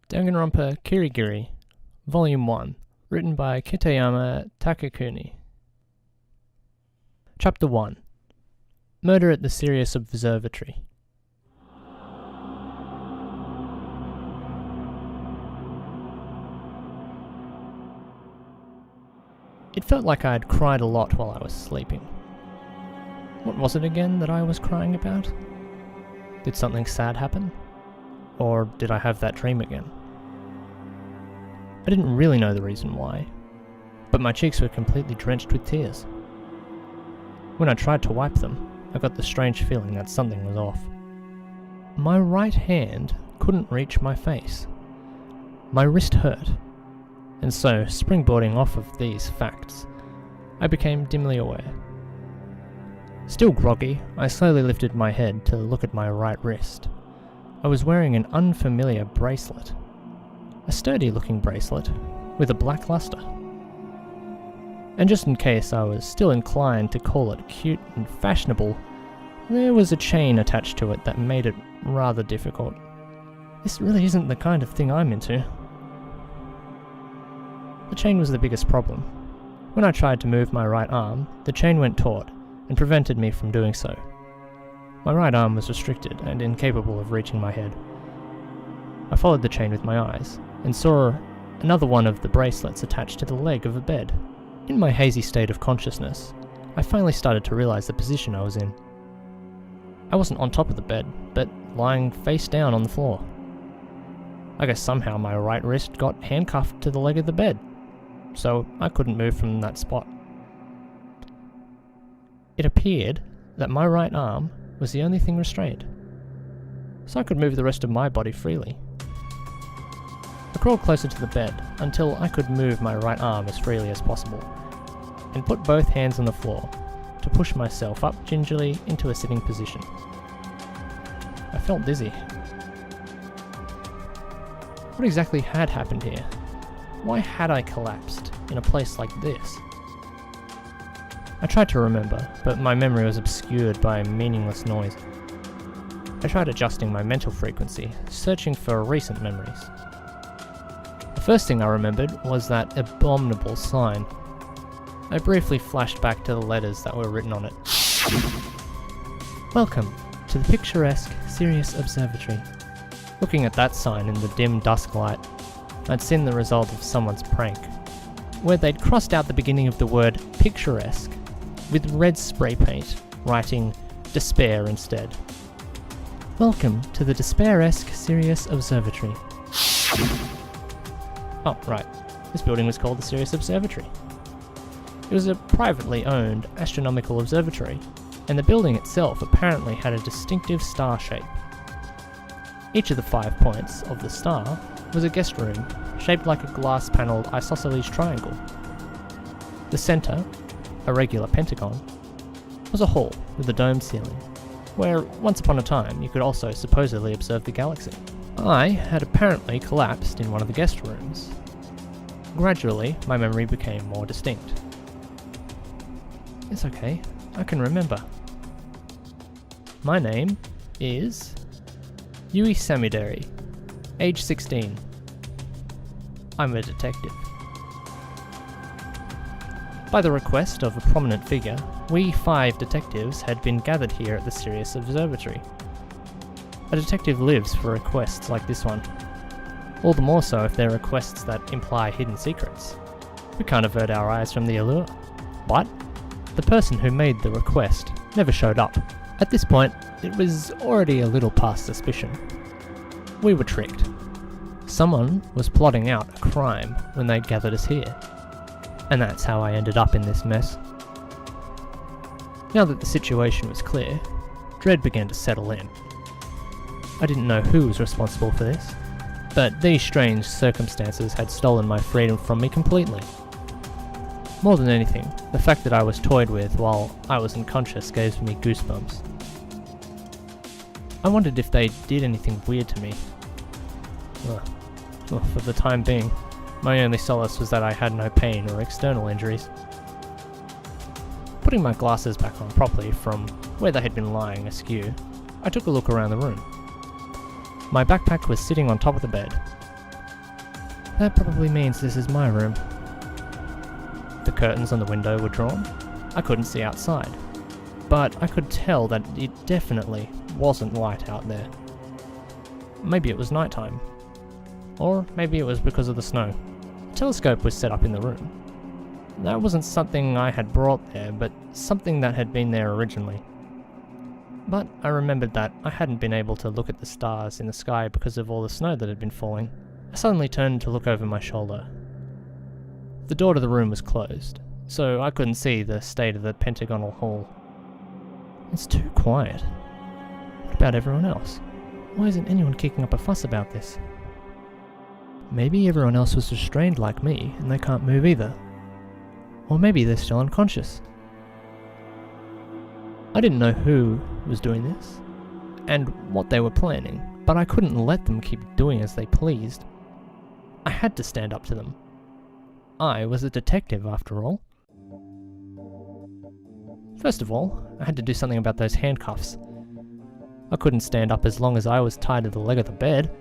Danganronpa Kirigiri, Volume 1, written by Kitayama Takakuni. Chapter 1. Murder at the Sirius Observatory. It felt like I had cried a lot while I was sleeping. What was it again that I was crying about? Did something sad happen? Or did I have that dream again? I didn't really know the reason why, but my cheeks were completely drenched with tears. When I tried to wipe them, I got the strange feeling that something was off. My right hand couldn't reach my face. My wrist hurt, and so, springboarding off of these facts, I became dimly aware. Still groggy, I slowly lifted my head to look at my right wrist. I was wearing an unfamiliar bracelet. A sturdy-looking bracelet with a black luster. And just in case I was still inclined to call it cute and fashionable, there was a chain attached to it that made it rather difficult. This really isn't the kind of thing I'm into. The chain was the biggest problem. When I tried to move my right arm, the chain went taut and prevented me from doing so. My right arm was restricted and incapable of reaching my head. I followed the chain with my eyes and saw another one of the bracelets attached to the leg of a bed. In my hazy state of consciousness, I finally started to realize the position I was in. I wasn't on top of the bed, but lying face down on the floor. I guess somehow my right wrist got handcuffed to the leg of the bed, so I couldn't move from that spot. It appeared that my right arm was the only thing restrained, so I could move the rest of my body freely. I crawled closer to the bed until I could move my right arm as freely as possible, and put both hands on the floor to push myself up gingerly into a sitting position. I felt dizzy. What exactly had happened here? Why had I collapsed in a place like this? I tried to remember, but my memory was obscured by meaningless noise. I tried adjusting my mental frequency, searching for recent memories. The first thing I remembered was that abominable sign. I briefly flashed back to the letters that were written on it. Welcome to the picturesque Sirius Observatory. Looking at that sign in the dim dusk light, I'd seen the result of someone's prank, where they'd crossed out the beginning of the word picturesque with red spray paint, writing despair instead. Welcome to the despair-esque Sirius Observatory. Oh, right. This building was called the Sirius Observatory. It was a privately owned astronomical observatory, and the building itself apparently had a distinctive star shape. Each of the 5 points of the star was a guest room, shaped like a glass-panelled isosceles triangle. The centre, a regular pentagon, was a hall with a domed ceiling, where once upon a time you could also supposedly observe the galaxy. I had apparently collapsed in one of the guest rooms. Gradually, my memory became more distinct. It's okay, I can remember. My name is Yui Samideri, age 16. I'm a detective. By the request of a prominent figure, we 5 detectives had been gathered here at the Sirius Observatory. A detective lives for requests like this one. All the more so if they're requests that imply hidden secrets. We can't avert our eyes from the allure. But the person who made the request never showed up. At this point, it was already a little past suspicion. We were tricked. Someone was plotting out a crime when they'd gathered us here. And that's how I ended up in this mess. Now that the situation was clear, dread began to settle in. I didn't know who was responsible for this, but these strange circumstances had stolen my freedom from me completely. More than anything, the fact that I was toyed with while I was unconscious gave me goosebumps. I wondered if they did anything weird to me. Well, for the time being, my only solace was that I had no pain or external injuries. Putting my glasses back on properly from where they had been lying askew, I took a look around the room. My backpack was sitting on top of the bed. That probably means this is my room. The curtains on the window were drawn. I couldn't see outside, but I could tell that it definitely wasn't light out there. Maybe it was nighttime. Or maybe it was because of the snow. A telescope was set up in the room. That wasn't something I had brought there, but something that had been there originally. But I remembered that I hadn't been able to look at the stars in the sky because of all the snow that had been falling. I suddenly turned to look over my shoulder. The door to the room was closed, so I couldn't see the state of the pentagonal hall. It's too quiet. What about everyone else? Why isn't anyone kicking up a fuss about this? Maybe everyone else was restrained like me and they can't move either. Or maybe they're still unconscious. I didn't know who was doing this and what they were planning, but I couldn't let them keep doing as they pleased. I had to stand up to them. I was a detective after all. First of all, I had to do something about those handcuffs. I couldn't stand up as long as I was tied to the leg of the bed.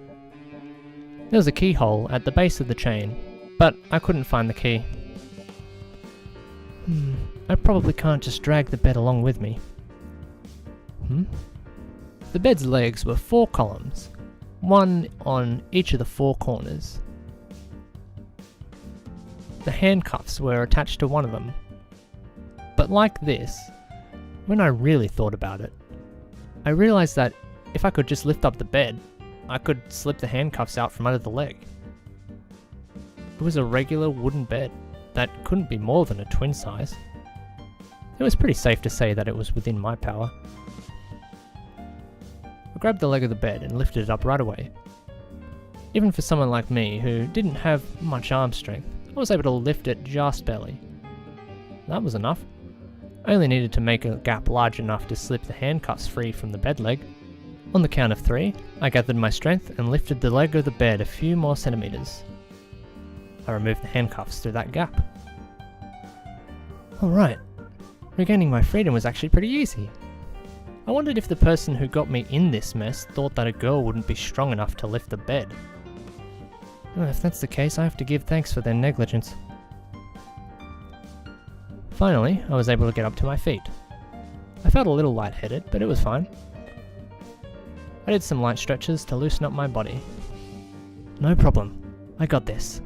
There was a keyhole at the base of the chain, but I couldn't find the key. I probably can't just drag the bed along with me. The bed's legs were 4 columns, one on each of the 4 corners. The handcuffs were attached to one of them. But like this, when I really thought about it, I realized that if I could just lift up the bed, I could slip the handcuffs out from under the leg. It was a regular wooden bed that couldn't be more than a twin size. It was pretty safe to say that it was within my power. I grabbed the leg of the bed and lifted it up right away. Even for someone like me who didn't have much arm strength, I was able to lift it just barely. That was enough. I only needed to make a gap large enough to slip the handcuffs free from the bed leg. On the count of 3, I gathered my strength and lifted the leg of the bed a few more centimeters. I removed the handcuffs through that gap. Alright, regaining my freedom was actually pretty easy. I wondered if the person who got me in this mess thought that a girl wouldn't be strong enough to lift the bed. Well, if that's the case, I have to give thanks for their negligence. Finally, I was able to get up to my feet. I felt a little lightheaded, but it was fine. I did some light stretches to loosen up my body. No problem, I got this.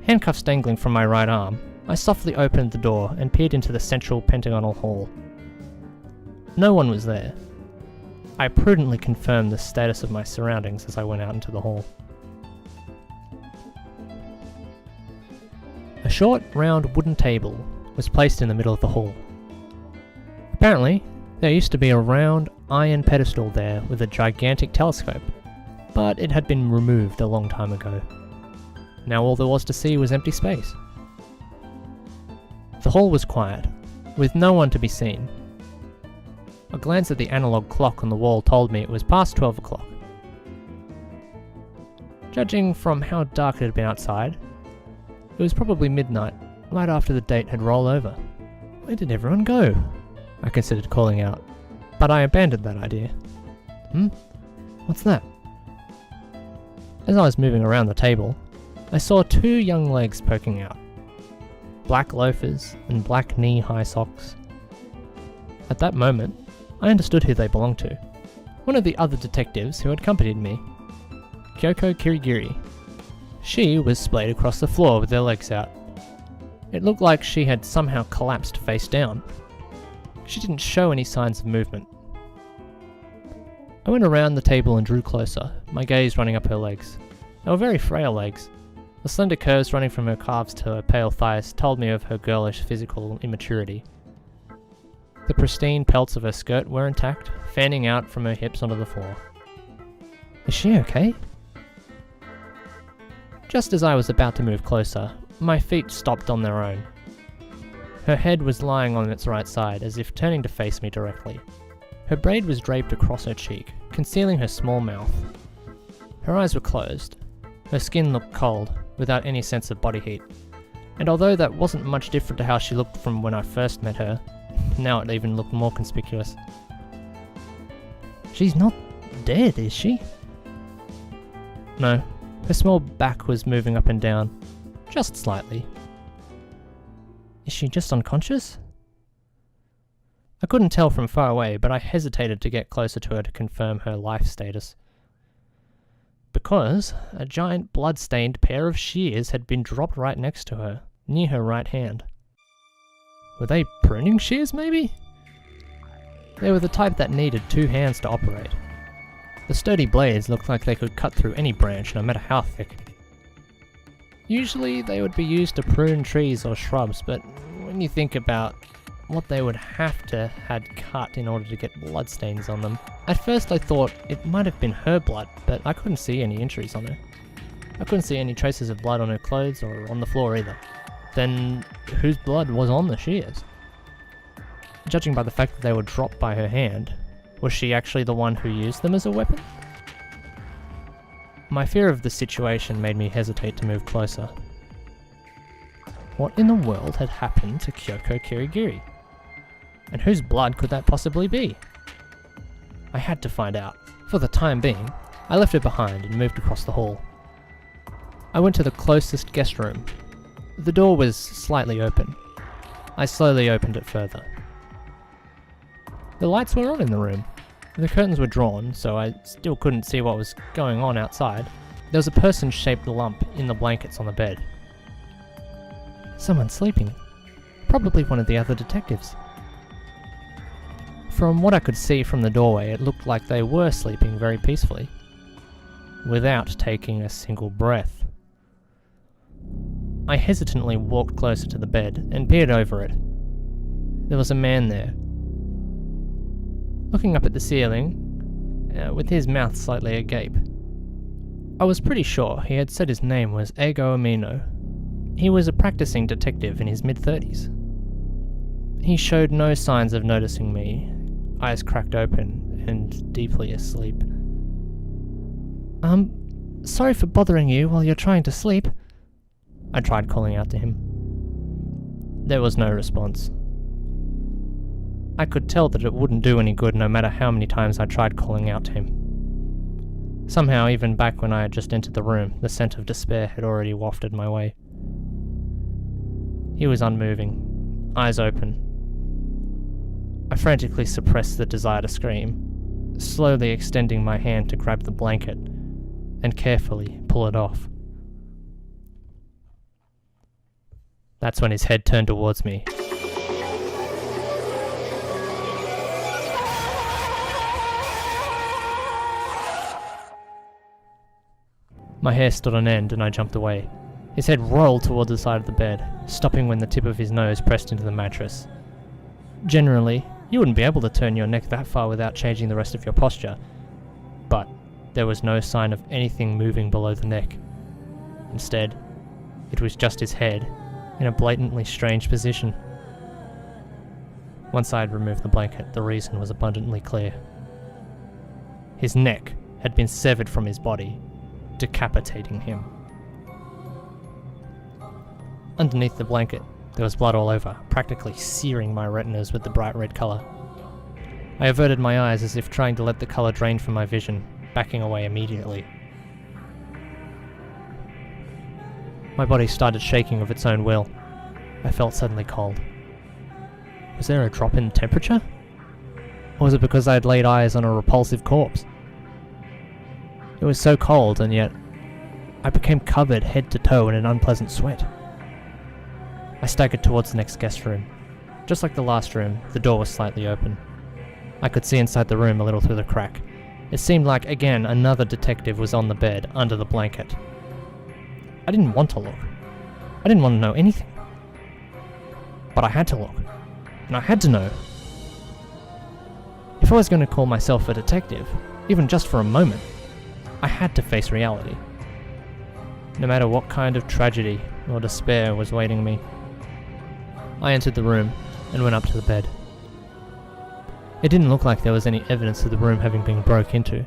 Handcuffs dangling from my right arm, I softly opened the door and peered into the central pentagonal hall. No one was there. I prudently confirmed the status of my surroundings as I went out into the hall. A short, round wooden table was placed in the middle of the hall. Apparently, there used to be a round iron pedestal there with a gigantic telescope, but it had been removed a long time ago. Now all there was to see was empty space. The hall was quiet, with no one to be seen. A glance at the analog clock on the wall told me it was past 12 o'clock. Judging from how dark it had been outside, it was probably midnight, right after the date had rolled over. Where did everyone go? I considered calling out, but I abandoned that idea. What's that? As I was moving around the table, I saw 2 young legs poking out. Black loafers and black knee-high socks. At that moment, I understood who they belonged to. One of the other detectives who had accompanied me. Kyoko Kirigiri. She was splayed across the floor with her legs out. It looked like she had somehow collapsed face down. She didn't show any signs of movement. I went around the table and drew closer, my gaze running up her legs. They were very frail legs. The slender curves running from her calves to her pale thighs told me of her girlish physical immaturity. The pristine pelts of her skirt were intact, fanning out from her hips onto the floor. Is she okay? Just as I was about to move closer, my feet stopped on their own. Her head was lying on its right side, as if turning to face me directly. Her braid was draped across her cheek, concealing her small mouth. Her eyes were closed. Her skin looked cold, without any sense of body heat. And although that wasn't much different to how she looked from when I first met her, now it even looked more conspicuous. She's not dead, is she? No, Her small back was moving up and down, just slightly. Is she just unconscious? I couldn't tell from far away, but I hesitated to get closer to her to confirm her life status. Because a giant blood-stained pair of shears had been dropped right next to her, near her right hand. Were they pruning shears, maybe? They were the type that needed 2 hands to operate. The sturdy blades looked like they could cut through any branch, no matter how thick. Usually they would be used to prune trees or shrubs, but when you think about what they would have to had cut in order to get bloodstains on them, at first I thought it might have been her blood, but I couldn't see any injuries on her. I couldn't see any traces of blood on her clothes or on the floor either. Then whose blood was on the shears? Judging by the fact that they were dropped by her hand, was she actually the one who used them as a weapon? My fear of the situation made me hesitate to move closer. What in the world had happened to Kyoko Kirigiri? And whose blood could that possibly be? I had to find out. For the time being, I left her behind and moved across the hall. I went to the closest guest room. The door was slightly open. I slowly opened it further. The lights were on in the room. The curtains were drawn, so I still couldn't see what was going on outside. There was a person-shaped lump in the blankets on the bed. Someone sleeping. Probably one of the other detectives. From what I could see from the doorway, it looked like they were sleeping very peacefully, without taking a single breath. I hesitantly walked closer to the bed and peered over it. There was a man there, looking up at the ceiling, with his mouth slightly agape. I was pretty sure he had said his name was Eigo Amino. He was a practicing detective in his mid-30s. He showed no signs of noticing me, eyes cracked open and deeply asleep. Sorry for bothering you while you're trying to sleep. I tried calling out to him. There was no response. I could tell that it wouldn't do any good no matter how many times I tried calling out to him. Somehow, even back when I had just entered the room, the scent of despair had already wafted my way. He was unmoving, eyes open. I frantically suppressed the desire to scream, slowly extending my hand to grab the blanket and carefully pull it off. That's when his head turned towards me. My hair stood on end and I jumped away. His head rolled towards the side of the bed, stopping when the tip of his nose pressed into the mattress. Generally, you wouldn't be able to turn your neck that far without changing the rest of your posture, but there was no sign of anything moving below the neck. Instead, it was just his head, in a blatantly strange position. Once I had removed the blanket, the reason was abundantly clear. His neck had been severed from his body, decapitating him. Underneath the blanket, there was blood all over, practically searing my retinas with the bright red colour. I averted my eyes as if trying to let the colour drain from my vision, backing away immediately. My body started shaking of its own will. I felt suddenly cold. Was there a drop in temperature? Or was it because I had laid eyes on a repulsive corpse? It was so cold, and yet I became covered head to toe in an unpleasant sweat. I staggered towards the next guest room. Just like the last room, the door was slightly open. I could see inside the room a little through the crack. It seemed like, again, another detective was on the bed, under the blanket. I didn't want to look. I didn't want to know anything. But I had to look. And I had to know. If I was going to call myself a detective, even just for a moment, I had to face reality. No matter what kind of tragedy or despair was waiting me. I entered the room and went up to the bed. It didn't look like there was any evidence of the room having been broke into.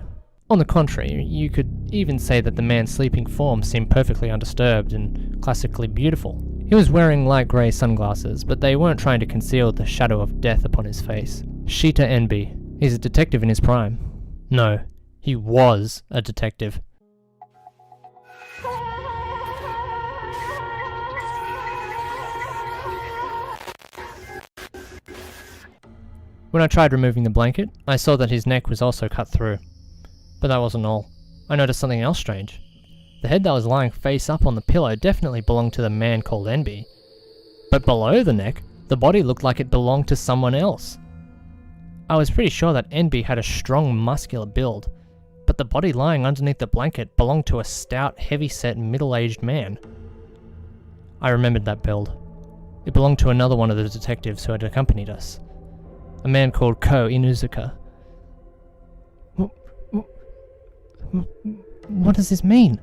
On the contrary, you could even say that the man's sleeping form seemed perfectly undisturbed and classically beautiful. He was wearing light grey sunglasses, but they weren't trying to conceal the shadow of death upon his face. Shita Enby. He's a detective in his prime. No, he was a detective. When I tried removing the blanket, I saw that his neck was also cut through. But that wasn't all. I noticed something else strange. The head that was lying face up on the pillow definitely belonged to the man called NB. But below the neck, the body looked like it belonged to someone else. I was pretty sure that NB had a strong muscular build, but the body lying underneath the blanket belonged to a stout, heavy-set, middle-aged man. I remembered that build. It belonged to another one of the detectives who had accompanied us. A man called Ko Inuzuka. What does this mean?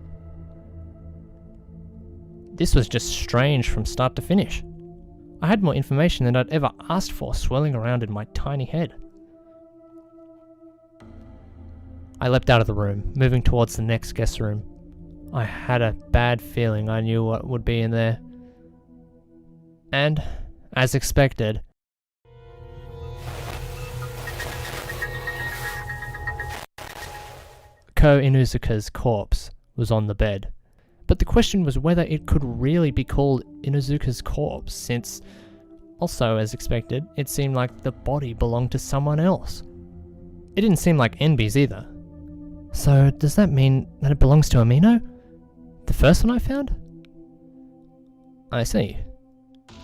This was just strange from start to finish. I had more information than I'd ever asked for swirling around in my tiny head. I leapt out of the room, moving towards the next guest room. I had a bad feeling I knew what would be in there. And, as expected, Ko Inuzuka's corpse was on the bed. But the question was whether it could really be called Inuzuka's corpse, since, also as expected, it seemed like the body belonged to someone else. It didn't seem like Enby's either. So does that mean that it belongs to Amino? The first one I found? I see.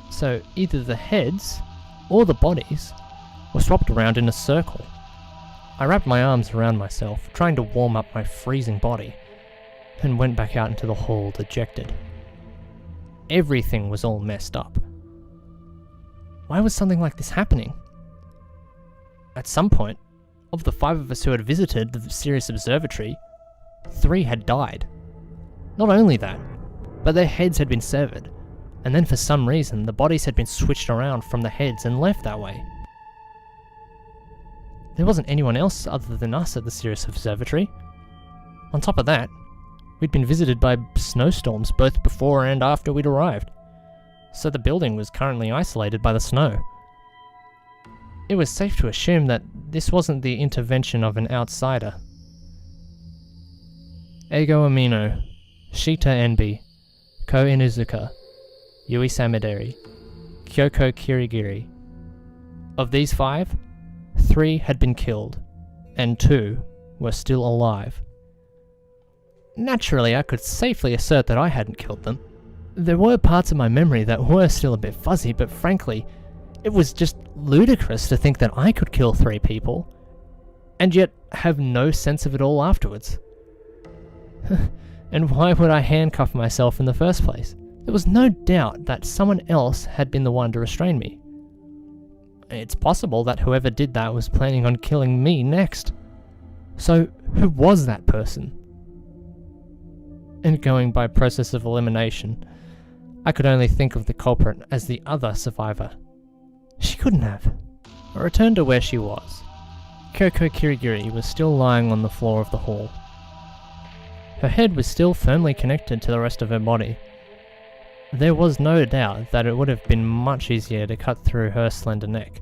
So either the heads, or the bodies, were swapped around in a circle. I wrapped my arms around myself, trying to warm up my freezing body, and went back out into the hall dejected. Everything was all messed up. Why was something like this happening? At some point, of the 5 of us who had visited the Sirius Observatory, 3 had died. Not only that, but their heads had been severed, and then for some reason the bodies had been switched around from the heads and left that way. There wasn't anyone else other than us at the Sirius Observatory. On top of that, we'd been visited by snowstorms both before and after we'd arrived, so the building was currently isolated by the snow. It was safe to assume that this wasn't the intervention of an outsider. Eigo Amino, Shita Enby, Ko Inuzuka, Yui Samideri, Kyoko Kirigiri. Of these 5, 3 had been killed, and 2 were still alive. Naturally, I could safely assert that I hadn't killed them. There were parts of my memory that were still a bit fuzzy, but frankly, it was just ludicrous to think that I could kill 3 people, and yet have no sense of it all afterwards. And why would I handcuff myself in the first place? There was no doubt that someone else had been the one to restrain me. It's possible that whoever did that was planning on killing me next. So, who was that person? And going by process of elimination, I could only think of the culprit as the other survivor. She couldn't have. I returned to where she was. Kyoko Kirigiri was still lying on the floor of the hall. Her head was still firmly connected to the rest of her body. There was no doubt that it would have been much easier to cut through her slender neck,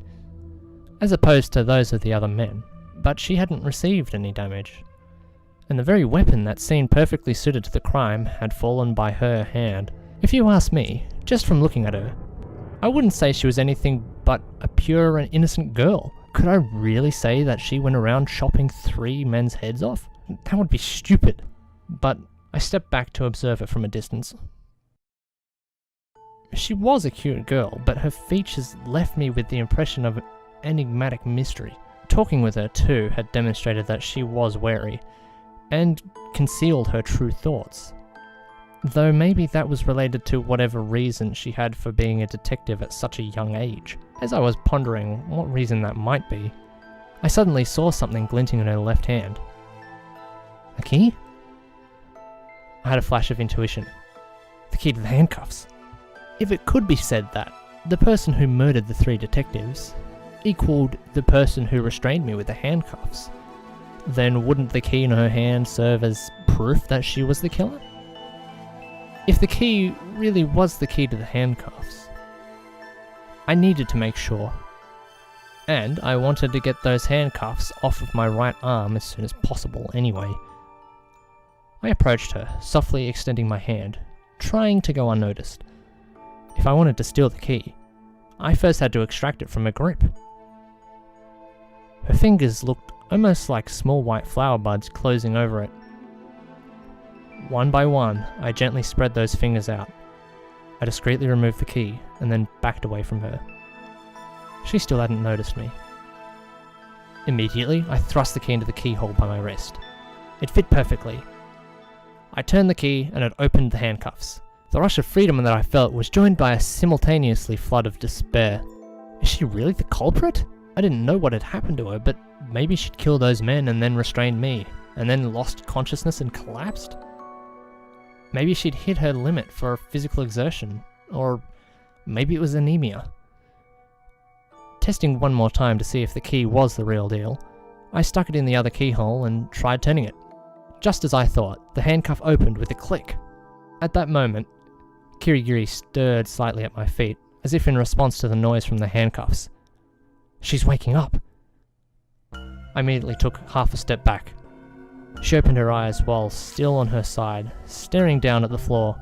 as opposed to those of the other men, but she hadn't received any damage, and the very weapon that seemed perfectly suited to the crime had fallen by her hand. If you ask me, just from looking at her, I wouldn't say she was anything but a pure and innocent girl. Could I really say that she went around chopping 3 men's heads off? That would be stupid. But I stepped back to observe her from a distance. She was a cute girl, but her features left me with the impression of an enigmatic mystery. Talking with her too had demonstrated that she was wary, and concealed her true thoughts. Though maybe that was related to whatever reason she had for being a detective at such a young age. As I was pondering what reason that might be, I suddenly saw something glinting in her left hand. A key? I had a flash of intuition. The key to the handcuffs. If it could be said that the person who murdered the 3 detectives equaled the person who restrained me with the handcuffs, then wouldn't the key in her hand serve as proof that she was the killer? If the key really was the key to the handcuffs, I needed to make sure. And I wanted to get those handcuffs off of my right arm as soon as possible anyway. I approached her, softly extending my hand, trying to go unnoticed. If I wanted to steal the key, I first had to extract it from her grip. Her fingers looked almost like small white flower buds closing over it. One by one, I gently spread those fingers out. I discreetly removed the key and then backed away from her. She still hadn't noticed me. Immediately, I thrust the key into the keyhole by my wrist. It fit perfectly. I turned the key and it opened the handcuffs. The rush of freedom that I felt was joined by a simultaneously flood of despair. Is she really the culprit? I didn't know what had happened to her, but maybe she'd killed those men and then restrained me, and then lost consciousness and collapsed? Maybe she'd hit her limit for physical exertion, or maybe it was anemia. Testing one more time to see if the key was the real deal, I stuck it in the other keyhole and tried turning it. Just as I thought, the handcuff opened with a click. At that moment, Kirigiri stirred slightly at my feet, as if in response to the noise from the handcuffs. She's waking up. I immediately took half a step back. She opened her eyes while still on her side, staring down at the floor.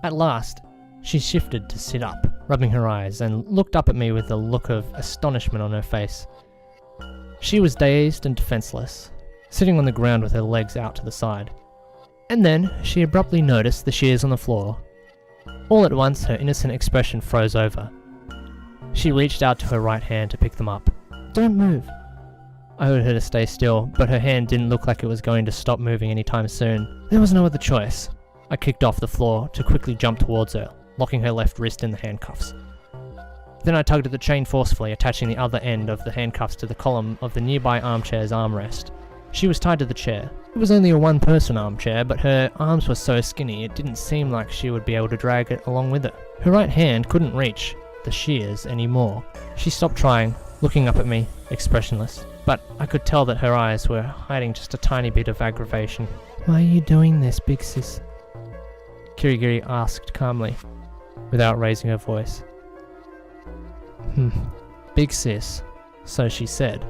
At last, she shifted to sit up, rubbing her eyes, and looked up at me with a look of astonishment on her face. She was dazed and defenseless, sitting on the ground with her legs out to the side. And then, she abruptly noticed the shears on the floor. All at once, her innocent expression froze over. She reached out to her right hand to pick them up. "Don't move." I ordered her to stay still, but her hand didn't look like it was going to stop moving anytime soon. There was no other choice. I kicked off the floor to quickly jump towards her, locking her left wrist in the handcuffs. Then I tugged at the chain forcefully, attaching the other end of the handcuffs to the column of the nearby armchair's armrest. She was tied to the chair. It was only a one-person armchair, but her arms were so skinny it didn't seem like she would be able to drag it along with her. Her right hand couldn't reach the shears anymore. She stopped trying, looking up at me, expressionless, but I could tell that her eyes were hiding just a tiny bit of aggravation. "Why are you doing this, big sis?" Kirigiri asked calmly, without raising her voice. Big sis, so she said.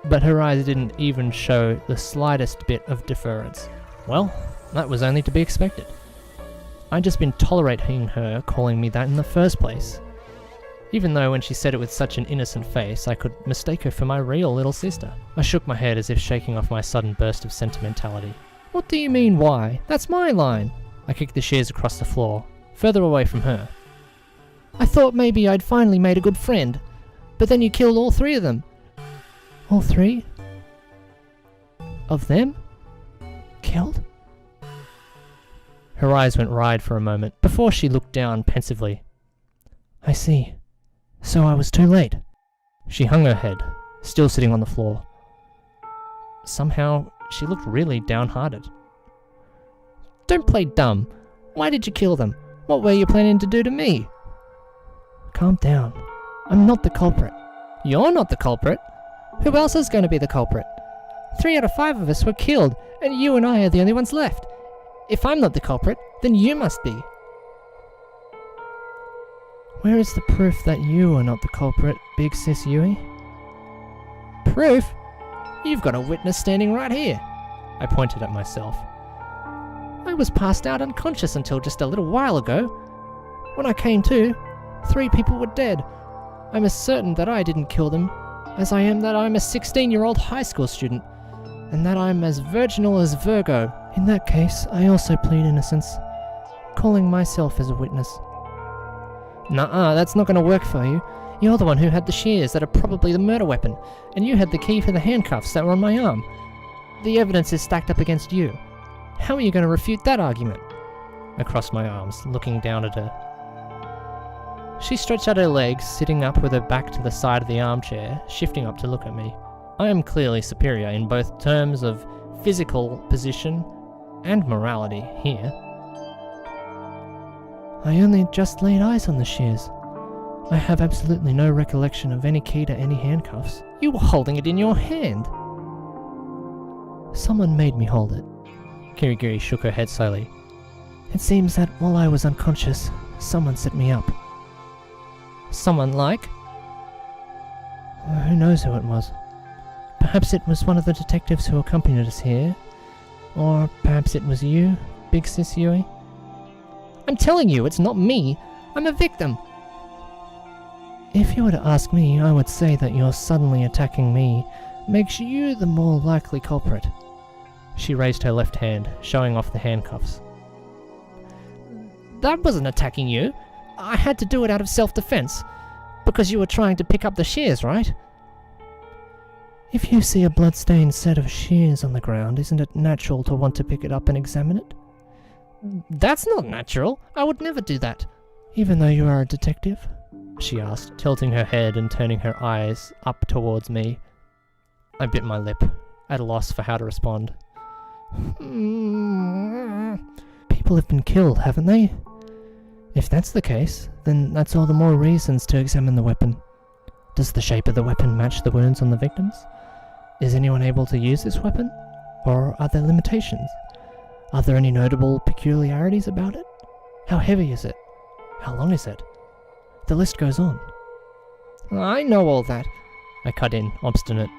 But her eyes didn't even show the slightest bit of deference. Well, that was only to be expected. I'd just been tolerating her calling me that in the first place. Even though when she said it with such an innocent face, I could mistake her for my real little sister. I shook my head as if shaking off my sudden burst of sentimentality. "What do you mean, why? That's my line!" I kicked the shears across the floor, further away from her. "I thought maybe I'd finally made a good friend, but then you killed all three of them." "All three? Of them? Killed?" Her eyes went wide for a moment, before she looked down pensively. "I see. So I was too late." She hung her head, still sitting on the floor. Somehow, she looked really downhearted. "Don't play dumb. Why did you kill them? What were you planning to do to me?" "Calm down. I'm not the culprit." "You're not the culprit? Who else is going to be the culprit? 3 out of 5 of us were killed, and you and I are the only ones left. If I'm not the culprit, then you must be." "Where is the proof that you are not the culprit, big sis Yui?" "Proof? You've got a witness standing right here." I pointed at myself. "I was passed out unconscious until just a little while ago. When I came to, 3 people were dead. I'm as certain that I didn't kill them as I am that I'm a 16-year-old high school student, and that I'm as virginal as Virgo. In that case, I also plead innocence, calling myself as a witness." "Nuh-uh, that's not going to work for you. You're the one who had the shears that are probably the murder weapon, and you had the key for the handcuffs that were on my arm. The evidence is stacked up against you. How are you going to refute that argument?" I crossed my arms, looking down at her. She stretched out her legs, sitting up with her back to the side of the armchair, shifting up to look at me. I am clearly superior in both terms of physical position and morality here. "I only just laid eyes on the shears. I have absolutely no recollection of any key to any handcuffs." "You were holding it in your hand." "Someone made me hold it." Kirigiri shook her head slowly. "It seems that while I was unconscious, someone set me up." "Someone like?" "Who knows who it was? Perhaps it was one of the detectives who accompanied us here. Or perhaps it was you, big sis Yui." "I'm telling you, it's not me. I'm a victim." If you were to ask me, I would say that your suddenly attacking me makes you the more likely culprit. She raised her left hand, showing off the handcuffs. That wasn't attacking you. I had to do it out of self-defense. Because you were trying to pick up the shears, right? If you see a blood-stained set of shears on the ground, isn't it natural to want to pick it up and examine it? That's not natural. I would never do that. Even though you are a detective? She asked, tilting her head and turning her eyes up towards me. I bit my lip, at a loss for how to respond. People have been killed, haven't they? If that's the case, then that's all the more reasons to examine the weapon. Does the shape of the weapon match the wounds on the victims? Is anyone able to use this weapon? Or are there limitations? Are there any notable peculiarities about it? How heavy is it? How long is it? The list goes on. I know all that, I cut in, obstinate.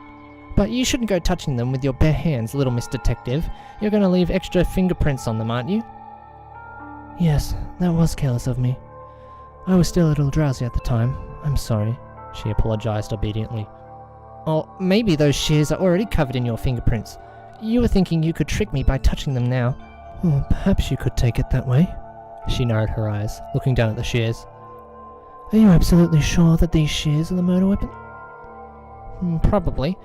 But you shouldn't go touching them with your bare hands, little Miss Detective. You're going to leave extra fingerprints on them, aren't you? Yes, that was careless of me. I was still a little drowsy at the time. I'm sorry, she apologized obediently. Or maybe those shears are already covered in your fingerprints. You were thinking you could trick me by touching them now. Well, perhaps you could take it that way. She narrowed her eyes, looking down at the shears. Are you absolutely sure that these shears are the murder weapon? Probably.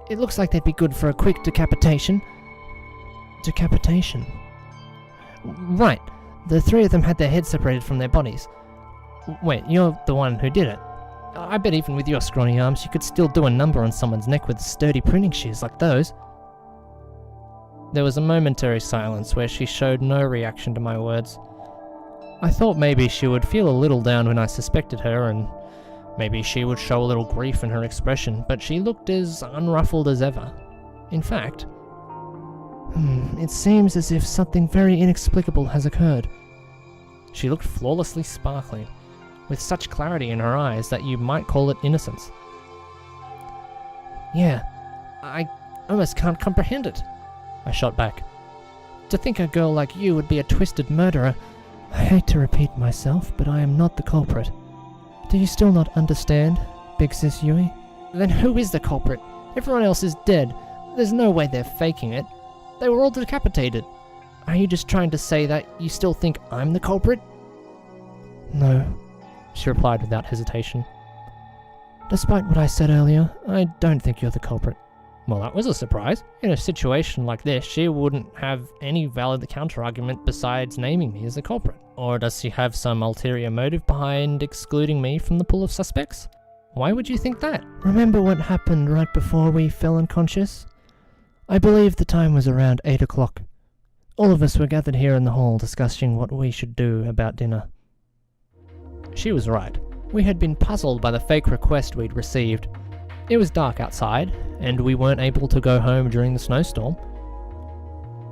It looks like they'd be good for a quick decapitation. Decapitation? Right. The three of them had their heads separated from their bodies. Wait, you're the one who did it. I bet even with your scrawny arms you could still do a number on someone's neck with sturdy pruning shears like those. There was a momentary silence where she showed no reaction to my words. I thought maybe she would feel a little down when I suspected her, and maybe she would show a little grief in her expression, but she looked as unruffled as ever. In fact, it seems as if something very inexplicable has occurred. She looked flawlessly sparkling, with such clarity in her eyes that you might call it innocence. Yeah, I almost can't comprehend it, I shot back. To think a girl like you would be a twisted murderer. I hate to repeat myself, but I am not the culprit. Do you still not understand, Big Sis Yui? Then who is the culprit? Everyone else is dead. There's no way they're faking it. They were all decapitated. Are you just trying to say that you still think I'm the culprit? No, she replied without hesitation. Despite what I said earlier, I don't think you're the culprit. Well, that was a surprise. In a situation like this, she wouldn't have any valid counter-argument besides naming me as the culprit. Or does she have some ulterior motive behind excluding me from the pool of suspects? Why would you think that? Remember what happened right before we fell unconscious? I believe the time was around 8 o'clock. All of us were gathered here in the hall discussing what we should do about dinner. She was right. We had been puzzled by the fake request we'd received. It was dark outside, and we weren't able to go home during the snowstorm.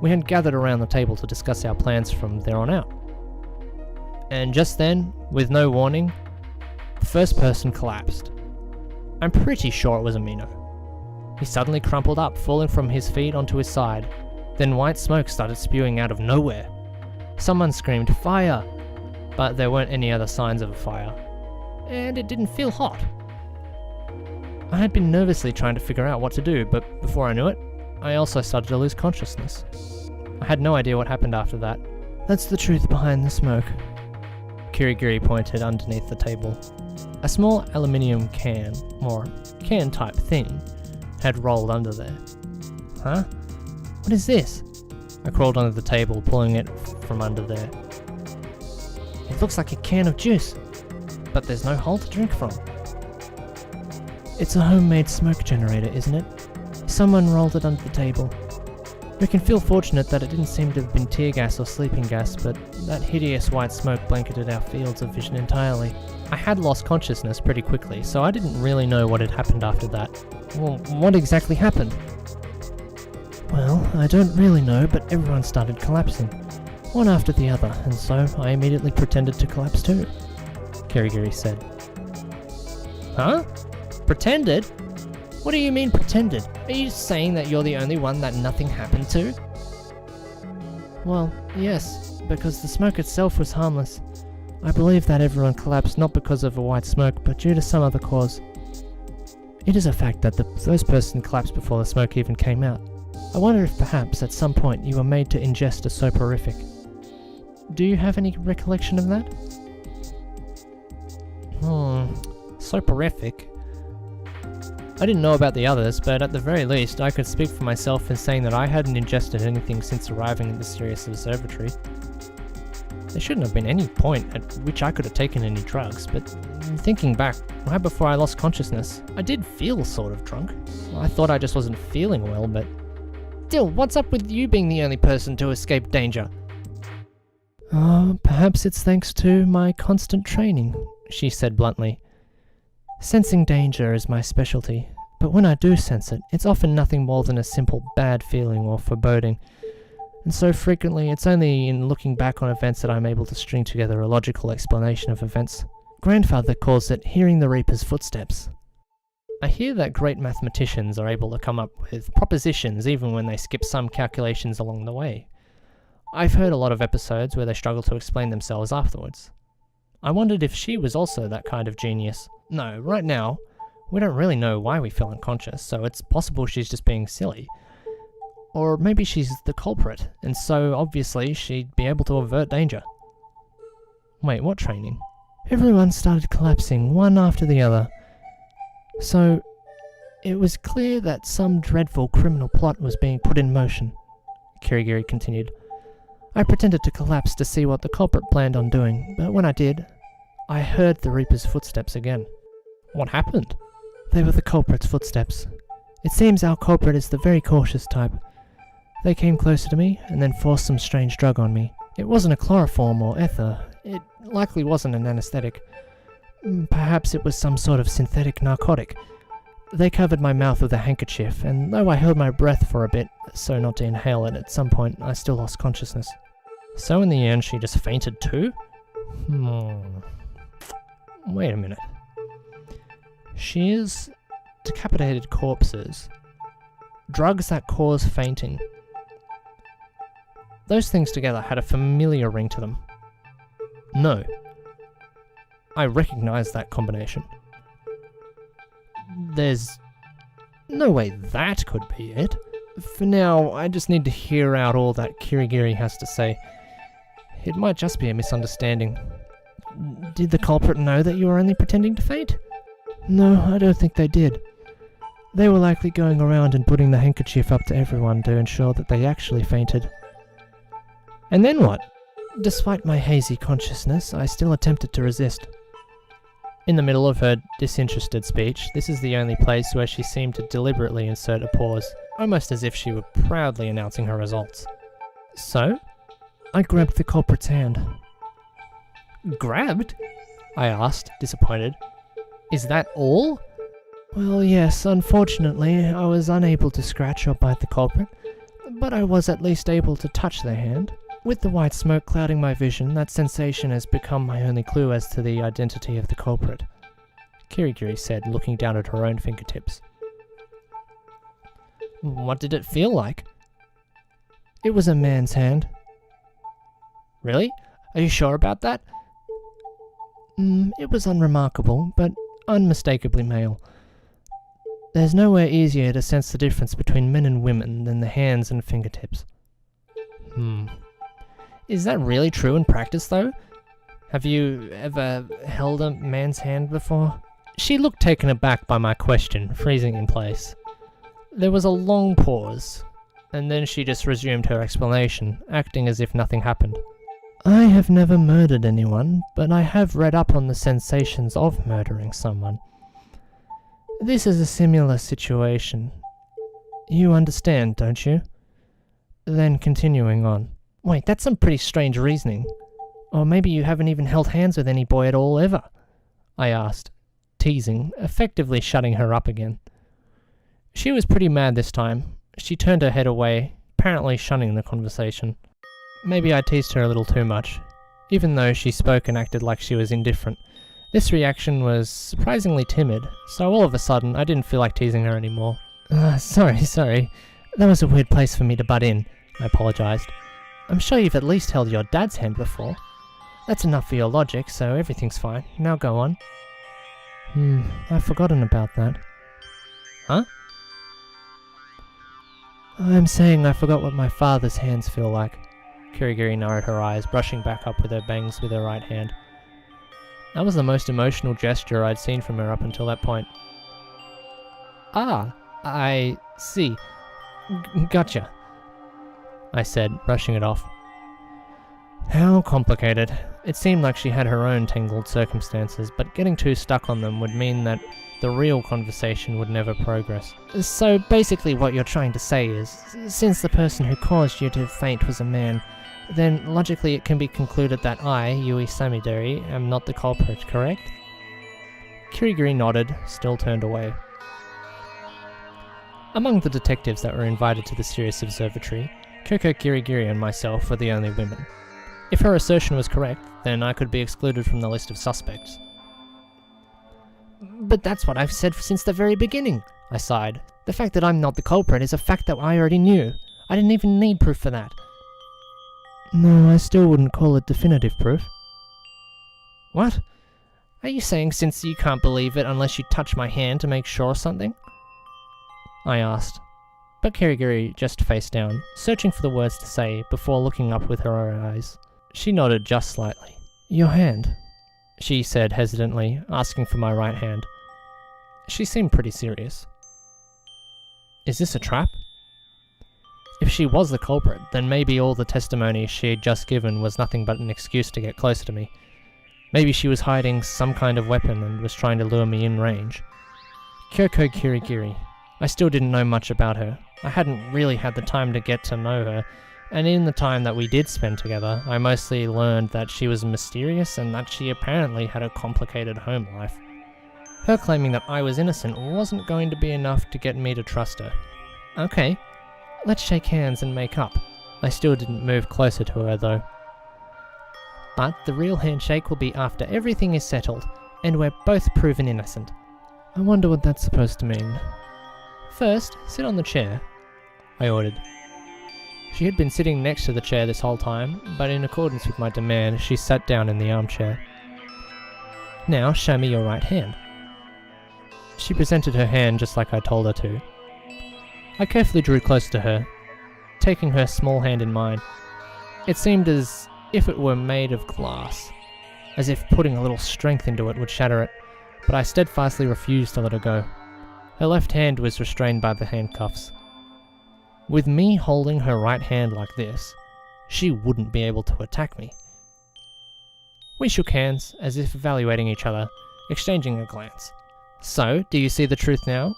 We had gathered around the table to discuss our plans from there on out. And just then, with no warning, the first person collapsed. I'm pretty sure it was Amino. He suddenly crumpled up, falling from his feet onto his side. Then white smoke started spewing out of nowhere. Someone screamed, "Fire!" But there weren't any other signs of a fire. And it didn't feel hot. I had been nervously trying to figure out what to do, but before I knew it, I also started to lose consciousness. I had no idea what happened after that. That's the truth behind the smoke. Kirigiri pointed underneath the table. A small aluminium can, or can-type thing, had rolled under there. Huh? What is this? I crawled under the table, pulling it from under there. It looks like a can of juice, but there's no hole to drink from. It's a homemade smoke generator, isn't it? Someone rolled it under the table. We can feel fortunate that it didn't seem to have been tear gas or sleeping gas, but that hideous white smoke blanketed our fields of vision entirely. I had lost consciousness pretty quickly, so I didn't really know what had happened after that. Well, what exactly happened? Well, I don't really know, but everyone started collapsing, one after the other, and so I immediately pretended to collapse too, Kirigiri said. Huh? Pretended? What do you mean pretended? Are you saying that you're the only one that nothing happened to? Well, yes, because the smoke itself was harmless. I believe that everyone collapsed not because of a white smoke, but due to some other cause. It is a fact that the first person collapsed before the smoke even came out. I wonder if perhaps at some point you were made to ingest a soporific. Do you have any recollection of that? Soporific? I didn't know about the others, but at the very least I could speak for myself in saying that I hadn't ingested anything since arriving at the Sirius Observatory. There shouldn't have been any point at which I could have taken any drugs, but thinking back, right before I lost consciousness, I did feel sort of drunk. I thought I just wasn't feeling well, but... Still, what's up with you being the only person to escape danger? Perhaps it's thanks to my constant training, she said bluntly. Sensing danger is my specialty, but when I do sense it, it's often nothing more than a simple bad feeling or foreboding. And so frequently, it's only in looking back on events that I'm able to string together a logical explanation of events. Grandfather calls it hearing the Reaper's footsteps. I hear that great mathematicians are able to come up with propositions even when they skip some calculations along the way. I've heard a lot of episodes where they struggle to explain themselves afterwards. I wondered if she was also that kind of genius. No, right now, we don't really know why we feel unconscious, so it's possible she's just being silly. Or maybe she's the culprit, and so obviously she'd be able to avert danger. Wait, what training? Everyone started collapsing, one after the other. So, it was clear that some dreadful criminal plot was being put in motion, Kirigiri continued. I pretended to collapse to see what the culprit planned on doing, but when I did, I heard the Reaper's footsteps again. What happened? They were the culprit's footsteps. It seems our culprit is the very cautious type. They came closer to me, and then forced some strange drug on me. It wasn't a chloroform or ether. It likely wasn't an anesthetic. Perhaps it was some sort of synthetic narcotic. They covered my mouth with a handkerchief, and though I held my breath for a bit, so not to inhale it at some point, I still lost consciousness. So in the end, she just fainted too? Wait a minute. Shears, decapitated corpses, drugs that cause fainting. Those things together had a familiar ring to them. No. I recognize that combination. There's no way that could be it. For now, I just need to hear out all that Kirigiri has to say. It might just be a misunderstanding. Did the culprit know that you were only pretending to faint? No, I don't think they did. They were likely going around and putting the handkerchief up to everyone to ensure that they actually fainted. And then what? Despite my hazy consciousness, I still attempted to resist. In the middle of her disinterested speech, this is the only place where she seemed to deliberately insert a pause, almost as if she were proudly announcing her results. So, I grabbed the culprit's hand. Grabbed? I asked, disappointed. Is that all? Well, yes, unfortunately, I was unable to scratch or bite the culprit, but I was at least able to touch their hand. With the white smoke clouding my vision, that sensation has become my only clue as to the identity of the culprit, Kirigiri said, looking down at her own fingertips. What did it feel like? It was a man's hand. Really? Are you sure about that? It was unremarkable, but unmistakably male. There's nowhere easier to sense the difference between men and women than the hands and fingertips. Is that really true in practice, though? Have you ever held a man's hand before? She looked taken aback by my question, freezing in place. There was a long pause, and then she just resumed her explanation, acting as if nothing happened. I have never murdered anyone, but I have read up on the sensations of murdering someone. This is a similar situation. You understand, don't you? Then continuing on. Wait, that's some pretty strange reasoning. Or maybe you haven't even held hands with any boy at all ever? I asked, teasing, effectively shutting her up again. She was pretty mad this time. She turned her head away, apparently shunning the conversation. Maybe I teased her a little too much. Even though she spoke and acted like she was indifferent, this reaction was surprisingly timid, so all of a sudden I didn't feel like teasing her anymore. Sorry. That was a weird place for me to butt in, I apologized. I'm sure you've at least held your dad's hand before. That's enough for your logic, so everything's fine. Now go on. I've forgotten about that. Huh? I'm saying I forgot what my father's hands feel like. Kirigiri narrowed her eyes, brushing back up with her bangs with her right hand. That was the most emotional gesture I'd seen from her up until that point. Ah, I see. Gotcha, I said, brushing it off. How complicated. It seemed like she had her own tangled circumstances, but getting too stuck on them would mean that the real conversation would never progress. So basically what you're trying to say is, since the person who caused you to faint was a man, then logically it can be concluded that I, Yui Samidori, am not the culprit, correct? Kirigiri nodded, still turned away. Among the detectives that were invited to the Sirius Observatory, Kyoko Kirigiri and myself were the only women. If her assertion was correct, then I could be excluded from the list of suspects. But that's what I've said since the very beginning, I sighed. The fact that I'm not the culprit is a fact that I already knew. I didn't even need proof for that. No, I still wouldn't call it definitive proof. What? Are you saying since you can't believe it unless you touch my hand to make sure of something? I asked. But Kirigiri just faced down, searching for the words to say before looking up with her eyes. She nodded just slightly. Your hand, she said hesitantly, asking for my right hand. She seemed pretty serious. Is this a trap? If she was the culprit, then maybe all the testimony she had just given was nothing but an excuse to get closer to me. Maybe she was hiding some kind of weapon and was trying to lure me in range. Kyoko Kirigiri. I still didn't know much about her. I hadn't really had the time to get to know her, and in the time that we did spend together, I mostly learned that she was mysterious and that she apparently had a complicated home life. Her claiming that I was innocent wasn't going to be enough to get me to trust her. Okay, let's shake hands and make up. I still didn't move closer to her though. But the real handshake will be after everything is settled, and we're both proven innocent. I wonder what that's supposed to mean. First, sit on the chair, I ordered. She had been sitting next to the chair this whole time, but in accordance with my demand, she sat down in the armchair. Now, show me your right hand. She presented her hand just like I told her to. I carefully drew close to her, taking her small hand in mine. It seemed as if it were made of glass, as if putting a little strength into it would shatter it, but I steadfastly refused to let her go. Her left hand was restrained by the handcuffs. With me holding her right hand like this, she wouldn't be able to attack me. We shook hands, as if evaluating each other, exchanging a glance. So, do you see the truth now?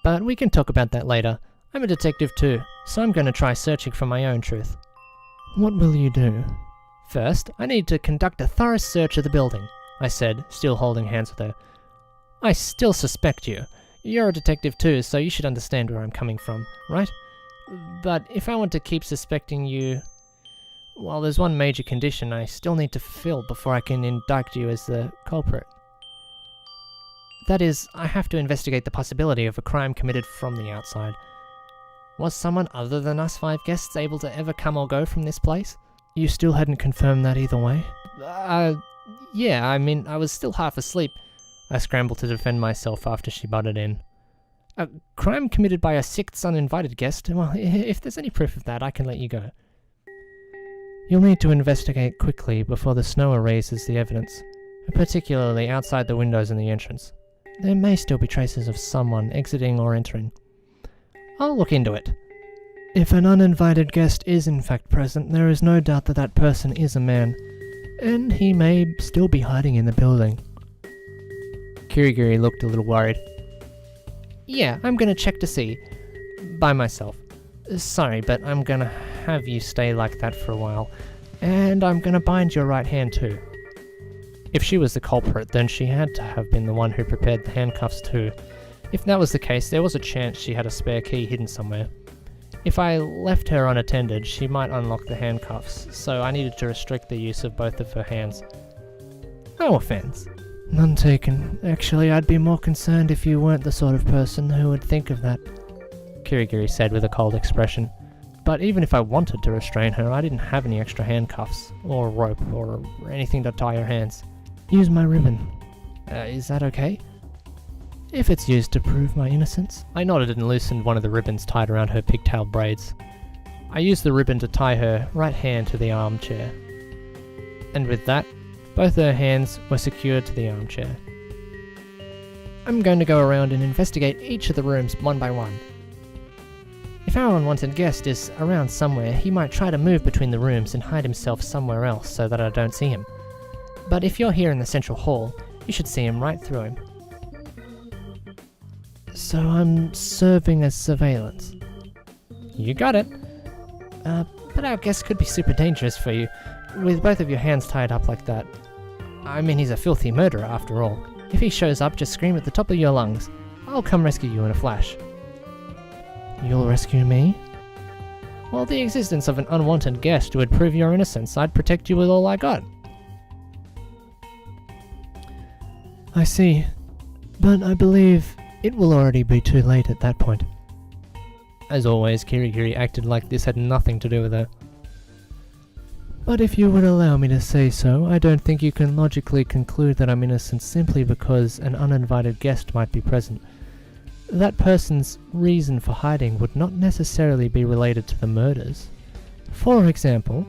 But we can talk about that later. I'm a detective too, so I'm going to try searching for my own truth. What will you do? First, I need to conduct a thorough search of the building, I said, still holding hands with her. I still suspect you. You're a detective too, so you should understand where I'm coming from, right? But if I want to keep suspecting you... Well, there's one major condition I still need to fulfill before I can indict you as the culprit. That is, I have to investigate the possibility of a crime committed from the outside. Was someone other than us 5 guests able to ever come or go from this place? You still hadn't confirmed that either way? Yeah, I mean, I was still half asleep. I scrambled to defend myself after she butted in. A crime committed by a 6th uninvited guest? Well, if there's any proof of that, I can let you go. You'll need to investigate quickly before the snow erases the evidence, particularly outside the windows and the entrance. There may still be traces of someone exiting or entering. I'll look into it. If an uninvited guest is in fact present, there is no doubt that that person is a man, and he may still be hiding in the building. Kirigiri looked a little worried. Yeah, I'm gonna check to see. By myself. Sorry, but I'm gonna have you stay like that for a while. And I'm gonna bind your right hand too. If she was the culprit, then she had to have been the one who prepared the handcuffs too. If that was the case, there was a chance she had a spare key hidden somewhere. If I left her unattended, she might unlock the handcuffs, so I needed to restrict the use of both of her hands. No offense. None taken. Actually, I'd be more concerned if you weren't the sort of person who would think of that, Kirigiri said with a cold expression. But even if I wanted to restrain her, I didn't have any extra handcuffs, or rope, or anything to tie her hands. Use my ribbon. Is that okay? If it's used to prove my innocence. I nodded and loosened one of the ribbons tied around her pigtail braids. I used the ribbon to tie her right hand to the armchair. And with that, both her hands were secured to the armchair. I'm going to go around and investigate each of the rooms one by one. If our unwanted guest is around somewhere, he might try to move between the rooms and hide himself somewhere else so that I don't see him. But if you're here in the central hall, you should see him right through him. So I'm serving as surveillance. You got it. But our guest could be super dangerous for you, with both of your hands tied up like that. I mean, he's a filthy murderer after all. If he shows up, just scream at the top of your lungs. I'll come rescue you in a flash. You'll rescue me? Well, the existence of an unwanted guest would prove your innocence. I'd protect you with all I got. I see. But I believe it will already be too late at that point. As always, Kirigiri acted like this had nothing to do with her. But if you would allow me to say so, I don't think you can logically conclude that I'm innocent simply because an uninvited guest might be present. That person's reason for hiding would not necessarily be related to the murders. For example...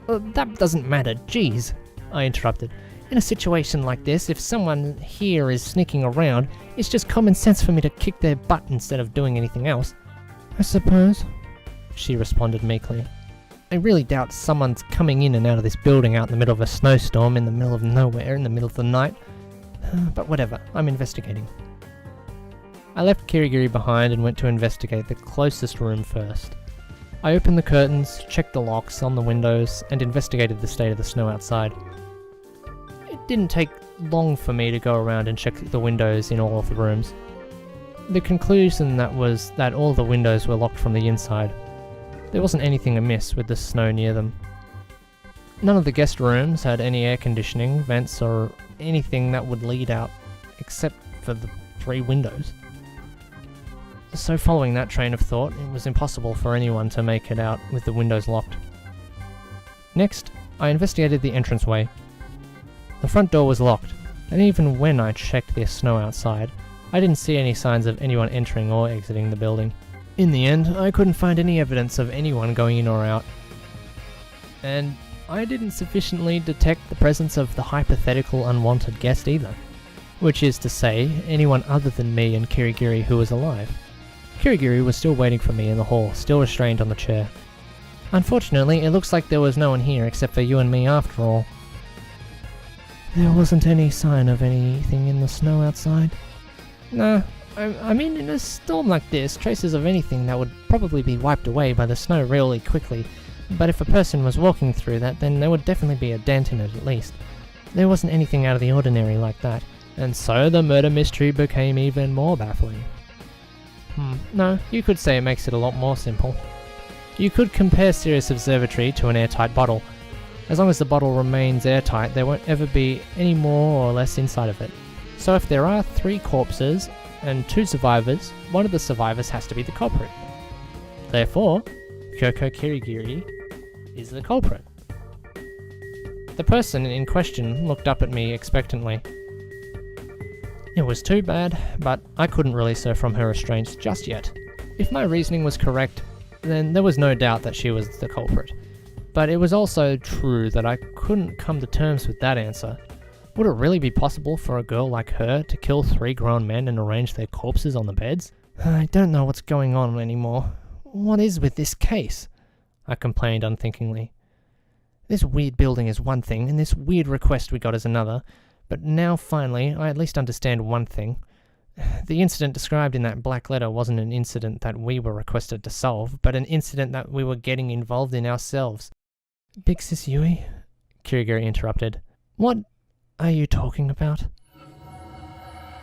that doesn't matter, jeez, I interrupted. In a situation like this, if someone here is sneaking around, it's just common sense for me to kick their butt instead of doing anything else. I suppose, she responded meekly. I really doubt someone's coming in and out of this building out in the middle of a snowstorm in the middle of nowhere in the middle of the night. But whatever, I'm investigating. I left Kirigiri behind and went to investigate the closest room first. I opened the curtains, checked the locks on the windows, and investigated the state of the snow outside. It didn't take long for me to go around and check the windows in all of the rooms. The conclusion was that all the windows were locked from the inside. There wasn't anything amiss with the snow near them. None of the guest rooms had any air conditioning, vents, or anything that would lead out, except for the 3 windows. So following that train of thought, it was impossible for anyone to make it out with the windows locked. Next, I investigated the entranceway. The front door was locked, and even when I checked the snow outside, I didn't see any signs of anyone entering or exiting the building. In the end, I couldn't find any evidence of anyone going in or out. And I didn't sufficiently detect the presence of the hypothetical unwanted guest either. Which is to say, anyone other than me and Kirigiri who was alive. Kirigiri was still waiting for me in the hall, still restrained on the chair. Unfortunately, it looks like there was no one here except for you and me after all. There wasn't any sign of anything in the snow outside? Nah, I mean, in a storm like this, traces of anything that would probably be wiped away by the snow really quickly. But if a person was walking through that, then there would definitely be a dent in it at least. There wasn't anything out of the ordinary like that, and so the murder mystery became even more baffling. No, you could say it makes it a lot more simple. You could compare Sirius Observatory to an airtight bottle. As long as the bottle remains airtight, there won't ever be any more or less inside of it. So if there are 3 corpses and 2 survivors, one of the survivors has to be the culprit. Therefore, Kyoko Kirigiri is the culprit. The person in question looked up at me expectantly. It was too bad, but I couldn't release her from her restraints just yet. If my reasoning was correct, then there was no doubt that she was the culprit. But it was also true that I couldn't come to terms with that answer. Would it really be possible for a girl like her to kill 3 grown men and arrange their corpses on the beds? I don't know what's going on anymore. What is with this case? I complained unthinkingly. This weird building is one thing, and this weird request we got is another. But now, finally, I at least understand one thing. The incident described in that black letter wasn't an incident that we were requested to solve, but an incident that we were getting involved in ourselves. Big Sis Yui? Kirigiri interrupted. What are you talking about?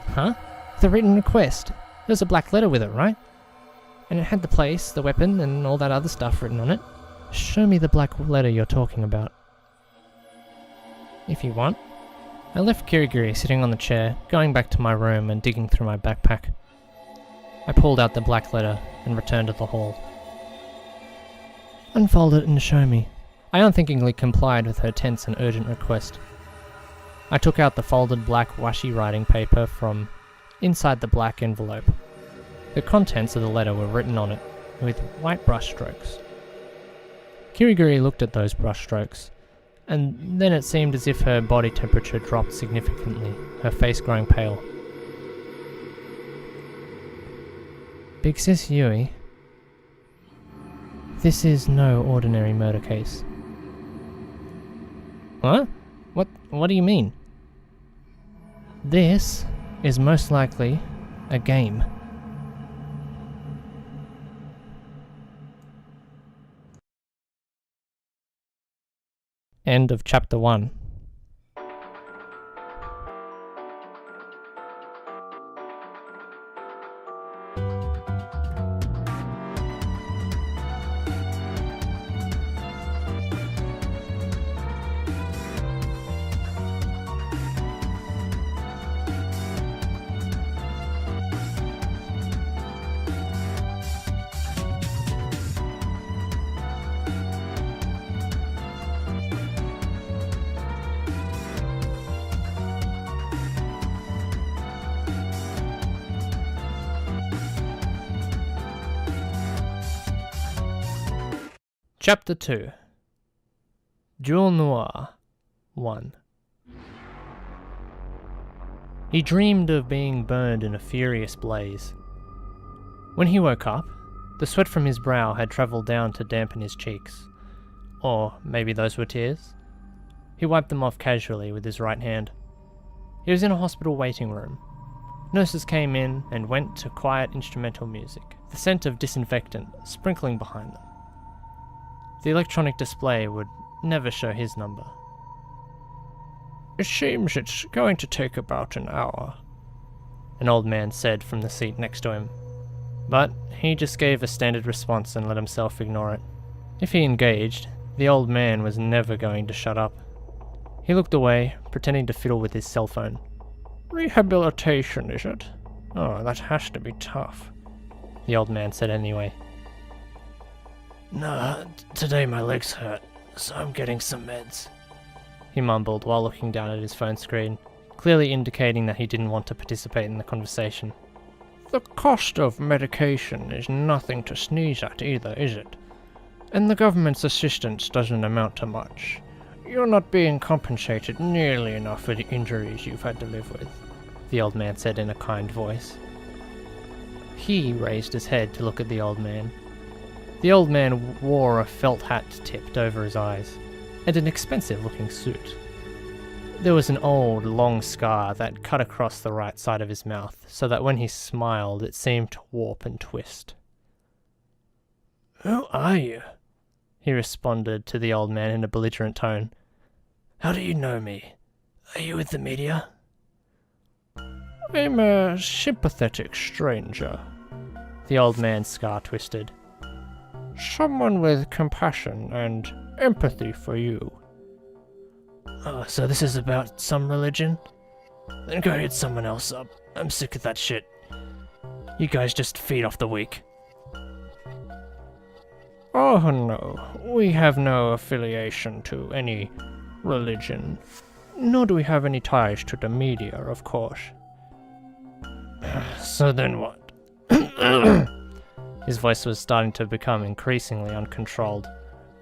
Huh? The written request. There's a black letter with it, right? And it had the place, the weapon, and all that other stuff written on it. Show me the black letter you're talking about. If you want. I left Kirigiri sitting on the chair, going back to my room and digging through my backpack. I pulled out the black letter and returned to the hall. Unfold it and show me. I unthinkingly complied with her tense and urgent request. I took out the folded black washi writing paper from inside the black envelope. The contents of the letter were written on it with white brushstrokes. Kirigiri looked at those brushstrokes, and then it seemed as if her body temperature dropped significantly, her face growing pale. Big Sis Yui, this is no ordinary murder case. What? What do you mean? This is most likely a game. End of chapter 1. Chapter 2. Jewel Noir 1. He dreamed of being burned in a furious blaze. When he woke up, the sweat from his brow had travelled down to dampen his cheeks. Or maybe those were tears? He wiped them off casually with his right hand. He was in a hospital waiting room. Nurses came in and went to quiet instrumental music, the scent of disinfectant sprinkling behind them. The electronic display would never show his number. It seems it's going to take about an hour, an old man said from the seat next to him. But he just gave a standard response and let himself ignore it. If he engaged, the old man was never going to shut up. He looked away, pretending to fiddle with his cell phone. Rehabilitation, is it? Oh, that has to be tough, the old man said anyway. Nah, today my legs hurt, so I'm getting some meds, he mumbled while looking down at his phone screen, clearly indicating that he didn't want to participate in the conversation. The cost of medication is nothing to sneeze at either, is it? And the government's assistance doesn't amount to much. You're not being compensated nearly enough for the injuries you've had to live with, the old man said in a kind voice. He raised his head to look at the old man. The old man wore a felt hat tipped over his eyes, and an expensive-looking suit. There was an old, long scar that cut across the right side of his mouth, so that when he smiled it seemed to warp and twist. Who are you? He responded to the old man in a belligerent tone. How do you know me? Are you with the media? I'm a sympathetic stranger. The old man's scar twisted. Someone with compassion and empathy for you. Oh, so this is about some religion? Then go hit someone else up. I'm sick of that shit. You guys just feed off the weak. Oh no, we have no affiliation to any religion. Nor do we have any ties to the media, of course. So then what? His voice was starting to become increasingly uncontrolled.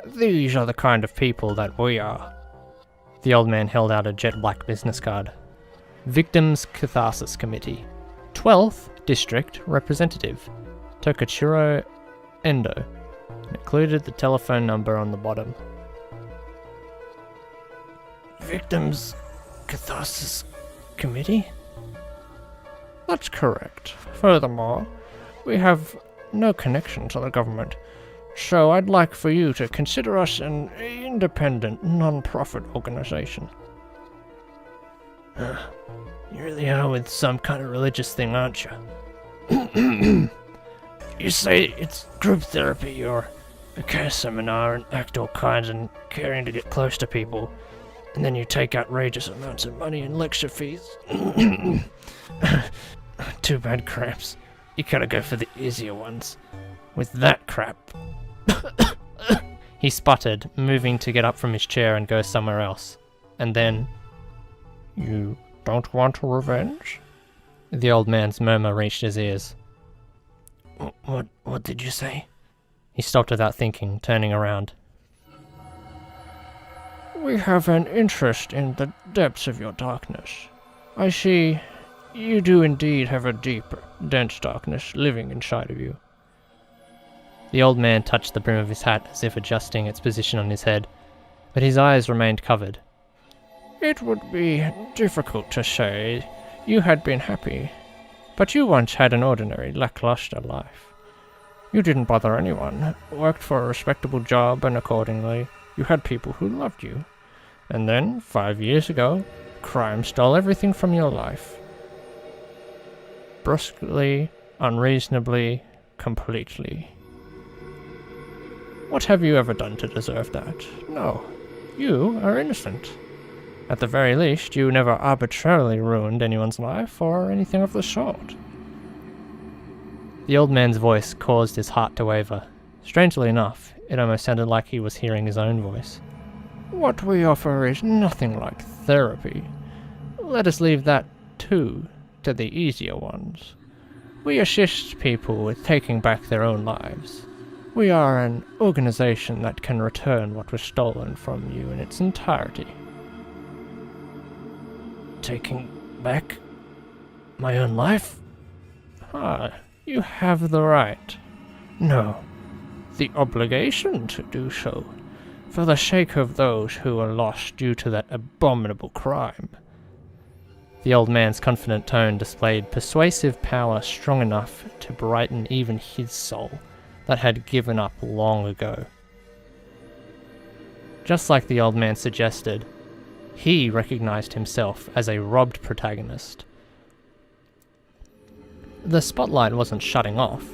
These are the kind of people that we are. The old man held out a jet black business card. Victims Catharsis Committee. 12th District Representative. Tokachiro Endo. And included the telephone number on the bottom. Victims Catharsis Committee? That's correct. Furthermore, we have no connection to the government, so I'd like for you to consider us an independent, non-profit organization. You really are with some kind of religious thing, aren't you? You say it's group therapy or a care seminar and act all kinds and caring to get close to people, and then you take outrageous amounts of money in lecture fees. Too bad, Cramps. You gotta go for the easier ones. With that crap. He sputtered, moving to get up from his chair and go somewhere else. And then, "You don't want revenge?" The old man's murmur reached his ears. What did you say?" He stopped without thinking, turning around. "We have an interest in the depths of your darkness. I see you do indeed have a deep, dense darkness living inside of you." The old man touched the brim of his hat as if adjusting its position on his head, but his eyes remained covered. "It would be difficult to say you had been happy, but you once had an ordinary, lackluster life. You didn't bother anyone, worked for a respectable job, and accordingly, you had people who loved you. And then, 5 years ago, crime stole everything from your life. Brusquely, unreasonably, completely. What have you ever done to deserve that? No. You are innocent. At the very least, you never arbitrarily ruined anyone's life or anything of the sort." The old man's voice caused his heart to waver. Strangely enough, it almost sounded like he was hearing his own voice. "What we offer is nothing like therapy. Let us leave that, too, to the easier ones. We assist people with taking back their own lives. We are an organization that can return what was stolen from you in its entirety." "Taking back my own life?" You have the right. No, the obligation to do so, for the sake of those who were lost due to that abominable crime." The old man's confident tone displayed persuasive power strong enough to brighten even his soul that had given up long ago. Just like the old man suggested, he recognized himself as a robbed protagonist. The spotlight wasn't shutting off.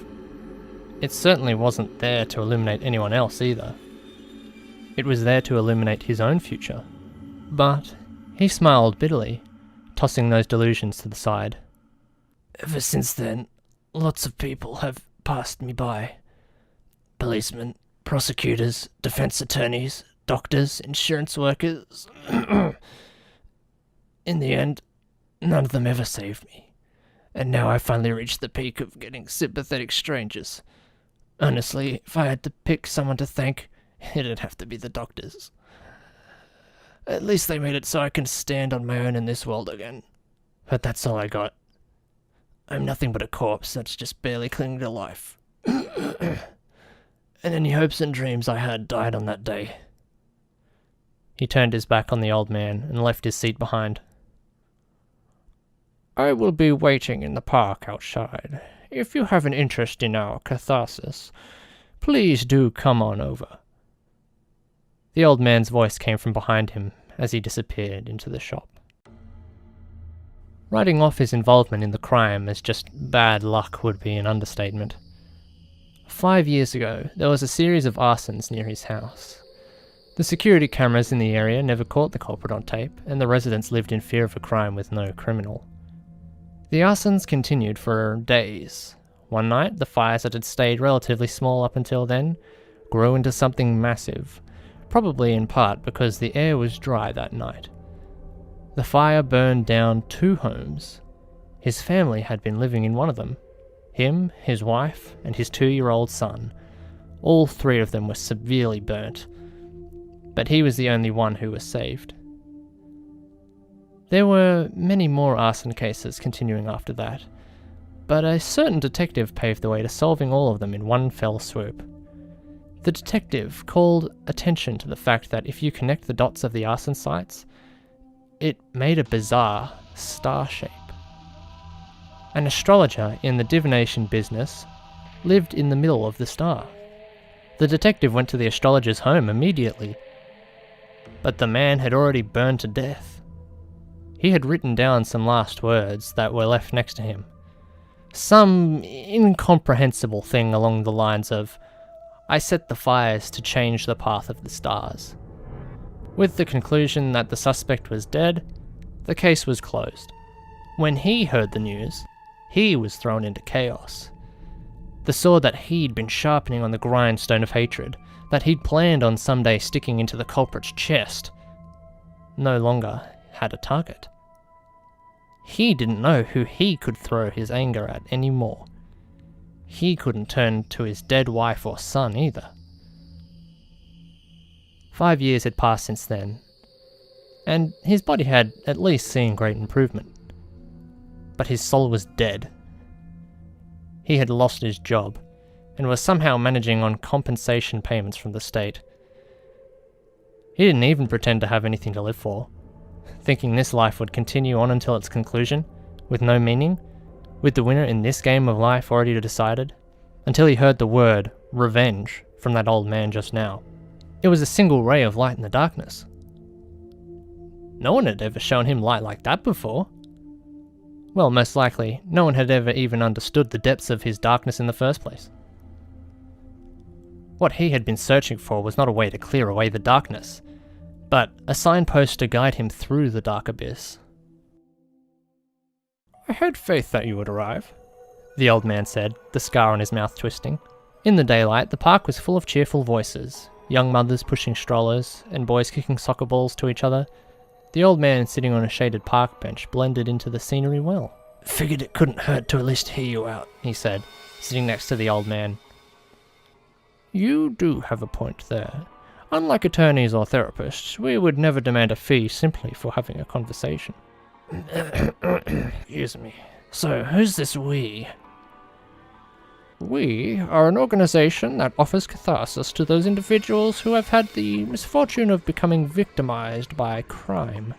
It certainly wasn't there to illuminate anyone else either. It was there to illuminate his own future. But he smiled bitterly, tossing those delusions to the side. "Ever since then, lots of people have passed me by. Policemen, prosecutors, defense attorneys, doctors, insurance workers. In the end, none of them ever saved me. And now I finally reached the peak of getting sympathetic strangers. Honestly, if I had to pick someone to thank, it'd have to be the doctors. At least they made it so I can stand on my own in this world again. But that's all I got. I'm nothing but a corpse that's just barely clinging to life. And any hopes and dreams I had died on that day." He turned his back on the old man and left his seat behind. "I will be waiting in the park outside. If you have an interest in our catharsis, please do come on over." The old man's voice came from behind him as he disappeared into the shop. Writing off his involvement in the crime as just bad luck would be an understatement. 5 years ago, there was a series of arsons near his house. The security cameras in the area never caught the culprit on tape, and the residents lived in fear of a crime with no criminal. The arsons continued for days. One night, the fires that had stayed relatively small up until then grew into something massive, probably in part because the air was dry that night. The fire burned down 2 homes. His family had been living in one of them. Him, his wife, and his 2-year-old son. All 3 of them were severely burnt, but he was the only one who was saved. There were many more arson cases continuing after that, but a certain detective paved the way to solving all of them in one fell swoop. The detective called attention to the fact that if you connect the dots of the arson sites, it made a bizarre star shape. An astrologer in the divination business lived in the middle of the star. The detective went to the astrologer's home immediately, but the man had already burned to death. He had written down some last words that were left next to him. Some incomprehensible thing along the lines of, "I set the fires to change the path of the stars." With the conclusion that the suspect was dead, the case was closed. When he heard the news, he was thrown into chaos. The sword that he'd been sharpening on the grindstone of hatred, that he'd planned on someday sticking into the culprit's chest, no longer had a target. He didn't know who he could throw his anger at anymore. He couldn't turn to his dead wife or son either. 5 years had passed since then, and his body had at least seen great improvement. But his soul was dead. He had lost his job, and was somehow managing on compensation payments from the state. He didn't even pretend to have anything to live for, thinking this life would continue on until its conclusion, with no meaning, with the winner in this game of life already decided, until he heard the word revenge from that old man just now. It was a single ray of light in the darkness. No one had ever shown him light like that before. Well, most likely, no one had ever even understood the depths of his darkness in the first place. What he had been searching for was not a way to clear away the darkness, but a signpost to guide him through the dark abyss. "I had faith that you would arrive," the old man said, the scar on his mouth twisting. In the daylight, the park was full of cheerful voices, young mothers pushing strollers, and boys kicking soccer balls to each other. The old man sitting on a shaded park bench blended into the scenery well. "Figured it couldn't hurt to at least hear you out," he said, sitting next to the old man. "You do have a point there. Unlike attorneys or therapists, we would never demand a fee simply for having a conversation." Excuse me. "So, who's this we?" "We are an organization that offers catharsis to those individuals who have had the misfortune of becoming victimized by crime."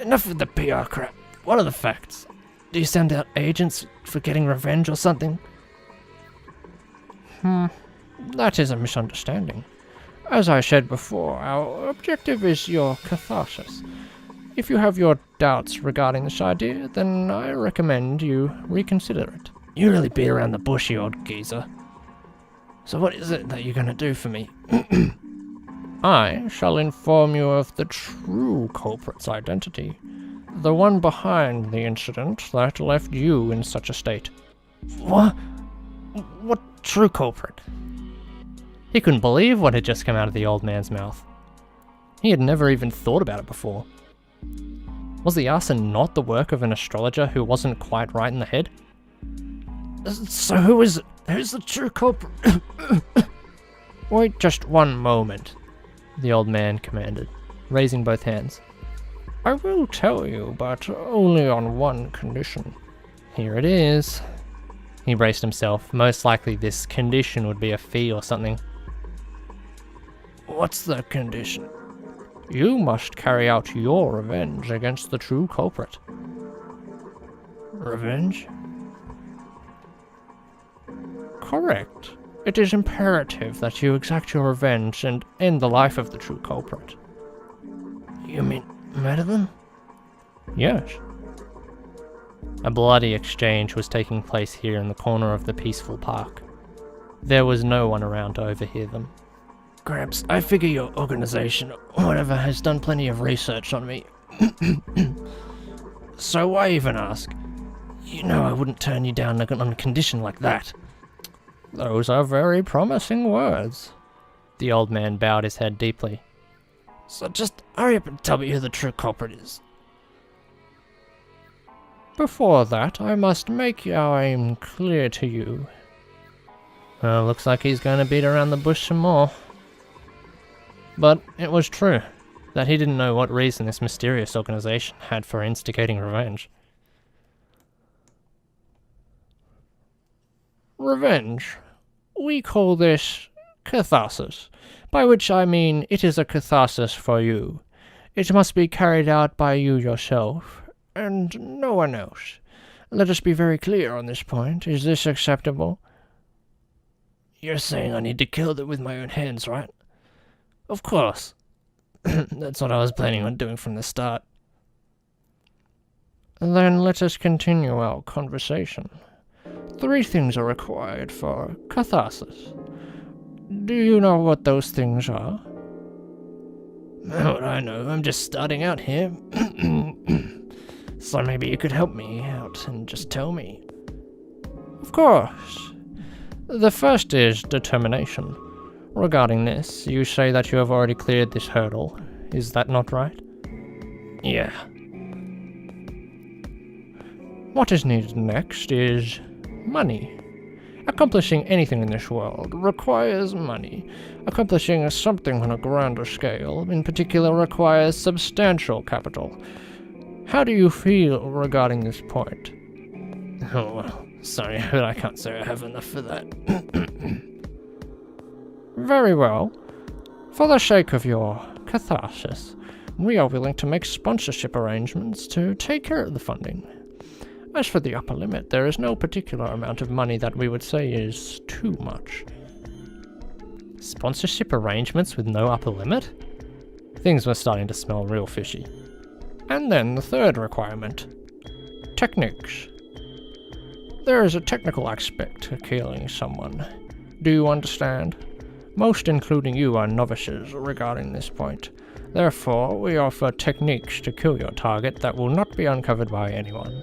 "Enough of the PR crap. What are the facts? Do you send out agents for getting revenge or something?" That is a misunderstanding. As I said before, our objective is your catharsis. If you have your doubts regarding this idea, then I recommend you reconsider it." "You really beat around the bush, you old geezer. So what is it that you're going to do for me?" "I shall inform you of the true culprit's identity, the one behind the incident that left you in such a state." "What? What true culprit?" He couldn't believe what had just come out of the old man's mouth. He had never even thought about it before. Was the arson not the work of an astrologer who wasn't quite right in the head? "So who is it? Who's the true culprit?" "Wait just one moment," the old man commanded, raising both hands. "I will tell you, but only on one condition." Here it is. He braced himself. Most likely this condition would be a fee or something. "What's the condition?" "You must carry out your revenge against the true culprit." "Revenge?" "Correct. It is imperative that you exact your revenge and end the life of the true culprit." "You mean murder them?" "Yes." A bloody exchange was taking place here in the corner of the peaceful park. There was no one around to overhear them. "Gramps, I figure your organization, or whatever, has done plenty of research on me. So why even ask? You know I wouldn't turn you down on a condition like that." "Those are very promising words." The old man bowed his head deeply. "So just hurry up and tell me who the true culprit is." "Before that, I must make our aim clear to you." Well, looks like he's going to beat around the bush some more. But it was true that he didn't know what reason this mysterious organization had for instigating revenge. "Revenge. We call this catharsis, by which I mean it is a catharsis for you. It must be carried out by you yourself, and no one else. Let us be very clear on this point. Is this acceptable?" "You're saying I need to kill them with my own hands, right?" "Of course. That's what I was planning on doing from the start." "Then let us continue our conversation. 3 things are required for catharsis. Do you know what those things are?" "How would I know? I'm just starting out here." "So maybe you could help me out and just tell me." "Of course. The first is determination. Regarding this, you say that you have already cleared this hurdle. Is that not right? Yeah. What is needed next is money. Accomplishing anything in this world requires money. Accomplishing something on a grander scale, in particular, requires substantial capital. How do you feel regarding this point? Oh, well, sorry, but I can't say I have enough for that. Very well. For the sake of your catharsis, we are willing to make sponsorship arrangements to take care of the funding. As for the upper limit, there is no particular amount of money that we would say is too much. Sponsorship arrangements with no upper limit? Things were starting to smell real fishy. And then the third requirement. Techniques. There is a technical aspect to killing someone. Do you understand? Most, including you, are novices regarding this point. Therefore, we offer techniques to kill your target that will not be uncovered by anyone.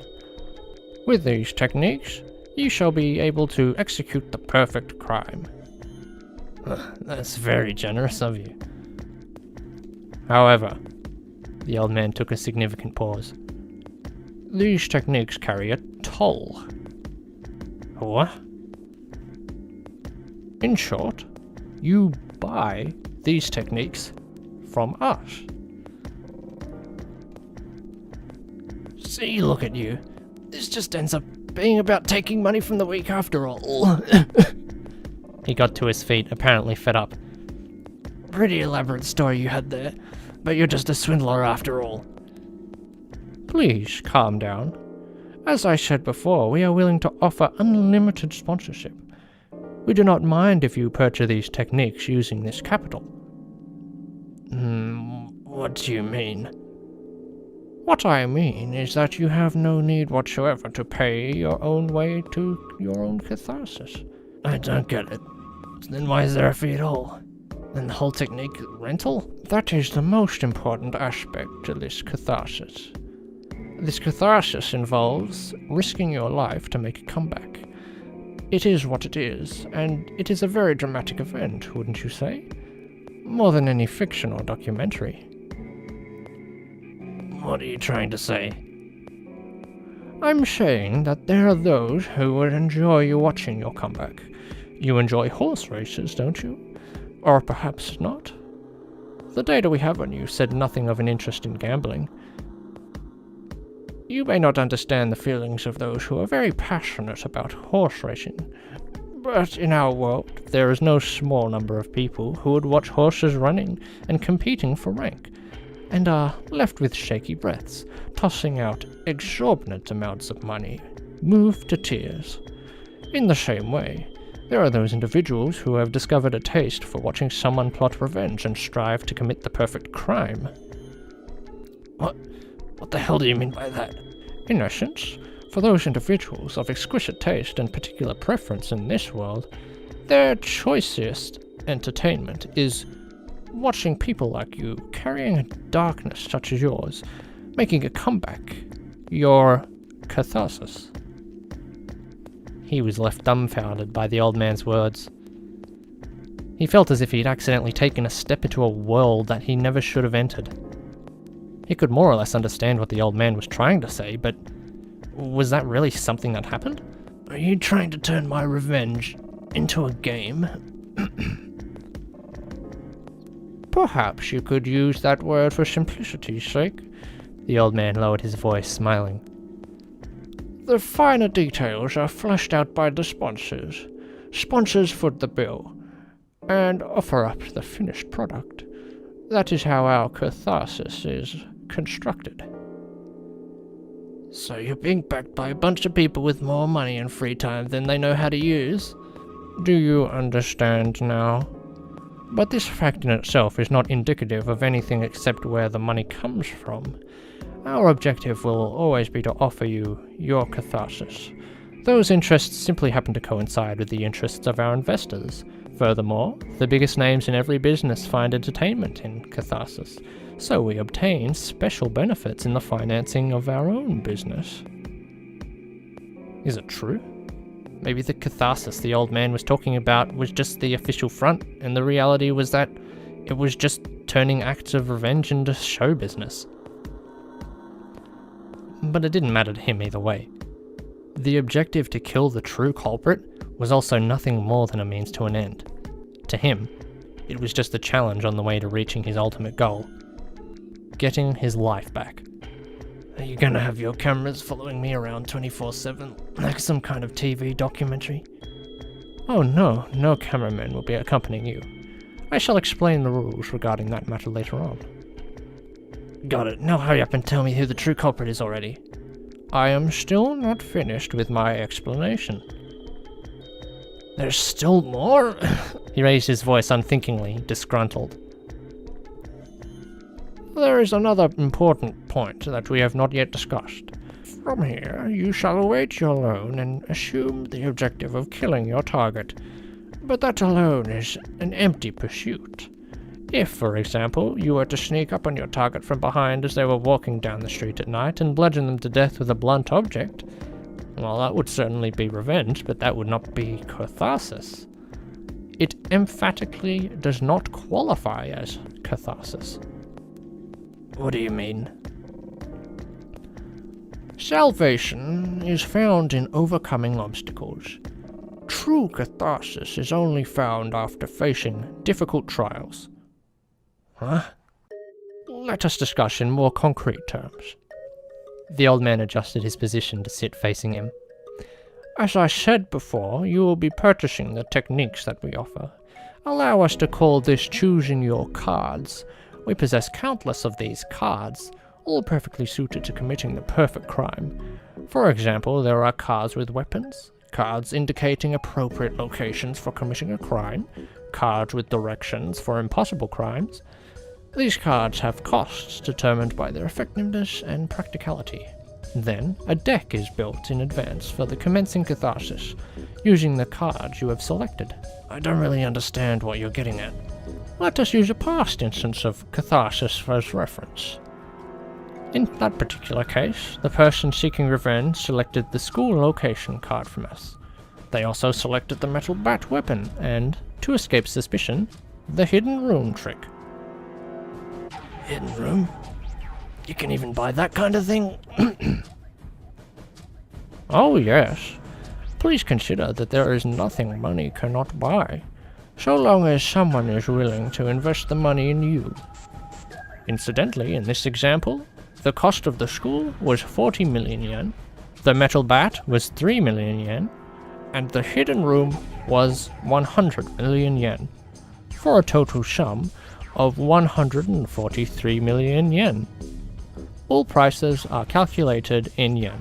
With these techniques, you shall be able to execute the perfect crime. That's very generous of you. However, the old man took a significant pause. These techniques carry a toll. What? In short, you buy these techniques from us. See, look at you. This just ends up being about taking money from the weak after all. He got to his feet, apparently fed up. Pretty elaborate story you had there, but you're just a swindler after all. Please, calm down. As I said before, we are willing to offer unlimited sponsorship. We do not mind if you purchase these techniques using this capital. What do you mean? What I mean is that you have no need whatsoever to pay your own way to your own catharsis. I don't get it. Then why is there a fee at all? And the whole technique rental? That is the most important aspect to this catharsis. This catharsis involves risking your life to make a comeback. It is what it is, and it is a very dramatic event, wouldn't you say? More than any fiction or documentary. What are you trying to say? I'm saying that there are those who would enjoy you watching your comeback. You enjoy horse races, don't you? Or perhaps not? The data we have on you said nothing of an interest in gambling. You may not understand the feelings of those who are very passionate about horse racing, but in our world there is no small number of people who would watch horses running and competing for rank, and are left with shaky breaths, tossing out exorbitant amounts of money, moved to tears. In the same way, there are those individuals who have discovered a taste for watching someone plot revenge and strive to commit the perfect crime. What the hell do you mean by that? In essence, for those individuals of exquisite taste and particular preference in this world, their choicest entertainment is watching people like you carrying a darkness such as yours, making a comeback, your catharsis. He was left dumbfounded by the old man's words. He felt as if he'd accidentally taken a step into a world that he never should have entered. He could more or less understand what the old man was trying to say, but was that really something that happened? Are you trying to turn my revenge into a game? Perhaps you could use that word for simplicity's sake. The old man lowered his voice, smiling. The finer details are fleshed out by the sponsors. Sponsors foot the bill, and offer up the finished product. That is how our catharsis is constructed. So you're being backed by a bunch of people with more money and free time than they know how to use? Do you understand now? But this fact in itself is not indicative of anything except where the money comes from. Our objective will always be to offer you your catharsis. Those interests simply happen to coincide with the interests of our investors. Furthermore, the biggest names in every business find entertainment in catharsis, so we obtain special benefits in the financing of our own business. Is it true? Maybe the catharsis the old man was talking about was just the official front, and the reality was that it was just turning acts of revenge into show business. But it didn't matter to him either way. The objective to kill the true culprit was also nothing more than a means to an end. To him, it was just a challenge on the way to reaching his ultimate goal: getting his life back. Are you gonna have your cameras following me around 24/7, like some kind of TV documentary? Oh no cameraman will be accompanying you. I shall explain the rules regarding that matter later on. Got it, now hurry up and tell me who the true culprit is already. I am still not finished with my explanation. There's still more? He raised his voice unthinkingly, disgruntled. There is another important point that we have not yet discussed. From here, you shall await your loan and assume the objective of killing your target. But that alone is an empty pursuit. If, for example, you were to sneak up on your target from behind as they were walking down the street at night and bludgeon them to death with a blunt object, well, that would certainly be revenge, but that would not be catharsis. It emphatically does not qualify as catharsis. What do you mean? Salvation is found in overcoming obstacles. True catharsis is only found after facing difficult trials. Huh? Let us discuss in more concrete terms. The old man adjusted his position to sit facing him. As I said before, you will be purchasing the techniques that we offer. Allow us to call this choosing your cards. We possess countless of these cards, all perfectly suited to committing the perfect crime. For example, there are cards with weapons, cards indicating appropriate locations for committing a crime, cards with directions for impossible crimes. These cards have costs determined by their effectiveness and practicality. Then, a deck is built in advance for the commencing catharsis, using the cards you have selected. I don't really understand what you're getting at. Let us use a past instance of catharsis as reference. In that particular case, the person seeking revenge selected the school location card from us. They also selected the metal bat weapon and, to escape suspicion, the hidden room trick. Hidden room? You can even buy that kind of thing? Oh yes. Please consider that there is nothing money cannot buy, so long as someone is willing to invest the money in you. Incidentally, in this example, the cost of the school was 40 million yen, the metal bat was 3 million yen, and the hidden room was 100 million yen, for a total sum of 143 million yen. All prices are calculated in yen.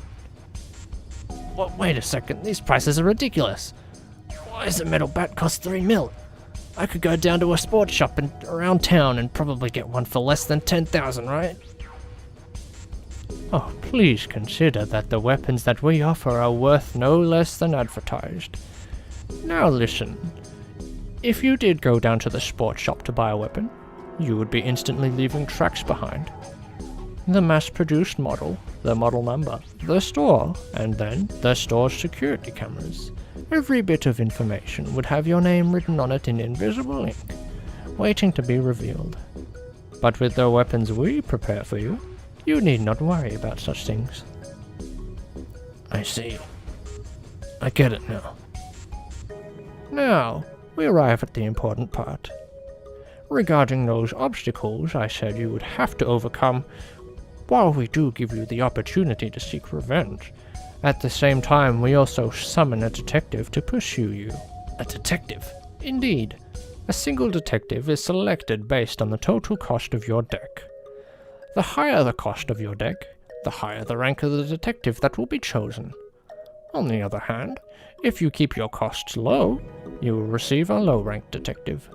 Wait a second, these prices are ridiculous. Why does a metal bat cost 3 mil? I could go down to a sports shop around town and probably get one for less than 10,000, right? Oh, please consider that the weapons that we offer are worth no less than advertised. Now listen, if you did go down to the sports shop to buy a weapon, you would be instantly leaving tracks behind. The mass-produced model, the model number, the store, and then the store's security cameras. Every bit of information would have your name written on it in invisible ink, waiting to be revealed. But with the weapons we prepare for you, you need not worry about such things. I see. I get it now. Now, we arrive at the important part. Regarding those obstacles I said you would have to overcome, while we do give you the opportunity to seek revenge, at the same time we also summon a detective to pursue you. A detective? Indeed. A single detective is selected based on the total cost of your deck. The higher the cost of your deck, the higher the rank of the detective that will be chosen. On the other hand, if you keep your costs low, you will receive a low-ranked detective.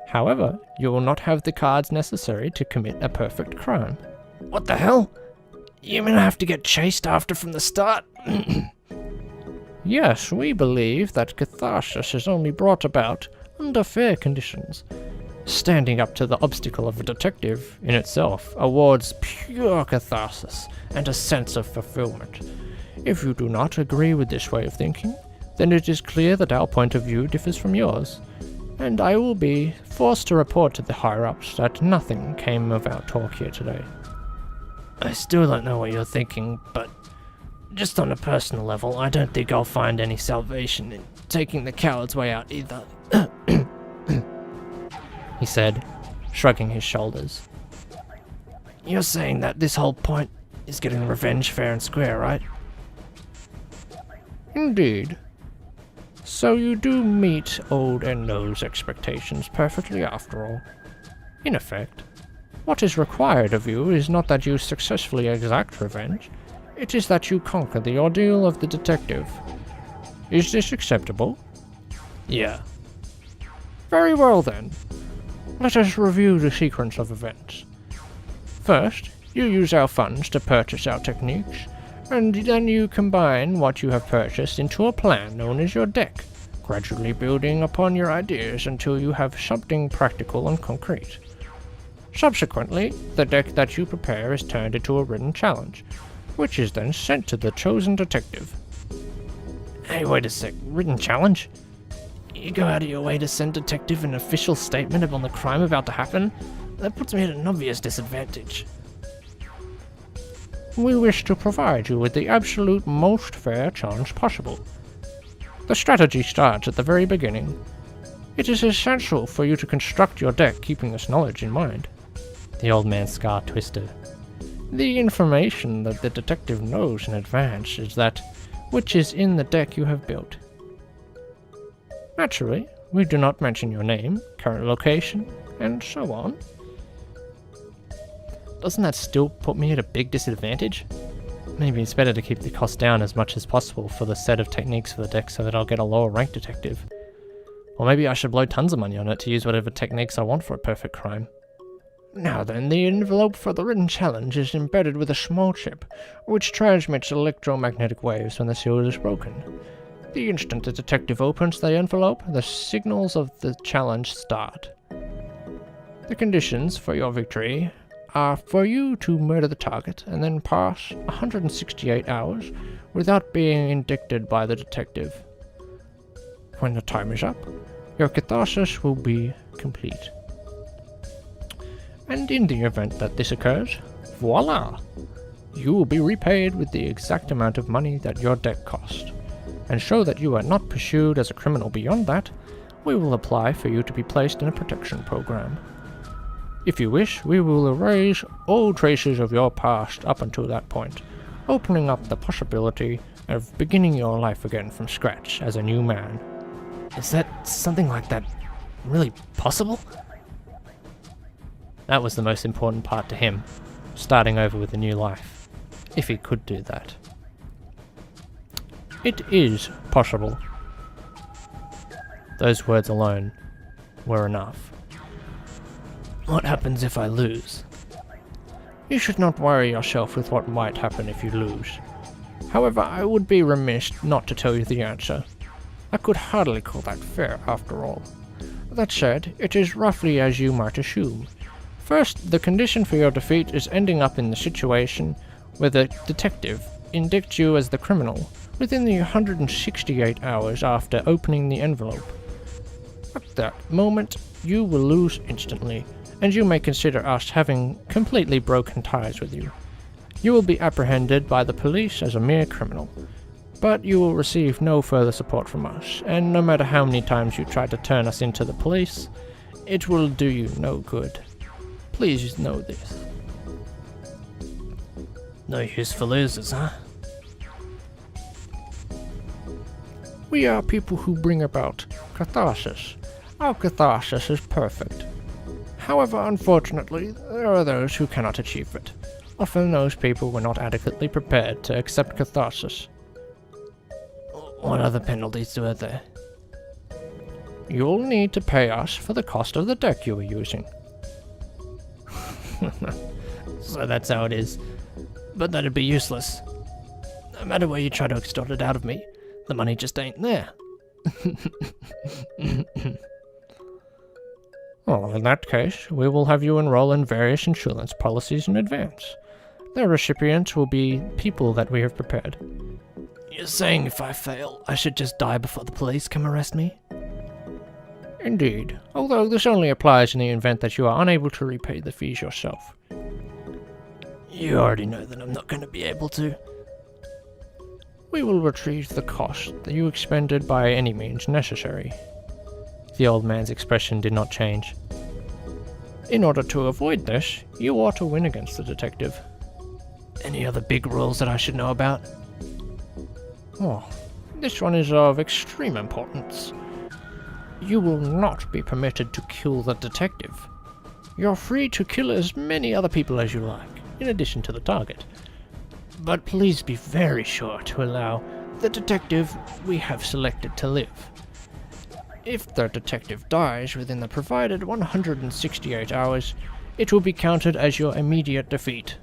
However, you will not have the cards necessary to commit a perfect crime. What the hell? You mean I have to get chased after from the start? Yes, we believe that catharsis is only brought about under fair conditions. Standing up to the obstacle of a detective, in itself, awards pure catharsis and a sense of fulfillment. If you do not agree with this way of thinking, then it is clear that our point of view differs from yours, and I will be forced to report to the higher-ups that nothing came of our talk here today. I still don't know what you're thinking, but just on a personal level, I don't think I'll find any salvation in taking the coward's way out either, he said, shrugging his shoulders. You're saying that this whole point is getting revenge fair and square, right? Indeed. So you do meet old Endo's expectations perfectly after all. In effect, what is required of you is not that you successfully exact revenge, it is that you conquer the ordeal of the detective. Is this acceptable? Yeah. Very well then. Let us review the sequence of events. First, you use our funds to purchase our techniques, and then you combine what you have purchased into a plan known as your deck, gradually building upon your ideas until you have something practical and concrete. Subsequently, the deck that you prepare is turned into a written challenge, which is then sent to the chosen detective. Hey, wait a sec, written challenge? You go out of your way to send detective an official statement upon the crime about to happen? That puts me at an obvious disadvantage. We wish to provide you with the absolute most fair chance possible. The strategy starts at the very beginning. It is essential for you to construct your deck keeping this knowledge in mind. The old man's scar twisted. The information that the detective knows in advance is that which is in the deck you have built. Naturally, we do not mention your name, current location, and so on. Doesn't that still put me at a big disadvantage? Maybe it's better to keep the cost down as much as possible for the set of techniques for the deck so that I'll get a lower rank detective. Or maybe I should blow tons of money on it to use whatever techniques I want for a perfect crime. Now then, the envelope for the written challenge is embedded with a small chip, which transmits electromagnetic waves when the seal is broken. The instant the detective opens the envelope, the signals of the challenge start. The conditions for your victory are for you to murder the target and then pass 168 hours without being indicted by the detective. When the time is up, your catharsis will be complete. And in the event that this occurs, voila! You will be repaid with the exact amount of money that your deck cost. And show that you are not pursued as a criminal beyond that, we will apply for you to be placed in a protection program. If you wish, we will erase all traces of your past up until that point, opening up the possibility of beginning your life again from scratch as a new man. Is that something like that really possible? That was the most important part to him, starting over with a new life, if he could do that. It is possible. Those words alone were enough. What happens if I lose? You should not worry yourself with what might happen if you lose. However, I would be remiss not to tell you the answer. I could hardly call that fair, after all. That said, it is roughly as you might assume. First, the condition for your defeat is ending up in the situation where the detective indicts you as the criminal within the 168 hours after opening the envelope. At that moment, you will lose instantly, and you may consider us having completely broken ties with you. You will be apprehended by the police as a mere criminal, but you will receive no further support from us, and no matter how many times you try to turn us into the police, it will do you no good. Please know this. No use for losers, huh? We are people who bring about catharsis. Our catharsis is perfect. However, unfortunately, there are those who cannot achieve it. Often those people were not adequately prepared to accept catharsis. What other penalties are there? You'll need to pay us for the cost of the deck you were using. So that's how it is. But that'd be useless. No matter where you try to extort it out of me, the money just ain't there. Well, in that case, we will have you enroll in various insurance policies in advance. Their recipients will be people that we have prepared. You're saying if I fail, I should just die before the police come arrest me? Indeed, although this only applies in the event that you are unable to repay the fees yourself. You already know that I'm not going to be able to. We will retrieve the cost that you expended by any means necessary. The old man's expression did not change. In order to avoid this, you ought to win against the detective. Any other big rules that I should know about? Oh, this one is of extreme importance. You will not be permitted to kill the detective. You're free to kill as many other people as you like, in addition to the target. But please be very sure to allow the detective we have selected to live. If the detective dies within the provided 168 hours, it will be counted as your immediate defeat.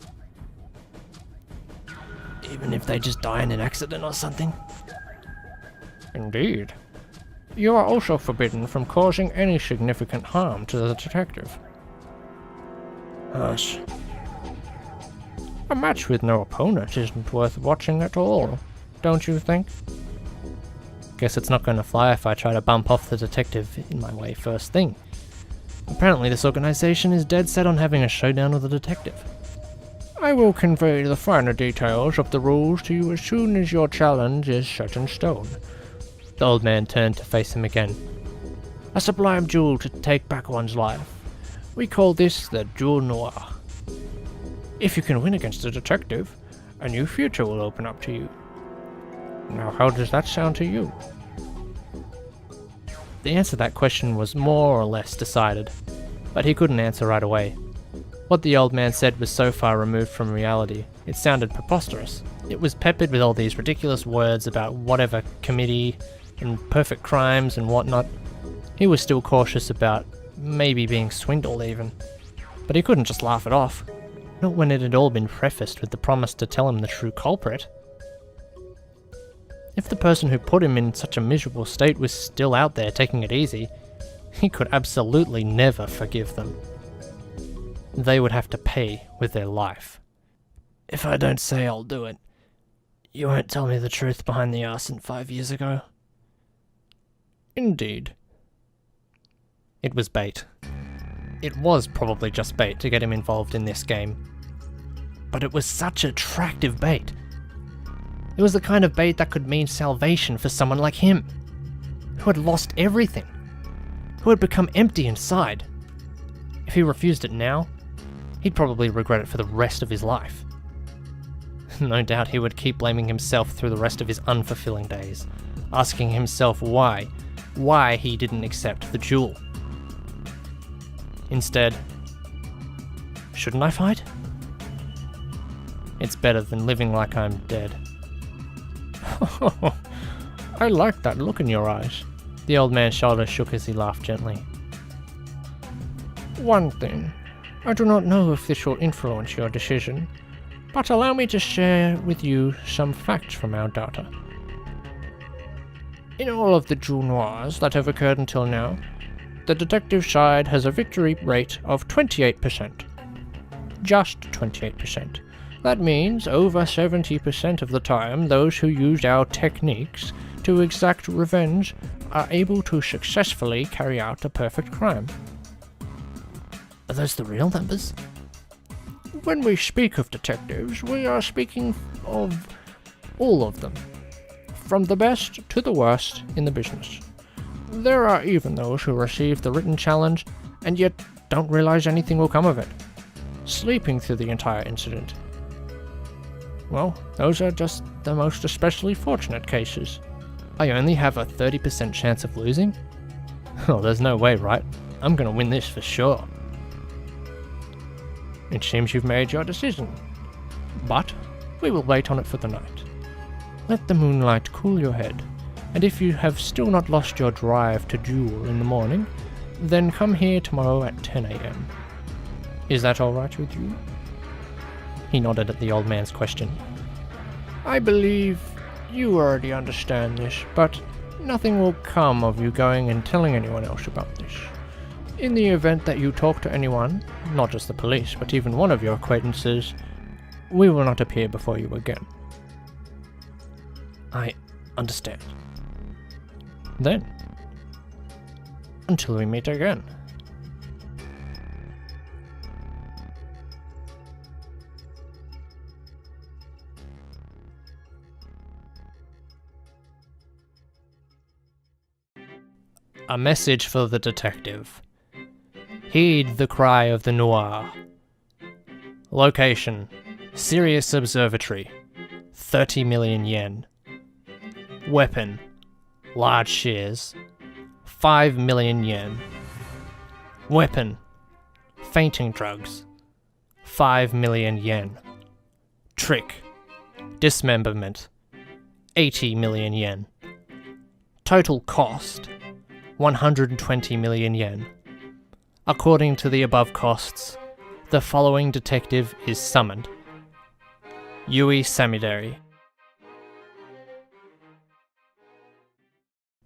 Even if they just die in an accident or something? Indeed. You are also forbidden from causing any significant harm to the detective. Hush. A match with no opponent isn't worth watching at all, don't you think? Guess it's not going to fly if I try to bump off the detective in my way first thing. Apparently this organization is dead set on having a showdown with the detective. I will convey the finer details of the rules to you as soon as your challenge is set in stone. The old man turned to face him again. A sublime duel to take back one's life. We call this the duel noir. If you can win against the detective, a new future will open up to you. Now how does that sound to you? The answer to that question was more or less decided, but he couldn't answer right away. What the old man said was so far removed from reality, it sounded preposterous. It was peppered with all these ridiculous words about whatever committee and perfect crimes and whatnot. He was still cautious about maybe being swindled even, but he couldn't just laugh it off, not when it had all been prefaced with the promise to tell him the true culprit. If the person who put him in such a miserable state was still out there taking it easy, he could absolutely never forgive them. They would have to pay with their life. If I don't say I'll do it, you won't tell me the truth behind the arson 5 years ago? Indeed. It was bait. It was probably just bait to get him involved in this game. But it was such attractive bait. It was the kind of bait that could mean salvation for someone like him, who had lost everything, who had become empty inside. If he refused it now, he'd probably regret it for the rest of his life. No doubt he would keep blaming himself through the rest of his unfulfilling days, asking himself why he didn't accept the duel. Instead, shouldn't I fight? It's better than living like I'm dead. I like that look in your eyes. The old man's shoulders shook as he laughed gently. One thing, I do not know if this will influence your decision, but allow me to share with you some facts from our data. In all of the duel noirs that have occurred until now, the detective side has a victory rate of 28%. Just 28%. That means over 70% of the time those who used our techniques to exact revenge are able to successfully carry out a perfect crime. Are those the real numbers? When we speak of detectives, we are speaking of all of them, from the best to the worst in the business. There are even those who receive the written challenge and yet don't realize anything will come of it, sleeping through the entire incident. Well, those are just the most especially fortunate cases. I only have a 30% chance of losing? Oh, there's no way, right? I'm gonna win this for sure. It seems you've made your decision, but we will wait on it for the night. Let the moonlight cool your head, and if you have still not lost your drive to duel in the morning, then come here tomorrow at 10 AM. Is that alright with you? He nodded at the old man's question. I believe you already understand this, but nothing will come of you going and telling anyone else about this. In the event that you talk to anyone, not just the police, but even one of your acquaintances, we will not appear before you again. I understand. Then, until we meet again. A message for the detective. Heed the cry of the noir. Location: Sirius Observatory. 30 million yen. Weapon: large shears. 5 million yen. Weapon: fainting drugs. 5 million yen. Trick: dismemberment. 80 million yen. Total cost: 120 million yen. According to the above costs, the following detective is summoned. Yui Samidari.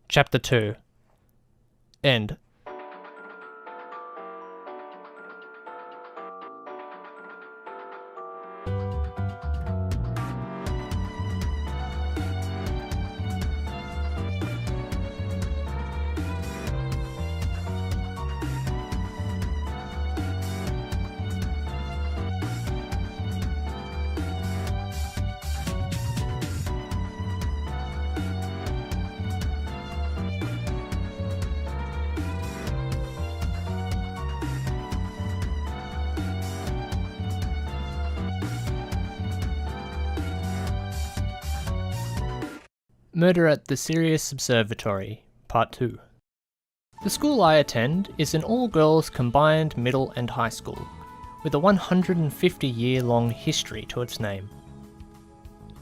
Chapter 2. End. Murder at the Sirius Observatory, Part 2. The school I attend is an all-girls combined middle and high school, with a 150-year-long history to its name.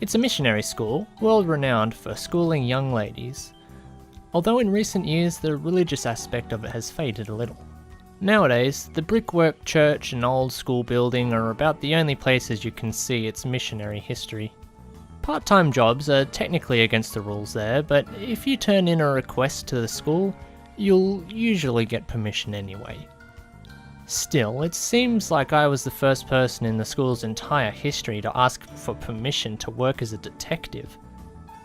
It's a missionary school, world-renowned for schooling young ladies, although in recent years the religious aspect of it has faded a little. Nowadays, the brickwork church and old school building are about the only places you can see its missionary history. Part-time jobs are technically against the rules there, but if you turn in a request to the school, you'll usually get permission anyway. Still, it seems like I was the first person in the school's entire history to ask for permission to work as a detective.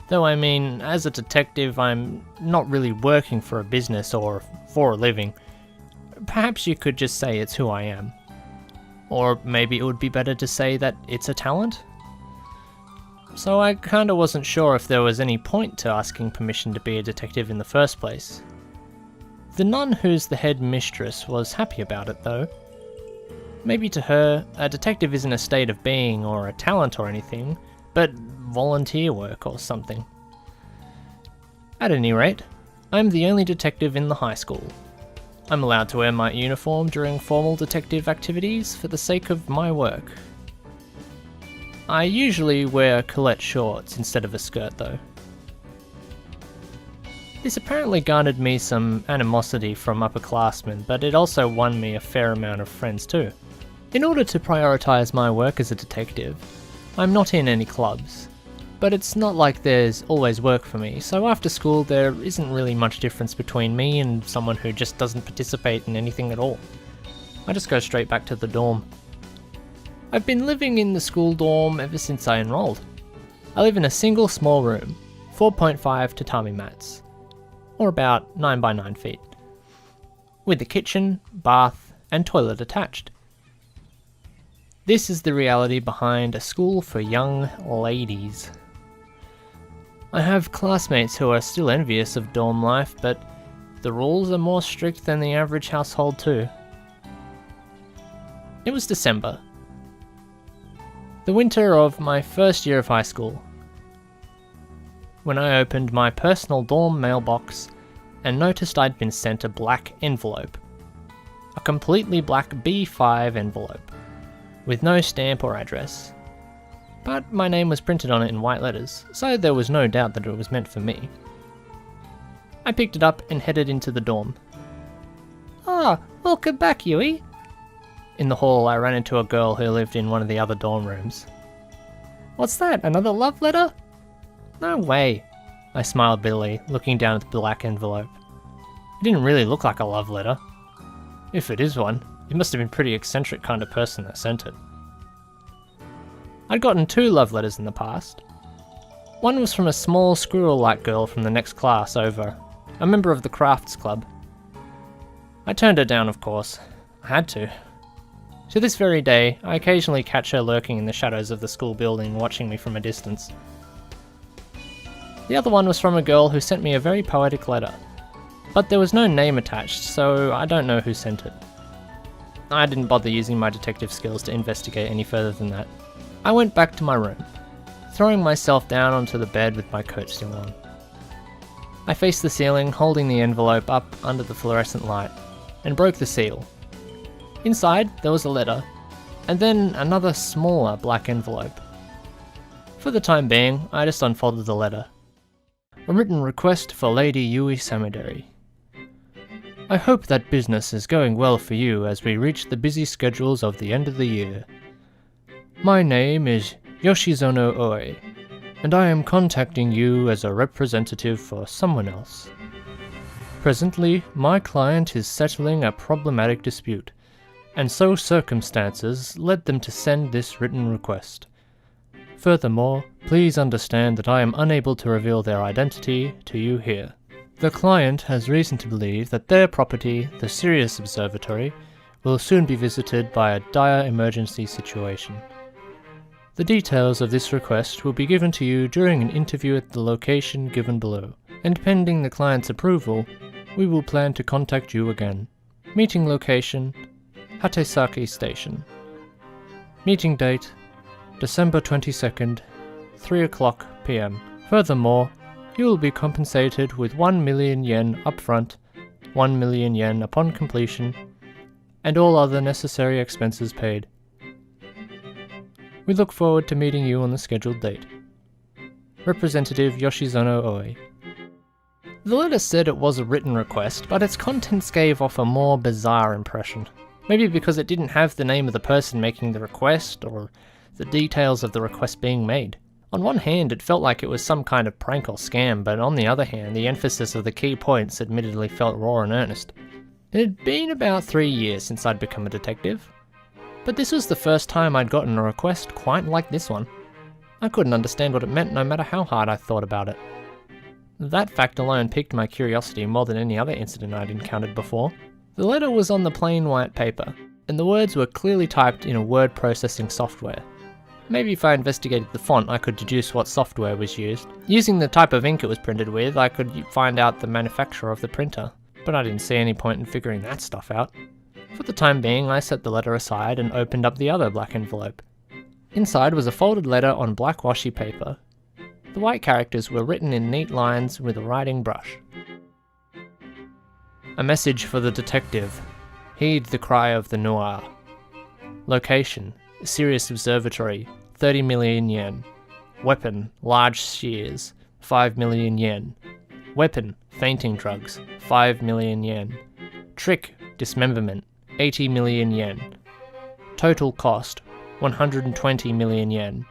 Though I mean, as a detective, I'm not really working for a business or for a living. Perhaps you could just say it's who I am. Or maybe it would be better to say that it's a talent? So I kinda wasn't sure if there was any point to asking permission to be a detective in the first place. The nun who's the head mistress was happy about it though. Maybe to her, a detective isn't a state of being or a talent or anything, but volunteer work or something. At any rate, I'm the only detective in the high school. I'm allowed to wear my uniform during formal detective activities for the sake of my work. I usually wear Colette shorts instead of a skirt though. This apparently garnered me some animosity from upperclassmen, but it also won me a fair amount of friends too. In order to prioritise my work as a detective, I'm not in any clubs, but it's not like there's always work for me, so after school there isn't really much difference between me and someone who just doesn't participate in anything at all. I just go straight back to the dorm. I've been living in the school dorm ever since I enrolled. I live in a single small room, 4.5 tatami mats, or about 9 by 9 feet, with a kitchen, bath, and toilet attached. This is the reality behind a school for young ladies. I have classmates who are still envious of dorm life, but the rules are more strict than the average household too. It was December. The winter of my first year of high school, when I opened my personal dorm mailbox and noticed I'd been sent a black envelope. A completely black B5 envelope, with no stamp or address. But my name was printed on it in white letters, so there was no doubt that it was meant for me. I picked it up and headed into the dorm. "Ah, welcome back, Yui." In the hall, I ran into a girl who lived in one of the other dorm rooms. "What's that, another love letter?" "No way," I smiled bitterly, looking down at the black envelope. It didn't really look like a love letter. If it is one, it must have been a pretty eccentric kind of person that sent it. I'd gotten 2 love letters in the past. One was from a small squirrel-like girl from the next class over, a member of the crafts club. I turned her down, of course. I had to. To this very day, I occasionally catch her lurking in the shadows of the school building, watching me from a distance. The other one was from a girl who sent me a very poetic letter, but there was no name attached, so I don't know who sent it. I didn't bother using my detective skills to investigate any further than that. I went back to my room, throwing myself down onto the bed with my coat still on. I faced the ceiling, holding the envelope up under the fluorescent light, and broke the seal. Inside, there was a letter, and then another smaller black envelope. For the time being, I just unfolded the letter. A written request for Lady Yui Samidori. I hope that business is going well for you as we reach the busy schedules of the end of the year. My name is Yoshizono Oe, and I am contacting you as a representative for someone else. Presently, my client is settling a problematic dispute, and so circumstances led them to send this written request. Furthermore, please understand that I am unable to reveal their identity to you here. The client has reason to believe that their property, the Sirius Observatory, will soon be visited by a dire emergency situation. The details of this request will be given to you during an interview at the location given below, and pending the client's approval, we will plan to contact you again. Meeting location, Hatesaki Station. Meeting date, December 22nd, 3 o'clock PM. Furthermore, you will be compensated with 1 million yen upfront, 1 million yen upon completion, and all other necessary expenses paid. We look forward to meeting you on the scheduled date. Representative Yoshizono Oe. The letter said it was a written request, but its contents gave off a more bizarre impression. Maybe because it didn't have the name of the person making the request, or the details of the request being made. On one hand, it felt like it was some kind of prank or scam, but on the other hand, the emphasis of the key points admittedly felt raw and earnest. It had been about 3 years since I'd become a detective, but this was the first time I'd gotten a request quite like this one. I couldn't understand what it meant no matter how hard I thought about it. That fact alone piqued my curiosity more than any other incident I'd encountered before. The letter was on the plain white paper, and the words were clearly typed in a word processing software. Maybe if I investigated the font I could deduce what software was used. Using the type of ink it was printed with, I could find out the manufacturer of the printer, but I didn't see any point in figuring that stuff out. For the time being, I set the letter aside and opened up the other black envelope. Inside was a folded letter on black washi paper. The white characters were written in neat lines with a writing brush. A message for the detective. Heed the cry of the noir. Location, Sirius Observatory, 30 million yen. Weapon, large shears, 5 million yen. Weapon, fainting drugs, 5 million yen. Trick, dismemberment, 80 million yen. Total cost, 120 million yen.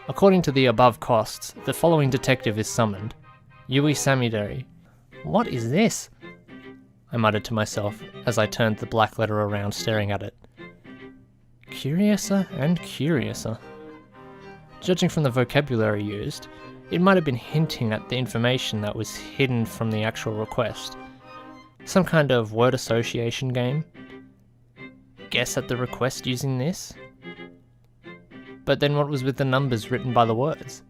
According to the above costs, the following detective is summoned. Yui Samidori. What is this? I muttered to myself as I turned the black letter around, staring at it. Curiouser and curiouser. Judging from the vocabulary used, it might have been hinting at the information that was hidden from the actual request. Some kind of word association game? Guess at the request using this? But then what was with the numbers written by the words?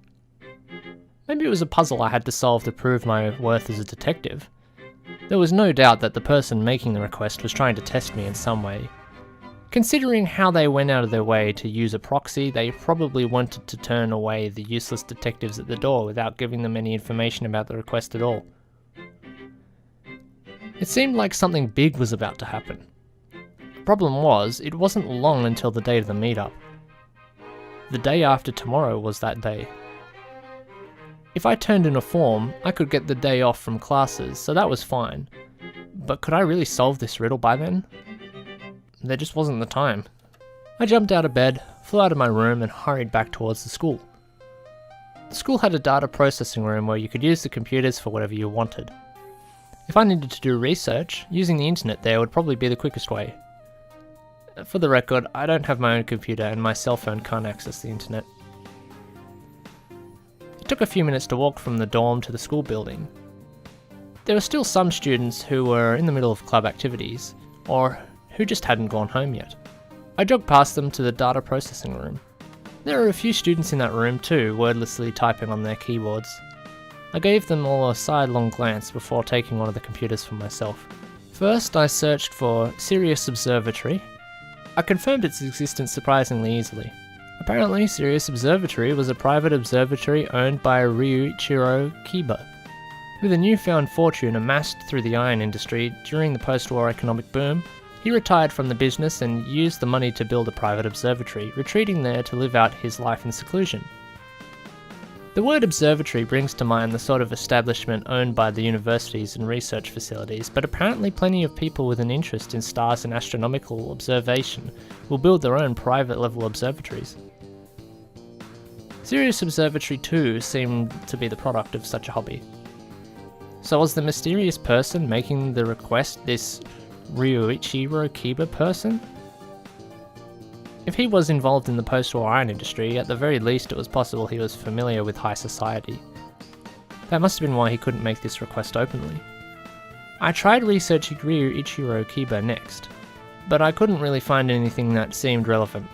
Maybe it was a puzzle I had to solve to prove my worth as a detective. There was no doubt that the person making the request was trying to test me in some way. Considering how they went out of their way to use a proxy, they probably wanted to turn away the useless detectives at the door without giving them any information about the request at all. It seemed like something big was about to happen. The problem was, it wasn't long until the date of the meetup. The day after tomorrow was that day. If I turned in a form, I could get the day off from classes, so that was fine. But could I really solve this riddle by then? There just wasn't the time. I jumped out of bed, flew out of my room, and hurried back towards the school. The school had a data processing room where you could use the computers for whatever you wanted. If I needed to do research, using the internet there would probably be the quickest way. For the record, I don't have my own computer and my cell phone can't access the internet. It took a few minutes to walk from the dorm to the school building. There were still some students who were in the middle of club activities, or who just hadn't gone home yet. I jogged past them to the data processing room. There were a few students in that room too, wordlessly typing on their keyboards. I gave them all a sidelong glance before taking one of the computers for myself. First, I searched for Sirius Observatory. I confirmed its existence surprisingly easily. Apparently, Sirius Observatory was a private observatory owned by Ryuichiro Kiba. With a newfound fortune amassed through the iron industry during the post-war economic boom, he retired from the business and used the money to build a private observatory, retreating there to live out his life in seclusion. The word observatory brings to mind the sort of establishment owned by the universities and research facilities, but apparently plenty of people with an interest in stars and astronomical observation will build their own private level observatories. Sirius Observatory 2 seemed to be the product of such a hobby. So was the mysterious person making the request this Ryuichiro Kiba person? If he was involved in the post-war iron industry, at the very least it was possible he was familiar with high society. That must have been why he couldn't make this request openly. I tried researching Ryuichiro Kiba next, but I couldn't really find anything that seemed relevant.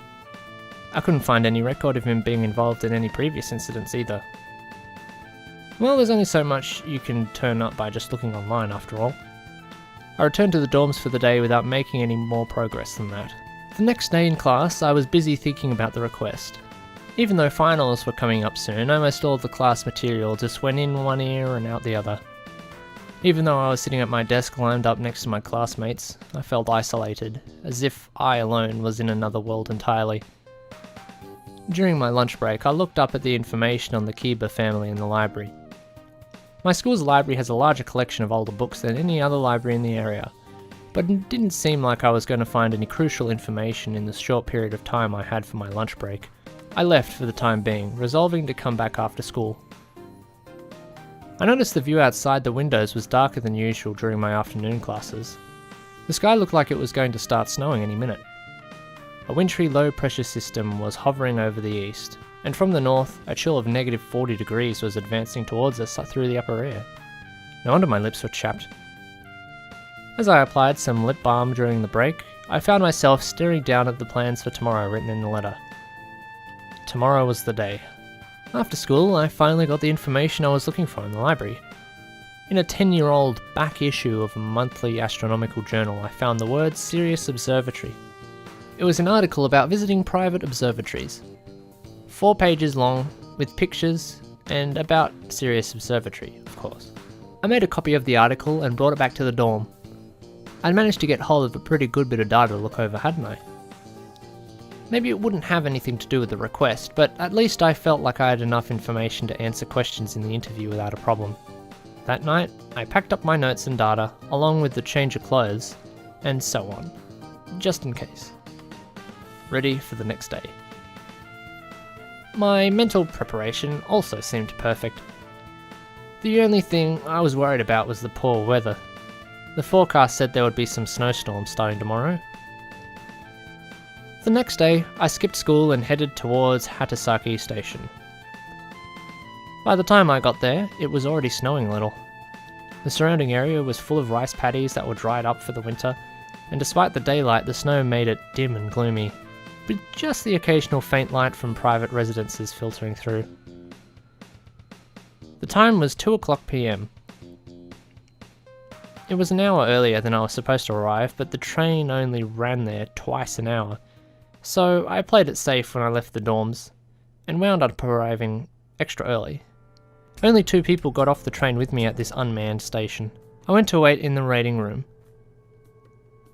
I couldn't find any record of him being involved in any previous incidents either. Well, there's only so much you can turn up by just looking online after all. I returned to the dorms for the day without making any more progress than that. The next day in class, I was busy thinking about the request. Even though finals were coming up soon, almost all of the class material just went in one ear and out the other. Even though I was sitting at my desk lined up next to my classmates, I felt isolated, as if I alone was in another world entirely. During my lunch break, I looked up at the information on the Kiba family in the library. My school's library has a larger collection of older books than any other library in the area, but it didn't seem like I was going to find any crucial information in the short period of time I had for my lunch break. I left for the time being, resolving to come back after school. I noticed the view outside the windows was darker than usual during my afternoon classes. The sky looked like it was going to start snowing any minute. A wintry low-pressure system was hovering over the east, and from the north, a chill of -40 degrees was advancing towards us through the upper air. No wonder my lips were chapped. As I applied some lip balm during the break, I found myself staring down at the plans for tomorrow written in the letter. Tomorrow was the day. After school, I finally got the information I was looking for in the library. In a 10-year-old back issue of a monthly astronomical journal, I found the word Sirius Observatory. It was an article about visiting private observatories. 4 pages long, with pictures, and about Sirius Observatory, of course. I made a copy of the article and brought it back to the dorm. I'd managed to get hold of a pretty good bit of data to look over, hadn't I? Maybe it wouldn't have anything to do with the request, but at least I felt like I had enough information to answer questions in the interview without a problem. That night, I packed up my notes and data, along with the change of clothes, and so on, just in case. Ready for the next day. My mental preparation also seemed perfect. The only thing I was worried about was the poor weather. The forecast said there would be some snowstorms starting tomorrow. The next day, I skipped school and headed towards Hatasaki Station. By the time I got there, it was already snowing a little. The surrounding area was full of rice paddies that were dried up for the winter, and despite the daylight, the snow made it dim and gloomy, with just the occasional faint light from private residences filtering through. The time was 2:00 PM. It was an hour earlier than I was supposed to arrive, but the train only ran there twice an hour, so I played it safe when I left the dorms, and wound up arriving extra early. Only 2 people got off the train with me at this unmanned station. I went to wait in the waiting room.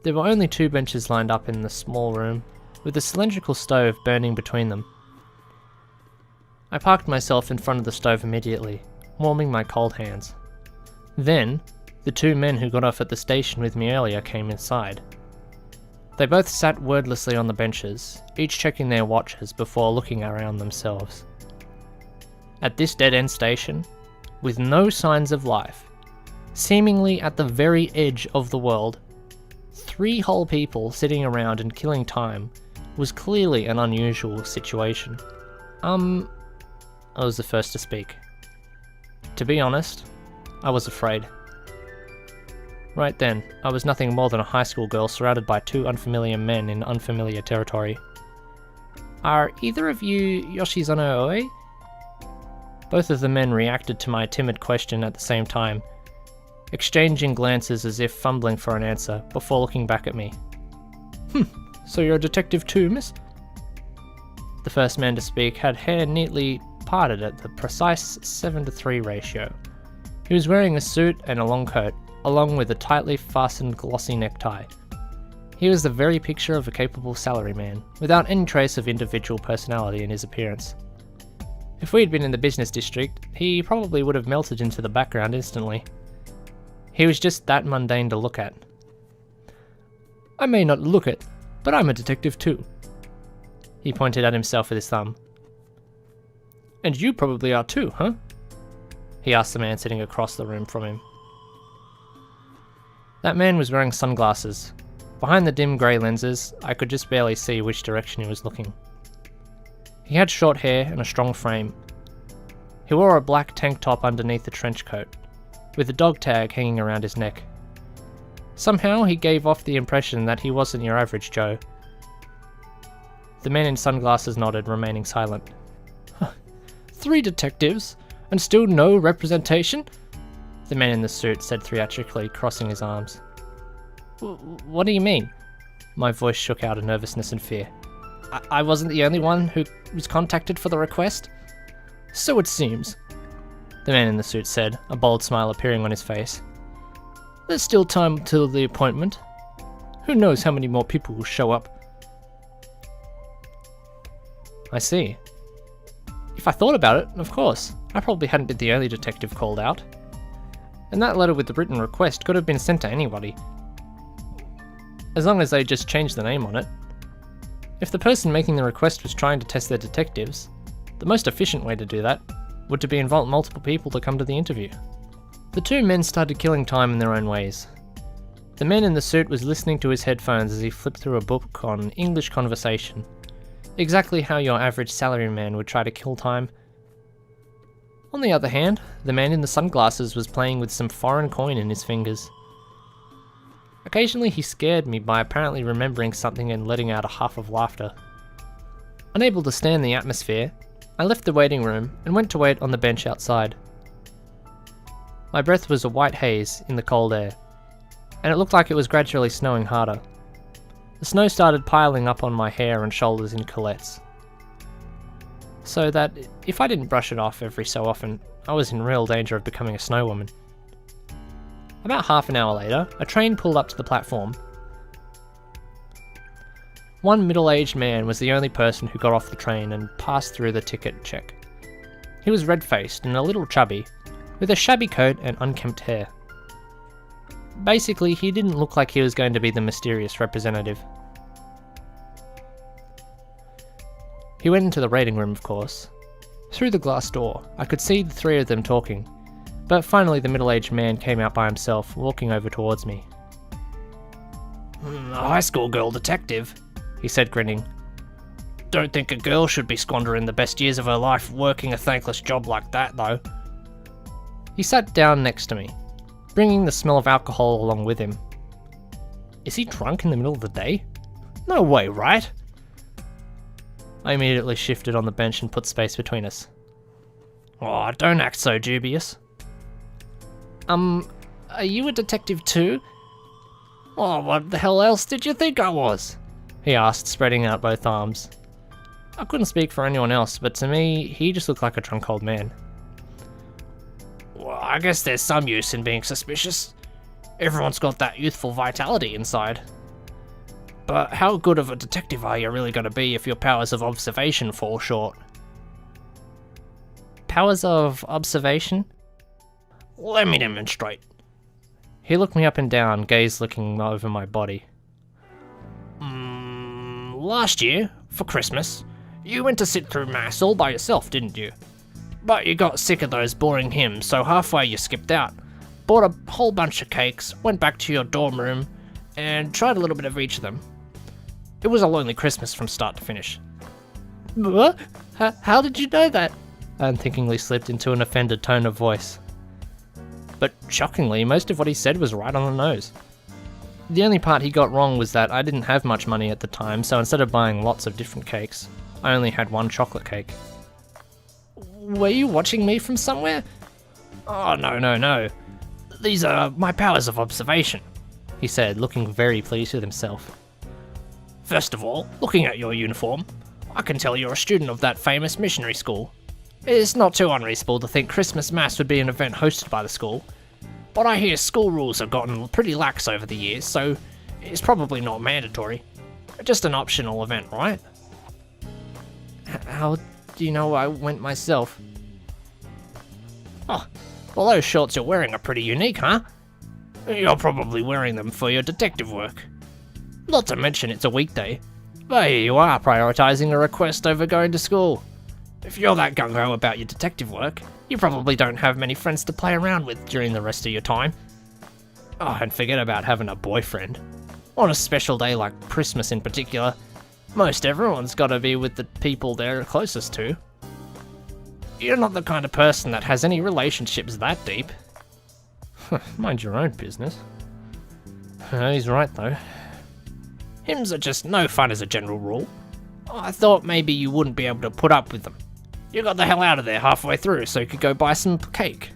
There were only 2 benches lined up in the small room, with a cylindrical stove burning between them. I parked myself in front of the stove immediately, warming my cold hands. Then, the 2 men who got off at the station with me earlier came inside. They both sat wordlessly on the benches, each checking their watches before looking around themselves. At this dead-end station, with no signs of life, seemingly at the very edge of the world, 3 whole people sitting around and killing time was clearly an unusual situation. I was the first to speak. To be honest, I was afraid. Right then, I was nothing more than a high school girl surrounded by two unfamiliar men in unfamiliar territory. Are either of you Yoshizono Oe? Both of the men reacted to my timid question at the same time, exchanging glances as if fumbling for an answer before looking back at me. So you're a detective too, miss? The first man to speak had hair neatly parted at the precise 7:3 ratio. He was wearing a suit and a long coat, along with a tightly fastened glossy necktie. He was the very picture of a capable salaryman, without any trace of individual personality in his appearance. If we had been in the business district, he probably would have melted into the background instantly. He was just that mundane to look at. I may not look it, but I'm a detective too. He pointed at himself with his thumb. And you probably are too, huh? He asked the man sitting across the room from him. That man was wearing sunglasses. Behind the dim grey lenses, I could just barely see which direction he was looking. He had short hair and a strong frame. He wore a black tank top underneath a trench coat, with a dog tag hanging around his neck. Somehow he gave off the impression that he wasn't your average Joe. The man in sunglasses nodded, remaining silent. 3 detectives, and still no representation? The man in the suit said theatrically, crossing his arms. What do you mean? My voice shook out of nervousness and fear. I wasn't the only one who was contacted for the request? So it seems, the man in the suit said, a bold smile appearing on his face. There's still time till the appointment. Who knows how many more people will show up? I see. If I thought about it, of course, I probably hadn't been the only detective called out. And that letter with the written request could have been sent to anybody. As long as they just changed the name on it. If the person making the request was trying to test their detectives, the most efficient way to do that would to be invite multiple people to come to the interview. The two men started killing time in their own ways. The man in the suit was listening to his headphones as he flipped through a book on English conversation. Exactly how your average salaryman would try to kill time. On the other hand, the man in the sunglasses was playing with some foreign coin in his fingers. Occasionally he scared me by apparently remembering something and letting out a huff of laughter. Unable to stand the atmosphere, I left the waiting room and went to wait on the bench outside. My breath was a white haze in the cold air, and it looked like it was gradually snowing harder. The snow started piling up on my hair and shoulders in colettes, so that if I didn't brush it off every so often, I was in real danger of becoming a snow woman. About half an hour later, a train pulled up to the platform. One middle-aged man was the only person who got off the train and passed through the ticket check. He was red-faced and a little chubby, with a shabby coat and unkempt hair. Basically, he didn't look like he was going to be the mysterious representative. He went into the waiting room, of course. Through the glass door, I could see the three of them talking, but finally the middle-aged man came out by himself, walking over towards me. A high school girl detective, he said, grinning. Don't think a girl should be squandering the best years of her life working a thankless job like that, though. He sat down next to me, bringing the smell of alcohol along with him. Is he drunk in the middle of the day? No way, right? I immediately shifted on the bench and put space between us. Oh, don't act so dubious. Are you a detective too? Oh, what the hell else did you think I was? He asked, spreading out both arms. I couldn't speak for anyone else, but to me, he just looked like a drunk old man. Well, I guess there's some use in being suspicious. Everyone's got that youthful vitality inside. But how good of a detective are you really going to be if your powers of observation fall short? Powers of observation? Let me demonstrate. He looked me up and down, gaze looking over my body. Last year, for Christmas, you went to sit through Mass all by yourself, didn't you? But you got sick of those boring hymns, so halfway you skipped out, bought a whole bunch of cakes, went back to your dorm room, and tried a little bit of each of them. It was a lonely Christmas from start to finish. What? How did you know that? I unthinkingly slipped into an offended tone of voice. but shockingly, most of what he said was right on the nose. The only part he got wrong was that I didn't have much money at the time, so instead of buying lots of different cakes, I only had one chocolate cake. Were you watching me from somewhere? Oh, no. These are my powers of observation, he said, looking very pleased with himself. First of all, looking at your uniform, I can tell you're a student of that famous missionary school. It's not too unreasonable to think Christmas Mass would be an event hosted by the school, but I hear school rules have gotten pretty lax over the years, so it's probably not mandatory. Just an optional event, right? How do you know I went myself? Oh, well, those shorts you're wearing are pretty unique, huh? You're probably wearing them for your detective work. Not to mention it's a weekday, but here you are prioritising a request over going to school. If you're that gung-ho about your detective work, you probably don't have many friends to play around with during the rest of your time. Oh, and forget about having a boyfriend. On a special day like Christmas in particular, most everyone's gotta be with the people they're closest to. You're not the kind of person that has any relationships that deep. Mind your own business. He's right though. Hymns are just no fun as a general rule. I thought maybe you wouldn't be able to put up with them. You got the hell out of there halfway through so you could go buy some cake.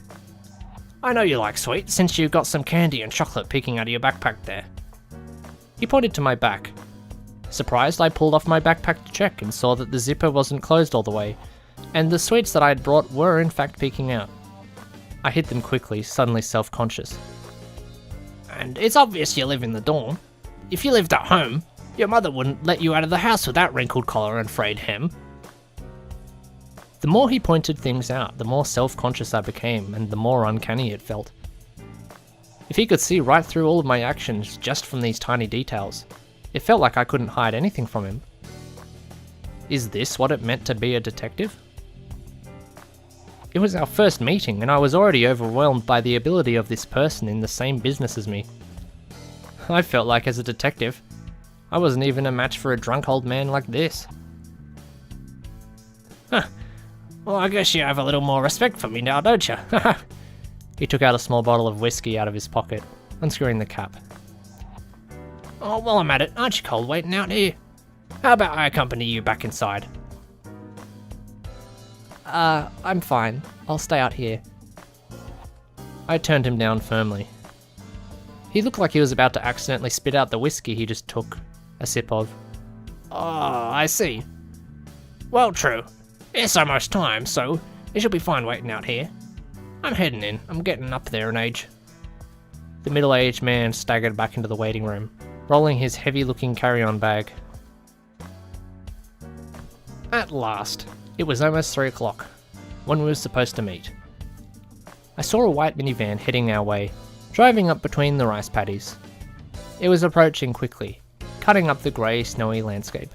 I know you like sweets since you've got some candy and chocolate peeking out of your backpack there. He pointed to my back. Surprised, I pulled off my backpack to check and saw that the zipper wasn't closed all the way, and the sweets that I had brought were in fact peeking out. I hid them quickly, suddenly self-conscious. And it's obvious you live in the dorm. If you lived at home, your mother wouldn't let you out of the house with that wrinkled collar and frayed hem. The more he pointed things out, the more self-conscious I became, and the more uncanny it felt. If he could see right through all of my actions just from these tiny details, it felt like I couldn't hide anything from him. Is this what it meant to be a detective? It was our first meeting, and I was already overwhelmed by the ability of this person in the same business as me. I felt like as a detective, I wasn't even a match for a drunk old man like this. Huh. Well, I guess you have a little more respect for me now, don't you? He took out a small bottle of whiskey out of his pocket, unscrewing the cap. Oh, while I'm at it, aren't you cold waiting out here? How about I accompany you back inside? I'm fine. I'll stay out here. I turned him down firmly. He looked like he was about to accidentally spit out the whiskey he just took a sip of. Oh, I see. Well, true. It's almost time, so it should be fine waiting out here. I'm heading in. I'm getting up there in age. The middle-aged man staggered back into the waiting room, rolling his heavy-looking carry-on bag. At last, it was almost 3 o'clock, when we were supposed to meet. I saw a white minivan heading our way, driving up between the rice paddies. It was approaching quickly, cutting up the grey, snowy landscape.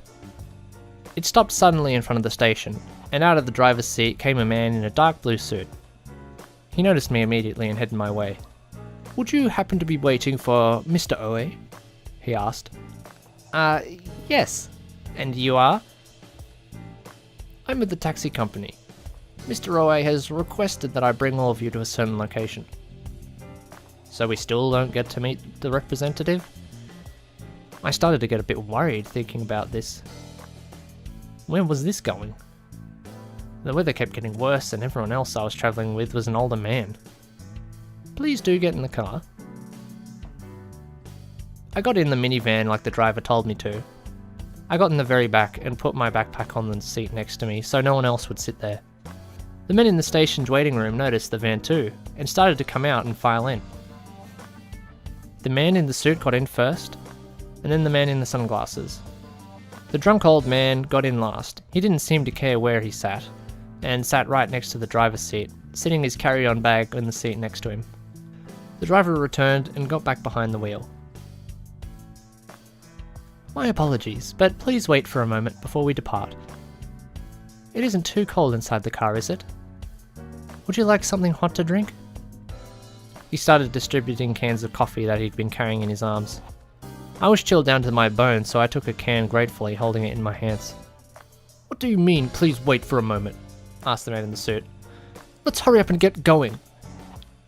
It stopped suddenly in front of the station, and out of the driver's seat came a man in a dark blue suit. He noticed me immediately and headed my way. Would you happen to be waiting for Mr. Oe? He asked. Yes. And you are? I'm with the taxi company. Mr. Oe has requested that I bring all of you to a certain location. So we still don't get to meet the representative? I started to get a bit worried thinking about this. Where was this going? The weather kept getting worse and everyone else I was travelling with was an older man. Please do get in the car. I got in the minivan like the driver told me to. I got in the very back and put my backpack on the seat next to me so no one else would sit there. The men in the station's waiting room noticed the van too and started to come out and file in. The man in the suit got in first, and then the man in the sunglasses. The drunk old man got in last. He didn't seem to care where he sat, and sat right next to the driver's seat, sitting his carry-on bag in the seat next to him. The driver returned and got back behind the wheel. My apologies, but please wait for a moment before we depart. It isn't too cold inside the car, is it? Would you like something hot to drink? He started distributing cans of coffee that he'd been carrying in his arms. I was chilled down to my bones, so I took a can gratefully, holding it in my hands. What do you mean, please wait for a moment? Asked the man in the suit. Let's hurry up and get going.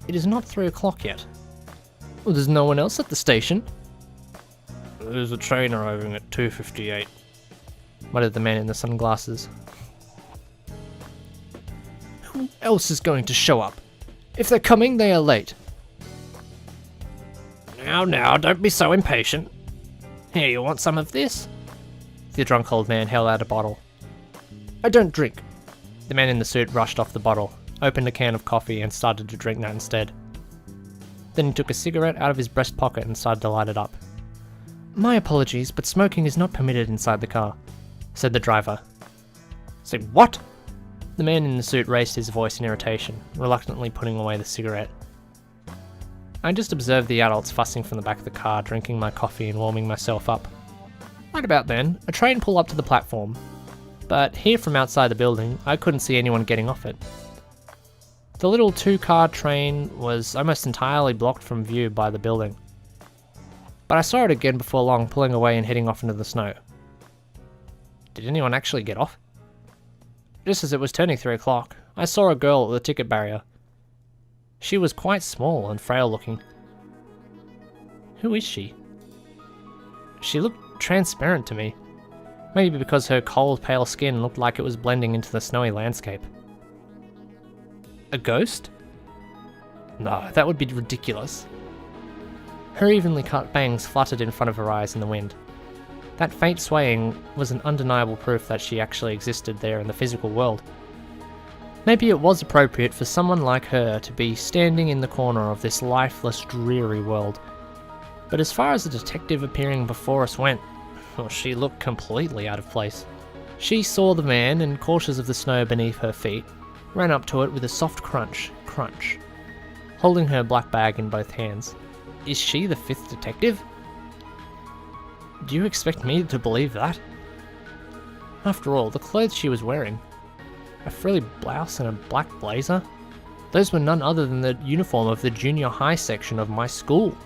It is not 3 o'clock yet. Well, there's no one else at the station. There's a train arriving at 2:58, muttered the man in the sunglasses. Who else is going to show up? If they're coming, they are late. Now, don't be so impatient. Here, you want some of this? The drunk old man held out a bottle. I don't drink. The man in the suit rushed off the bottle, opened a can of coffee and started to drink that instead. Then he took a cigarette out of his breast pocket and started to light it up. My apologies, but smoking is not permitted inside the car, said the driver. Say what? The man in the suit raised his voice in irritation, reluctantly putting away the cigarette. I just observed the adults fussing from the back of the car, drinking my coffee and warming myself up. Right about then, a train pulled up to the platform, but here from outside the building, I couldn't see anyone getting off it. The little 2-car train was almost entirely blocked from view by the building, but I saw it again before long, pulling away and heading off into the snow. Did anyone actually get off? Just as it was turning 3 o'clock, I saw a girl at the ticket barrier. She was quite small and frail looking. Who is she? She looked transparent to me. Maybe because her cold, pale skin looked like it was blending into the snowy landscape. A ghost? No, that would be ridiculous. Her evenly cut bangs fluttered in front of her eyes in the wind. That faint swaying was an undeniable proof that she actually existed there in the physical world. Maybe it was appropriate for someone like her to be standing in the corner of this lifeless, dreary world. But as far as the detective appearing before us went, well, she looked completely out of place. She saw the van and, cautious of the snow beneath her feet, ran up to it with a soft crunch, holding her black bag in both hands. Is she the 5th detective? Do you expect me to believe that? After all, the clothes she was wearing, a frilly blouse and a black blazer, those were none other than the uniform of the junior high section of my school.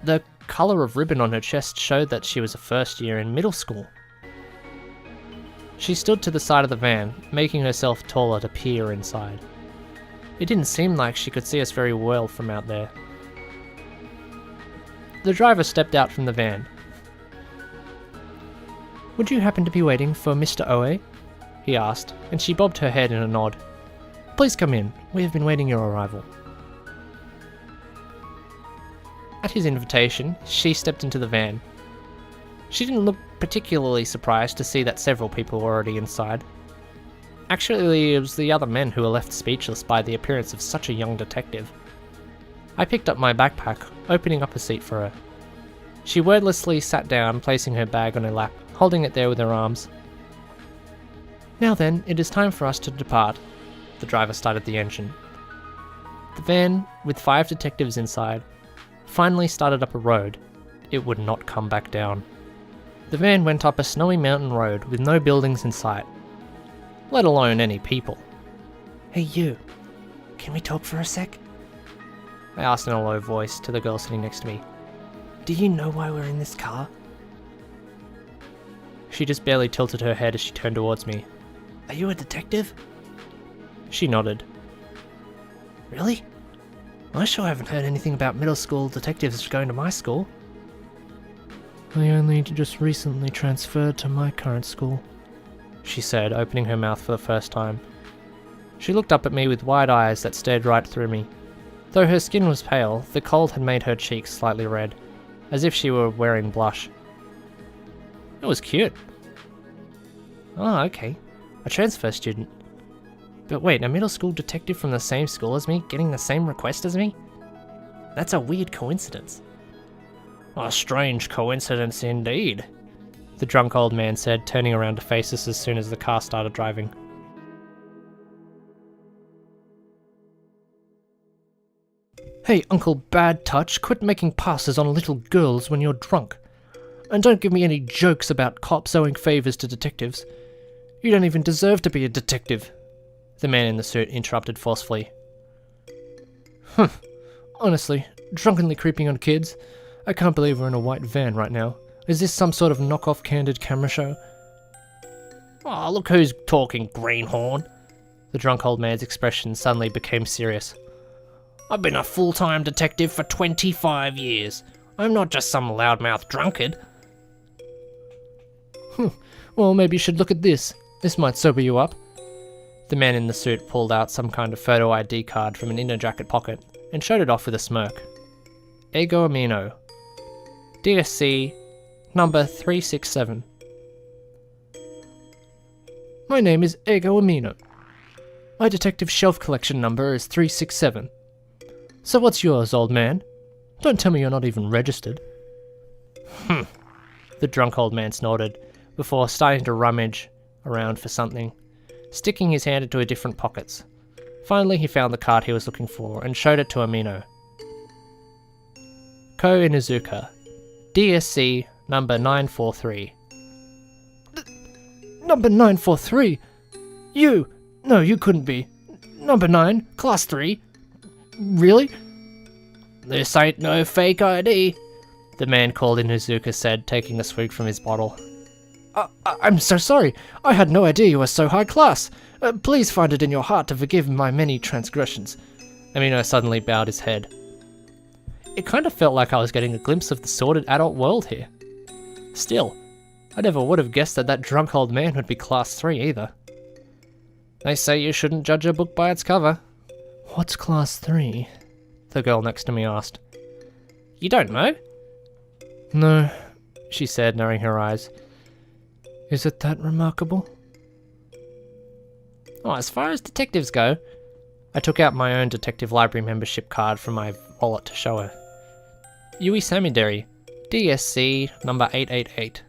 The colour of ribbon on her chest showed that she was a first year in middle school. She stood to the side of the van, making herself taller to peer inside. It didn't seem like she could see us very well from out there. The driver stepped out from the van. Would you happen to be waiting for Mr. Oe? He asked, and she bobbed her head in a nod. Please come in, we have been waiting your arrival. At his invitation, she stepped into the van. She didn't look particularly surprised to see that several people were already inside. Actually, it was the other men who were left speechless by the appearance of such a young detective. I picked up my backpack, opening up a seat for her. She wordlessly sat down, placing her bag on her lap, holding it there with her arms. Now then, it is time for us to depart. The driver started the engine. The van, with 5 detectives inside, finally started up a road. It would not come back down. The van went up a snowy mountain road with no buildings in sight, let alone any people. Hey you, can we talk for a sec? I asked in a low voice to the girl sitting next to me. Do you know why we're in this car? She just barely tilted her head as she turned towards me. Are you a detective? She nodded. Really? I sure haven't heard anything about middle school detectives going to my school. I only just recently transferred to my current school, she said, opening her mouth for the first time. She looked up at me with wide eyes that stared right through me. Though her skin was pale, the cold had made her cheeks slightly red, as if she were wearing blush. It was cute. Oh, okay. A transfer student. But wait, a middle school detective from the same school as me, getting the same request as me? That's a weird coincidence. A strange coincidence indeed, the drunk old man said, turning around to face us as soon as the car started driving. Hey, Uncle Bad Touch, quit making passes on little girls when you're drunk. And don't give me any jokes about cops owing favours to detectives. You don't even deserve to be a detective, the man in the suit interrupted forcefully. Honestly, drunkenly creeping on kids? I can't believe we're in a white van right now. Is this some sort of knockoff candid camera show? Oh, look who's talking, greenhorn. The drunk old man's expression suddenly became serious. I've been a full-time detective for 25 years. I'm not just some loudmouth drunkard. Well, maybe you should look at this. This might sober you up. The man in the suit pulled out some kind of photo ID card from an inner jacket pocket and showed it off with a smirk. Ego Amino. DSC number 367. My name is Ego Amino. My detective shelf collection number is 367. So what's yours, old man? Don't tell me you're not even registered. The drunk old man snorted, before starting to rummage around for something, sticking his hand into different pockets. Finally, he found the card he was looking for and showed it to Amino. Ko Inuzuka, DSC number 943. Number 943? You? No, you couldn't be. Number 9, class 3? Really? This ain't no fake ID, the man called Inuzuka said, taking a swig from his bottle. I'm so sorry. I had no idea you were so high class. Please find it in your heart to forgive my many transgressions. Amino suddenly bowed his head. It kind of felt like I was getting a glimpse of the sordid adult world here. Still, I never would have guessed that drunk old man would be class 3 either. They say you shouldn't judge a book by its cover. What's class 3? The girl next to me asked. You don't know? No, she said, narrowing her eyes. Is it that remarkable? Oh, as far as detectives go, I took out my own detective library membership card from my wallet to show her. Yui Samideri, DSC number 888.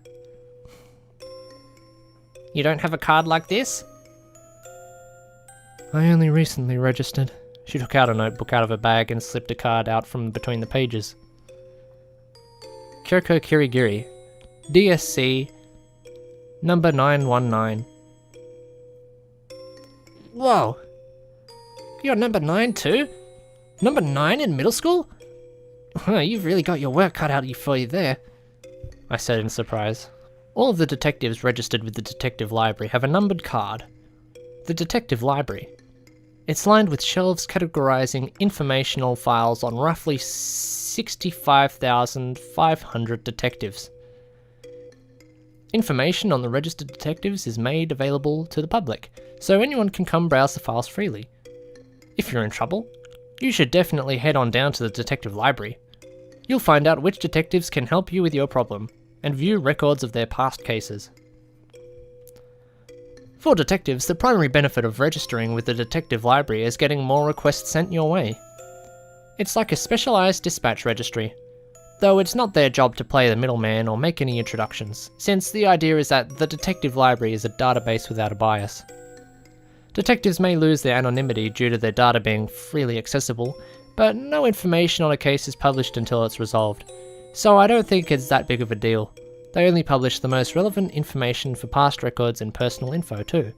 You don't have a card like this? I only recently registered. She took out a notebook out of her bag and slipped a card out from between the pages. Kyoko Kirigiri, DSC number 919. Whoa! You're number 9 too? Number 9 in middle school? You've really got your work cut out for you there, I said in surprise. All of the detectives registered with the detective library have a numbered card. The detective library. It's lined with shelves categorizing informational files on roughly 65,500 detectives. Information on the registered detectives is made available to the public, so anyone can come browse the files freely. If you're in trouble, you should definitely head on down to the detective library. You'll find out which detectives can help you with your problem, and view records of their past cases. For detectives, the primary benefit of registering with the detective library is getting more requests sent your way. It's like a specialised dispatch registry, though it's not their job to play the middleman or make any introductions, since the idea is that the detective library is a database without a bias. Detectives may lose their anonymity due to their data being freely accessible, but no information on a case is published until it's resolved, so I don't think it's that big of a deal. They only publish the most relevant information for past records and personal info too.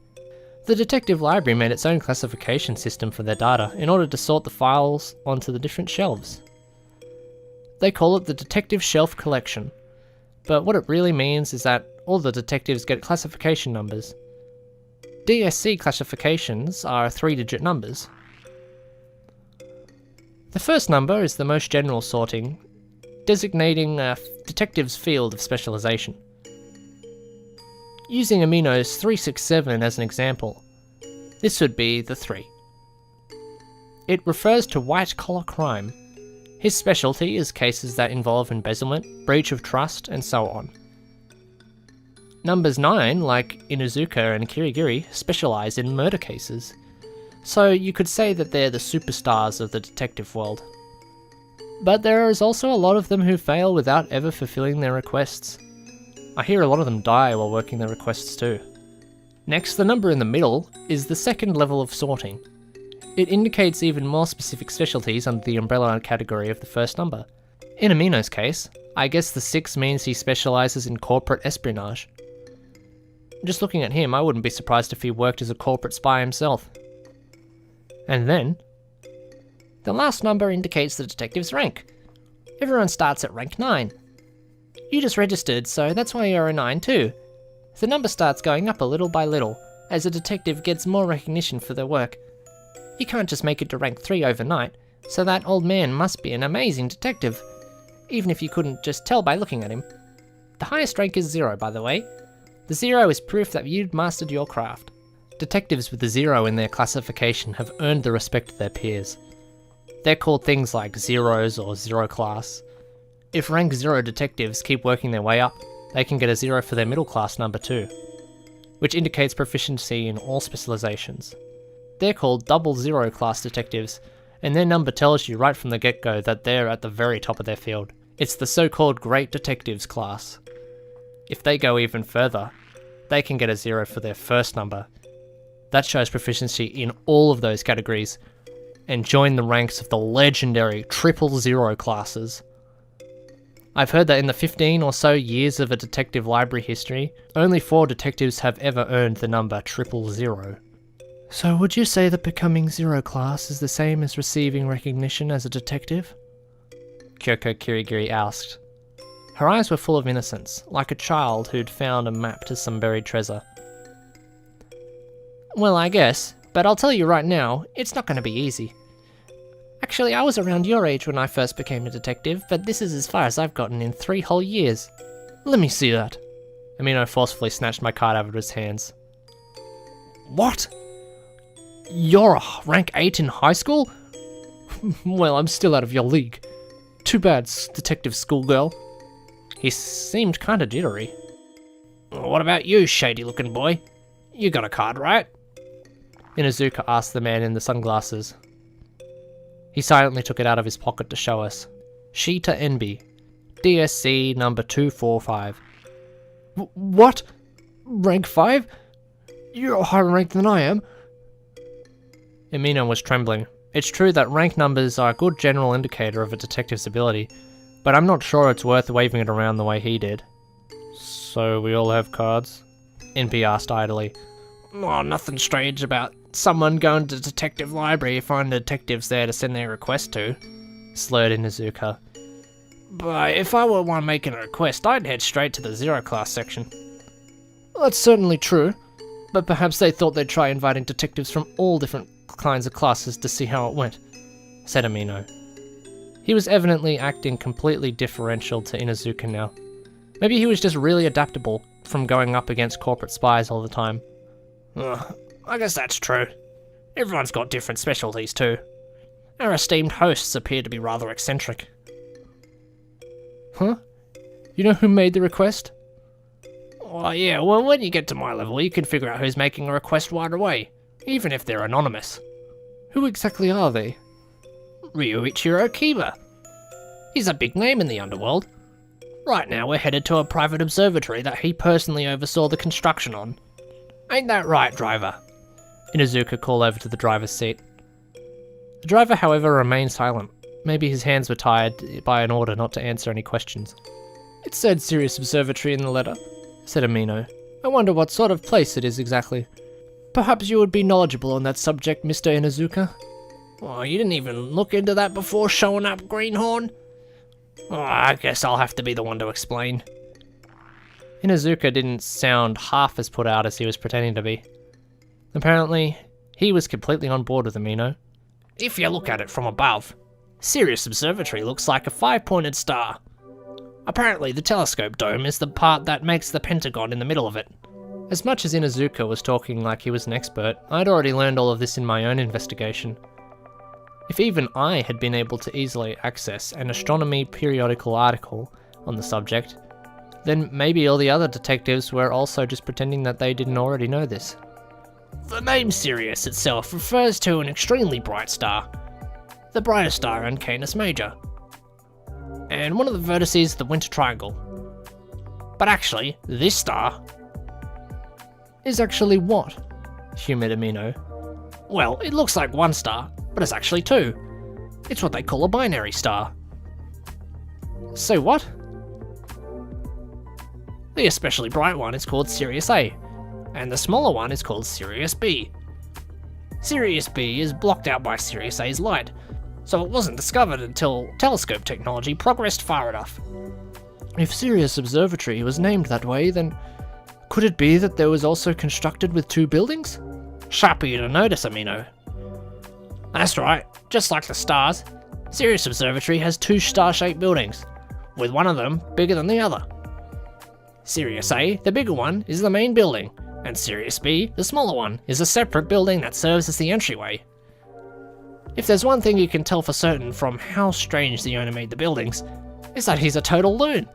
The detective library made its own classification system for their data in order to sort the files onto the different shelves. They call it the Detective Shelf Collection, but what it really means is that all the detectives get classification numbers. DSC classifications are 3-digit numbers. The first number is the most general sorting, designating a detective's field of specialization. Using Amino's 367 as an example, this would be the 3. It refers to white-collar crime. His specialty is cases that involve embezzlement, breach of trust, and so on. Numbers 9, like Inuzuka and Kirigiri, specialise in murder cases, so you could say that they're the superstars of the detective world. But there is also a lot of them who fail without ever fulfilling their requests. I hear a lot of them die while working their requests too. Next, the number in the middle is the second level of sorting. It indicates even more specific specialties under the umbrella category of the first number. In Amino's case, I guess the 6 means he specialises in corporate espionage. Just looking at him, I wouldn't be surprised if he worked as a corporate spy himself. And then, the last number indicates the detective's rank. Everyone starts at rank 9. You just registered, so that's why you're a 9 too. The number starts going up a little by little, as a detective gets more recognition for their work. You can't just make it to rank 3 overnight, so that old man must be an amazing detective, even if you couldn't just tell by looking at him. The highest rank is 0, by the way. The 0 is proof that you'd mastered your craft. Detectives with a 0 in their classification have earned the respect of their peers. They're called things like zeros or zero class. If rank 0 detectives keep working their way up, they can get a 0 for their middle class number too, which indicates proficiency in all specializations. They're called double 0 class detectives, and their number tells you right from the get-go that they're at the very top of their field. It's the so-called Great Detectives class. If they go even further, they can get a 0 for their first number. That shows proficiency in all of those categories, and join the ranks of the legendary 000 classes. I've heard that in the 15 or so years of a detective library history, only 4 detectives have ever earned the number 000. So would you say that becoming 0 class is the same as receiving recognition as a detective? Kyoko Kirigiri asked. Her eyes were full of innocence, like a child who'd found a map to some buried treasure. Well, I guess, but I'll tell you right now, it's not going to be easy. Actually, I was around your age when I first became a detective, but this is as far as I've gotten in 3 whole years. Let me see that. Amino forcefully snatched my card out of his hands. What? You're a rank 8 in high school? Well, I'm still out of your league. Too bad, detective schoolgirl. He seemed kinda jittery. What about you, shady-looking boy? You got a card, right? Inazuka asked the man in the sunglasses. He silently took it out of his pocket to show us. Sheeta Enby, DSC number 245. What? Rank 5? You're higher ranked than I am. Amino was trembling. It's true that rank numbers are a good general indicator of a detective's ability, but I'm not sure it's worth waving it around the way he did. So we all have cards? NP asked idly. Oh, nothing strange about someone going to detective library if find detectives there to send their request to, slurred Inazuka. But if I were one making a request, I'd head straight to the 0 class section. That's certainly true, but perhaps they thought they'd try inviting detectives from all different kinds of classes to see how it went, said Amino. He was evidently acting completely differential to Inazuka now. Maybe he was just really adaptable from going up against corporate spies all the time. I guess that's true. Everyone's got different specialties too. Our esteemed hosts appear to be rather eccentric. Huh? You know who made the request? Oh yeah, well when you get to my level you can figure out who's making a request right away, even if they're anonymous. Who exactly are they? Ryuichiro Kiba. He's a big name in the underworld. Right now we're headed to a private observatory that he personally oversaw the construction on. Ain't that right, driver? Inazuka called over to the driver's seat. The driver, however, remained silent. Maybe his hands were tied by an order not to answer any questions. It said Sirius Observatory in the letter, said Amino. I wonder what sort of place it is exactly. Perhaps you would be knowledgeable on that subject, Mr. Inazuka? Oh, you didn't even look into that before showing up, Greenhorn? Oh, I guess I'll have to be the one to explain. Inazuka didn't sound half as put out as he was pretending to be. Apparently, he was completely on board with Amino. If you look at it from above, Sirius Observatory looks like a 5-pointed star. Apparently, the telescope dome is the part that makes the pentagon in the middle of it. As much as Inazuka was talking like he was an expert, I'd already learned all of this in my own investigation. If even I had been able to easily access an astronomy periodical article on the subject, then maybe all the other detectives were also just pretending that they didn't already know this. The name Sirius itself refers to an extremely bright star, the brightest star in Canis Major, and one of the vertices the Winter Triangle. But actually, this star is actually what? Humid Amino. Well, it looks like one star, but it's actually 2. It's what they call a binary star. So what? The especially bright one is called Sirius A, and the smaller one is called Sirius B. Sirius B is blocked out by Sirius A's light, so it wasn't discovered until telescope technology progressed far enough. If Sirius Observatory was named that way, then Could it be that there was also constructed with 2 buildings? Sharp of you to notice, Amino. That's right, just like the stars, Sirius Observatory has 2 star-shaped buildings, with one of them bigger than the other. Sirius A, the bigger one, is the main building, and Sirius B, the smaller one, is a separate building that serves as the entryway. If there's one thing you can tell for certain from how strange the owner made the buildings, it's that he's a total loon.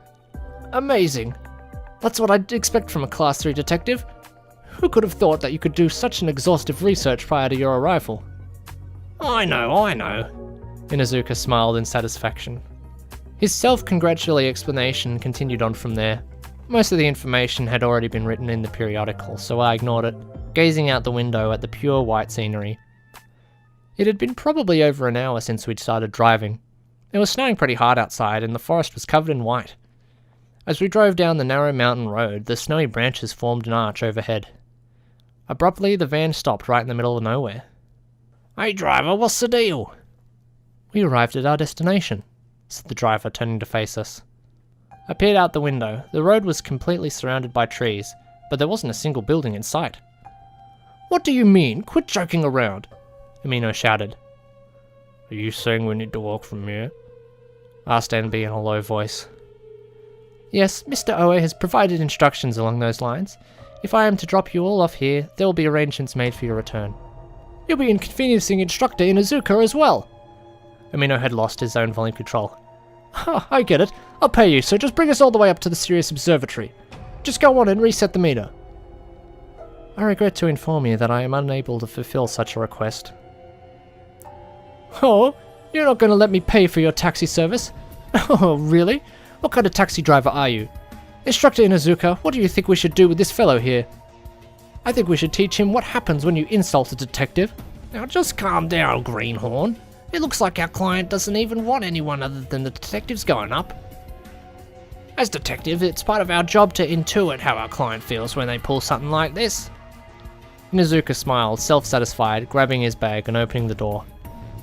Amazing. That's what I'd expect from a Class 3 detective. Who could have thought that you could do such an exhaustive research prior to your arrival? I know. Inuzuka smiled in satisfaction. His self-congratulatory explanation continued on from there. Most of the information had already been written in the periodical, so I ignored it, gazing out the window at the pure white scenery. It had been probably over an hour since we'd started driving. It was snowing pretty hard outside and the forest was covered in white. As we drove down the narrow mountain road, the snowy branches formed an arch overhead. Abruptly, the van stopped right in the middle of nowhere. Hey driver, what's the deal? We arrived at our destination, said the driver, turning to face us. I peered out the window. The road was completely surrounded by trees, but there wasn't a single building in sight. What do you mean? Quit joking around, Amino shouted. Are you saying we need to walk from here? Asked NB in a low voice. Yes, Mr. Oe has provided instructions along those lines. If I am to drop you all off here, there will be arrangements made for your return. You'll be inconveniencing Instructor Inuzuka as well. Amino had lost his own volume control. I get it. I'll pay you, so just bring us all the way up to the Sirius Observatory. Just go on and reset the meter. I regret to inform you that I am unable to fulfill such a request. Oh, you're not going to let me pay for your taxi service? Oh, really? What kind of taxi driver are you? Instructor Inuzuka, what do you think we should do with this fellow here? I think we should teach him what happens when you insult a detective. Now just calm down, Greenhorn. It looks like our client doesn't even want anyone other than the detectives going up. As detective, it's part of our job to intuit how our client feels when they pull something like this. Inuzuka smiled, self-satisfied, grabbing his bag and opening the door.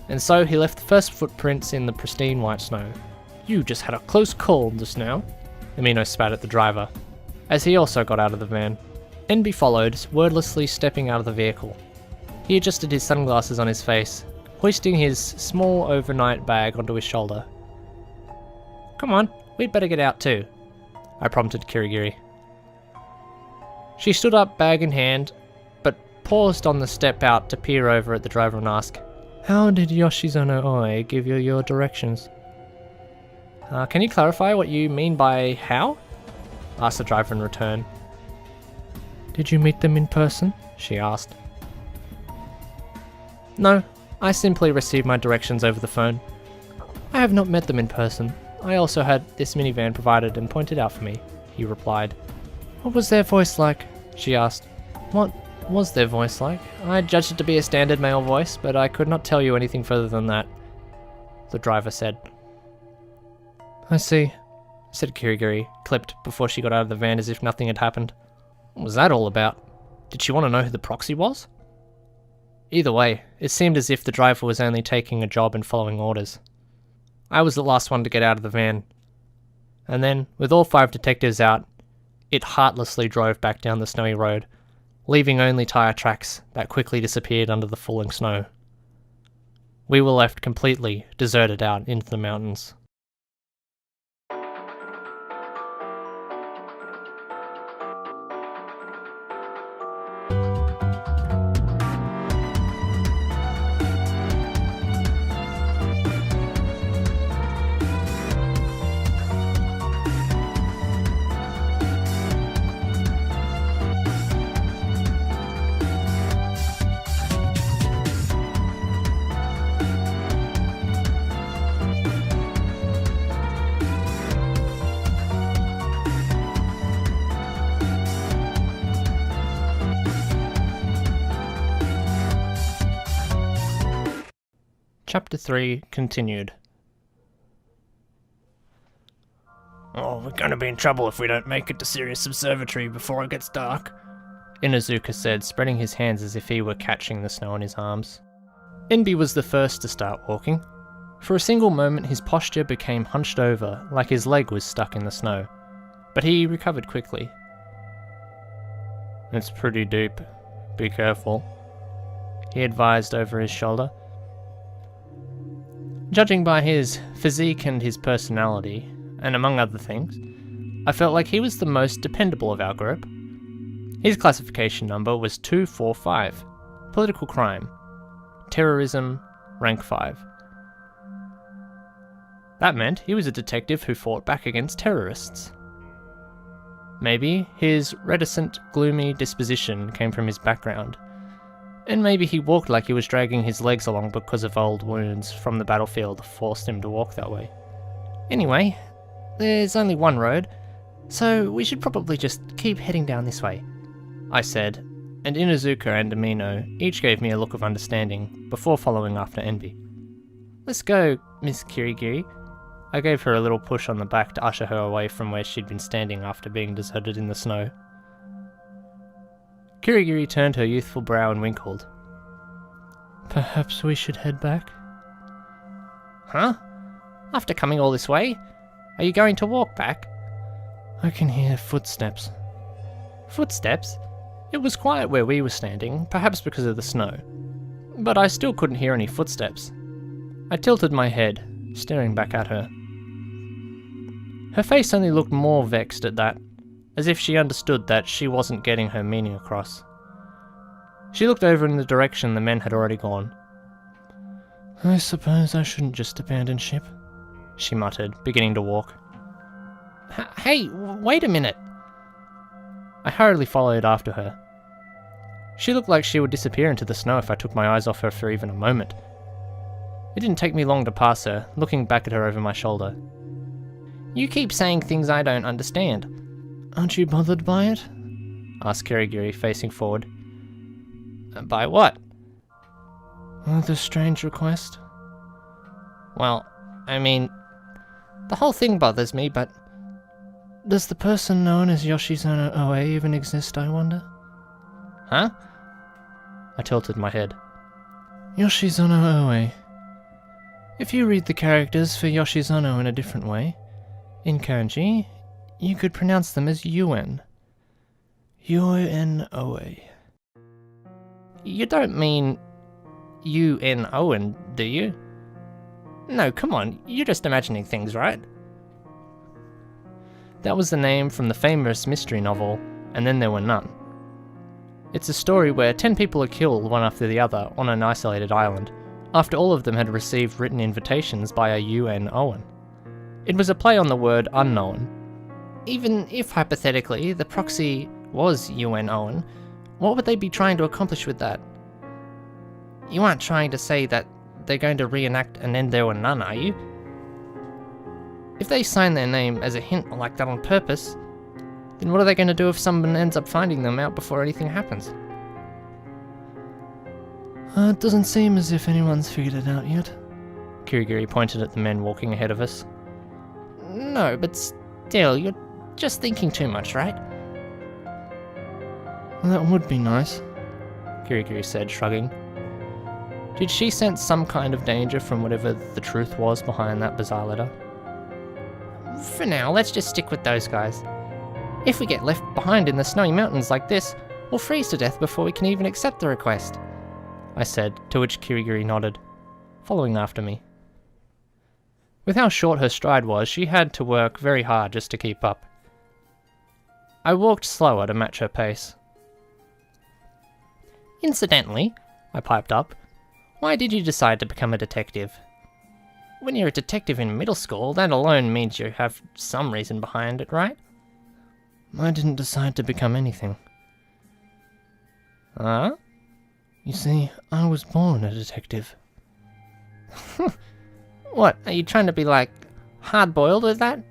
And so he left the first footprints in the pristine white snow. You just had a close call just now. Amino spat at the driver, as he also got out of the van. NB followed, wordlessly stepping out of the vehicle. He adjusted his sunglasses on his face, hoisting his small overnight bag onto his shoulder. Come on, we'd better get out too, I prompted Kirigiri. She stood up, bag in hand, but paused on the step out to peer over at the driver and ask, How did Yoshizono Oe give you your directions? Can you clarify what you mean by how? Asked the driver in return. Did you meet them in person? She asked. No, I simply received my directions over the phone. I have not met them in person. I also had this minivan provided and pointed out for me, he replied. What was their voice like? She asked. What was their voice like? I judged it to be a standard male voice, but I could not tell you anything further than that, the driver said. I see, said Kirigiri, clipped before she got out of the van as if nothing had happened. What was that all about? Did she want to know who the proxy was? Either way, it seemed as if the driver was only taking a job and following orders. I was the last one to get out of the van. And then, with all 5 detectives out, it heartlessly drove back down the snowy road, leaving only tire tracks that quickly disappeared under the falling snow. We were left completely deserted out into the mountains. Chapter 3 continued. Oh, we're going to be in trouble if we don't make it to Sirius Observatory before it gets dark, Inuzuka said, spreading his hands as if he were catching the snow in his arms. NB was the first to start walking. For a single moment his posture became hunched over, like his leg was stuck in the snow, but he recovered quickly. It's pretty deep. Be careful, he advised over his shoulder. Judging by his physique and his personality, and among other things, I felt like he was the most dependable of our group. His classification number was 245, political crime, terrorism, rank 5. That meant he was a detective who fought back against terrorists. Maybe his reticent, gloomy disposition came from his background, and maybe he walked like he was dragging his legs along because of old wounds from the battlefield forced him to walk that way. Anyway, there's only one road, so we should probably just keep heading down this way, I said, and Inuzuka and Amino each gave me a look of understanding before following after Envy. Let's go, Miss Kirigiri. I gave her a little push on the back to usher her away from where she'd been standing after being deserted in the snow. Kirigiri turned her youthful brow and winkled. Perhaps we should head back? Huh? After coming all this way? Are you going to walk back? I can hear footsteps. Footsteps? It was quiet where we were standing, perhaps because of the snow. But I still couldn't hear any footsteps. I tilted my head, staring back at her. Her face only looked more vexed at that, as if she understood that she wasn't getting her meaning across. She looked over in the direction the men had already gone. I suppose I shouldn't just abandon ship, she muttered, beginning to walk. Hey, wait a minute! I hurriedly followed after her. She looked like she would disappear into the snow if I took my eyes off her for even a moment. It didn't take me long to pass her, looking back at her over my shoulder. You keep saying things I don't understand. Aren't you bothered by it? Asked Kirigiri, facing forward. By what? The strange request. Well, I mean, the whole thing bothers me, but... Does the person known as Yoshizono Oe even exist, I wonder? Huh? I tilted my head. Yoshizono Oe. If you read the characters for Yoshizono in a different way, in kanji, you could pronounce them as Yuen. Yuen-Oe. You don't mean U-N-Owen, do you? No, come on, you're just imagining things, right? That was the name from the famous mystery novel, And Then There Were None. It's a story where 10 people are killed one after the other on an isolated island, after all of them had received written invitations by a UN Owen. It was a play on the word unknown. Even if, hypothetically, the proxy was UN Owen, what would they be trying to accomplish with that? You aren't trying to say that they're going to reenact And Then There Were None, are you? If they sign their name as a hint like that on purpose, then what are they going to do if someone ends up finding them out before anything happens? It doesn't seem as if anyone's figured it out yet. Kirigiri pointed at the men walking ahead of us. No, but still, you're just thinking too much, right? Well, that would be nice, Kirigiri said, shrugging. Did she sense some kind of danger from whatever the truth was behind that bizarre letter? For now, let's just stick with those guys. If we get left behind in the snowy mountains like this, we'll freeze to death before we can even accept the request, I said, to which Kirigiri nodded, following after me. With how short her stride was, she had to work very hard just to keep up. I walked slower to match her pace. Incidentally, I piped up, why did you decide to become a detective? When you're a detective in middle school, that alone means you have some reason behind it, right? I didn't decide to become anything. Huh? You see, I was born a detective. What, are you trying to be like, hard-boiled with that?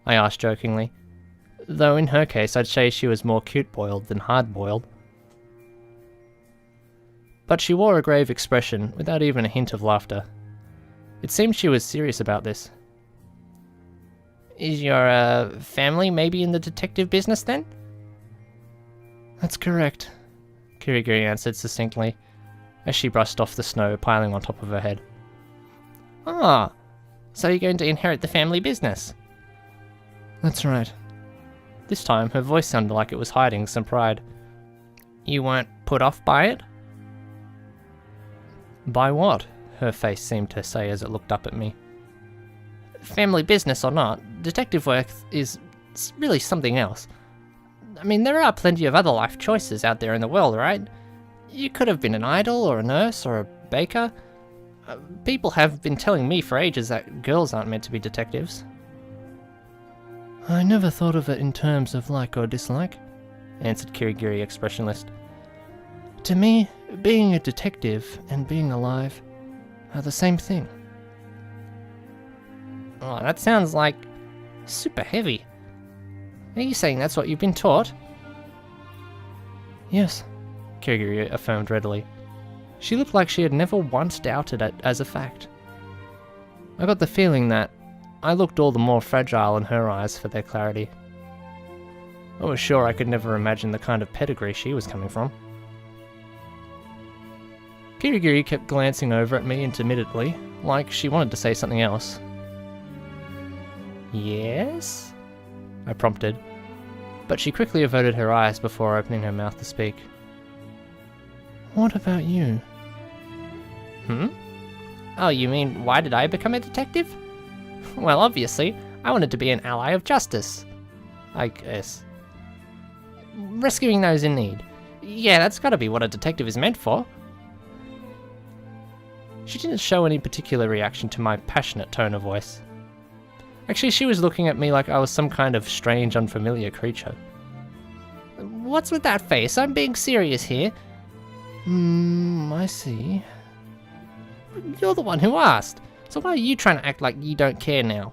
I asked jokingly, though in her case I'd say she was more cute-boiled than hard-boiled. But she wore a grave expression without even a hint of laughter. It seemed she was serious about this. Is your family maybe in the detective business then? That's correct, Kirigiri answered succinctly, as she brushed off the snow piling on top of her head. Ah, so you're going to inherit the family business? That's right. This time her voice sounded like it was hiding some pride. You weren't put off by it? By what? Her face seemed to say as it looked up at me. Family business or not, detective work is really something else. I mean, there are plenty of other life choices out there in the world, right? You could have been an idol or a nurse or a baker. People have been telling me for ages that girls aren't meant to be detectives. I never thought of it in terms of like or dislike, answered Kirigiri expressionless. To me, being a detective and being alive are the same thing. Oh, that sounds like super heavy. Are you saying that's what you've been taught? Yes, Kirigiri affirmed readily. She looked like she had never once doubted it as a fact. I got the feeling that I looked all the more fragile in her eyes for their clarity. I was sure I could never imagine the kind of pedigree she was coming from. Kirigiri kept glancing over at me intermittently, like she wanted to say something else. Yes? I prompted, but she quickly averted her eyes before opening her mouth to speak. What about you? Oh, you mean, why did I become a detective? Well, obviously, I wanted to be an ally of justice. I guess. Rescuing those in need. Yeah, that's gotta be what a detective is meant for. She didn't show any particular reaction to my passionate tone of voice. Actually, she was looking at me like I was some kind of strange, unfamiliar creature. What's with that face? I'm being serious here. I see. You're the one who asked, so why are you trying to act like you don't care now?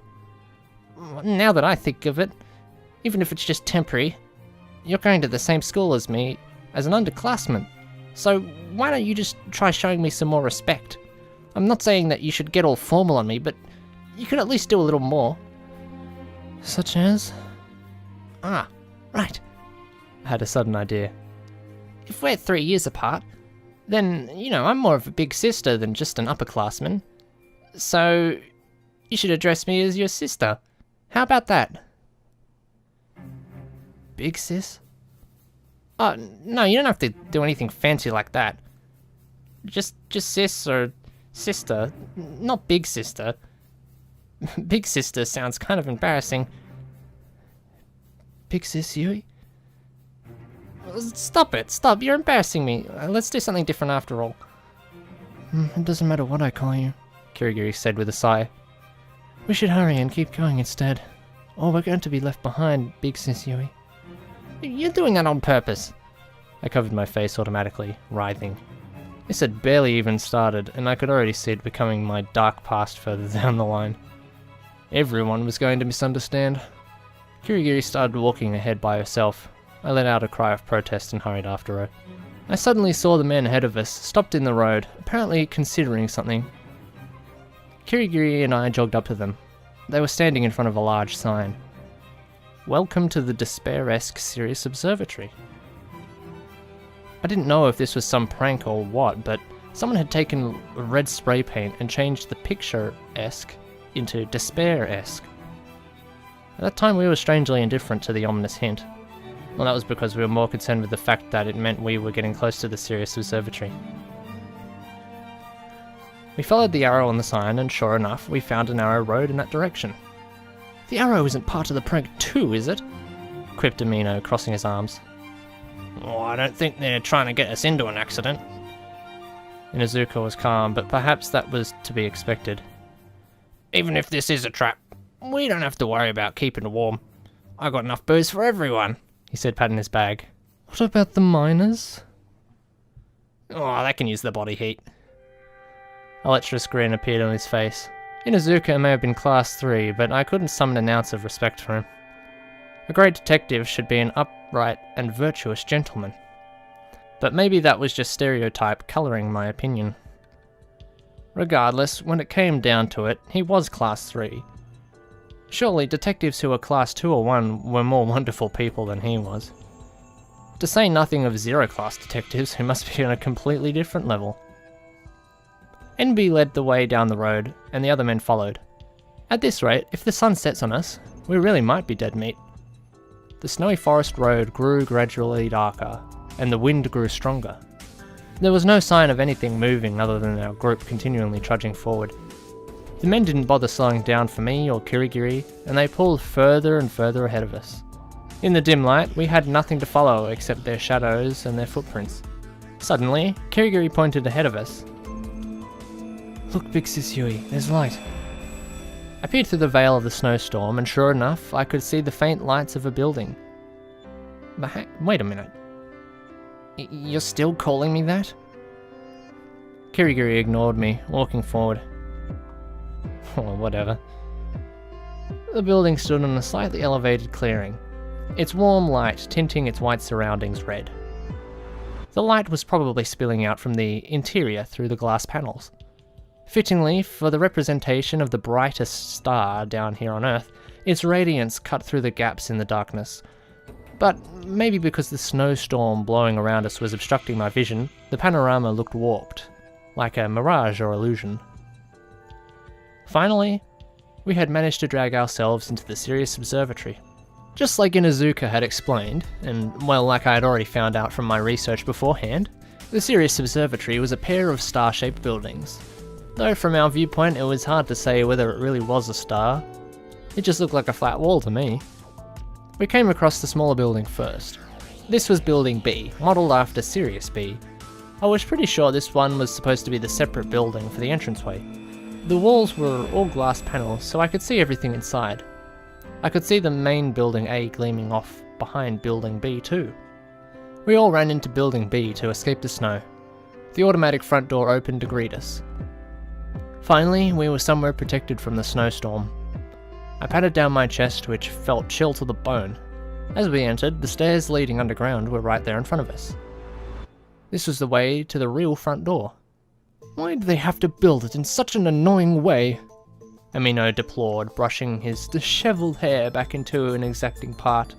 Now that I think of it, even if it's just temporary, you're going to the same school as me as an underclassman, so why don't you just try showing me some more respect? I'm not saying that you should get all formal on me, but you could at least do a little more. Such as? Ah, right. I had a sudden idea. If we're 3 years apart, then, you know, I'm more of a big sister than just an upperclassman. So, you should address me as your sister. How about that? Big sis? Oh, no, you don't have to do anything fancy like that. Just sis or sister, not big sister. Big sister sounds kind of embarrassing. Big sis Yui? Stop it, stop, you're embarrassing me. Let's do something different after all. It doesn't matter what I call you, Kirigiri said with a sigh. We should hurry and keep going instead, or we're going to be left behind, Big Sis Yui. You're doing that on purpose. I covered my face automatically, writhing. This had barely even started, and I could already see it becoming my dark past further down the line. Everyone was going to misunderstand. Kirigiri started walking ahead by herself. I let out a cry of protest and hurried after her. I suddenly saw the men ahead of us, stopped in the road, apparently considering something. Kirigiri and I jogged up to them. They were standing in front of a large sign. Welcome to the Despair-esque Sirius Observatory. I didn't know if this was some prank or what, but someone had taken red spray paint and changed the picture-esque into despair-esque. At that time we were strangely indifferent to the ominous hint. Well, that was because we were more concerned with the fact that it meant we were getting close to the Sirius Observatory. We followed the arrow on the sign, and sure enough, we found a narrow road in that direction. The arrow isn't part of the prank too, is it? Quipped Amino, crossing his arms. Oh, I don't think they're trying to get us into an accident. Inuzuka was calm, but perhaps that was to be expected. Even if this is a trap, we don't have to worry about keeping warm. I got enough booze for everyone, he said, patting his bag. What about the miners? Oh, they can use the body heat. A lecherous grin appeared on his face. Inuzuka may have been class 3, but I couldn't summon an ounce of respect for him. A great detective should be an upright and virtuous gentleman. But maybe that was just stereotype colouring my opinion. Regardless, when it came down to it, he was class 3. Surely detectives who were class 2 or 1 were more wonderful people than he was. To say nothing of 0-class detectives who must be on a completely different level. NB led the way down the road, and the other men followed. At this rate, if the sun sets on us, we really might be dead meat. The snowy forest road grew gradually darker, and the wind grew stronger. There was no sign of anything moving other than our group continually trudging forward. The men didn't bother slowing down for me or Kirigiri, and they pulled further and further ahead of us. In the dim light, we had nothing to follow except their shadows and their footprints. Suddenly, Kirigiri pointed ahead of us. "Look, Big Sis Yui, there's light." I peered through the veil of the snowstorm, and sure enough, I could see the faint lights of a building. But wait a minute. You're still calling me that? Kirigiri ignored me, walking forward. Oh, whatever. The building stood on a slightly elevated clearing, its warm light tinting its white surroundings red. The light was probably spilling out from the interior through the glass panels. Fittingly, for the representation of the brightest star down here on Earth, its radiance cut through the gaps in the darkness. But maybe because the snowstorm blowing around us was obstructing my vision, the panorama looked warped, like a mirage or illusion. Finally, we had managed to drag ourselves into the Sirius Observatory. Just like Inuzuka had explained, and well, like I had already found out from my research beforehand, the Sirius Observatory was a pair of star-shaped buildings. Though from our viewpoint it was hard to say whether it really was a star. It just looked like a flat wall to me. We came across the smaller building first. This was Building B, modelled after Sirius B. I was pretty sure this one was supposed to be the separate building for the entranceway. The walls were all glass panels, so I could see everything inside. I could see the main Building A gleaming off behind Building B too. We all ran into Building B to escape the snow. The automatic front door opened to greet us. Finally, we were somewhere protected from the snowstorm. I patted down my chest, which felt chill to the bone. As we entered, the stairs leading underground were right there in front of us. This was the way to the real front door. Why do they have to build it in such an annoying way? Amino deplored, brushing his dishevelled hair back into an exacting part.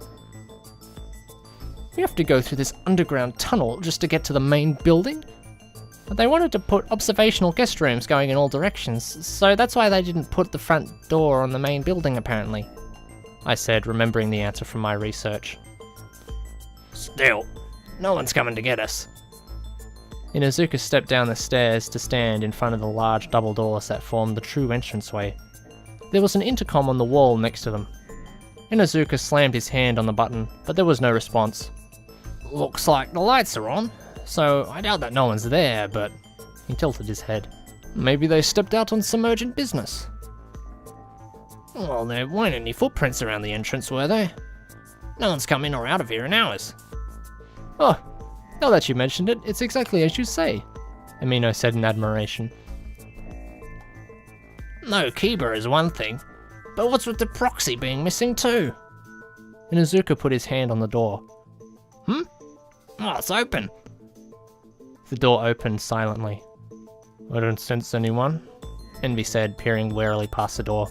We have to go through this underground tunnel just to get to the main building? But they wanted to put observational guest rooms going in all directions, so that's why they didn't put the front door on the main building apparently, I said, remembering the answer from my research. Still, no one's coming to get us. Inuzuka stepped down the stairs to stand in front of the large double doors that formed the true entranceway. There was an intercom on the wall next to them. Inuzuka slammed his hand on the button, but there was no response. Looks like the lights are on, so I doubt that no one's there, but... He tilted his head. Maybe they stepped out on some urgent business. Well, there weren't any footprints around the entrance, were there? No one's come in or out of here in hours. Oh, now that you mentioned it, it's exactly as you say, Amino said in admiration. No Kiba is one thing, but what's with the proxy being missing too? Inuzuka put his hand on the door. Oh, it's open. The door opened silently. I don't sense anyone, Envy said, peering warily past the door.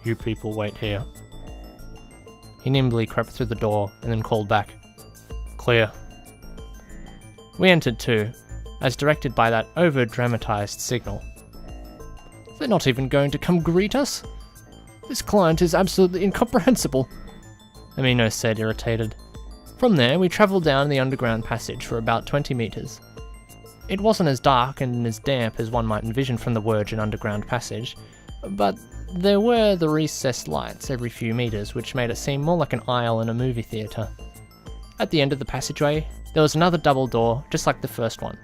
You people wait here. He nimbly crept through the door and then called back. Clear. We entered too, as directed by that over-dramatized signal. They're not even going to come greet us? This client is absolutely incomprehensible, Amino said, irritated. From there, we travelled down the underground passage for about 20 metres. It wasn't as dark and as damp as one might envision from the Virgin underground passage, but there were the recessed lights every few metres, which made it seem more like an aisle in a movie theatre. At the end of the passageway, there was another double door, just like the first one.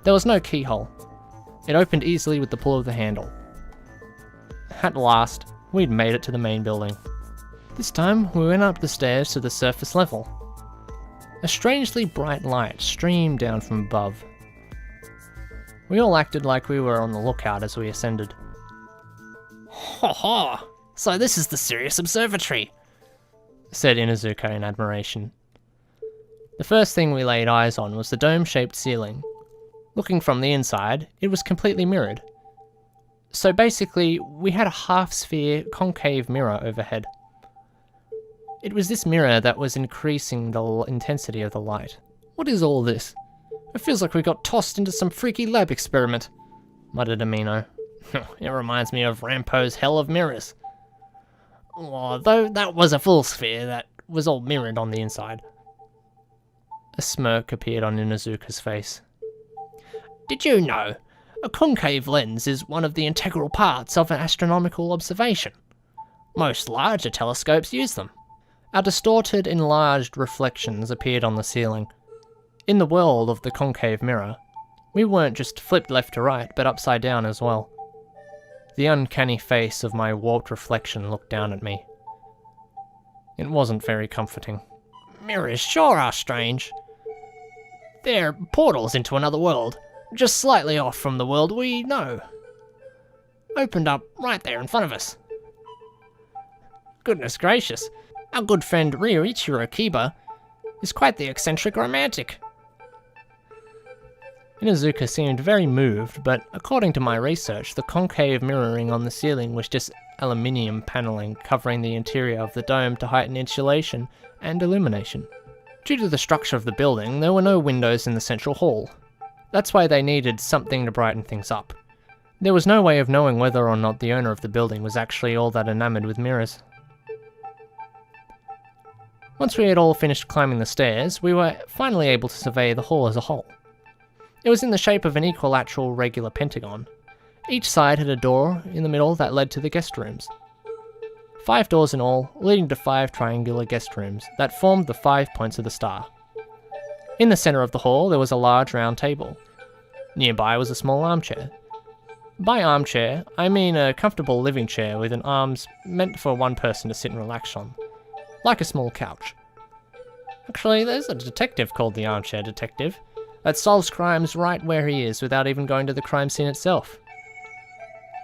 There was no keyhole. It opened easily with the pull of the handle. At last, we'd made it to the main building. This time, we went up the stairs to the surface level. A strangely bright light streamed down from above. We all acted like we were on the lookout as we ascended. Ha ha! So this is the Sirius Observatory, said Inuzuka in admiration. The first thing we laid eyes on was the dome-shaped ceiling. Looking from the inside, it was completely mirrored. So basically, we had a half-sphere concave mirror overhead. It was this mirror that was increasing the intensity of the light. What is all this? It feels like we got tossed into some freaky lab experiment, muttered Amino. It reminds me of Rampo's Hell of Mirrors. Though that was a full sphere that was all mirrored on the inside. A smirk appeared on Inuzuka's face. Did you know? A concave lens is one of the integral parts of an astronomical observation. Most larger telescopes use them. Our distorted, enlarged reflections appeared on the ceiling. In the world of the concave mirror, we weren't just flipped left to right, but upside down as well. The uncanny face of my warped reflection looked down at me. It wasn't very comforting. Mirrors sure are strange. They're portals into another world, just slightly off from the world we know. Opened up right there in front of us. Goodness gracious, our good friend Ryuichiro Kiba is quite the eccentric romantic. Inuzuka seemed very moved, but according to my research, the concave mirroring on the ceiling was just aluminium paneling covering the interior of the dome to heighten insulation and illumination. Due to the structure of the building, there were no windows in the central hall. That's why they needed something to brighten things up. There was no way of knowing whether or not the owner of the building was actually all that enamored with mirrors. Once we had all finished climbing the stairs, we were finally able to survey the hall as a whole. It was in the shape of an equilateral regular pentagon. Each side had a door in the middle that led to the guest rooms. 5 doors in all, leading to 5 triangular guest rooms that formed the 5 points of the star. In the center of the hall there was a large round table. Nearby was a small armchair. By armchair, I mean a comfortable living chair with an arms meant for one person to sit and relax on, like a small couch. Actually, there's a detective called the Armchair Detective that solves crimes right where he is without even going to the crime scene itself.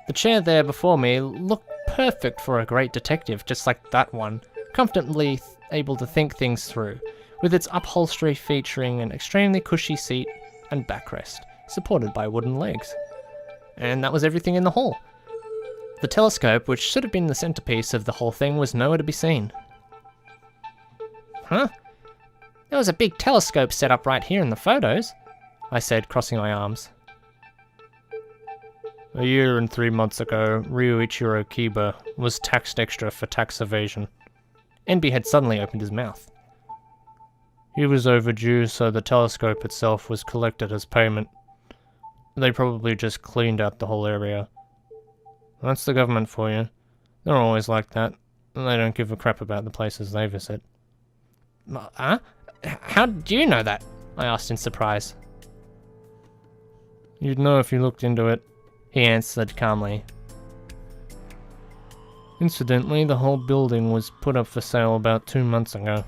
The chair there before me looked perfect for a great detective just like that one, comfortably able to think things through, with its upholstery featuring an extremely cushy seat and backrest, supported by wooden legs. And that was everything in the hall. The telescope, which should have been the centerpiece of the whole thing, was nowhere to be seen. Huh? There was a big telescope set up right here in the photos, I said, crossing my arms. A year and 3 months ago, Ryuichiro Kiba was taxed extra for tax evasion. Enby had suddenly opened his mouth. He was overdue, so the telescope itself was collected as payment. They probably just cleaned out the whole area. That's the government for you. They're always like that. They don't give a crap about the places they visit. Huh? How did you know that? I asked in surprise. You'd know if you looked into it, he answered calmly. Incidentally, the whole building was put up for sale about 2 months ago.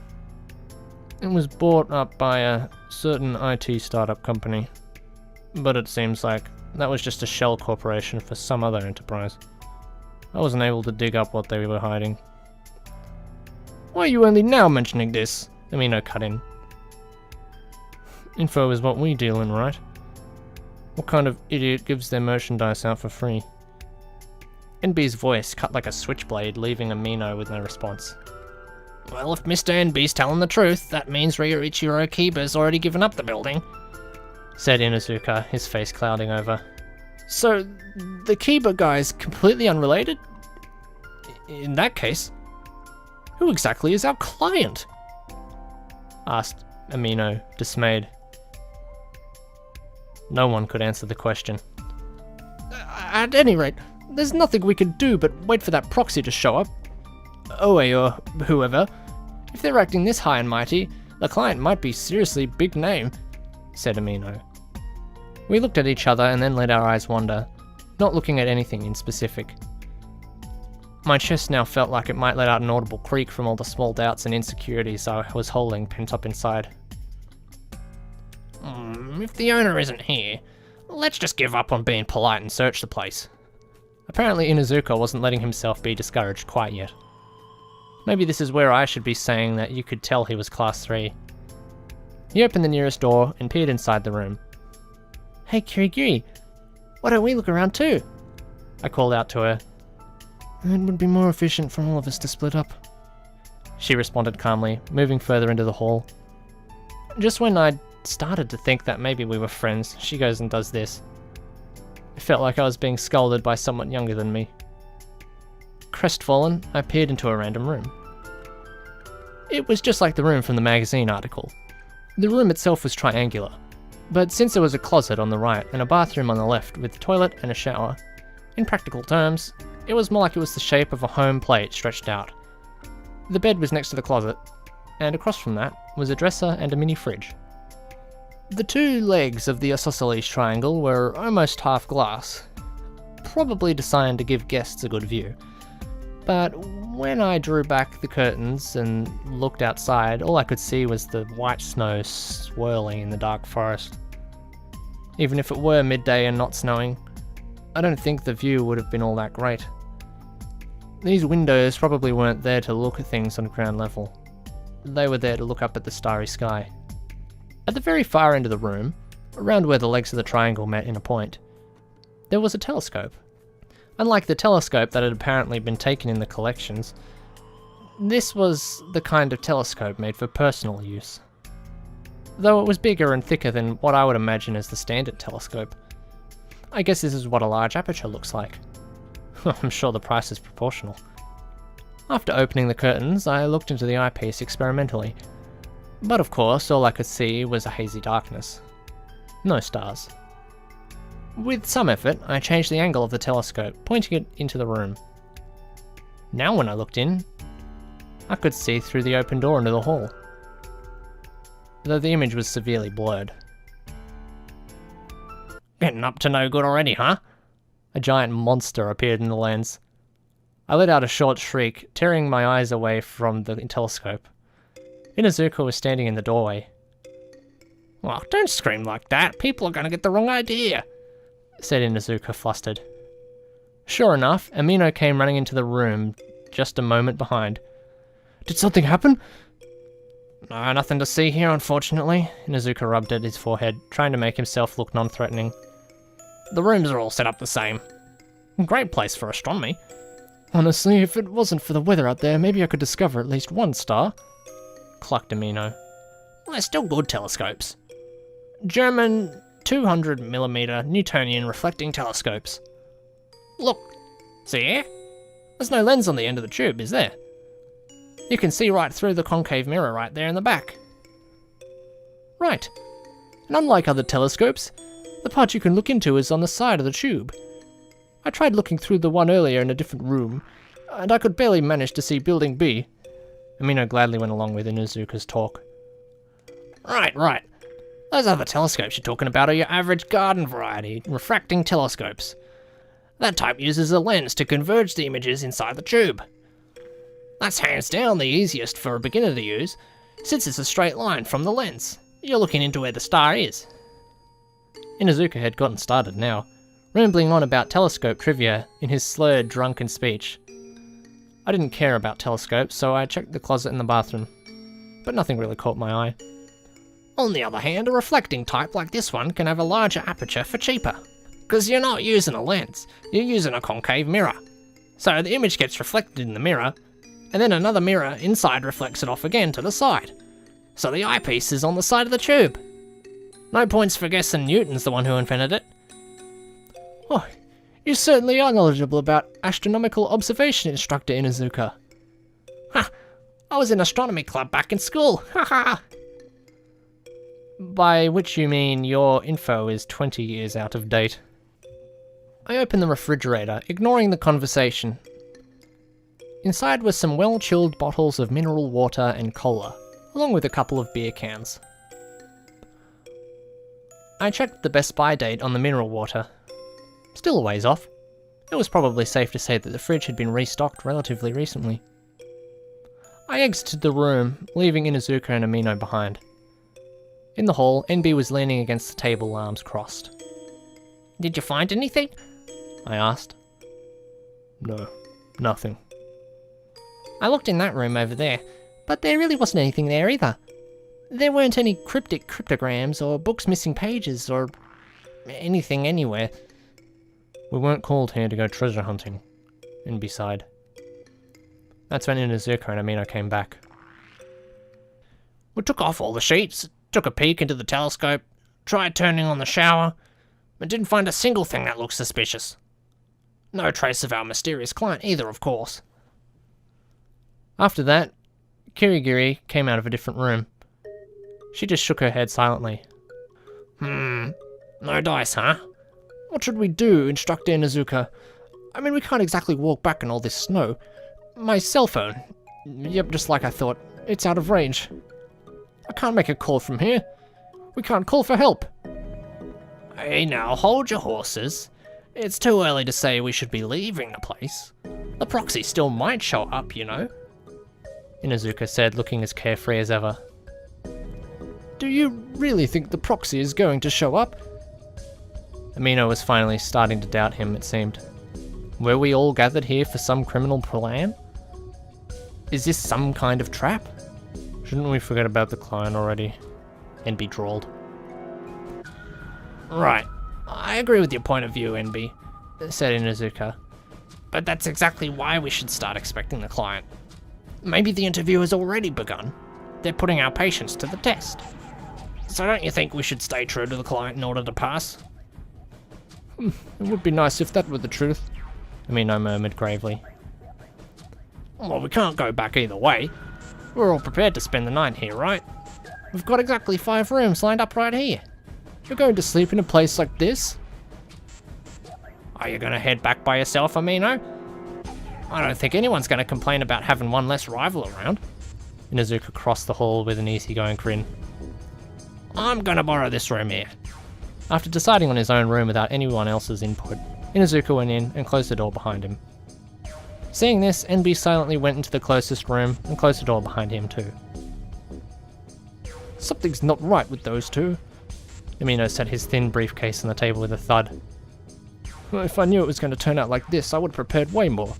It was bought up by a certain IT startup company. But it seems like that was just a shell corporation for some other enterprise. I wasn't able to dig up what they were hiding. Why are you only now mentioning this? Amino cut in. Info is what we deal in, right? What kind of idiot gives their merchandise out for free? NB's voice cut like a switchblade, leaving Amino with no response. Well, if Mr. NB's telling the truth, that means Ryuichiro Kiba's already given up the building, said Inuzuka, his face clouding over. So, the Kiba guy's completely unrelated? In that case, who exactly is our client? Asked Amino, dismayed. No one could answer the question. At any rate, there's nothing we can do but wait for that proxy to show up. Oe or whoever. If they're acting this high and mighty, the client might be seriously big name, said Amino. We looked at each other and then let our eyes wander, not looking at anything in specific. My chest now felt like it might let out an audible creak from all the small doubts and insecurities I was holding pent up inside. If the owner isn't here, let's just give up on being polite and search the place. Apparently Inuzuka wasn't letting himself be discouraged quite yet. Maybe this is where I should be saying that you could tell he was class 3. He opened the nearest door and peered inside the room. Hey Kirigiri, why don't we look around too? I called out to her. It would be more efficient for all of us to split up. She responded calmly, moving further into the hall. Just when I'd started to think that maybe we were friends, she goes and does this. It felt like I was being scolded by someone younger than me. Crestfallen, I peered into a random room. It was just like the room from the magazine article. The room itself was triangular, but since there was a closet on the right and a bathroom on the left with a toilet and a shower, in practical terms, it was more like it was the shape of a home plate stretched out. The bed was next to the closet, and across from that was a dresser and a mini fridge. The two legs of the isosceles triangle were almost half glass, probably designed to give guests a good view. But when I drew back the curtains and looked outside, all I could see was the white snow swirling in the dark forest. Even if it were midday and not snowing, I don't think the view would have been all that great. These windows probably weren't there to look at things on ground level. They were there to look up at the starry sky. At the very far end of the room, around where the legs of the triangle met in a point, there was a telescope. Unlike the telescope that had apparently been taken in the collections, this was the kind of telescope made for personal use. Though it was bigger and thicker than what I would imagine as the standard telescope. I guess this is what a large aperture looks like. I'm sure the price is proportional. After opening the curtains, I looked into the eyepiece experimentally. But of course, all I could see was a hazy darkness. No stars. With some effort, I changed the angle of the telescope, pointing it into the room. Now when I looked in, I could see through the open door into the hall, though the image was severely blurred. Getting up to no good already, huh? A giant monster appeared in the lens. I let out a short shriek, tearing my eyes away from the telescope. Inazuka was standing in the doorway. Well, don't scream like that. People are going to get the wrong idea, said Inazuka, flustered. Sure enough, Amino came running into the room just a moment behind. Did something happen? No, nothing to see here, unfortunately. Inazuka rubbed at his forehead, trying to make himself look non-threatening. The rooms are all set up the same. Great place for astronomy. Honestly, if it wasn't for the weather out there, maybe I could discover at least one star, clucked Amino. They're still good telescopes. German 200mm Newtonian reflecting telescopes. Look, see here? There's no lens on the end of the tube, is there? You can see right through the concave mirror right there in the back. Right. And unlike other telescopes, the part you can look into is on the side of the tube. I tried looking through the one earlier in a different room, and I could barely manage to see Building B. Amino gladly went along with Inazuka's talk. Right. Those other telescopes you're talking about are your average garden variety refracting telescopes. That type uses a lens to converge the images inside the tube. That's hands down the easiest for a beginner to use, since it's a straight line from the lens. You're looking into where the star is. Inazuka had gotten started now, rambling on about telescope trivia in his slurred, drunken speech. I didn't care about telescopes, so I checked the closet and the bathroom, but nothing really caught my eye. On the other hand, a reflecting type like this one can have a larger aperture for cheaper, because you're not using a lens, you're using a concave mirror. So the image gets reflected in the mirror, and then another mirror inside reflects it off again to the side. So the eyepiece is on the side of the tube. No points for guessing Newton's the one who invented it. Oh, you certainly are knowledgeable about astronomical observation, Instructor Inazuka. Ha! I was in astronomy club back in school. Ha ha! By which you mean your info is 20 years out of date. I opened the refrigerator, ignoring the conversation. Inside were some well-chilled bottles of mineral water and cola, along with a couple of beer cans. I checked the best by date on the mineral water. Still a ways off. It was probably safe to say that the fridge had been restocked relatively recently. I exited the room, leaving Inazuka and Amino behind. In the hall, NB was leaning against the table, arms crossed. Did you find anything? I asked. No, nothing. I looked in that room over there, but there really wasn't anything there either. There weren't any cryptic cryptograms or books missing pages or anything anywhere. We weren't called here to go treasure hunting. NB sighed. That's when Inazuka and Amino came back. We took off all the sheets, took a peek into the telescope, tried turning on the shower, but didn't find a single thing that looked suspicious. No trace of our mysterious client either, of course. After that, Kirigiri came out of a different room. She just shook her head silently. No dice, huh? What should we do, Instructor Inuzuka? I mean, we can't exactly walk back in all this snow. My cell phone. Yep, just like I thought. It's out of range. I can't make a call from here. We can't call for help. Hey now, hold your horses. It's too early to say we should be leaving the place. The proxy still might show up, you know. Inuzuka said, looking as carefree as ever. Do you really think the proxy is going to show up? Amino was finally starting to doubt him, it seemed. Were we all gathered here for some criminal plan? Is this some kind of trap? Shouldn't we forget about the client already? NB drawled. Right. I agree with your point of view, NB, said Inuzuka. But that's exactly why we should start expecting the client. Maybe the interview has already begun. They're putting our patience to the test. So don't you think we should stay true to the client in order to pass? It would be nice if that were the truth, Amino murmured gravely. Well, we can't go back either way. We're all prepared to spend the night here, right? We've got exactly 5 rooms lined up right here. You're going to sleep in a place like this? Are you going to head back by yourself, Amino? I don't think anyone's going to complain about having one less rival around. Inuzuka crossed the hall with an easygoing grin. I'm going to borrow this room here. After deciding on his own room without anyone else's input, Inuzuka went in and closed the door behind him. Seeing this, NB silently went into the closest room and closed the door behind him too. Something's not right with those two. Amino set his thin briefcase on the table with a thud. Well, if I knew it was going to turn out like this, I would have prepared way more.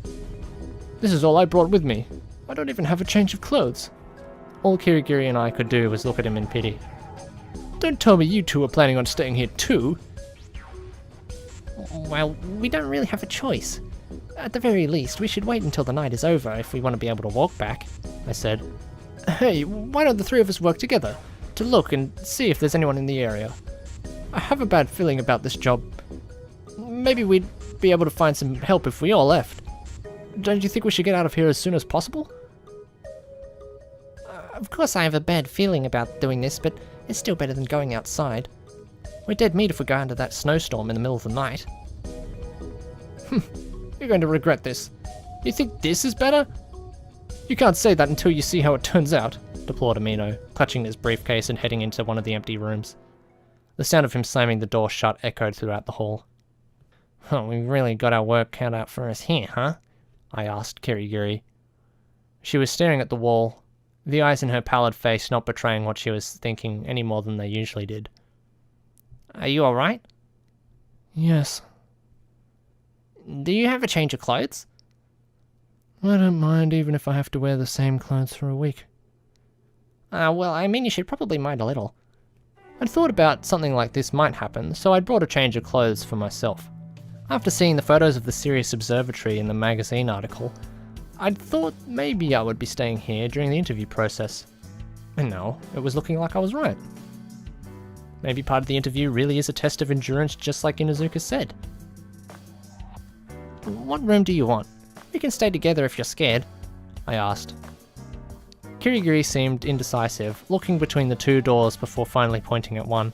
This is all I brought with me. I don't even have a change of clothes. All Kirigiri and I could do was look at him in pity. Don't tell me you two are planning on staying here too. Well, we don't really have a choice. At the very least, we should wait until the night is over if we want to be able to walk back, I said. Hey, why don't the 3 of us work together to look and see if there's anyone in the area? I have a bad feeling about this job. Maybe we'd be able to find some help if we all left. Don't you think we should get out of here as soon as possible? Of course I have a bad feeling about doing this, but it's still better than going outside. We're dead meat if we go under that snowstorm in the middle of the night. You're going to regret this. You think this is better? You can't say that until you see how it turns out, deplored Amino, clutching his briefcase and heading into one of the empty rooms. The sound of him slamming the door shut echoed throughout the hall. Oh, we really got our work cut out for us here, huh? I asked Kirigiri. She was staring at the wall, the eyes in her pallid face not betraying what she was thinking any more than they usually did. Are you alright? Yes. Do you have a change of clothes? I don't mind even if I have to wear the same clothes for a week. Well, I mean you should probably mind a little. I'd thought about something like this might happen, so I'd brought a change of clothes for myself. After seeing the photos of the Sirius Observatory in the magazine article, I'd thought maybe I would be staying here during the interview process. And now, it was looking like I was right. Maybe part of the interview really is a test of endurance just like Inuzuka said. What room do you want? We can stay together if you're scared, I asked. Kirigiri seemed indecisive, looking between the 2 doors before finally pointing at one.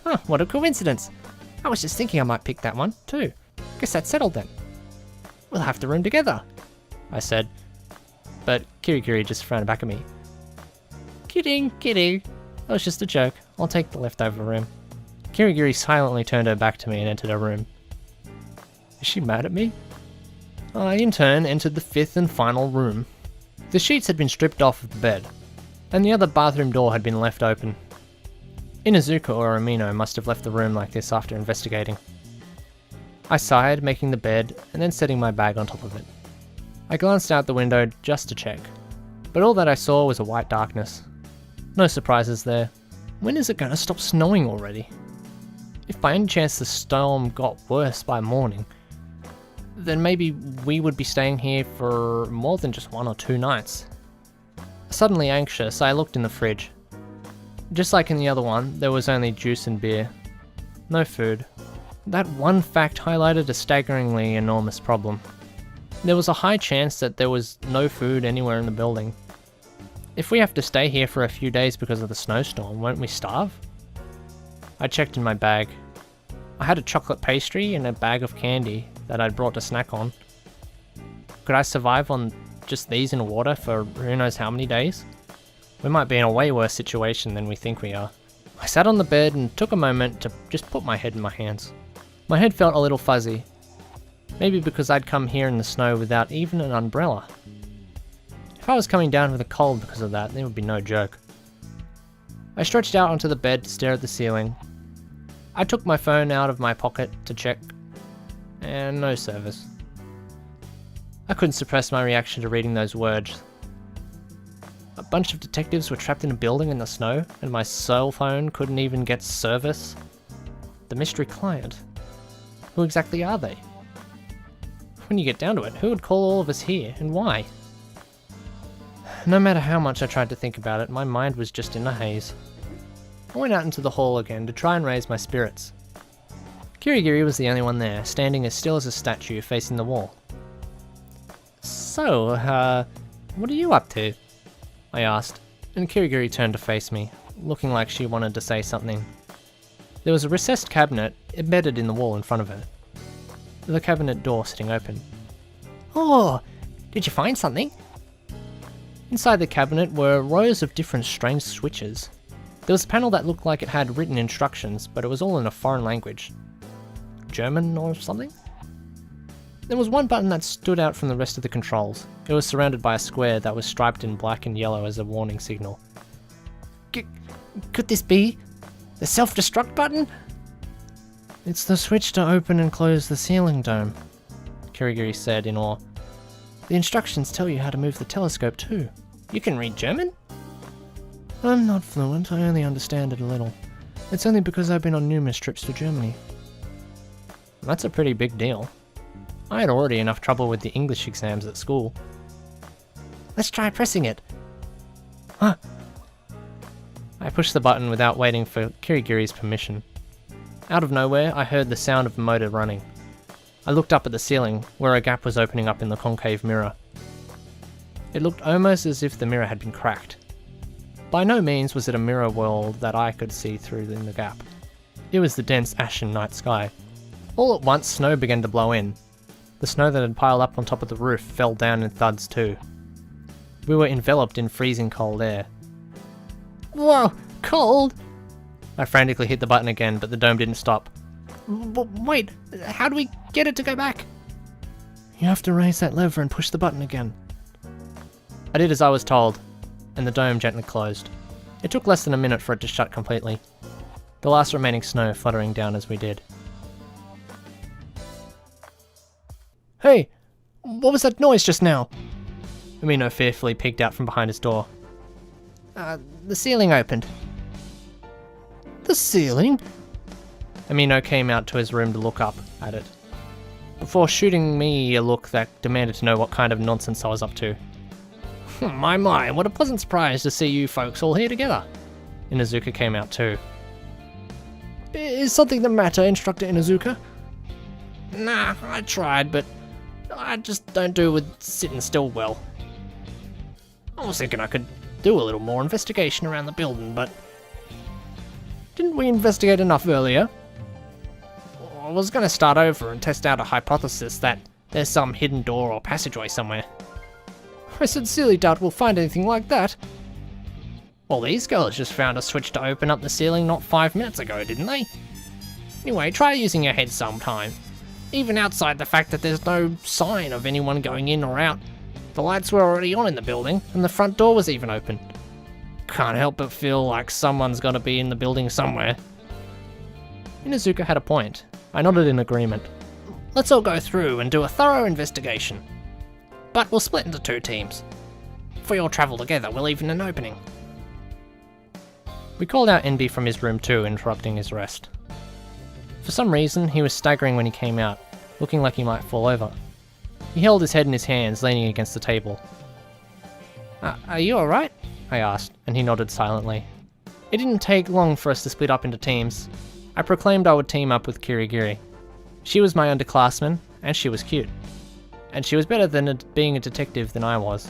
Huh, what a coincidence. I was just thinking I might pick that one, too. Guess that's settled then. We'll have to room together, I said. But Kirigiri just frowned back at me. Kidding. That was just a joke. I'll take the leftover room. Kirigiri silently turned her back to me and entered her room. Is she mad at me? I, in turn, entered the 5th and final room. The sheets had been stripped off of the bed, and the other bathroom door had been left open. Inuzuka or Amino must have left the room like this after investigating. I sighed, making the bed, and then setting my bag on top of it. I glanced out the window just to check, but all that I saw was a white darkness. No surprises there. When is it going to stop snowing already? If by any chance the storm got worse by morning, then maybe we would be staying here for more than just 1 or 2 nights. Suddenly anxious, I looked in the fridge. Just like in the other one, there was only juice and beer. No food. That one fact highlighted a staggeringly enormous problem. There was a high chance that there was no food anywhere in the building. If we have to stay here for a few days because of the snowstorm, won't we starve? I checked in my bag. I had a chocolate pastry and a bag of candy that I'd brought to snack on. Could I survive on just these in water for who knows how many days? We might be in a way worse situation than we think we are. I sat on the bed and took a moment to just put my head in my hands. My head felt a little fuzzy. Maybe because I'd come here in the snow without even an umbrella. If I was coming down with a cold because of that, it would be no joke. I stretched out onto the bed to stare at the ceiling. I took my phone out of my pocket to check, and no service. I couldn't suppress my reaction to reading those words. A bunch of detectives were trapped in a building in the snow, and my cell phone couldn't even get service. The mystery client. Who exactly are they? When you get down to it, who would call all of us here, and why? No matter how much I tried to think about it, my mind was just in a haze. I went out into the hall again to try and raise my spirits. Kirigiri was the only one there, standing as still as a statue facing the wall. So, what are you up to? I asked, and Kirigiri turned to face me, looking like she wanted to say something. There was a recessed cabinet embedded in the wall in front of her. The cabinet door sitting open. Oh, did you find something? Inside the cabinet were rows of different strange switches. There was a panel that looked like it had written instructions, but it was all in a foreign language. German or something? There was one button that stood out from the rest of the controls. It was surrounded by a square that was striped in black and yellow as a warning signal. Could this be the self-destruct button? It's the switch to open and close the ceiling dome, Kirigiri said in awe. The instructions tell you how to move the telescope too. You can read German? I'm not fluent, I only understand it a little. It's only because I've been on numerous trips to Germany. That's a pretty big deal. I had already enough trouble with the English exams at school. Let's try pressing it. Huh. I pushed the button without waiting for Kirigiri's permission. Out of nowhere, I heard the sound of the motor running. I looked up at the ceiling, where a gap was opening up in the concave mirror. It looked almost as if the mirror had been cracked. By no means was it a mirror world that I could see through in the gap. It was the dense ashen night sky. All at once, snow began to blow in. The snow that had piled up on top of the roof fell down in thuds too. We were enveloped in freezing cold air. Whoa, cold! I frantically hit the button again, but the dome didn't stop. Wait, how do we get it to go back? You have to raise that lever and push the button again. I did as I was told, and the dome gently closed. It took less than a minute for it to shut completely, the last remaining snow fluttering down as we did. Hey, what was that noise just now? Amino fearfully peeked out from behind his door. The ceiling opened. The ceiling? Amino came out to his room to look up at it, before shooting me a look that demanded to know what kind of nonsense I was up to. My, what a pleasant surprise to see you folks all here together. Inazuka came out too. Is something the matter, Instructor Inazuka? Nah, I tried, but I just don't do with sitting still well. I was thinking I could do a little more investigation around the building, but... Didn't we investigate enough earlier? I was going to start over and test out a hypothesis that there's some hidden door or passageway somewhere. I sincerely doubt we'll find anything like that. Well, these girls just found a switch to open up the ceiling not 5 minutes ago, didn't they? Anyway, try using your head sometime. Even outside the fact that there's no sign of anyone going in or out. The lights were already on in the building, and the front door was even open. Can't help but feel like someone's got to be in the building somewhere. Inazuka had a point. I nodded in agreement. Let's all go through and do a thorough investigation. But we'll split into 2 teams. If we all travel together, we'll even an opening. We called out NB from his room too, interrupting his rest. For some reason, he was staggering when he came out, looking like he might fall over. He held his head in his hands, leaning against the table. Are you alright? I asked, and he nodded silently. It didn't take long for us to split up into teams. I proclaimed I would team up with Kirigiri. She was my underclassman, and she was cute. And she was better than being a detective than I was.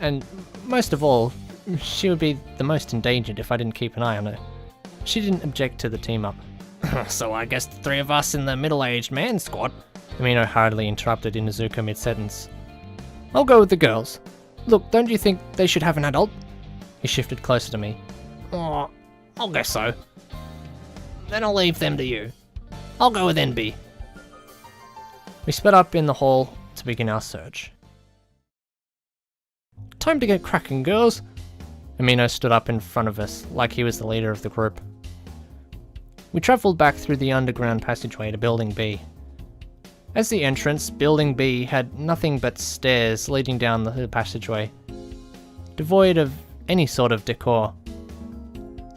And most of all, She would be the most endangered if I didn't keep an eye on her. She didn't object to the team up. So I guess the three of us in the middle-aged man squad. Amino hurriedly interrupted Inuzuka mid-sentence. I'll go with the girls. Look, don't you think they should have an adult? He shifted closer to me. Oh, I'll guess so. Then I'll leave them to you. I'll go with NB. We split up in the hall to begin our search. Time to get cracking, girls. Amino stood up in front of us, like he was the leader of the group. We travelled back through the underground passageway to Building B. As the entrance, Building B had nothing but stairs leading down the passageway, devoid of any sort of decor.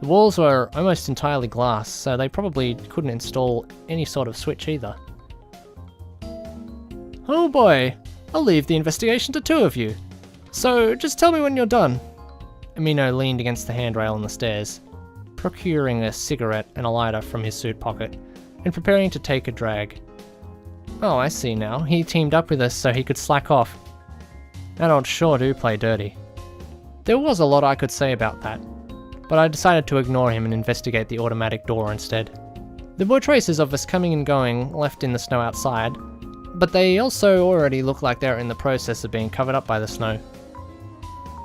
The walls were almost entirely glass, so they probably couldn't install any sort of switch either. Oh boy, I'll leave the investigation to two of you. So, just tell me when you're done. Amino leaned against the handrail on the stairs, procuring a cigarette and a lighter from his suit pocket, and preparing to take a drag. Oh, I see now. He teamed up with us so he could slack off. Adults sure do play dirty. There was a lot I could say about that, but I decided to ignore him and investigate the automatic door instead. There were traces of us coming and going, left in the snow outside, but they also already looked like they were in the process of being covered up by the snow.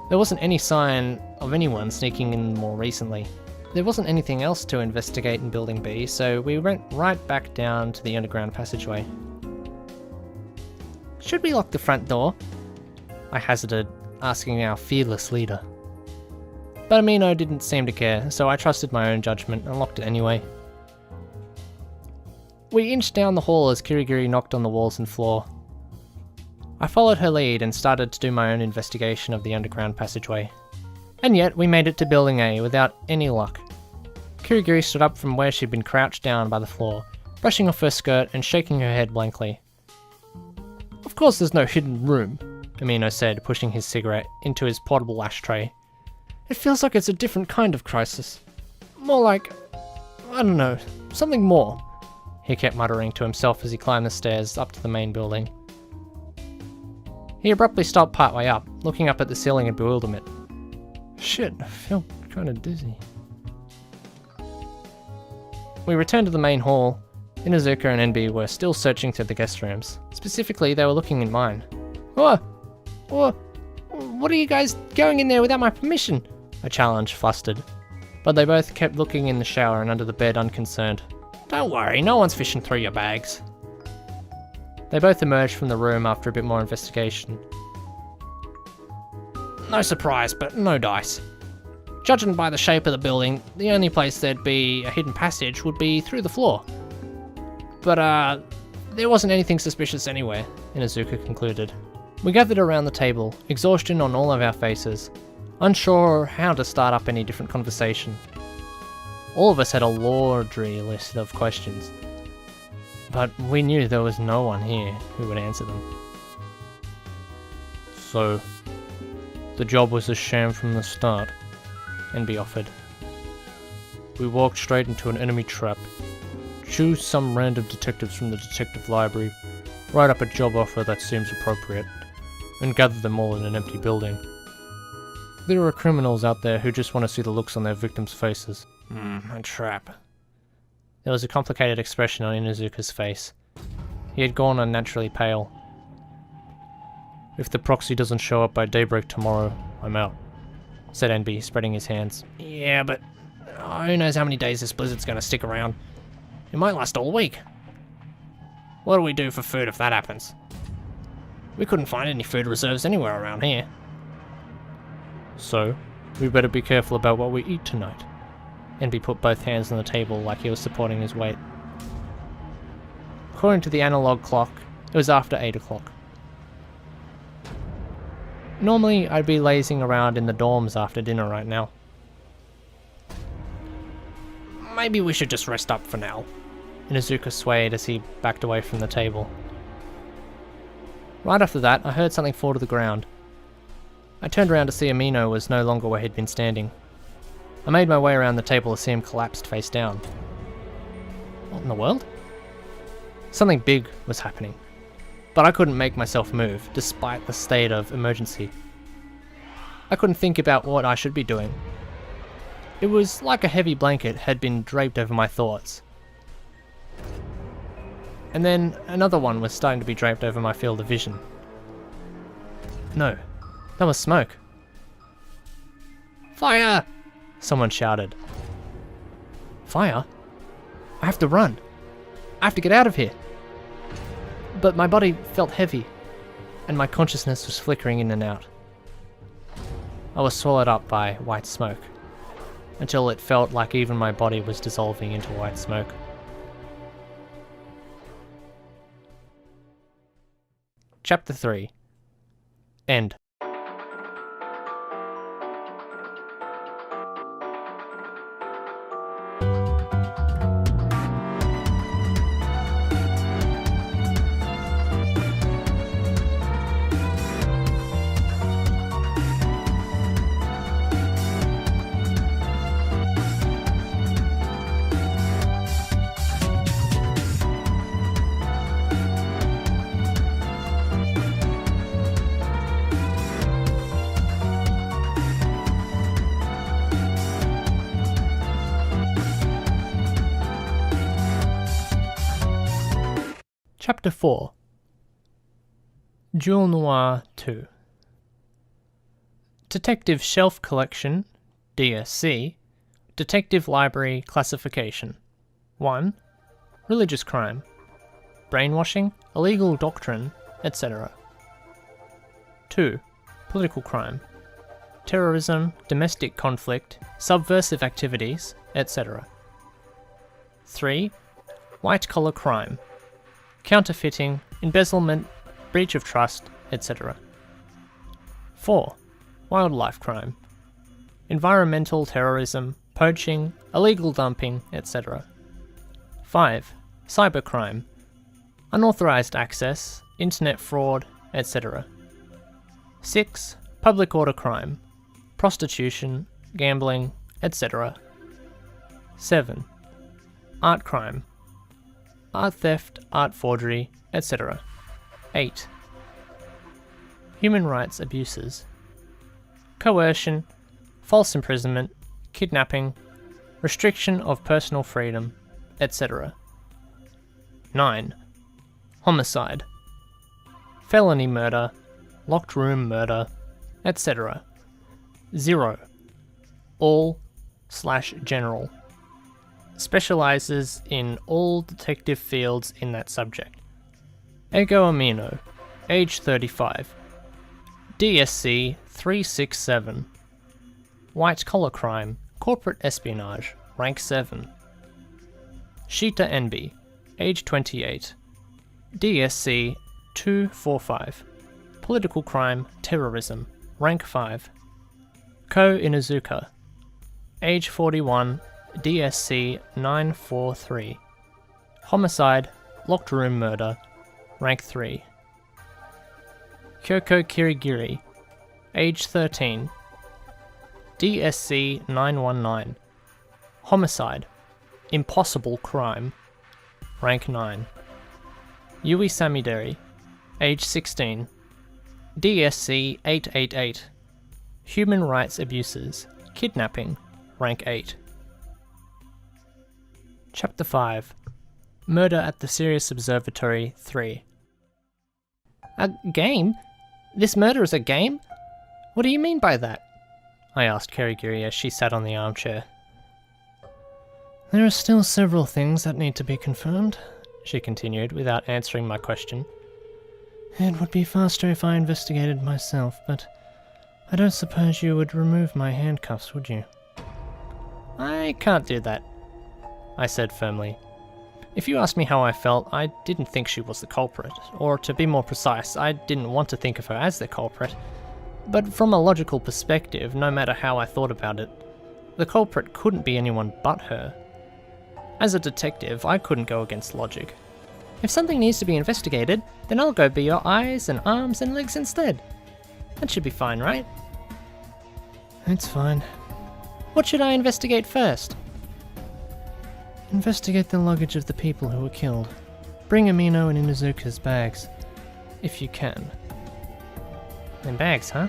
There wasn't any sign of anyone sneaking in more recently. There wasn't anything else to investigate in Building B, so we went right back down to the underground passageway. Should we lock the front door? I hazarded, asking our fearless leader. But Amino didn't seem to care, so I trusted my own judgment and locked it anyway. We inched down the hall as Kirigiri knocked on the walls and floor. I followed her lead and started to do my own investigation of the underground passageway. And yet, we made it to Building A without any luck. Kirigiri stood up from where she'd been crouched down by the floor, brushing off her skirt and shaking her head blankly. Of course there's no hidden room, Amino said, pushing his cigarette into his portable ashtray. It feels like it's a different kind of crisis. More like, I don't know, something more. He kept muttering to himself as he climbed the stairs up to the main building. He abruptly stopped partway up, looking up at the ceiling in bewilderment. Shit, I feel kinda dizzy. We returned to the main hall. Inuzuka and NB were still searching through the guest rooms. Specifically, they were looking in mine. What are you guys going in there without my permission? I challenged, flustered. But they both kept looking in the shower and under the bed unconcerned. Don't worry, no one's fishing through your bags. They both emerged from the room after a bit more investigation. No surprise, but no dice. Judging by the shape of the building, the only place there'd be a hidden passage would be through the floor. But, there wasn't anything suspicious anywhere, Inuzuka concluded. We gathered around the table, exhaustion on all of our faces, unsure how to start up any different conversation. All of us had a laundry list of questions, but we knew there was no one here who would answer them. So, the job was a sham from the start, NB offered. We walked straight into an enemy trap, choose some random detectives from the detective library, write up a job offer that seems appropriate, and gather them all in an empty building. There are criminals out there who just want to see the looks on their victims' faces. A trap. There was a complicated expression on Inuzuka's face. He had gone unnaturally pale. If the proxy doesn't show up by daybreak tomorrow, I'm out, said NB, spreading his hands. Yeah, but who knows how many days this blizzard's gonna stick around. It might last all week. What do we do for food if that happens? We couldn't find any food reserves anywhere around here. So, we better be careful about what we eat tonight. NB put both hands on the table like he was supporting his weight. According to the analog clock, it was after 8 o'clock. Normally, I'd be lazing around in the dorms after dinner right now. Maybe we should just rest up for now. Inuzuka swayed as he backed away from the table. Right after that, I heard something fall to the ground. I turned around to see Amino was no longer where he'd been standing. I made my way around the table to see him collapsed face down. What in the world? Something big was happening, but I couldn't make myself move, despite the state of emergency. I couldn't think about what I should be doing. It was like a heavy blanket had been draped over my thoughts. And then another one was starting to be draped over my field of vision. No, that was smoke. Fire! Someone shouted. Fire? I have to run. I have to get out of here. But my body felt heavy, and my consciousness was flickering in and out. I was swallowed up by white smoke, until it felt like even my body was dissolving into white smoke. Chapter 3. End. Chapter 4. Jewel Noir 2. Detective Shelf Collection, DSC, Detective Library Classification. 1. Religious crime, brainwashing, illegal doctrine, etc. 2. Political crime, terrorism, domestic conflict, subversive activities, etc. 3. White-collar crime, counterfeiting, embezzlement, breach of trust, etc. 4. Wildlife crime, environmental terrorism, poaching, illegal dumping, etc. 5. Cybercrime, unauthorized access, internet fraud, etc. 6. Public order crime, prostitution, gambling, etc. 7. Art crime, art theft, art forgery, etc. 8. Human rights abuses, coercion, false imprisonment, kidnapping, restriction of personal freedom, etc. 9. Homicide, felony murder, locked room murder, etc. 0. All/general. Specializes in all detective fields in that subject. Ego Amino, age 35. DSC 367. White collar crime, corporate espionage, rank 7. Sheeta Enby, age 28. DSC 245. Political crime, terrorism, rank 5. Ko Inuzuka, age 41. DSC 943. Homicide, locked room murder, rank 3. Kyoko Kirigiri, age 13. DSC 919. Homicide, impossible crime, rank 9. Yui Samideri, age 16. DSC 888. Human rights abuses, kidnapping, rank 8. Chapter 5. Murder at the Sirius Observatory 3. A game? This murder is a game? What do you mean by that? I asked Kirigiri as she sat on the armchair. There are still several things that need to be confirmed, she continued without answering my question. It would be faster if I investigated myself, but I don't suppose you would remove my handcuffs, would you? I can't do that, I said firmly. If you asked me how I felt, I didn't think she was the culprit, or to be more precise, I didn't want to think of her as the culprit. But from a logical perspective, no matter how I thought about it, the culprit couldn't be anyone but her. As a detective, I couldn't go against logic. If something needs to be investigated, then I'll go be your eyes and arms and legs instead. That should be fine, right? It's fine. What should I investigate first? Investigate the luggage of the people who were killed. Bring Amino and Inuzuka's bags, if you can. In bags, huh?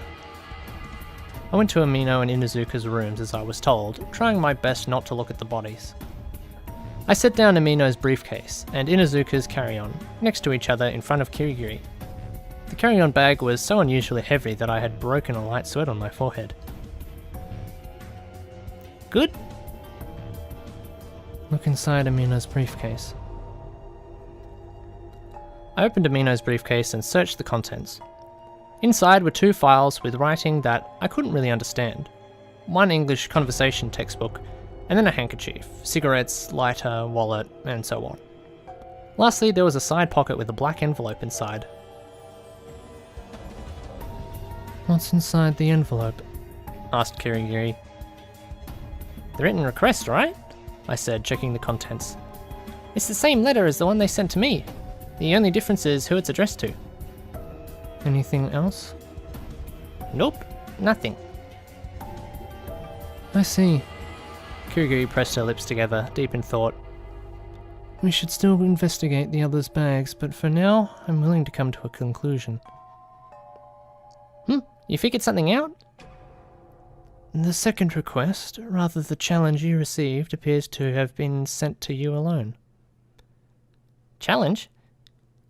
I went to Amino and Inuzuka's rooms as I was told, trying my best not to look at the bodies. I set down Amino's briefcase and Inuzuka's carry-on, next to each other in front of Kirigiri. The carry-on bag was so unusually heavy that I had broken a light sweat on my forehead. Good? Look inside Amino's briefcase. I opened Amino's briefcase and searched the contents. Inside were 2 files with writing that I couldn't really understand. 1 English conversation textbook, and then a handkerchief, cigarettes, lighter, wallet, and so on. Lastly, there was a side pocket with a black envelope inside. What's inside the envelope? Asked Kirigiri. The written request, right? I said, checking the contents. It's the same letter as the one they sent to me. The only difference is who it's addressed to. Anything else? Nope, nothing. I see. Kirigiri pressed her lips together, deep in thought. We should still investigate the others' bags, but for now, I'm willing to come to a conclusion. You figured something out? The second request, rather the challenge you received, appears to have been sent to you alone. Challenge?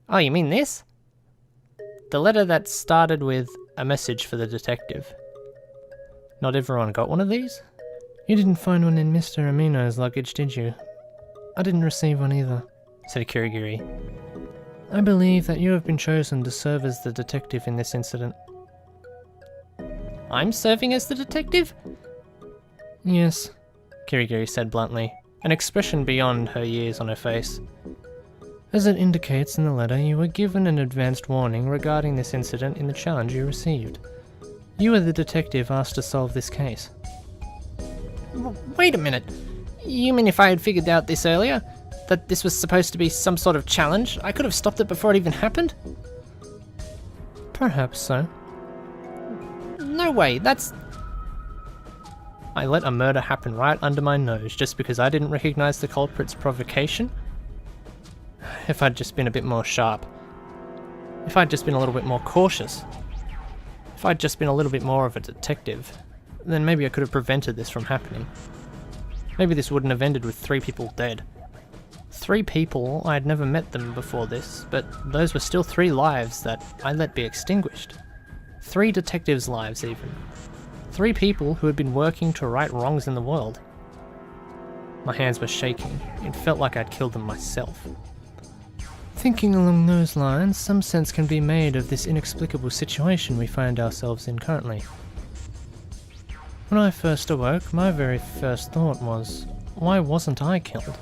Oh, you mean this? The letter that started with a message for the detective. Not everyone got one of these? You didn't find one in Mr. Amino's luggage, did you? I didn't receive one either, said Kirigiri. I believe that you have been chosen to serve as the detective in this incident. I'm serving as the detective? Yes, Kirigiri said bluntly, an expression beyond her years on her face. As it indicates in the letter, you were given an advanced warning regarding this incident in the challenge you received. You are the detective asked to solve this case. Wait a minute. You mean if I had figured out this earlier? That this was supposed to be some sort of challenge? I could have stopped it before it even happened? Perhaps so. No way, that's... I let a murder happen right under my nose just because I didn't recognize the culprit's provocation? If I'd just been a bit more sharp. If I'd just been a little bit more cautious. If I'd just been a little bit more of a detective, then maybe I could have prevented this from happening. Maybe this wouldn't have ended with 3 people dead. 3 people, I had never met them before this, but those were still 3 lives that I let be extinguished. 3 detectives' lives even. 3 people who had been working to right wrongs in the world. My hands were shaking. It felt like I'd killed them myself. Thinking along those lines, some sense can be made of this inexplicable situation we find ourselves in currently. When I first awoke, my very first thought was, why wasn't I killed?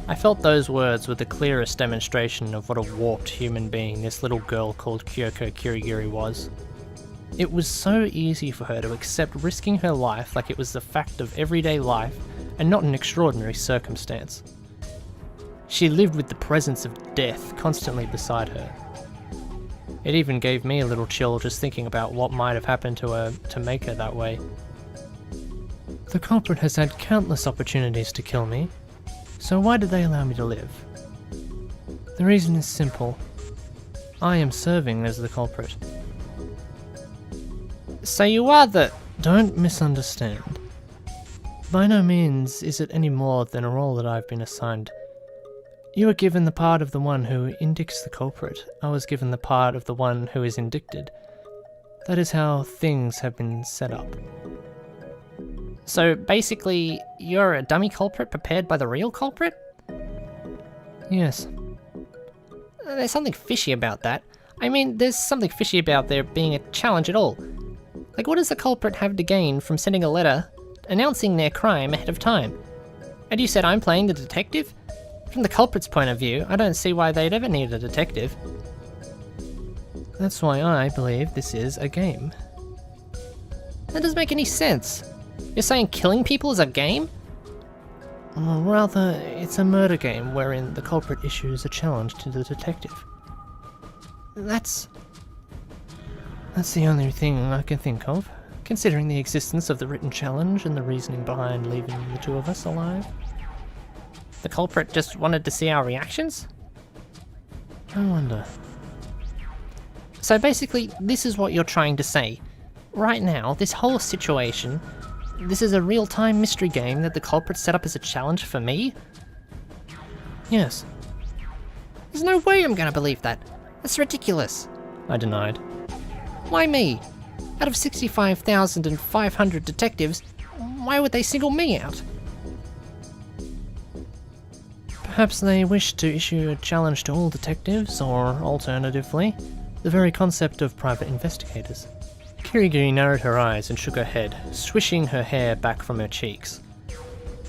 I felt those words were the clearest demonstration of what a warped human being this little girl called Kyoko Kirigiri was. It was so easy for her to accept risking her life like it was the fact of everyday life and not an extraordinary circumstance. She lived with the presence of death constantly beside her. It even gave me a little chill just thinking about what might have happened to her to make her that way. The culprit has had countless opportunities to kill me, so why did they allow me to live? The reason is simple. I am serving as the culprit. So you are the... Don't misunderstand. By no means is it any more than a role that I've been assigned. You are given the part of the one who indicts the culprit. I was given the part of the one who is indicted. That is how things have been set up. So basically, you're a dummy culprit prepared by the real culprit? Yes. There's something fishy about that. I mean, there's something fishy about there being a challenge at all. Like, what does the culprit have to gain from sending a letter announcing their crime ahead of time? And you said I'm playing the detective? From the culprit's point of view, I don't see why they'd ever need a detective. That's why I believe this is a game. That doesn't make any sense. You're saying killing people is a game? Well, rather, it's a murder game wherein the culprit issues a challenge to the detective. That's the only thing I can think of, considering the existence of the written challenge and the reasoning behind leaving the 2 of us alive. The culprit just wanted to see our reactions? I wonder. So basically, this is what you're trying to say. Right now, this whole situation, this is a real-time mystery game that the culprit set up as a challenge for me? Yes, There's no way I'm gonna believe that. That's ridiculous. I denied. Why me? Out of 65,500 detectives, why would they single me out? Perhaps they wish to issue a challenge to all detectives, or alternatively, the very concept of private investigators. Kirigiri narrowed her eyes and shook her head, swishing her hair back from her cheeks.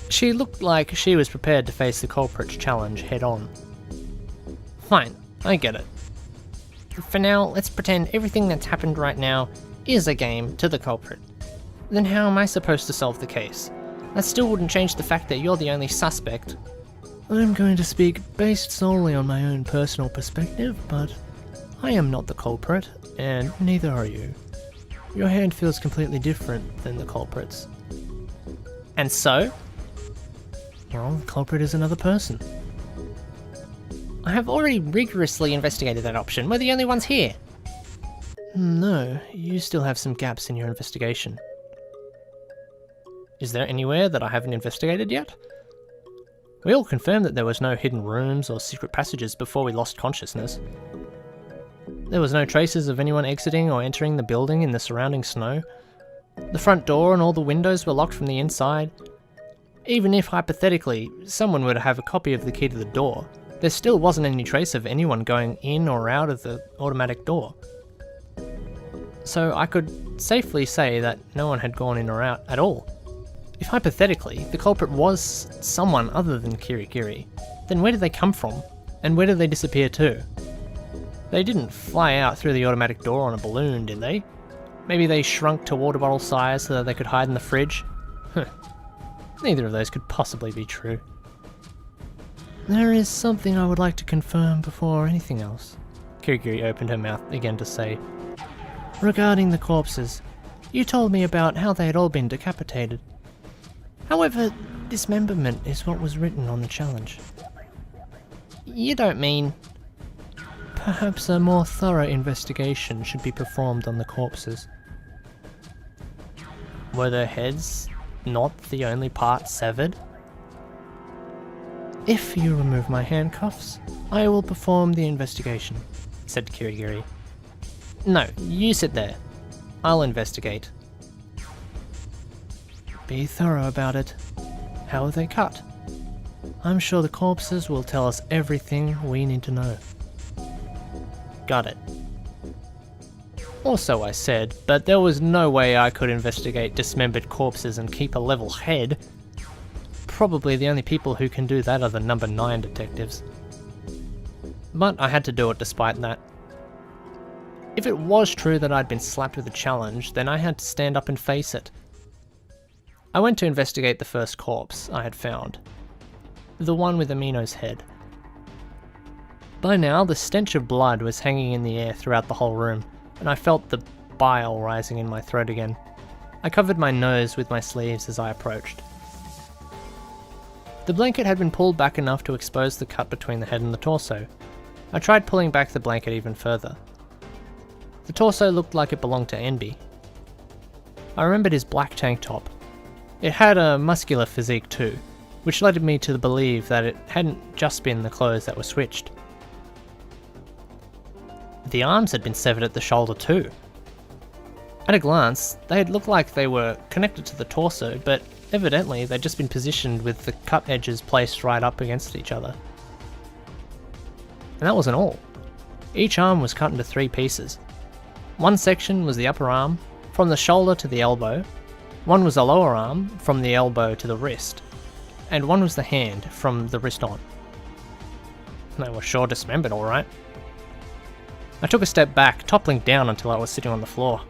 She looked like she was prepared to face the culprit's challenge head-on. Fine, I get it. For now, let's pretend everything that's happened right now is a game to the culprit. Then how am I supposed to solve the case? That still wouldn't change the fact that you're the only suspect. I'm going to speak based solely on my own personal perspective, but I am not the culprit, and neither are you. Your hand feels completely different than the culprit's. And so? Well, the culprit is another person. I have already rigorously investigated that option. We're the only ones here. No, you still have some gaps in your investigation. Is there anywhere that I haven't investigated yet? We all confirmed that there was no hidden rooms or secret passages before we lost consciousness. There was no traces of anyone exiting or entering the building in the surrounding snow. The front door and all the windows were locked from the inside. Even if, hypothetically, someone were to have a copy of the key to the door, there still wasn't any trace of anyone going in or out of the automatic door. So I could safely say that no one had gone in or out at all. If hypothetically, the culprit was someone other than Kirigiri, then where did they come from? And where did they disappear to? They didn't fly out through the automatic door on a balloon, did they? Maybe they shrunk to water bottle size so that they could hide in the fridge? Neither of those could possibly be true. There is something I would like to confirm before anything else. Kirigiri opened her mouth again to say, regarding the corpses, you told me about how they had all been decapitated. However, dismemberment is what was written on the challenge. You don't mean... Perhaps a more thorough investigation should be performed on the corpses. Were their heads not the only part severed? If you remove my handcuffs, I will perform the investigation, said Kirigiri. No, you sit there. I'll investigate. Be thorough about it. How are they cut? I'm sure the corpses will tell us everything we need to know. Got it. Also, I said, but there was no way I could investigate dismembered corpses and keep a level head. Probably the only people who can do that are the number 9 detectives. But I had to do it despite that. If it was true that I'd been slapped with a challenge, then I had to stand up and face it. I went to investigate the first corpse I had found. The one with Amino's head. By now, the stench of blood was hanging in the air throughout the whole room, and I felt the bile rising in my throat again. I covered my nose with my sleeves as I approached. The blanket had been pulled back enough to expose the cut between the head and the torso. I tried pulling back the blanket even further. The torso looked like it belonged to Enby. I remembered his black tank top. It had a muscular physique too, which led me to believe that it hadn't just been the clothes that were switched. The arms had been severed at the shoulder too. At a glance, they had looked like they were connected to the torso, but evidently they'd just been positioned with the cut edges placed right up against each other. And that wasn't all. Each arm was cut into 3 pieces. One section was the upper arm, from the shoulder to the elbow. One was the lower arm, from the elbow to the wrist. And one was the hand, from the wrist on. They were sure dismembered, alright. I took a step back, toppling down until I was sitting on the floor.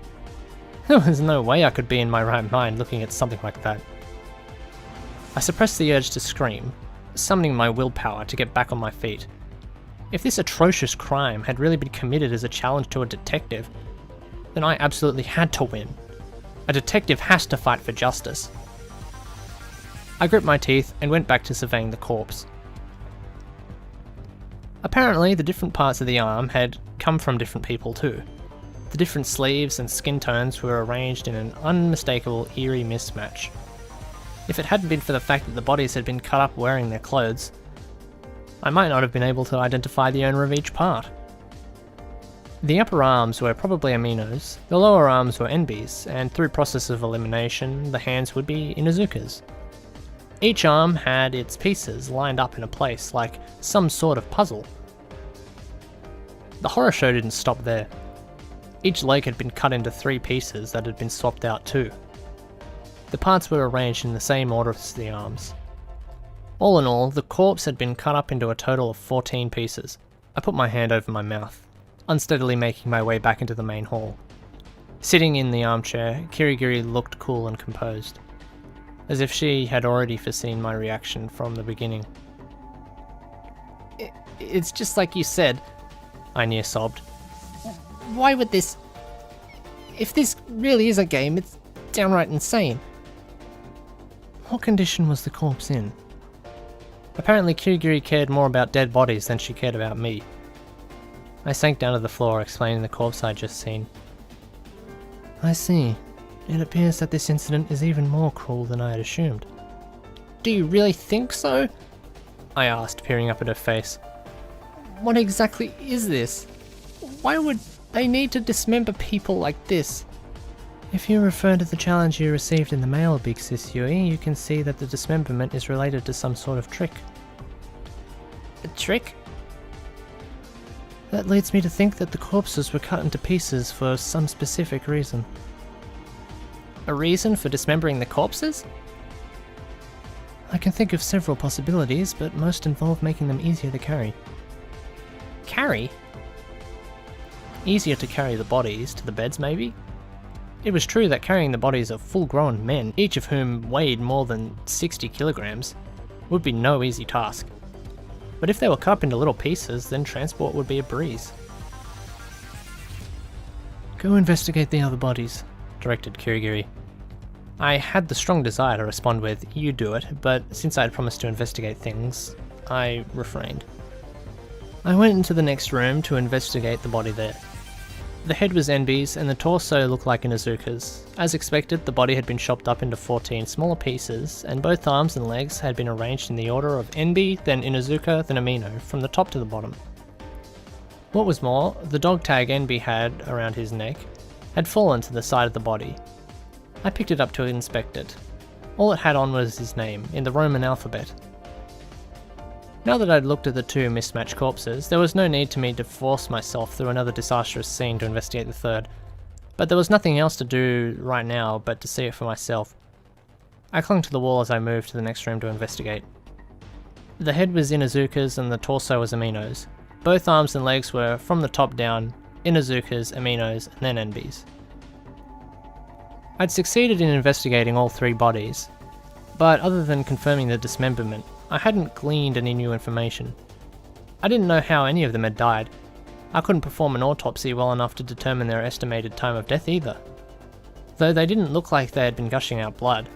There was no way I could be in my right mind looking at something like that. I suppressed the urge to scream, summoning my willpower to get back on my feet. If this atrocious crime had really been committed as a challenge to a detective, then I absolutely had to win. A detective has to fight for justice. I gripped my teeth and went back to surveying the corpse. Apparently, the different parts of the arm had come from different people too. The different sleeves and skin tones were arranged in an unmistakable, eerie mismatch. If it hadn't been for the fact that the bodies had been cut up wearing their clothes, I might not have been able to identify the owner of each part. The upper arms were probably Aminos, the lower arms were Enbis, and through process of elimination, the hands would be Inuzukas. Each arm had its pieces lined up in a place like some sort of puzzle. The horror show didn't stop there. Each leg had been cut into 3 pieces that had been swapped out too. The parts were arranged in the same order as the arms. All in all, the corpse had been cut up into a total of 14 pieces. I put my hand over my mouth, unsteadily making my way back into the main hall. Sitting in the armchair, Kirigiri looked cool and composed, as if she had already foreseen my reaction from the beginning. It's just like you said. I near sobbed. Why would this... If this really is a game, it's downright insane. What condition was the corpse in? Apparently Kirigiri cared more about dead bodies than she cared about me. I sank down to the floor, explaining the corpse I'd just seen. I see. It appears that this incident is even more cruel than I had assumed. Do you really think so? I asked, peering up at her face. What exactly is this? Why would they need to dismember people like this? If you refer to the challenge you received in the mail, Big Sis Yui, you can see that the dismemberment is related to some sort of trick. A trick? That leads me to think that the corpses were cut into pieces for some specific reason. A reason for dismembering the corpses? I can think of several possibilities, but most involve making them easier to carry. Carry? Easier to carry the bodies to the beds, maybe? It was true that carrying the bodies of full-grown men, each of whom weighed more than 60 kilograms, would be no easy task. But if they were cut up into little pieces, then transport would be a breeze. Go investigate the other bodies, directed Kirigiri. I had the strong desire to respond with, "You do it," but since I had promised to investigate things, I refrained. I went into the next room to investigate the body there. The head was Enbi's and the torso looked like Inuzuka's. As expected, the body had been chopped up into 14 smaller pieces, and both arms and legs had been arranged in the order of Enbi, then Inuzuka, then Amino, from the top to the bottom. What was more, the dog tag Enbi had around his neck had fallen to the side of the body. I picked it up to inspect it. All it had on was his name, in the Roman alphabet. Now that I'd looked at the 2 mismatched corpses, there was no need to me to force myself through another disastrous scene to investigate the third, but there was nothing else to do right now but to see it for myself. I clung to the wall as I moved to the next room to investigate. The head was Inuzuka's and the torso was Amino's. Both arms and legs were, from the top down, Inuzuka's, Amino's, and then Enbi's. I'd succeeded in investigating all 3 bodies, but other than confirming the dismemberment, I hadn't gleaned any new information. I didn't know how any of them had died. I couldn't perform an autopsy well enough to determine their estimated time of death either. Though they didn't look like they had been gushing out blood.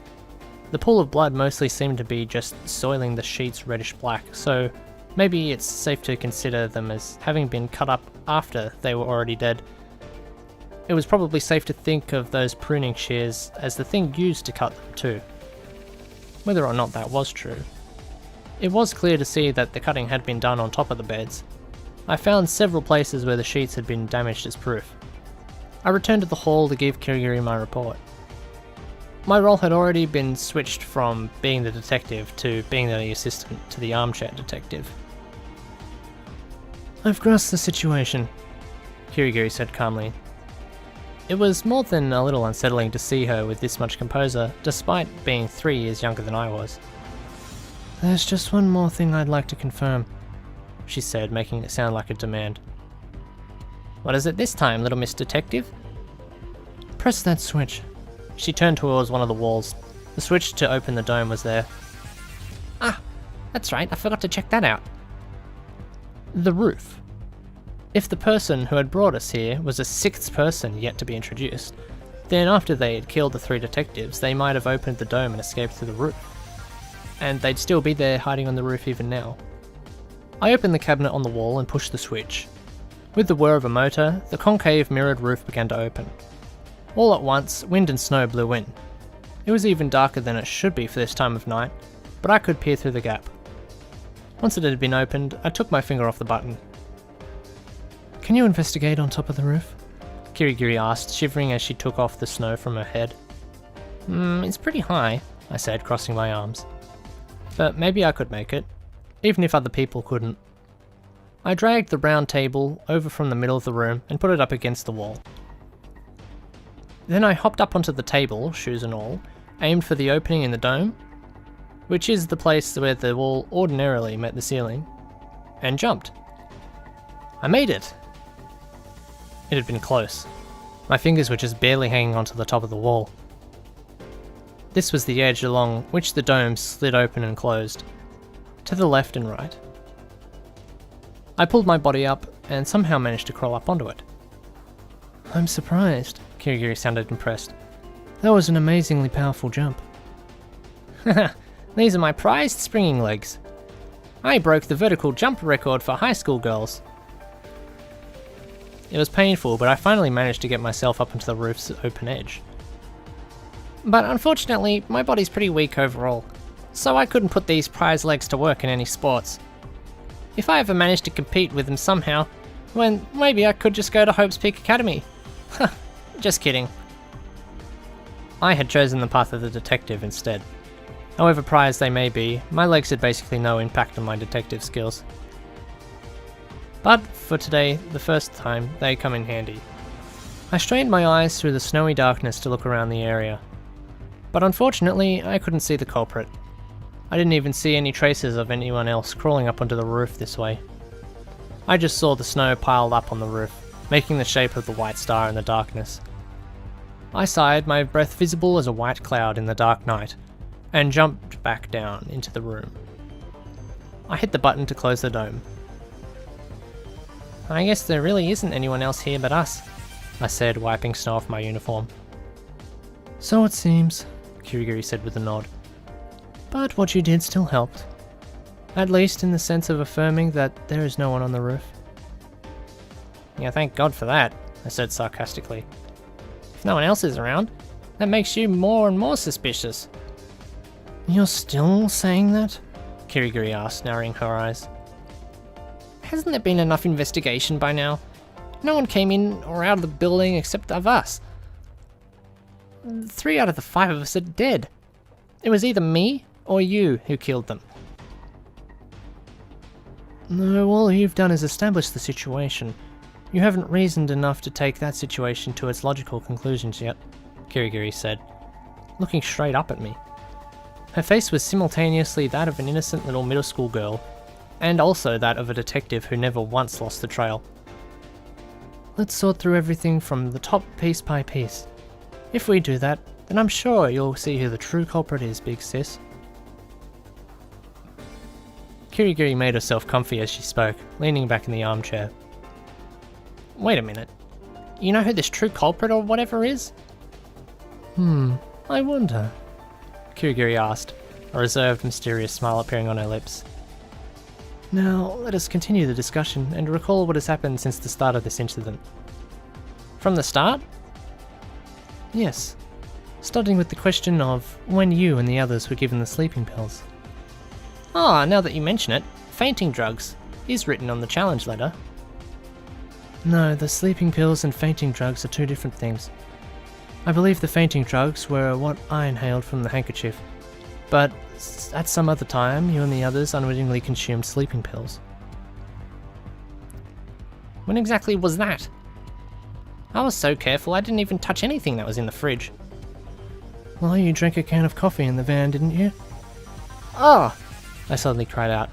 The pool of blood mostly seemed to be just soiling the sheets reddish black, so maybe it's safe to consider them as having been cut up after they were already dead. It was probably safe to think of those pruning shears as the thing used to cut them too. Whether or not that was true. It was clear to see that the cutting had been done on top of the beds. I found several places where the sheets had been damaged as proof. I returned to the hall to give Kirigiri my report. My role had already been switched from being the detective to being the assistant to the armchair detective. I've grasped the situation, Kirigiri said calmly. It was more than a little unsettling to see her with this much composure, despite being 3 years younger than I was. There's just one more thing I'd like to confirm, she said, making it sound like a demand. What is it this time, little Miss Detective? Press that switch. She turned towards one of the walls. The switch to open the dome was there. Ah, that's right, I forgot to check that out. The roof. If the person who had brought us here was a 6th person yet to be introduced, then after they had killed the 3 detectives, they might have opened the dome and escaped through the roof. And they'd still be there hiding on the roof even now. I opened the cabinet on the wall and pushed the switch. With the whir of a motor, the concave mirrored roof began to open. All at once, wind and snow blew in. It was even darker than it should be for this time of night, but I could peer through the gap. Once it had been opened, I took my finger off the button. "Can you investigate on top of the roof?" Kirigiri asked, shivering as she took off the snow from her head. It's pretty high," I said, crossing my arms. "But maybe I could make it, even if other people couldn't." I dragged the round table over from the middle of the room and put it up against the wall. Then I hopped up onto the table, shoes and all, aimed for the opening in the dome, which is the place where the wall ordinarily met the ceiling, and jumped. I made it! It had been close. My fingers were just barely hanging onto the top of the wall. This was the edge along which the dome slid open and closed, to the left and right. I pulled my body up and somehow managed to crawl up onto it. "I'm surprised," Kirigiri sounded impressed. "That was an amazingly powerful jump." "These are my prized springing legs. I broke the vertical jump record for high school girls." It was painful, but I finally managed to get myself up into the roof's open edge. "But unfortunately, my body's pretty weak overall, so I couldn't put these prize legs to work in any sports. If I ever managed to compete with them somehow, well, maybe I could just go to Hope's Peak Academy." Just kidding. I had chosen the path of the detective instead. However prized they may be, my legs had basically no impact on my detective skills. But for today, the first time, they come in handy. I strained my eyes through the snowy darkness to look around the area. But unfortunately, I couldn't see the culprit. I didn't even see any traces of anyone else crawling up onto the roof this way. I just saw the snow piled up on the roof, making the shape of the white star in the darkness. I sighed, my breath visible as a white cloud in the dark night, and jumped back down into the room. I hit the button to close the dome. "I guess there really isn't anyone else here but us," I said, wiping snow off my uniform. "So it seems," Kirigiri said with a nod. "But what you did still helped. At least in the sense of affirming that there is no one on the roof." "Yeah, thank God for that," I said sarcastically. "If no one else is around, that makes you more and more suspicious." "You're still saying that?" Kirigiri asked, narrowing her eyes. "Hasn't there been enough investigation by now? No one came in or out of the building except of us. 3 out of the 5 of us are dead. It was either me or you who killed them." "No, all you've done is establish the situation. You haven't reasoned enough to take that situation to its logical conclusions yet," Kirigiri said, looking straight up at me. Her face was simultaneously that of an innocent little middle school girl, and also that of a detective who never once lost the trail. "Let's sort through everything from the top piece by piece. If we do that, then I'm sure you'll see who the true culprit is, big sis." Kirigiri made herself comfy as she spoke, leaning back in the armchair. "Wait a minute. You know who this true culprit or whatever is?" I wonder," Kirigiri asked, a reserved, mysterious smile appearing on her lips. "Now, let us continue the discussion and recall what has happened since the start of this incident." "From the start?" "Yes. Starting with the question of when you and the others were given the sleeping pills." "Ah, now that you mention it, fainting drugs is written on the challenge letter." "No, the sleeping pills and fainting drugs are 2 different things. I believe the fainting drugs were what I inhaled from the handkerchief, but at some other time, you and the others unwittingly consumed sleeping pills." "When exactly was that? I was so careful I didn't even touch anything that was in the fridge." "Well, you drank a can of coffee in the van, didn't you?" "Oh!" I suddenly cried out.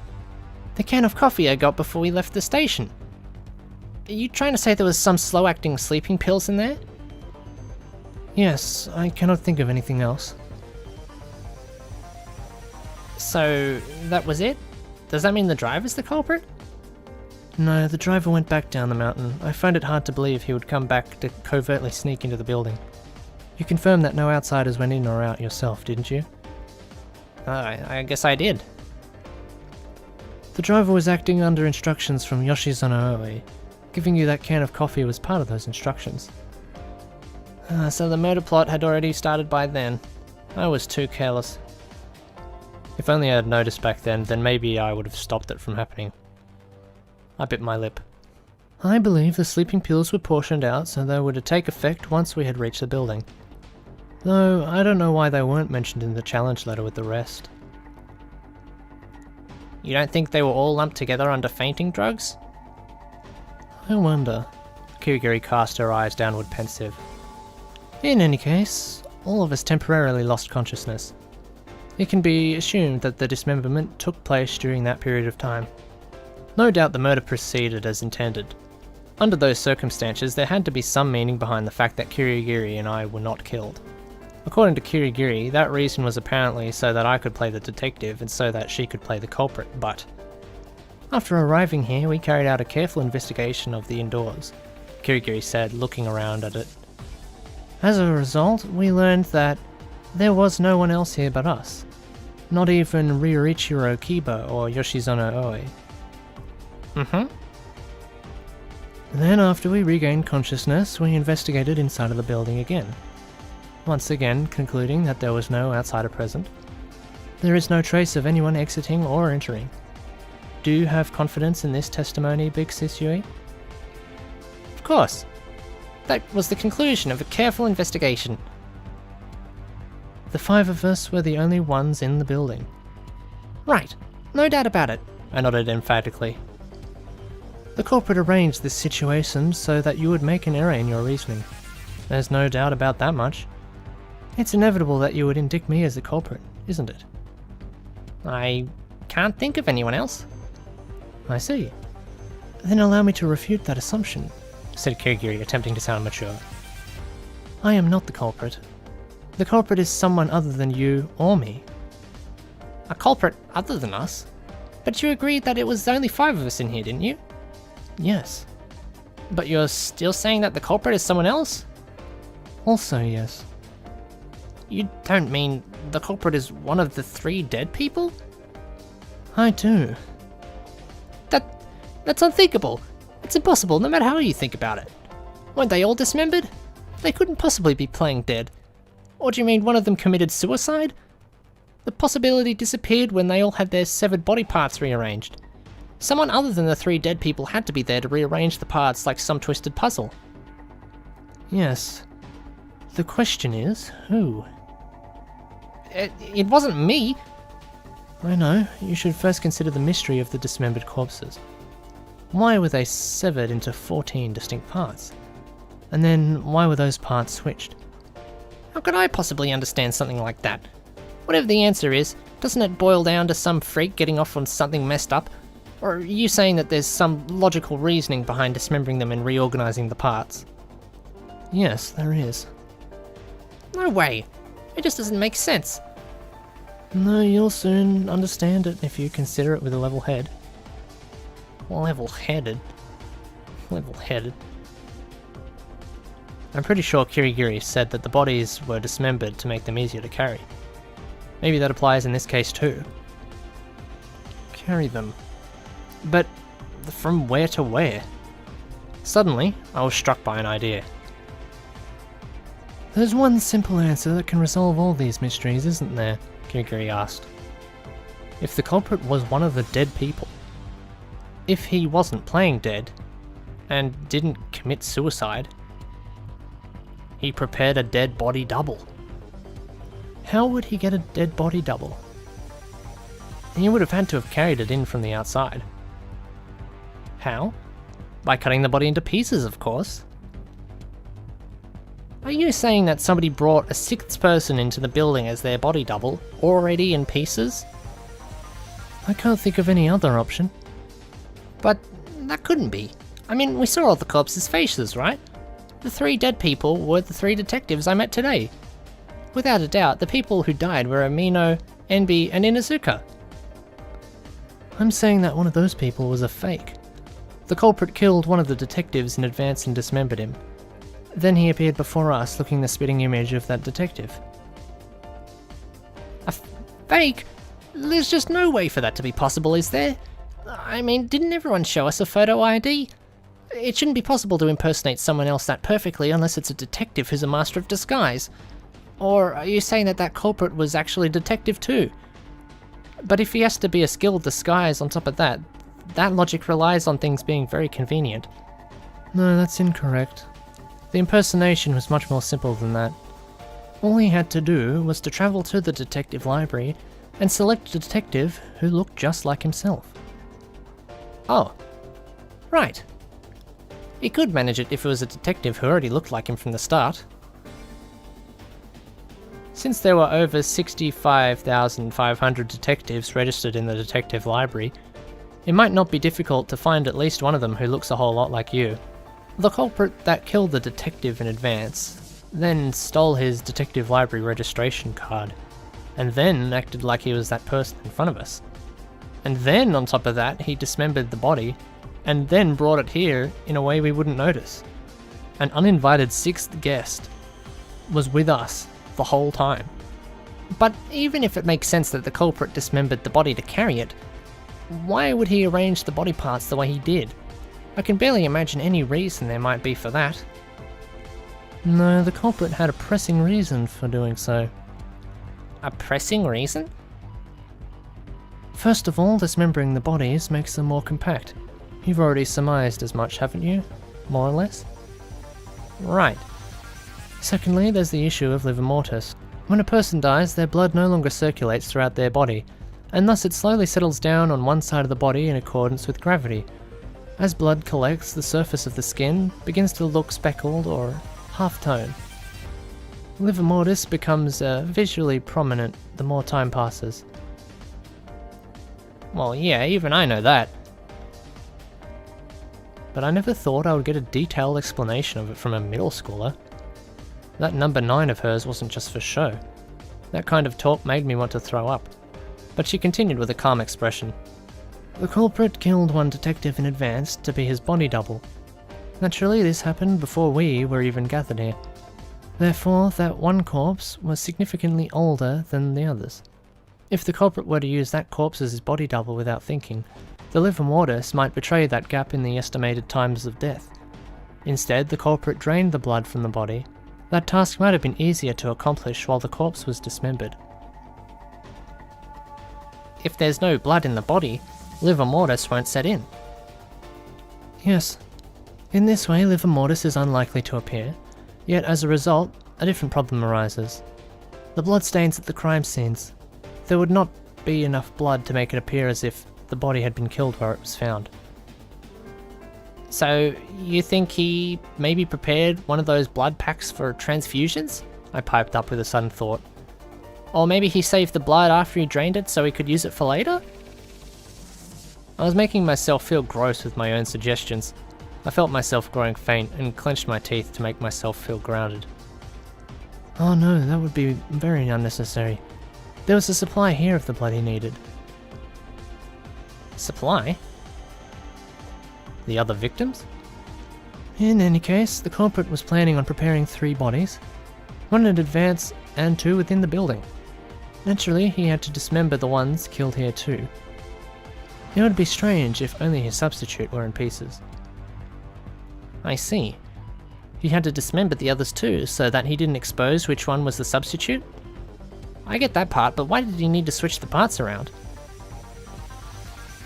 "The can of coffee I got before we left the station. Are you trying to say there was some slow-acting sleeping pills in there?" "Yes, I cannot think of anything else." "So, that was it? Does that mean the driver's the culprit?" "No, the driver went back down the mountain. I find it hard to believe he would come back to covertly sneak into the building. You confirmed that no outsiders went in or out yourself, didn't you?" I guess I did." The driver was acting under instructions from Yoshizuna Oe. Giving you that can of coffee was part of those instructions. So the murder plot had already started by then. I was too careless. If only I had noticed back then maybe I would have stopped it from happening. I bit my lip. I believe the sleeping pills were portioned out so they were to take effect once we had reached the building. Though I don't know why they weren't mentioned in the challenge letter with the rest. You don't think they were all lumped together under fainting drugs? I wonder. Kirigiri cast her eyes downward pensive. In any case, all of us temporarily lost consciousness. It can be assumed that the dismemberment took place during that period of time. No doubt the murder proceeded as intended. Under those circumstances, there had to be some meaning behind the fact that Kirigiri and I were not killed. According to Kirigiri, that reason was apparently so that I could play the detective and so that she could play the culprit, but... After arriving here, we carried out a careful investigation of the indoors, Kirigiri said, looking around at it. As a result, we learned that there was no one else here but us. Not even Ryuichiro Kiba or Yoshizuna Oe. Then after we regained consciousness, we investigated inside of the building again. Once again concluding that there was no outsider present. There is no trace of anyone exiting or entering. Do you have confidence in this testimony, Big Sis Yui? Of course. That was the conclusion of a careful investigation. The 5 of us were the only ones in the building. Right, no doubt about it, I nodded emphatically. The culprit arranged this situation so that you would make an error in your reasoning. There's no doubt about that much. It's inevitable that you would indict me as the culprit, isn't it? I can't think of anyone else. I see. Then allow me to refute that assumption, said Kirigiri, attempting to sound mature. I am not the culprit. The culprit is someone other than you or me. A culprit other than us? But you agreed that it was only 5 of us in here, didn't you? Yes. But you're still saying that the culprit is someone else? Also yes. You don't mean the culprit is one of the 3 dead people? I do. That's unthinkable. It's impossible, no matter how you think about it. Weren't they all dismembered? They couldn't possibly be playing dead. Or do you mean one of them committed suicide? The possibility disappeared when they all had their severed body parts rearranged. Someone other than the 3 dead people had to be there to rearrange the parts like some twisted puzzle. Yes. The question is, who? It wasn't me. I know. You should first consider the mystery of the dismembered corpses. Why were they severed into 14 distinct parts? And then why were those parts switched? How could I possibly understand something like that? Whatever the answer is, doesn't it boil down to some freak getting off on something messed up? Or are you saying that there's some logical reasoning behind dismembering them and reorganizing the parts? Yes, there is. No way. It just doesn't make sense. No, you'll soon understand it if you consider it with a level head. Level-headed? Level-headed? I'm pretty sure Kirigiri said that the bodies were dismembered to make them easier to carry. Maybe that applies in this case too. Carry them. But from where to where? Suddenly, I was struck by an idea. There's one simple answer that can resolve all these mysteries, isn't there? Kirigiri asked. If the culprit was one of the dead people, if he wasn't playing dead, and didn't commit suicide, he prepared a dead body double. How would he get a dead body double? He would have had to have carried it in from the outside. How? By cutting the body into pieces, of course. Are you saying that somebody brought a 6th person into the building as their body double, already in pieces? I can't think of any other option. But that couldn't be. I mean, we saw all the corpses' faces, right? The 3 dead people were the 3 detectives I met today. Without a doubt, the people who died were Amino, Enbi, and Inuzuka. I'm saying that one of those people was a fake. The culprit killed one of the detectives in advance and dismembered him. Then he appeared before us looking the spitting image of that detective. A fake? There's just no way for that to be possible, is there? I mean, didn't everyone show us a photo ID? It shouldn't be possible to impersonate someone else that perfectly unless it's a detective who's a master of disguise. Or are you saying that that culprit was actually a detective too? But if he has to be a skilled disguise on top of that, that logic relies on things being very convenient. No, that's incorrect. The impersonation was much more simple than that. All he had to do was to travel to the detective library and select a detective who looked just like himself. Oh, right. He could manage it if it was a detective who already looked like him from the start. Since there were over 65,500 detectives registered in the detective library, it might not be difficult to find at least one of them who looks a whole lot like you. The culprit that killed the detective in advance then stole his detective library registration card, and then acted like he was that person in front of us. And then, on top of that, he dismembered the body, and then brought it here in a way we wouldn't notice. An uninvited sixth guest was with us the whole time. But even if it makes sense that the culprit dismembered the body to carry it, why would he arrange the body parts the way he did? I can barely imagine any reason there might be for that. No, the culprit had a pressing reason for doing so. A pressing reason? First of all, dismembering the bodies makes them more compact. You've already surmised as much, haven't you? More or less? Right. Secondly, there's the issue of livor mortis. When a person dies, their blood no longer circulates throughout their body, and thus it slowly settles down on one side of the body in accordance with gravity. As blood collects, the surface of the skin begins to look speckled or half-tone. Livor mortis becomes visually prominent the more time passes. Well, yeah, even I know that. But I never thought I would get a detailed explanation of it from a middle schooler. That number 9 of hers wasn't just for show. That kind of talk made me want to throw up. But she continued with a calm expression. The culprit killed one detective in advance to be his body double. Naturally, this happened before we were even gathered here. Therefore, that one corpse was significantly older than the others. If the culprit were to use that corpse as his body double without thinking, the livor mortis might betray that gap in the estimated times of death. Instead, the culprit drained the blood from the body. That task might have been easier to accomplish while the corpse was dismembered. If there's no blood in the body, livor mortis won't set in. Yes. In this way, livor mortis is unlikely to appear, yet as a result, a different problem arises. The bloodstains at the crime scenes. There would not be enough blood to make it appear as if the body had been killed where it was found. So, you think he maybe prepared one of those blood packs for transfusions? I piped up with a sudden thought. Or maybe he saved the blood after he drained it so he could use it for later? I was making myself feel gross with my own suggestions. I felt myself growing faint and clenched my teeth to make myself feel grounded. Oh no, that would be very unnecessary. There was a supply here of the blood he needed. Supply? The other victims? In any case, the culprit was planning on preparing 3 bodies, 1 in advance and 2 within the building. Naturally, he had to dismember the ones killed here too. It would be strange if only his substitute were in pieces. I see. He had to dismember the others too, so that he didn't expose which one was the substitute? I get that part, but why did he need to switch the parts around?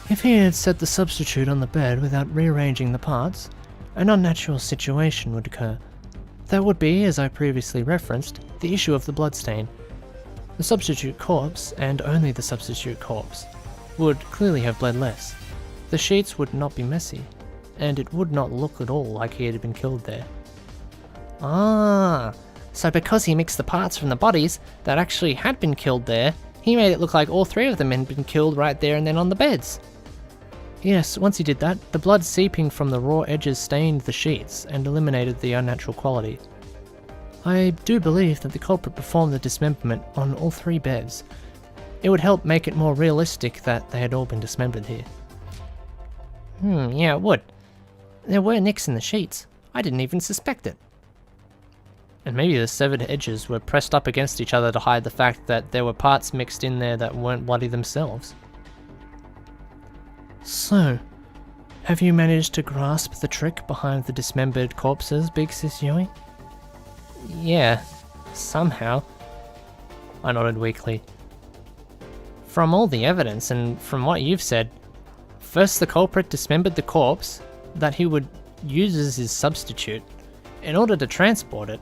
If he had set the substitute on the bed without rearranging the parts, an unnatural situation would occur. That would be, as I previously referenced, the issue of the bloodstain. The substitute corpse, and only the substitute corpse, would clearly have bled less. The sheets would not be messy, and it would not look at all like he had been killed there. Ah, so because he mixed the parts from the bodies that actually had been killed there, he made it look like all 3 of them had been killed right there and then on the beds. Yes, once he did that, the blood seeping from the raw edges stained the sheets and eliminated the unnatural quality. I do believe that the culprit performed the dismemberment on all 3 beds. It would help make it more realistic that they had all been dismembered here. Yeah, it would. There were nicks in the sheets. I didn't even suspect it. And maybe the severed edges were pressed up against each other to hide the fact that there were parts mixed in there that weren't bloody themselves. So, have you managed to grasp the trick behind the dismembered corpses, Big Sis Yui? Yeah, somehow. I nodded weakly. From all the evidence and from what you've said, first the culprit dismembered the corpse that he would use as his substitute in order to transport it.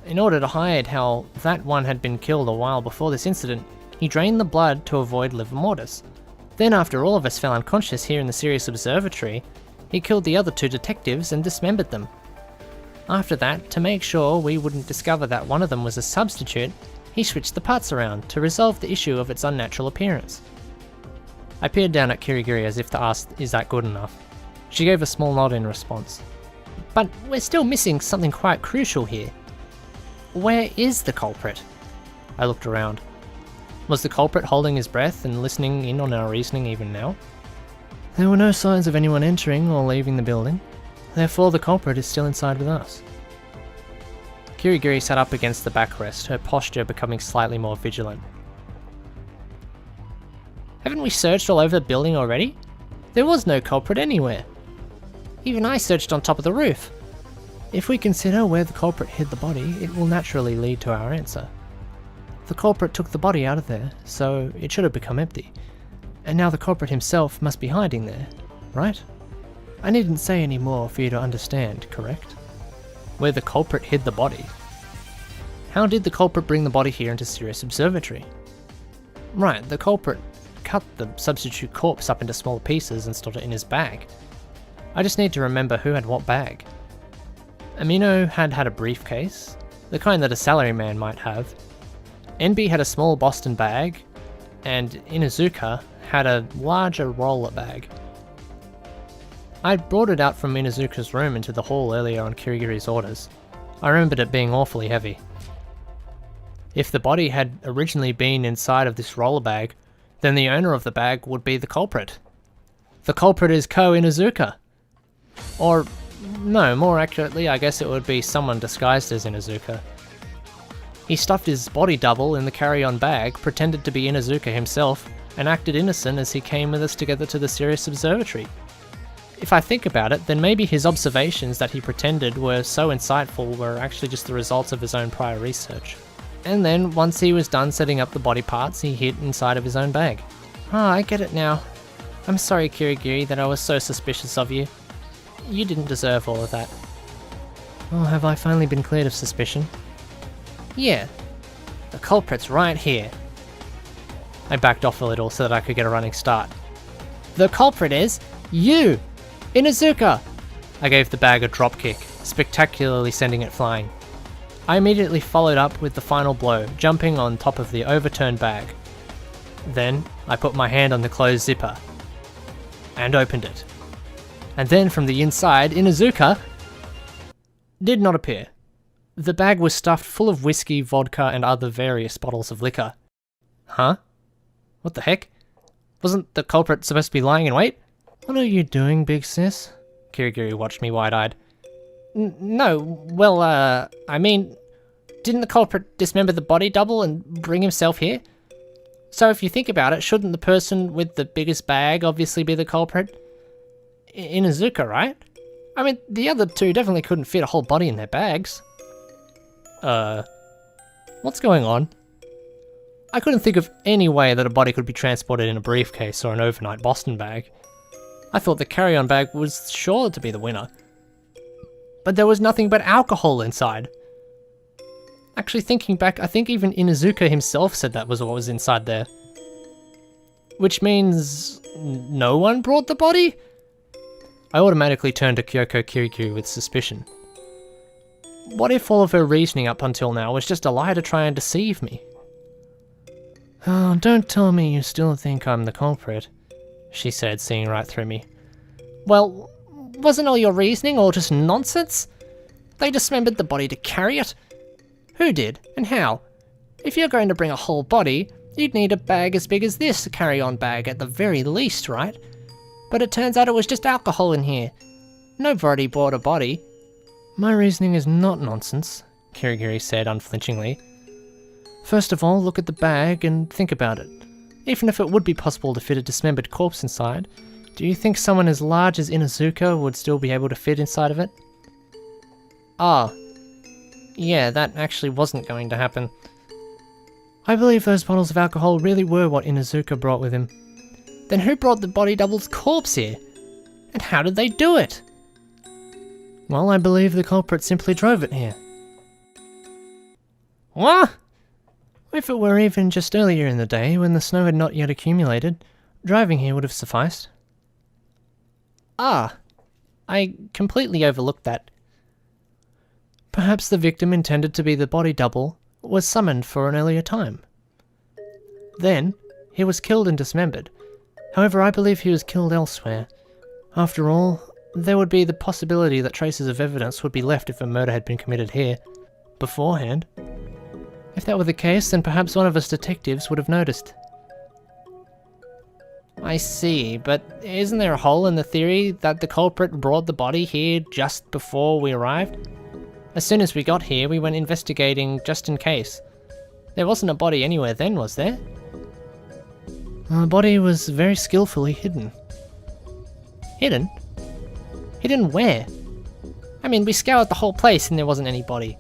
In order to hide how that one had been killed a while before this incident, he drained the blood to avoid livor mortis. Then after all of us fell unconscious here in the Sirius Observatory, he killed the other two detectives and dismembered them. After that, to make sure we wouldn't discover that one of them was a substitute, he switched the parts around to resolve the issue of its unnatural appearance. I peered down at Kirigiri as if to ask, is that good enough? She gave a small nod in response. But we're still missing something quite crucial here. Where is the culprit? I looked around. Was the culprit holding his breath and listening in on our reasoning even now? There were no signs of anyone entering or leaving the building, therefore the culprit is still inside with us. Kirigiri sat up against the backrest, her posture becoming slightly more vigilant. Haven't we searched all over the building already? There was no culprit anywhere. Even I searched on top of the roof. If we consider where the culprit hid the body, it will naturally lead to our answer. The culprit took the body out of there, so it should have become empty. And now the culprit himself must be hiding there, right? I needn't say any more for you to understand, correct? Where the culprit hid the body. How did the culprit bring the body here into Sirius Observatory? Right, the culprit cut the substitute corpse up into smaller pieces and stored it in his bag. I just need to remember who had what bag. Amino had a briefcase, the kind that a salaryman might have. NB had a small Boston bag, and Inuzuka had a larger roller bag. I'd brought it out from Inuzuka's room into the hall earlier on Kirigiri's orders. I remembered it being awfully heavy. If the body had originally been inside of this roller bag, then the owner of the bag would be the culprit. The culprit is Ko Inuzuka. Or, no, more accurately, I guess it would be someone disguised as Inuzuka. He stuffed his body double in the carry-on bag, pretended to be Inuzuka himself, and acted innocent as he came with us together to the Sirius Observatory. If I think about it, then maybe his observations that he pretended were so insightful were actually just the results of his own prior research. And then, once he was done setting up the body parts, he hid inside of his own bag. Ah, I get it now. I'm sorry, Kirigiri, that I was so suspicious of you. You didn't deserve all of that. Oh, have I finally been cleared of suspicion? Yeah. The culprit's right here. I backed off a little so that I could get a running start. The culprit is you! Inuzuka! I gave the bag a drop kick, spectacularly sending it flying. I immediately followed up with the final blow, jumping on top of the overturned bag. Then, I put my hand on the closed zipper, and opened it. And then from the inside, Inuzuka did not appear. The bag was stuffed full of whiskey, vodka, and other various bottles of liquor. Huh? What the heck? Wasn't the culprit supposed to be lying in wait? What are you doing, big sis? Kirigiri watched me wide-eyed. No, well, I mean, didn't the culprit dismember the body double and bring himself here? So if you think about it, shouldn't the person with the biggest bag obviously be the culprit? Inuzuka, right? I mean, the other two definitely couldn't fit a whole body in their bags. What's going on? I couldn't think of any way that a body could be transported in a briefcase or an overnight Boston bag. I thought the carry-on bag was sure to be the winner. But there was nothing but alcohol inside. Actually, thinking back, I think even Inuzuka himself said that was what was inside there. Which means no one brought the body? I automatically turned to Kyoko Kirigiri with suspicion. What if all of her reasoning up until now was just a lie to try and deceive me? Oh, don't tell me you still think I'm the culprit, she said, seeing right through me. Well, wasn't all your reasoning all just nonsense? They dismembered the body to carry it. Who did, and how? If you're going to bring a whole body, you'd need a bag as big as this carry-on bag at the very least, right? But it turns out it was just alcohol in here. Nobody brought a body. My reasoning is not nonsense, Kirigiri said unflinchingly. First of all, look at the bag and think about it. Even if it would be possible to fit a dismembered corpse inside, Do you think someone as large as Inuzuka would still be able to fit inside of it? Ah. Yeah, that actually wasn't going to happen. I believe those bottles of alcohol really were what Inuzuka brought with him. Then who brought the body double's corpse here? And how did they do it? Well, I believe the culprit simply drove it here. What? If it were even just earlier in the day, when the snow had not yet accumulated, driving here would have sufficed. Ah, I completely overlooked that. Perhaps the victim intended to be the body double was summoned for an earlier time. Then, he was killed and dismembered. However, I believe he was killed elsewhere. After all, there would be the possibility that traces of evidence would be left if a murder had been committed here, beforehand. If that were the case, then perhaps one of us detectives would have noticed. I see, but isn't there a hole in the theory that the culprit brought the body here just before we arrived? As soon as we got here, we went investigating just in case. There wasn't a body anywhere then, was there? The body was very skillfully hidden. Hidden? Hidden where? I mean, we scoured the whole place and there wasn't any body.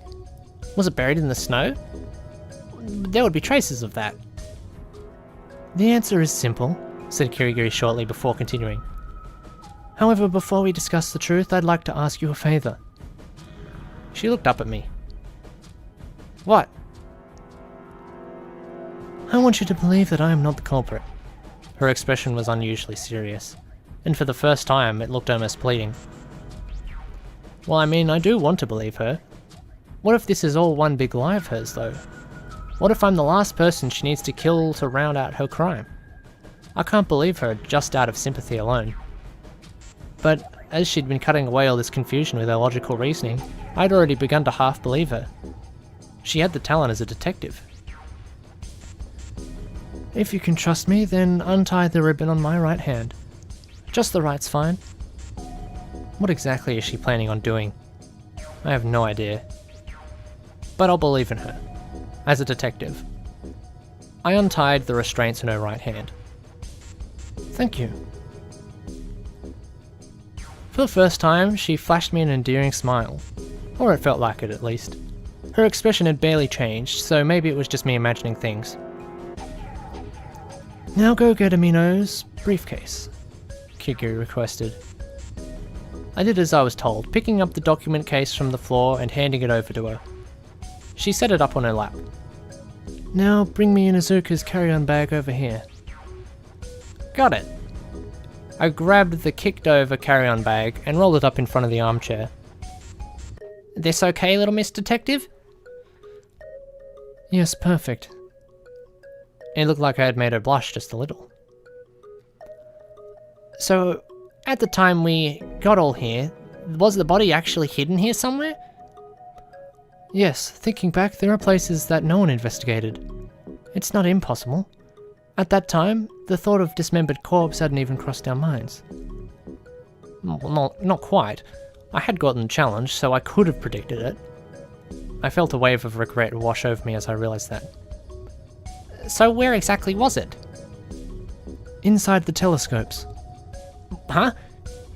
Was it buried in the snow? There would be traces of that. The answer is simple, said Kirigiri shortly before continuing. However, before we discuss the truth, I'd like to ask you a favour. She looked up at me. What? I want you to believe that I am not the culprit. Her expression was unusually serious, and for the first time it looked almost pleading. Well, I mean, I do want to believe her. What if this is all one big lie of hers, though? What if I'm the last person she needs to kill to round out her crime? I can't believe her just out of sympathy alone. But as she'd been cutting away all this confusion with her logical reasoning, I'd already begun to half believe her. She had the talent as a detective. If you can trust me, then untie the ribbon on my right hand. Just the right's fine. What exactly is she planning on doing? I have no idea. But I'll believe in her. As a detective. I untied the restraints in her right hand. Thank you. For the first time, she flashed me an endearing smile. Or it felt like it, at least. Her expression had barely changed, so maybe it was just me imagining things. Now go get Amino's briefcase, Kirigiri requested. I did as I was told, picking up the document case from the floor and handing it over to her. She set it up on her lap. Now bring me Inuzuka's carry-on bag over here. Got it. I grabbed the kicked-over carry-on bag and rolled it up in front of the armchair. This okay, little Miss Detective? Yes, perfect. It looked like I had made her blush just a little. So, at the time we got all here, was the body actually hidden here somewhere? Yes, thinking back, there are places that no one investigated. It's not impossible. At that time, the thought of dismembered corpse hadn't even crossed our minds. Well, not quite. I had gotten the challenge, so I could have predicted it. I felt a wave of regret wash over me as I realized that. So where exactly was it? Inside the telescopes. Huh?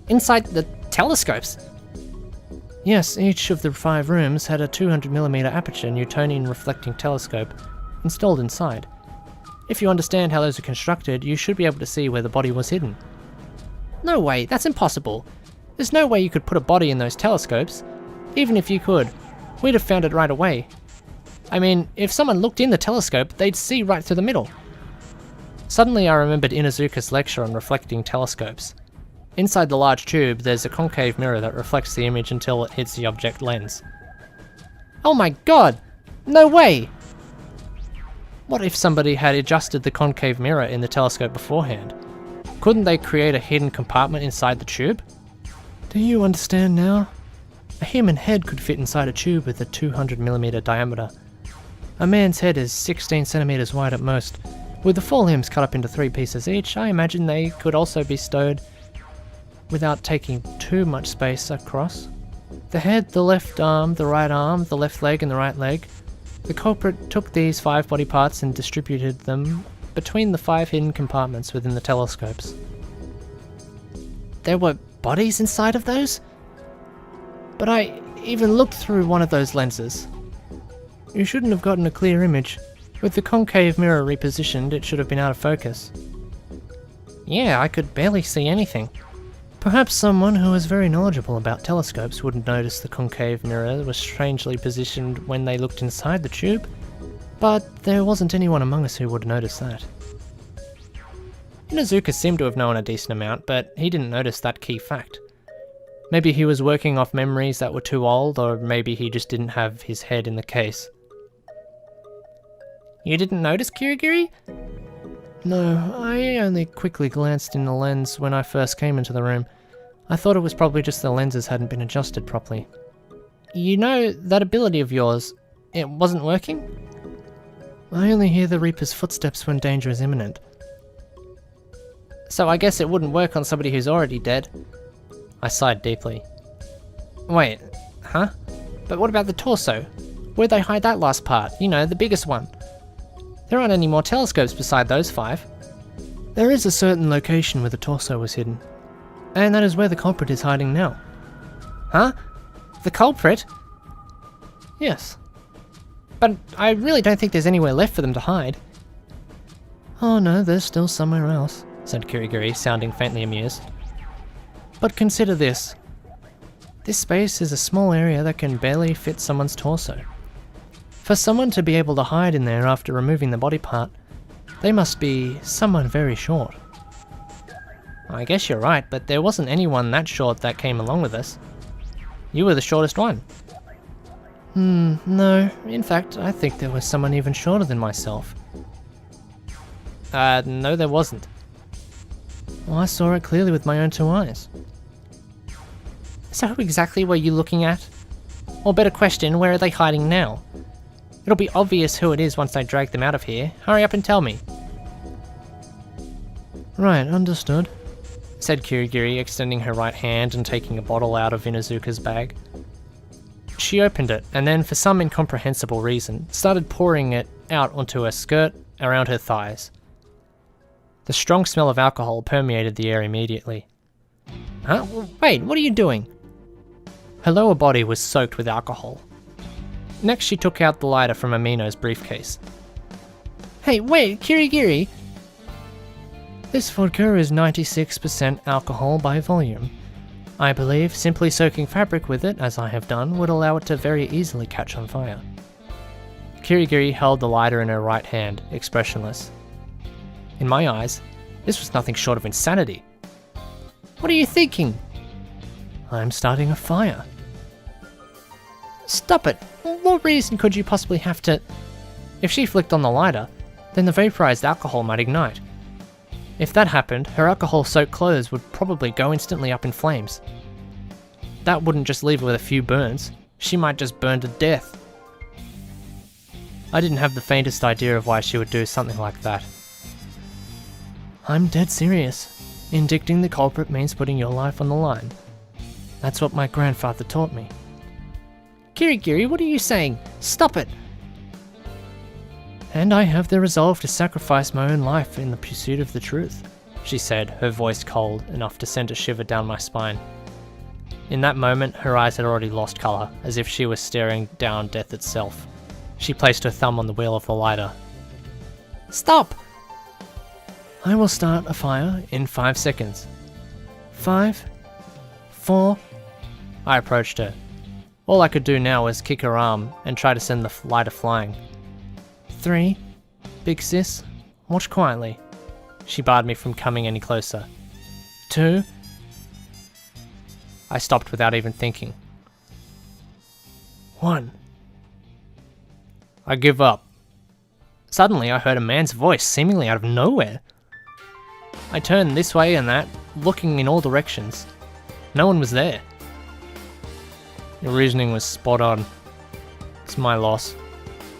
Inside the telescopes? Yes, each of the 5 rooms had a 200mm aperture Newtonian reflecting telescope installed inside. If you understand how those are constructed, you should be able to see where the body was hidden. No way, that's impossible. There's no way you could put a body in those telescopes. Even if you could, we'd have found it right away. I mean, if someone looked in the telescope, they'd see right through the middle. Suddenly I remembered Inuzuka's lecture on reflecting telescopes. Inside the large tube, there's a concave mirror that reflects the image until it hits the object lens. Oh my god! No way! What if somebody had adjusted the concave mirror in the telescope beforehand? Couldn't they create a hidden compartment inside the tube? Do you understand now? A human head could fit inside a tube with a 200mm diameter. A man's head is 16 centimeters wide at most. With the 4 limbs cut up into 3 pieces each, I imagine they could also be stowed without taking too much space across. The head, the left arm, the left leg and the right leg. The culprit took these 5 body parts and distributed them between the 5 hidden compartments within the telescopes. there were bodies inside of those? But I even looked through one of those lenses. You shouldn't have gotten a clear image. With the concave mirror repositioned, it should have been out of focus. Yeah, I could barely see anything. Perhaps someone who was very knowledgeable about telescopes wouldn't notice the concave mirror was strangely positioned when they looked inside the tube, but there wasn't anyone among us who would notice that. Inuzuka seemed to have known a decent amount, but he didn't notice that key fact. Maybe he was working off memories that were too old, or maybe he just didn't have his head in the case. You didn't notice Kirigiri? No, I only quickly glanced in the lens when I first came into the room. I thought it was probably just the lenses hadn't been adjusted properly. You know, that ability of yours, it wasn't working? I only hear the Reaper's footsteps when danger is imminent. So I guess it wouldn't work on somebody who's already dead. I sighed deeply. Wait, huh? But what about the torso? Where'd they hide that last part? You know, the biggest one. There aren't any more telescopes beside those 5. There is a certain location where the torso was hidden. And that is where the culprit is hiding now. Huh? The culprit? Yes. But I really don't think there's anywhere left for them to hide. Oh no, there's still somewhere else, said Kirigiri, sounding faintly amused. But consider this. This space is a small area that can barely fit someone's torso. For someone to be able to hide in there after removing the body part, they must be someone very short. I guess you're right, but there wasn't anyone that short that came along with us. You were the shortest one. No. In fact, I think there was someone even shorter than myself. No there wasn't. Well, I saw it clearly with my own 2 eyes. So who exactly were you looking at? Or better question, where are they hiding now? It'll be obvious who it is once I drag them out of here. Hurry up and tell me. Right, understood, said Kirigiri, extending her right hand and taking a bottle out of Inuzuka's bag. She opened it, and then, for some incomprehensible reason, started pouring it out onto her skirt, around her thighs. The strong smell of alcohol permeated the air immediately. Huh? Wait, what are you doing? Her lower body was soaked with alcohol. Next, she took out the lighter from Amino's briefcase. Hey, wait, Kirigiri! This vodka is 96% alcohol by volume. I believe simply soaking fabric with it, as I have done, would allow it to very easily catch on fire. Kirigiri held the lighter in her right hand, expressionless. In my eyes, this was nothing short of insanity. What are you thinking? I'm starting a fire. Stop it! What reason could you possibly have to... If she flicked on the lighter, then the vaporized alcohol might ignite. If that happened, her alcohol-soaked clothes would probably go instantly up in flames. That wouldn't just leave her with a few burns, she might just burn to death. I didn't have the faintest idea of why she would do something like that. I'm dead serious. Indicting the culprit means putting your life on the line. That's what my grandfather taught me. Kirigiri, what are you saying? Stop it! And I have the resolve to sacrifice my own life in the pursuit of the truth, she said, her voice cold enough to send a shiver down my spine. In that moment, her eyes had already lost colour, as if she was staring down death itself. She placed her thumb on the wheel of the lighter. Stop! I will start a fire in 5 seconds. 5, 4... I approached her. All I could do now was kick her arm and try to send the lighter flying. 3, big sis, watch quietly. She barred me from coming any closer. 2... I stopped without even thinking. 1... I give up. Suddenly I heard a man's voice seemingly out of nowhere. I turned this way and that, looking in all directions. No one was there. Your reasoning was spot on. It's my loss.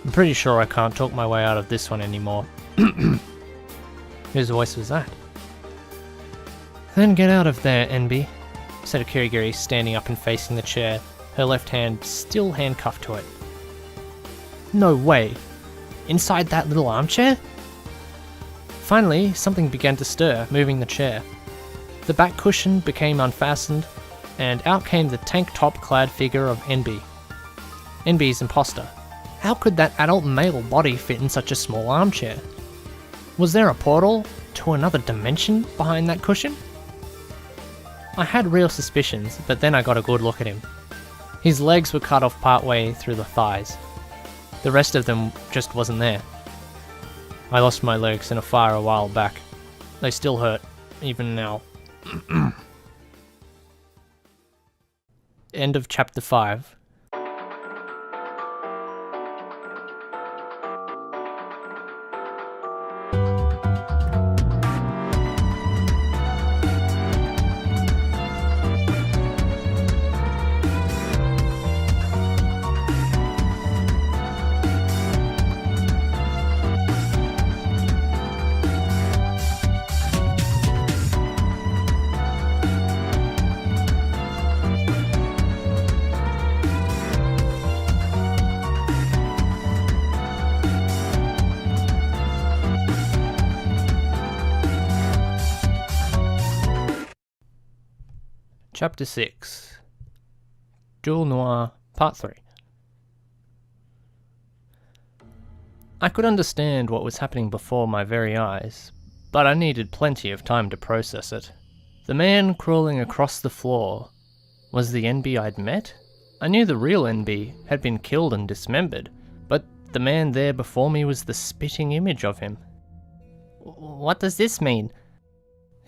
I'm pretty sure I can't talk my way out of this one anymore. Whose voice was that? Then get out of there, NB, said Kirigiri, standing up and facing the chair, her left hand still handcuffed to it. No way! Inside that little armchair? Finally, something began to stir, moving the chair. The back cushion became unfastened, and out came the tank top clad figure of NB. NB's imposter. How could that adult male body fit in such a small armchair? Was there a portal to another dimension behind that cushion? I had real suspicions, but then I got a good look at him. His legs were cut off partway through the thighs. The rest of them just wasn't there. I lost my legs in a fire a while back. They still hurt, even now. End of chapter 5. Chapter 6. Jewel Noir, Part 3. I could understand what was happening before my very eyes, but I needed plenty of time to process it. The man crawling across the floor was the NB I'd met? I knew the real NB had been killed and dismembered, but the man there before me was the spitting image of him. What does this mean?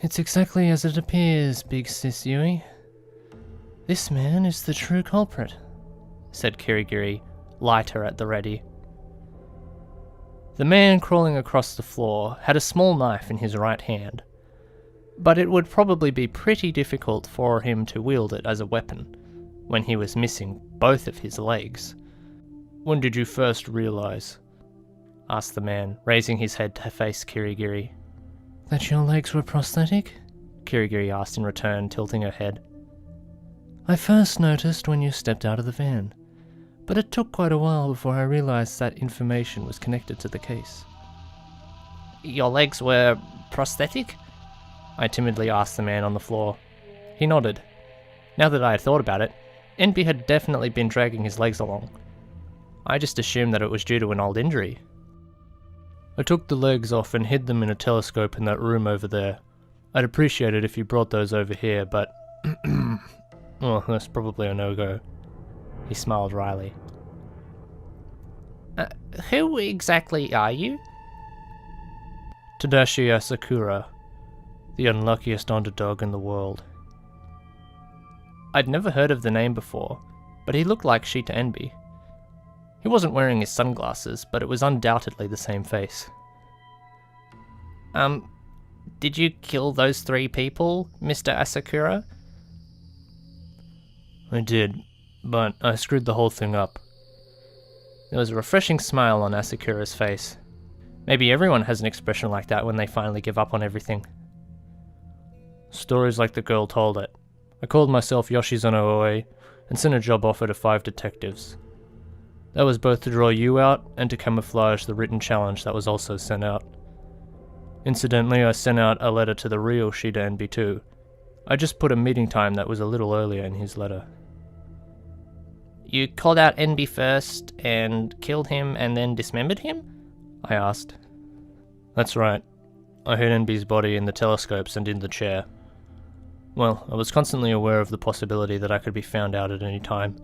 It's exactly as it appears, Big Sis Yui. This man is the true culprit, said Kirigiri, lighter at the ready. The man crawling across the floor had a small knife in his right hand, but it would probably be pretty difficult for him to wield it as a weapon when he was missing both of his legs. When did you first realize? Asked the man, raising his head to face Kirigiri. That your legs were prosthetic? Kirigiri asked in return, tilting her head. I first noticed when you stepped out of the van, but it took quite a while before I realized that information was connected to the case. Your legs were prosthetic? I timidly asked the man on the floor. He nodded. Now that I had thought about it, NB had definitely been dragging his legs along. I just assumed that it was due to an old injury. I took the legs off and hid them in a telescope in that room over there. I'd appreciate it if you brought those over here, but well, that's probably a no-go. He smiled wryly. Who exactly are you? Tadashi Asakura, the unluckiest underdog in the world. I'd never heard of the name before, but he looked like Shita Enbi. He wasn't wearing his sunglasses, but it was undoubtedly the same face. Did you kill those 3 people, Mr. Asakura? I did, but I screwed the whole thing up. There was a refreshing smile on Asakura's face. Maybe everyone has an expression like that when they finally give up on everything. Stories like the girl told it. I called myself Yoshizono Oe and sent a job offer to 5 detectives. That was both to draw you out and to camouflage the written challenge that was also sent out. Incidentally, I sent out a letter to the real Shida NB too. I just put a meeting time that was a little earlier in his letter. You called out NB first and killed him and then dismembered him? I asked. That's right. I hid NB's body in the telescopes and in the chair. Well, I was constantly aware of the possibility that I could be found out at any time,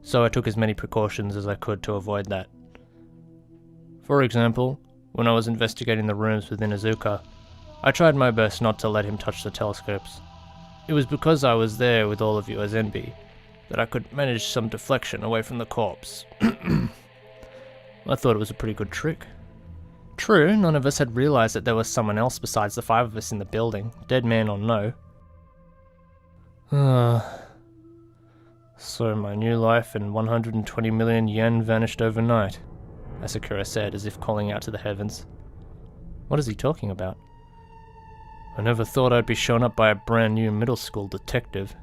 so I took as many precautions as I could to avoid that. For example, when I was investigating the rooms within Izuka, I tried my best not to let him touch the telescopes. It was because I was there with all of you as NB that I could manage some deflection away from the corpse. I thought it was a pretty good trick. True, none of us had realized that there was someone else besides the 5 of us in the building, dead man or no. So my new life and 120 million yen vanished overnight, Asakura said, as if calling out to the heavens. What is he talking about? I never thought I'd be shown up by a brand new middle school detective.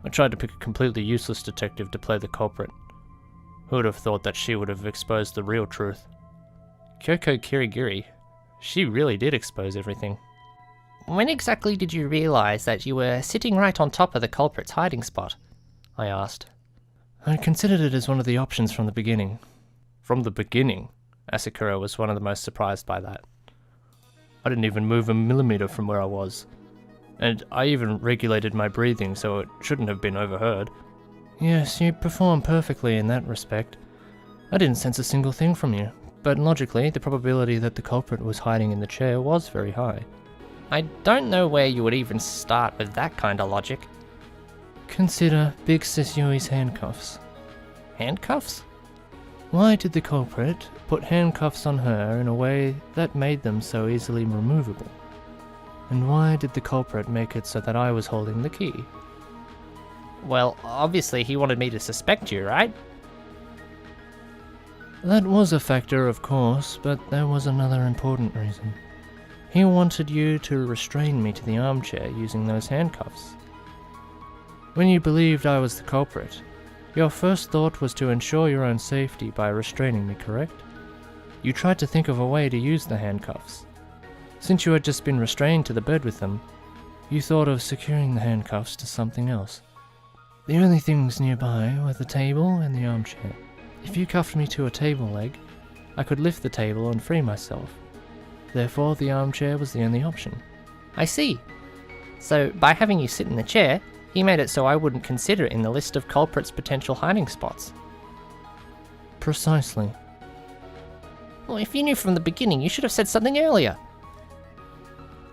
I tried to pick a completely useless detective to play the culprit. Who would have thought that she would have exposed the real truth? Kyoko Kirigiri. She really did expose everything. When exactly did you realize that you were sitting right on top of the culprit's hiding spot? I asked. I considered it as one of the options from the beginning. From the beginning? Asakura was one of the most surprised by that. I didn't even move a millimeter from where I was. And I even regulated my breathing so it shouldn't have been overheard. Yes, you performed perfectly in that respect. I didn't sense a single thing from you, but logically, the probability that the culprit was hiding in the chair was very high. I don't know where you would even start with that kind of logic. Consider Big Sis Yui's handcuffs. Handcuffs? Why did the culprit put handcuffs on her in a way that made them so easily removable? And why did the culprit make it so that I was holding the key? Well, obviously he wanted me to suspect you, right? That was a factor, of course, but there was another important reason. He wanted you to restrain me to the armchair using those handcuffs. When you believed I was the culprit, your first thought was to ensure your own safety by restraining me, correct? You tried to think of a way to use the handcuffs. Since you had just been restrained to the bed with them, you thought of securing the handcuffs to something else. The only things nearby were the table and the armchair. If you cuffed me to a table leg, I could lift the table and free myself. Therefore, the armchair was the only option. I see. So, by having you sit in the chair, he made it so I wouldn't consider it in the list of culprits' potential hiding spots. Precisely. Well, if you knew from the beginning, you should have said something earlier.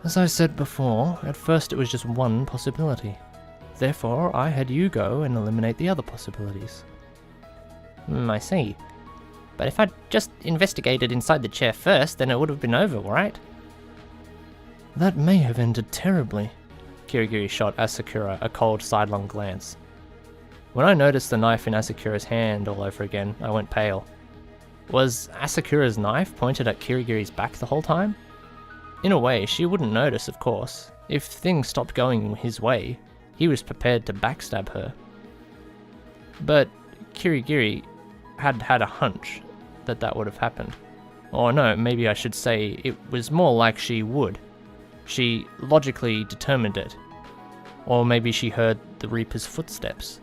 As I said before, at first it was just one possibility. Therefore, I had you go and eliminate the other possibilities. I see. But if I'd just investigated inside the chair first, then it would have been over, right? That may have ended terribly. Kirigiri shot Asakura a cold sidelong glance. When I noticed the knife in Asakura's hand all over again, I went pale. Was Asakura's knife pointed at Kirigiri's back the whole time? In a way, she wouldn't notice, of course. If things stopped going his way, he was prepared to backstab her. But Kirigiri had a hunch that would have happened. Or no, maybe I should say it was more like she would. She logically determined it. Or maybe she heard the Reaper's footsteps.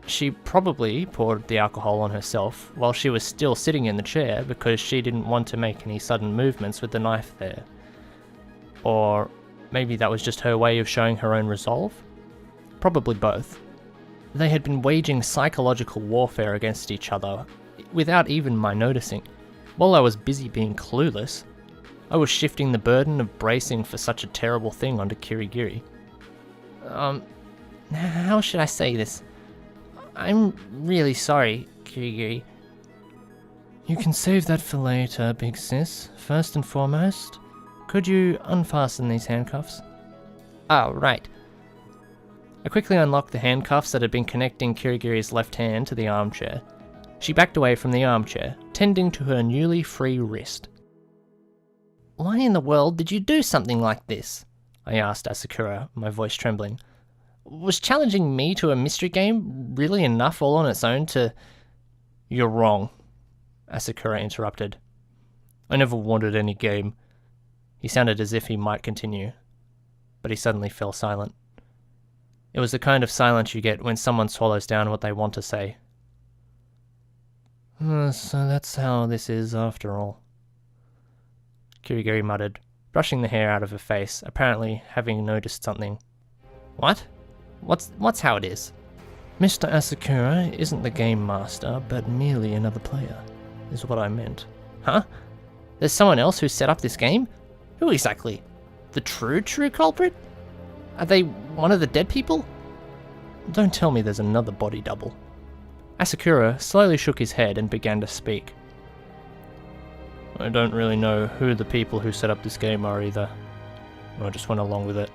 She probably poured the alcohol on herself while she was still sitting in the chair because she didn't want to make any sudden movements with the knife there. Or maybe that was just her way of showing her own resolve? Probably both. They had been waging psychological warfare against each other without even my noticing. While I was busy being clueless, I was shifting the burden of bracing for such a terrible thing onto Kirigiri. How should I say this? I'm really sorry, Kirigiri. You can save that for later, big sis. First and foremost, could you unfasten these handcuffs? Oh, right. I quickly unlocked the handcuffs that had been connecting Kirigiri's left hand to the armchair. She backed away from the armchair, tending to her newly free wrist. Why in the world did you do something like this? I asked Asakura, my voice trembling. Was challenging me to a mystery game really enough all on its own to... You're wrong, Asakura interrupted. I never wanted any game. He sounded as if he might continue, but he suddenly fell silent. It was the kind of silence you get when someone swallows down what they want to say. So that's how this is after all. Kirigiri muttered, brushing the hair out of her face, apparently having noticed something. What? What's how it is? Mr. Asakura isn't the game master, but merely another player, is what I meant. Huh? There's someone else who set up this game? Who exactly? The true culprit? Are they one of the dead people? Don't tell me there's another body double. Asakura slowly shook his head and began to speak. I don't really know who the people who set up this game are either. I just went along with it.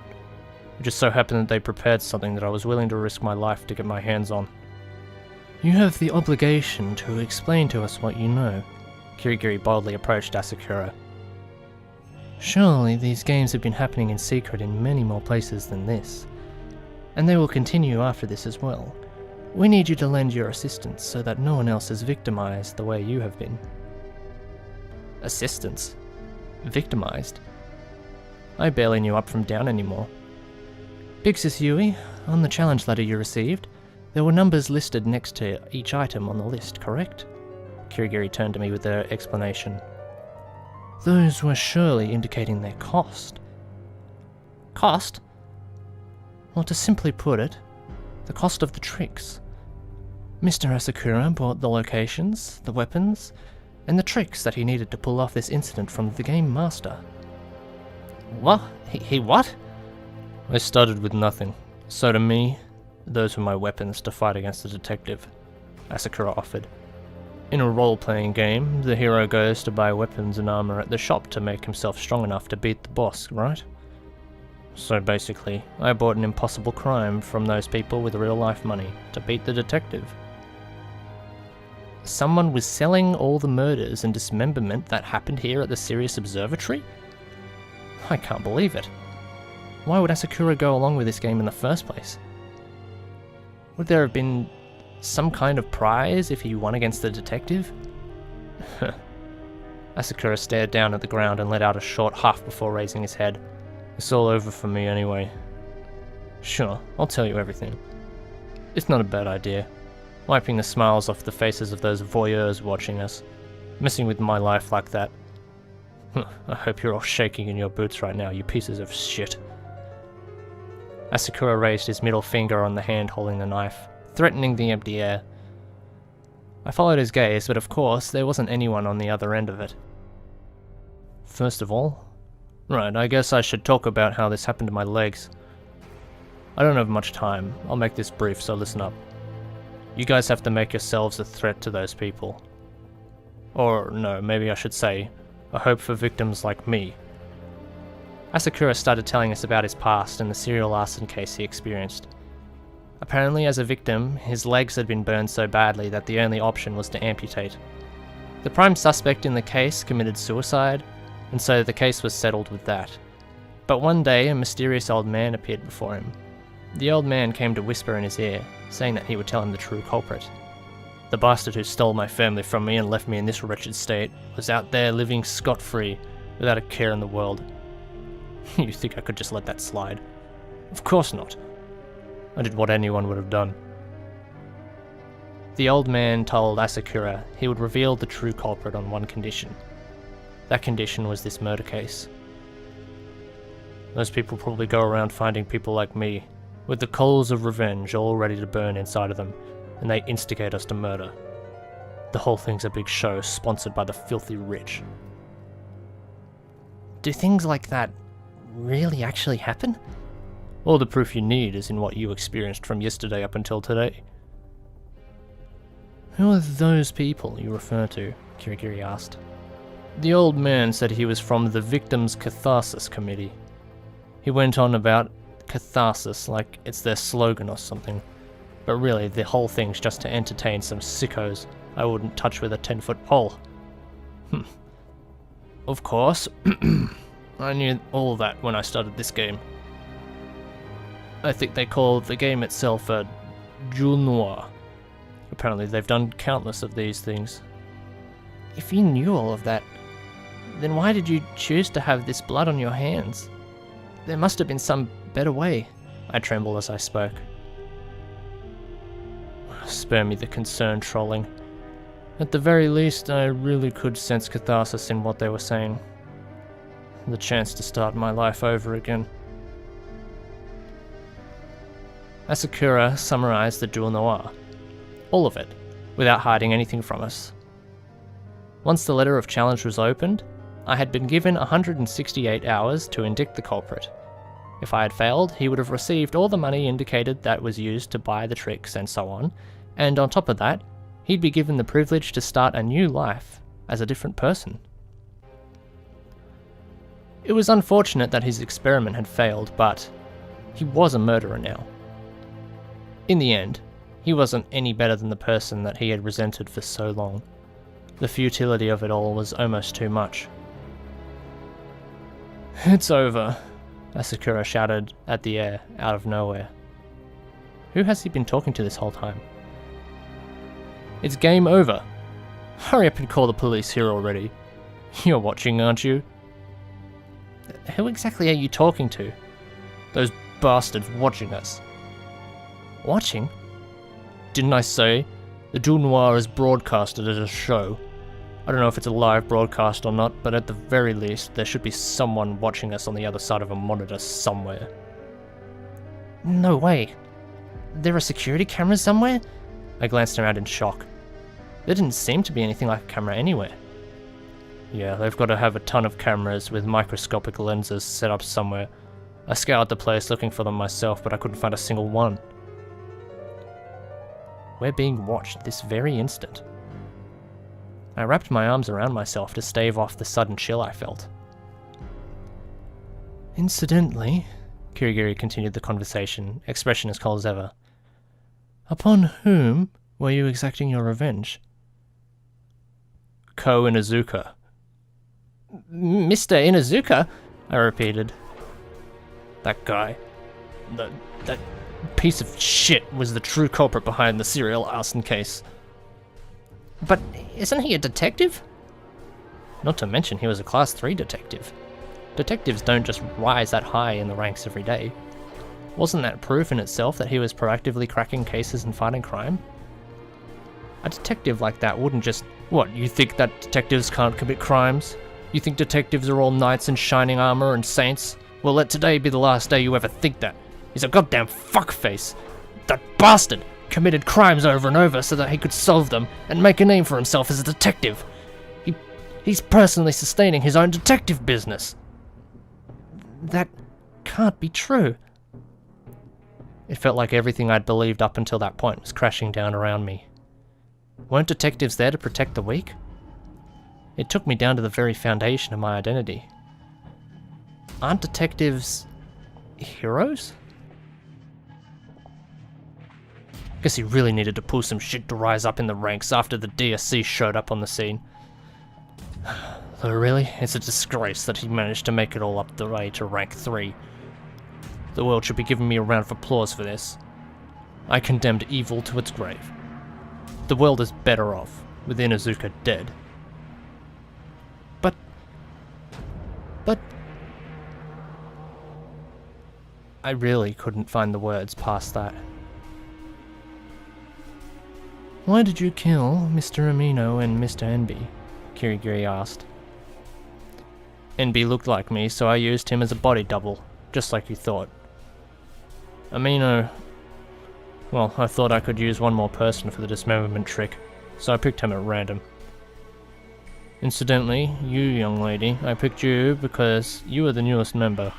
It just so happened that they prepared something that I was willing to risk my life to get my hands on. You have the obligation to explain to us what you know. Kirigiri boldly approached Asakura. Surely these games have been happening in secret in many more places than this. And they will continue after this as well. We need you to lend your assistance so that no one else is victimized the way you have been. Assistance? Victimized? I barely knew up from down anymore. Big Sis Yui, on the challenge letter you received, there were numbers listed next to each item on the list, correct? Kirigiri turned to me with their explanation. Those were surely indicating their cost. Cost? Well, to simply put it, the cost of the tricks. Mr. Asakura bought the locations, the weapons, and the tricks that he needed to pull off this incident from the Game Master. What? He what? I started with nothing, so to me, those were my weapons to fight against the detective, Asakura offered. In a role-playing game, the hero goes to buy weapons and armor at the shop to make himself strong enough to beat the boss, right? So basically, I bought an impossible crime from those people with real-life money to beat the detective. Someone was selling all the murders and dismemberment that happened here at the Sirius Observatory? I can't believe it. Why would Asakura go along with this game in the first place? Would there have been some kind of prize if he won against the detective? Asakura stared down at the ground and let out a short huff before raising his head. It's all over for me anyway. Sure, I'll tell you everything. It's not a bad idea. Wiping the smiles off the faces of those voyeurs watching us. Messing with my life like that. I hope you're all shaking in your boots right now, you pieces of shit. Asakura raised his middle finger on the hand holding the knife, threatening the empty air. I followed his gaze, but of course, there wasn't anyone on the other end of it. First of all, right, I guess I should talk about how this happened to my legs. I don't have much time, I'll make this brief, so listen up. You guys have to make yourselves a threat to those people. Or no, maybe I should say, a hope for victims like me. Asakura started telling us about his past and the serial arson case he experienced. Apparently, as a victim, his legs had been burned so badly that the only option was to amputate. The prime suspect in the case committed suicide, and so the case was settled with that. But one day, a mysterious old man appeared before him. The old man came to whisper in his ear, saying that he would tell him the true culprit. The bastard who stole my family from me and left me in this wretched state was out there living scot-free, without a care in the world. You think I could just let that slide? Of course not. I did what anyone would have done. The old man told Asakura he would reveal the true culprit on one condition. That condition was this murder case. Those people probably go around finding people like me, with the coals of revenge all ready to burn inside of them, and they instigate us to murder. The whole thing's a big show sponsored by the filthy rich. Do things like that really actually happen? All the proof you need is in what you experienced from yesterday up until today. Who are those people you refer to? Kirigiri asked. The old man said he was from the Victims' Catharsis Committee. He went on about catharsis like it's their slogan or something. But really, the whole thing's just to entertain some sickos I wouldn't touch with a 10-foot pole. Of course, I knew all that when I started this game. I think they call the game itself a jewel noir. Apparently they've done countless of these things. If you knew all of that, then why did you choose to have this blood on your hands? There must have been some better way. I trembled as I spoke. Spare me the concern trolling. At the very least, I really could sense catharsis in what they were saying. The chance to start my life over again. Asakura summarized the duel noir. All of it, without hiding anything from us. Once the letter of challenge was opened, I had been given 168 hours to indict the culprit. If I had failed, he would have received all the money indicated that was used to buy the tricks and so on, and on top of that, he'd be given the privilege to start a new life as a different person. It was unfortunate that his experiment had failed, but he was a murderer now. In the end, he wasn't any better than the person that he had resented for so long. The futility of it all was almost too much. It's over, Asakura shouted at the air out of nowhere. Who has he been talking to this whole time? It's game over. Hurry up and call the police here already. You're watching, aren't you? Who exactly are you talking to? Those bastards watching us. Watching? Didn't I say? The Jewel Noir is broadcasted as a show. I don't know if it's a live broadcast or not, but at the very least, there should be someone watching us on the other side of a monitor somewhere. No way. There are security cameras somewhere? I glanced around in shock. There didn't seem to be anything like a camera anywhere. Yeah, they've got to have a ton of cameras with microscopic lenses set up somewhere. I scoured the place looking for them myself, but I couldn't find a single one. We're being watched this very instant. I wrapped my arms around myself to stave off the sudden chill I felt. Incidentally, Kirigiri continued the conversation, expression as cold as ever. Upon whom were you exacting your revenge? Ko Inazuka. Mr. Inazuka? I repeated. That guy. That piece of shit was the true culprit behind the serial arson case. But isn't he a detective? Not to mention he was a Class 3 detective. Detectives don't just rise that high in the ranks every day. Wasn't that proof in itself that he was proactively cracking cases and fighting crime? A detective like that wouldn't just... What, you think that detectives can't commit crimes? You think detectives are all knights in shining armor and saints? Well, let today be the last day you ever think that. He's a goddamn fuckface. That bastard committed crimes over and over so that he could solve them and make a name for himself as a detective. He's personally sustaining his own detective business. That can't be true. It felt like everything I'd believed up until that point was crashing down around me. Weren't detectives there to protect the weak? It took me down to the very foundation of my identity. Aren't detectives heroes? Guess he really needed to pull some shit to rise up in the ranks after the DSC showed up on the scene. Though really, it's a disgrace that he managed to make it all up the way to rank 3. The world should be giving me a round of applause for this. I condemned evil to its grave. The world is better off with Inazuka dead. But... I really couldn't find the words past that. Why did you kill Mr. Amino and Mr. Enby? Kirigiri asked. Enby looked like me, so I used him as a body double, just like you thought. Amino... Well, I thought I could use one more person for the dismemberment trick, so I picked him at random. Incidentally, you young lady, I picked you because you are the newest member.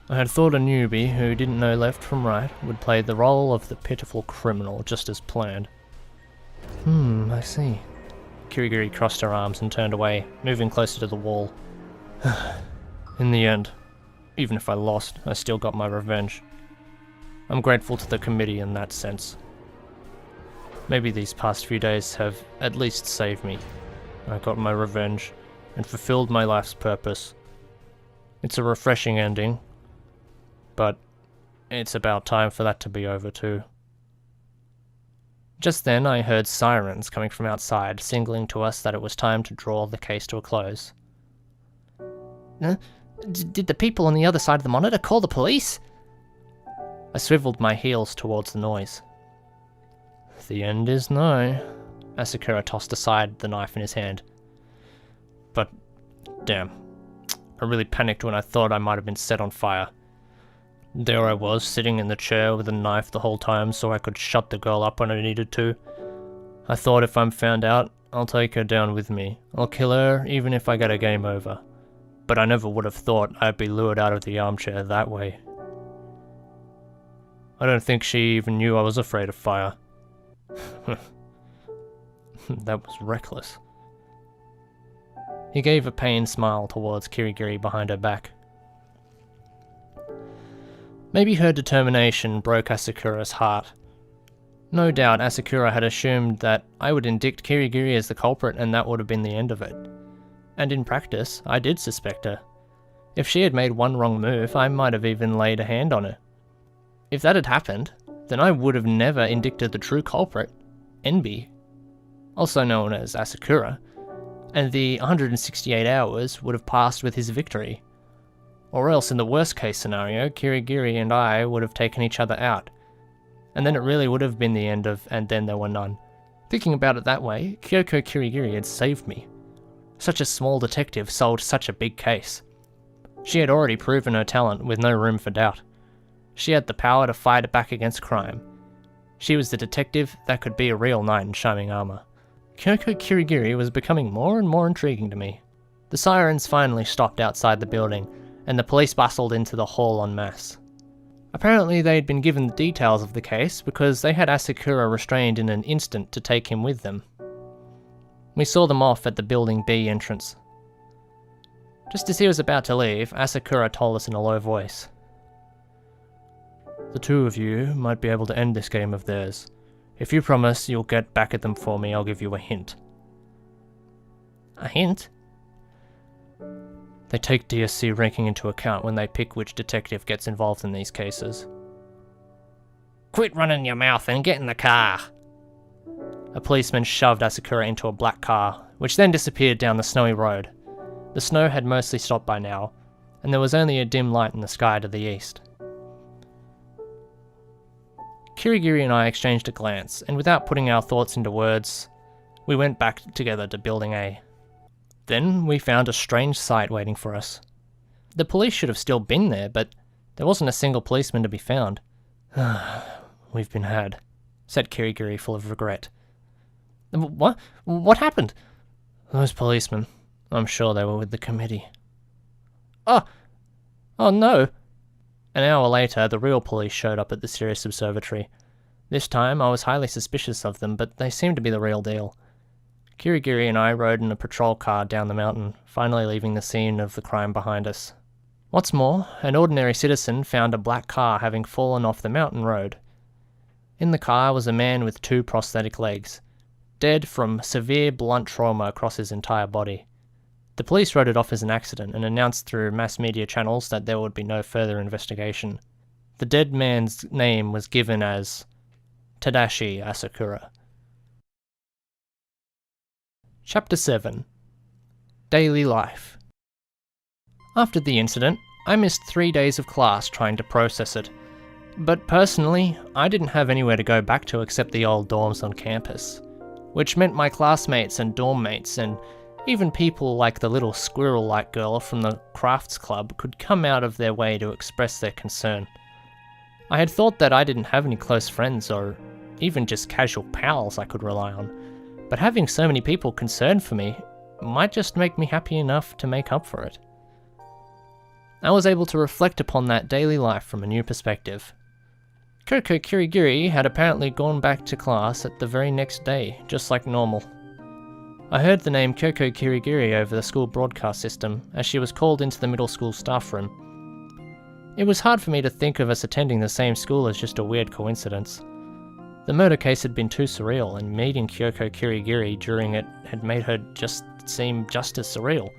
I had thought a newbie who didn't know left from right would play the role of the pitiful criminal just as planned. I see. Kirigiri crossed her arms and turned away, moving closer to the wall. In the end, even if I lost, I still got my revenge. I'm grateful to the committee in that sense. Maybe these past few days have at least saved me. I got my revenge and fulfilled my life's purpose. It's a refreshing ending, but it's about time for that to be over too. Just then I heard sirens coming from outside, signaling to us that it was time to draw the case to a close. Did the people on the other side of the monitor call the police? I swiveled my heels towards the noise. The end is nigh. Asakura tossed aside the knife in his hand. But, damn, I really panicked when I thought I might have been set on fire. There I was, sitting in the chair with a knife the whole time so I could shut the girl up when I needed to. I thought if I'm found out, I'll take her down with me. I'll kill her even if I get a game over. But I never would have thought I'd be lured out of the armchair that way. I don't think she even knew I was afraid of fire. That was reckless. He gave a pained smile towards Kirigiri behind her back. Maybe her determination broke Asakura's heart. No doubt Asakura had assumed that I would indict Kirigiri as the culprit and that would have been the end of it. And in practice, I did suspect her. If she had made one wrong move, I might have even laid a hand on her. If that had happened, then I would have never indicted the true culprit, Enby, also known as Asakura, and the 168 hours would have passed with his victory. Or else, in the worst case scenario, Kirigiri and I would have taken each other out. And then it really would have been the end of And Then There Were None. Thinking about it that way, Kyoko Kirigiri had saved me. Such a small detective solved such a big case. She had already proven her talent with no room for doubt. She had the power to fight back against crime. She was the detective that could be a real knight in shining armor. Kyoko Kirigiri was becoming more and more intriguing to me. The sirens finally stopped outside the building, and the police bustled into the hall en masse. Apparently they had been given the details of the case because they had Asakura restrained in an instant to take him with them. We saw them off at the Building B entrance. Just as he was about to leave, Asakura told us in a low voice, "The two of you might be able to end this game of theirs. If you promise you'll get back at them for me, I'll give you a hint." A hint? They take DSC ranking into account when they pick which detective gets involved in these cases. Quit running your mouth and get in the car. A policeman shoved Asakura into a black car, which then disappeared down the snowy road. The snow had mostly stopped by now, and there was only a dim light in the sky to the east. Kirigiri and I exchanged a glance, and without putting our thoughts into words, we went back together to Building A. Then we found a strange sight waiting for us. The police should have still been there, but there wasn't a single policeman to be found. "We've been had," said Kirigiri, full of regret. What? What happened? "Those policemen. I'm sure they were with the committee." Oh no. An hour later, the real police showed up at the Sirius Observatory. This time, I was highly suspicious of them, but they seemed to be the real deal. Kirigiri and I rode in a patrol car down the mountain, finally leaving the scene of the crime behind us. What's more, an ordinary citizen found a black car having fallen off the mountain road. In the car was a man with 2 prosthetic legs, dead from severe blunt trauma across his entire body. The police wrote it off as an accident and announced through mass media channels that there would be no further investigation. The dead man's name was given as Tadashi Asakura. Chapter 7. Daily Life. After the incident, I missed 3 days of class trying to process it. But personally, I didn't have anywhere to go back to except the old dorms on campus, which meant my classmates and dorm mates and even people like the little squirrel-like girl from the crafts club could come out of their way to express their concern. I had thought that I didn't have any close friends or even just casual pals I could rely on, but having so many people concerned for me might just make me happy enough to make up for it. I was able to reflect upon that daily life from a new perspective. Kyoko Kirigiri had apparently gone back to class at the very next day, just like normal. I heard the name Kyoko Kirigiri over the school broadcast system as she was called into the middle school staff room. It was hard for me to think of us attending the same school as just a weird coincidence. The murder case had been too surreal, and meeting Kyoko Kirigiri during it had made her just seem just as surreal.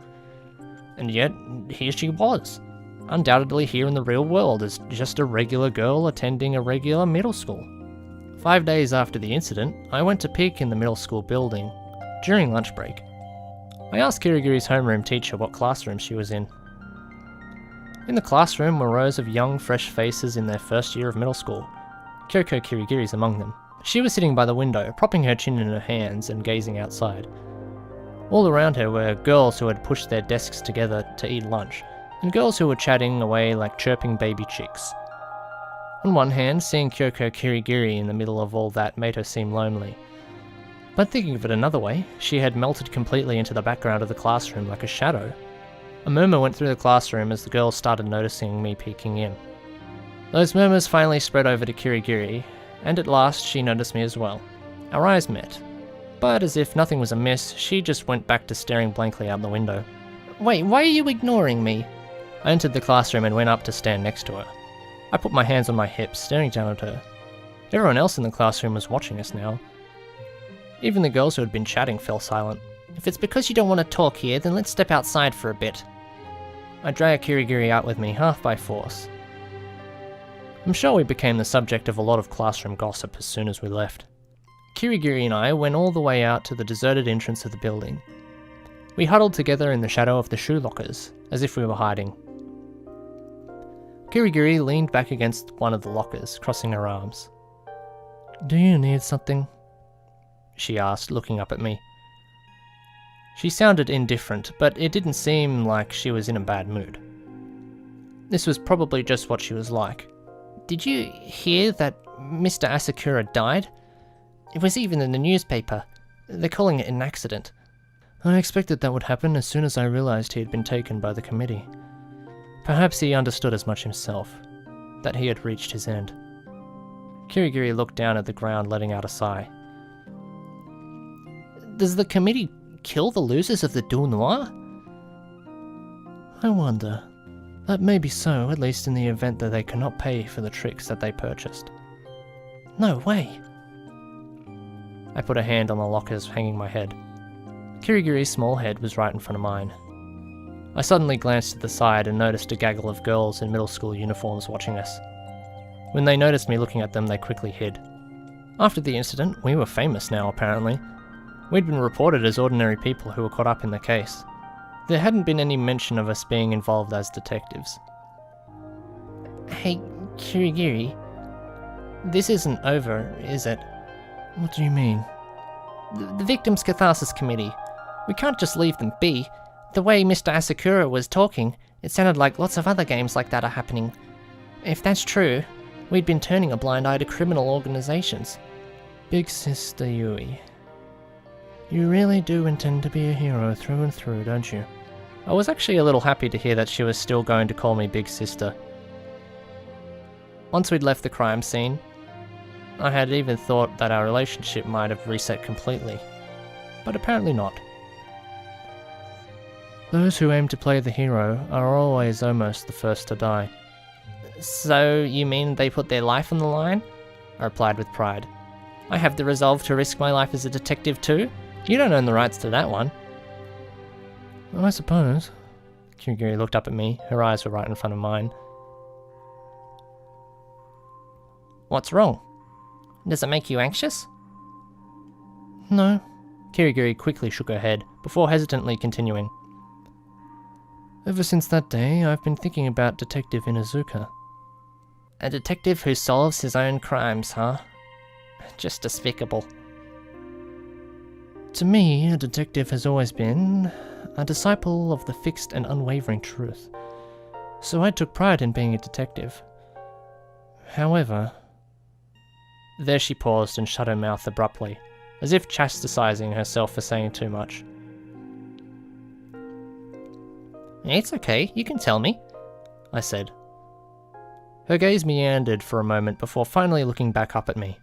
And yet, here she was, undoubtedly here in the real world as just a regular girl attending a regular middle school. 5 days after the incident, I went to peek in the middle school building during lunch break. I asked Kirigiri's homeroom teacher what classroom she was in. In the classroom were rows of young, fresh faces in their first year of middle school. Kyoko Kirigiri's among them. She was sitting by the window, propping her chin in her hands and gazing outside. All around her were girls who had pushed their desks together to eat lunch, and girls who were chatting away like chirping baby chicks. On one hand, seeing Kyoko Kirigiri in the middle of all that made her seem lonely. But thinking of it another way, she had melted completely into the background of the classroom like a shadow. A murmur went through the classroom as the girls started noticing me peeking in. Those murmurs finally spread over to Kirigiri, and at last she noticed me as well. Our eyes met, but as if nothing was amiss, she just went back to staring blankly out the window. Wait, why are you ignoring me? I entered the classroom and went up to stand next to her. I put my hands on my hips, staring down at her. Everyone else in the classroom was watching us now. Even the girls who had been chatting fell silent. If it's because you don't want to talk here, then let's step outside for a bit. I dragged Kirigiri out with me, half by force. I'm sure we became the subject of a lot of classroom gossip as soon as we left. Kirigiri and I went all the way out to the deserted entrance of the building. We huddled together in the shadow of the shoe lockers, as if we were hiding. Kirigiri leaned back against one of the lockers, crossing her arms. "Do you need something?" she asked, looking up at me. She sounded indifferent, but it didn't seem like she was in a bad mood. This was probably just what she was like. "Did you hear that Mr. Asakura died? It was even in the newspaper. They're calling it an accident." "I expected that would happen as soon as I realized he had been taken by the committee. Perhaps he understood as much himself, that he had reached his end." Kirigiri looked down at the ground, letting out a sigh. "Does the committee kill the losers of the Duel Noir?" "I wonder. That may be so, at least in the event that they cannot pay for the tricks that they purchased." "No way!" I put a hand on the lockers, hanging my head. Kirigiri's small head was right in front of mine. I suddenly glanced to the side and noticed a gaggle of girls in middle school uniforms watching us. When they noticed me looking at them, they quickly hid. After the incident, we were famous now, apparently. We'd been reported as ordinary people who were caught up in the case. There hadn't been any mention of us being involved as detectives. "Hey, Kirigiri, this isn't over, is it?" "What do you mean?" The Victims' Catharsis Committee. We can't just leave them be. The way Mr. Asakura was talking, it sounded like lots of other games like that are happening. If that's true, we'd been turning a blind eye to criminal organizations. Big Sister Yui. You really do intend to be a hero through and through, don't you? I was actually a little happy to hear that she was still going to call me Big Sister. Once we'd left the crime scene, I had even thought that our relationship might have reset completely, but apparently not. Those who aim to play the hero are always almost the first to die. "So you mean they put their life on the line?" I replied with pride. "I have the resolve to risk my life as a detective too. You don't own the rights to that one." "I suppose." Kirigiri looked up at me, her eyes were right in front of mine. "What's wrong? Does it make you anxious?" "No." Kirigiri quickly shook her head, before hesitantly continuing. "Ever since that day, I've been thinking about Detective Inuzuka." "A detective who solves his own crimes, huh? Just despicable." "To me, a detective has always been a disciple of the fixed and unwavering truth. So I took pride in being a detective. However..." There she paused and shut her mouth abruptly, as if chastising herself for saying too much. "It's okay, you can tell me," I said. Her gaze meandered for a moment before finally looking back up at me.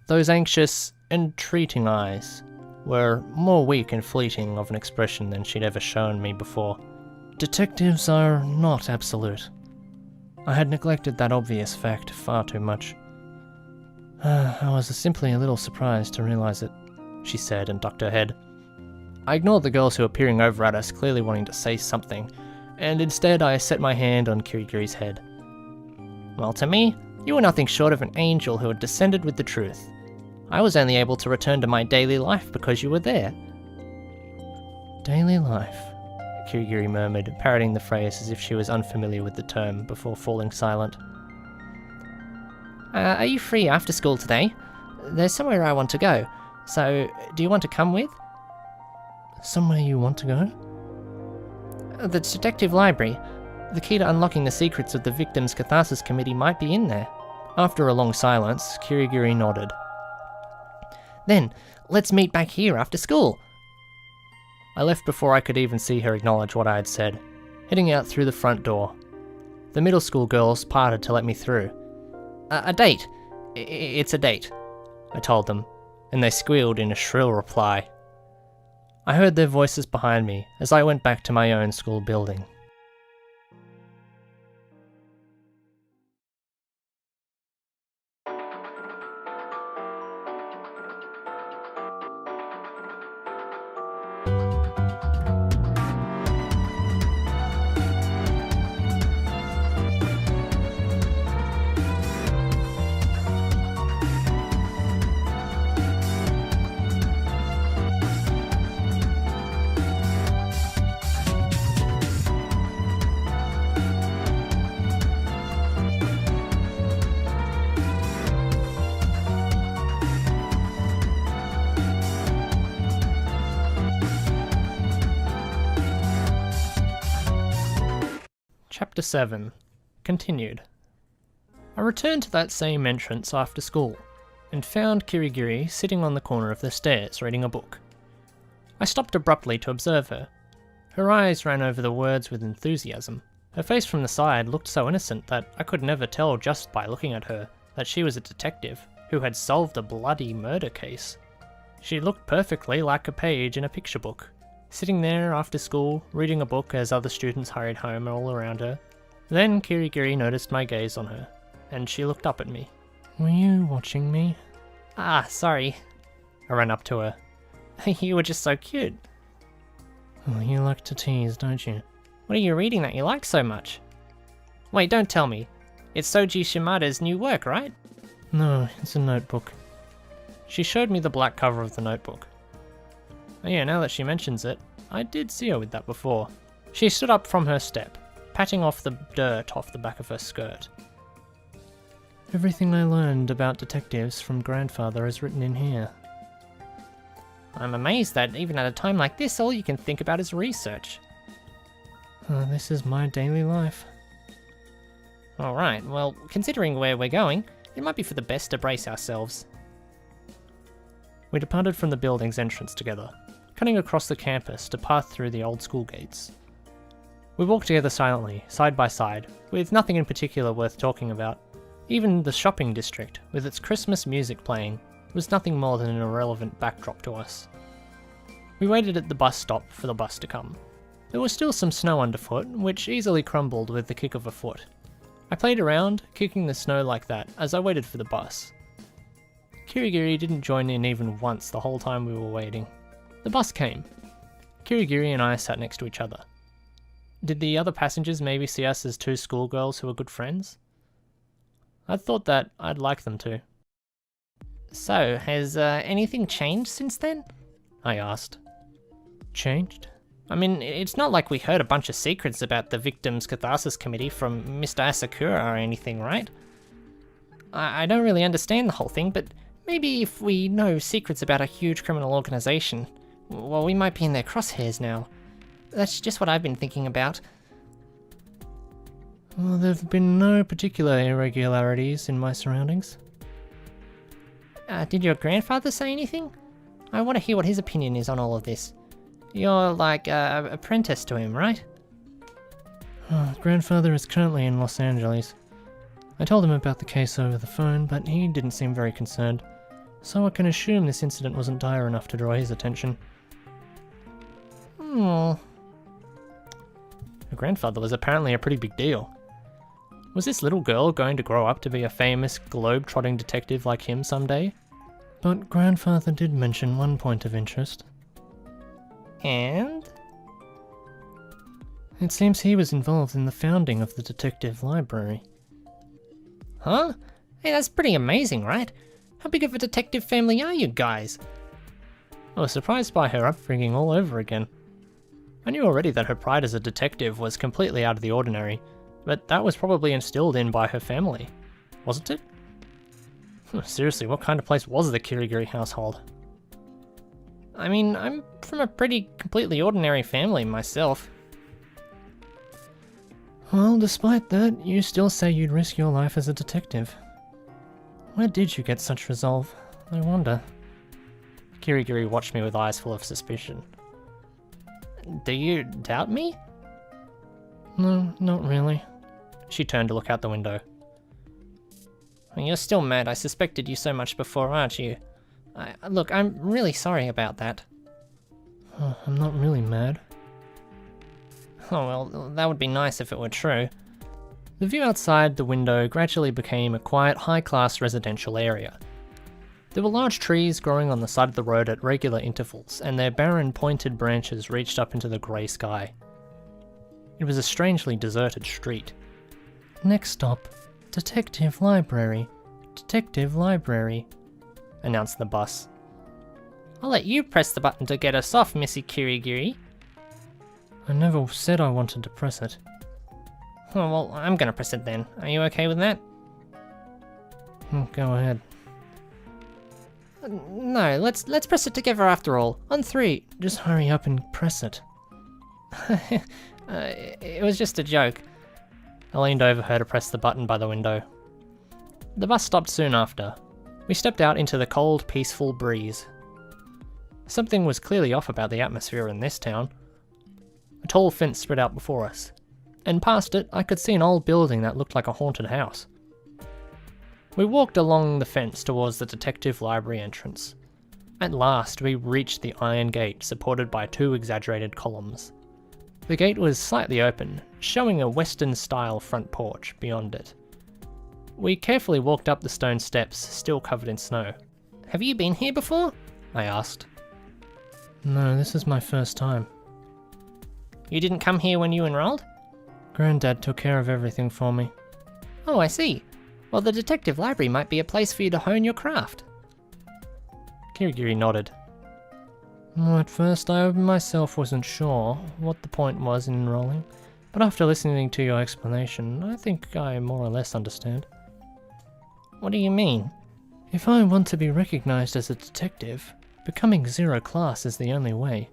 Those anxious, entreating eyes were more weak and fleeting of an expression than she'd ever shown me before. Detectives are not absolute. I had neglected that obvious fact far too much. I was simply a little surprised to realize it, she said and ducked her head. I ignored the girls who were peering over at us, clearly wanting to say something, and instead I set my hand on Kirigiri's head. "Well, to me, you were nothing short of an angel who had descended with the truth. I was only able to return to my daily life because you were there." "Daily life," Kirigiri murmured, parroting the phrase as if she was unfamiliar with the term, before falling silent. Are you free after school today? There's somewhere I want to go, so do you want to come with?" "Somewhere you want to go?" "The detective library. The key to unlocking the secrets of the Victims' Catharsis Committee might be in there." After a long silence, Kirigiri nodded. "Then, let's meet back here after school." I left before I could even see her acknowledge what I had said, heading out through the front door. The middle school girls parted to let me through. A date. It's a date," I told them, and they squealed in a shrill reply. I heard their voices behind me as I went back to my own school building. Chapter 7. Continued. I returned to that same entrance after school, and found Kirigiri sitting on the corner of the stairs reading a book. I stopped abruptly to observe her. Her eyes ran over the words with enthusiasm. Her face from the side looked so innocent that I could never tell just by looking at her that she was a detective who had solved a bloody murder case. She looked perfectly like a page in a picture book, sitting there after school, reading a book as other students hurried home all around her. Then Kirigiri noticed my gaze on her, and she looked up at me. "Were you watching me?" "Ah, sorry." I ran up to her. "You were just so cute." "Oh, you like to tease, don't you?" "What are you reading that you like so much?" "Wait, don't tell me. It's Soji Shimada's new work, right?" "No, it's a notebook." She showed me the black cover of the notebook. Oh yeah, now that she mentions it, I did see her with that before. She stood up from her step, patting off the dirt off the back of her skirt. "Everything I learned about detectives from grandfather is written in here." "I'm amazed that even at a time like this, all you can think about is research." This is my daily life." "Alright, well, considering where we're going, it might be for the best to brace ourselves." We departed from the building's entrance together, cutting across the campus to pass through the old school gates. We walked together silently, side by side, with nothing in particular worth talking about. Even the shopping district, with its Christmas music playing, was nothing more than an irrelevant backdrop to us. We waited at the bus stop for the bus to come. There was still some snow underfoot, which easily crumbled with the kick of a foot. I played around, kicking the snow like that as I waited for the bus. Kirigiri didn't join in even once the whole time we were waiting. The bus came. Kirigiri and I sat next to each other. Did the other passengers maybe see us as two schoolgirls who were good friends? I thought that I'd like them to. "So, has anything changed since then?" I asked. "Changed?" "I mean, it's not like we heard a bunch of secrets about the Victims' Catharsis Committee from Mr. Asakura or anything, right? I don't really understand the whole thing, but maybe if we know secrets about a huge criminal organization, well, we might be in their crosshairs now. That's just what I've been thinking about." "Well, there have been no particular irregularities in my surroundings." Did your grandfather say anything? I want to hear what his opinion is on all of this. You're like apprentice to him, right?" "Grandfather is currently in Los Angeles. I told him about the case over the phone, but he didn't seem very concerned, so I can assume this incident wasn't dire enough to draw his attention." Her grandfather was apparently a pretty big deal. Was this little girl going to grow up to be a famous, globe-trotting detective like him someday? But grandfather did mention one point of interest. And? It seems he was involved in the founding of the detective library. Huh? Hey, that's pretty amazing, right? How big of a detective family are you guys? I was surprised by her upbringing all over again. I knew already that her pride as a detective was completely out of the ordinary, but that was probably instilled in by her family, wasn't it? Seriously, what kind of place was the Kirigiri household? I mean, I'm from a pretty completely ordinary family myself. Well, despite that, you still say you'd risk your life as a detective. Where did you get such resolve? I wonder. Kirigiri watched me with eyes full of suspicion. Do you doubt me? No, not really. She turned to look out the window. You're still mad. I suspected you so much before, aren't you? Look, I'm really sorry about that. I'm not really mad. Oh well, that would be nice if it were true. The view outside the window gradually became a quiet, high-class residential area. There were large trees growing on the side of the road at regular intervals, and their barren, pointed branches reached up into the grey sky. It was a strangely deserted street. Next stop, Detective Library. Detective Library, announced the bus. I'll let you press the button to get us off, Missy Kirigiri. I never said I wanted to press it. Oh, well, I'm gonna press it then. Are you okay with that? Go ahead. No, let's press it together after all. On 3. Just hurry up and press it. It was just a joke. I leaned over her to press the button by the window. The bus stopped soon after. We stepped out into the cold, peaceful breeze. Something was clearly off about the atmosphere in this town. A tall fence spread out before us, and past it I could see an old building that looked like a haunted house. We walked along the fence towards the detective library entrance. At last we reached the iron gate supported by 2 exaggerated columns. The gate was slightly open, showing a Western-style front porch beyond it. We carefully walked up the stone steps, still covered in snow. Have you been here before? I asked. No, this is my first time. You didn't come here when you enrolled? Granddad took care of everything for me. Oh, I see. Well, the detective library might be a place for you to hone your craft. Kirigiri nodded. Well, at first I myself wasn't sure what the point was in enrolling, but after listening to your explanation, I think I more or less understand. What do you mean? If I want to be recognized as a detective, becoming 0 class is the only way.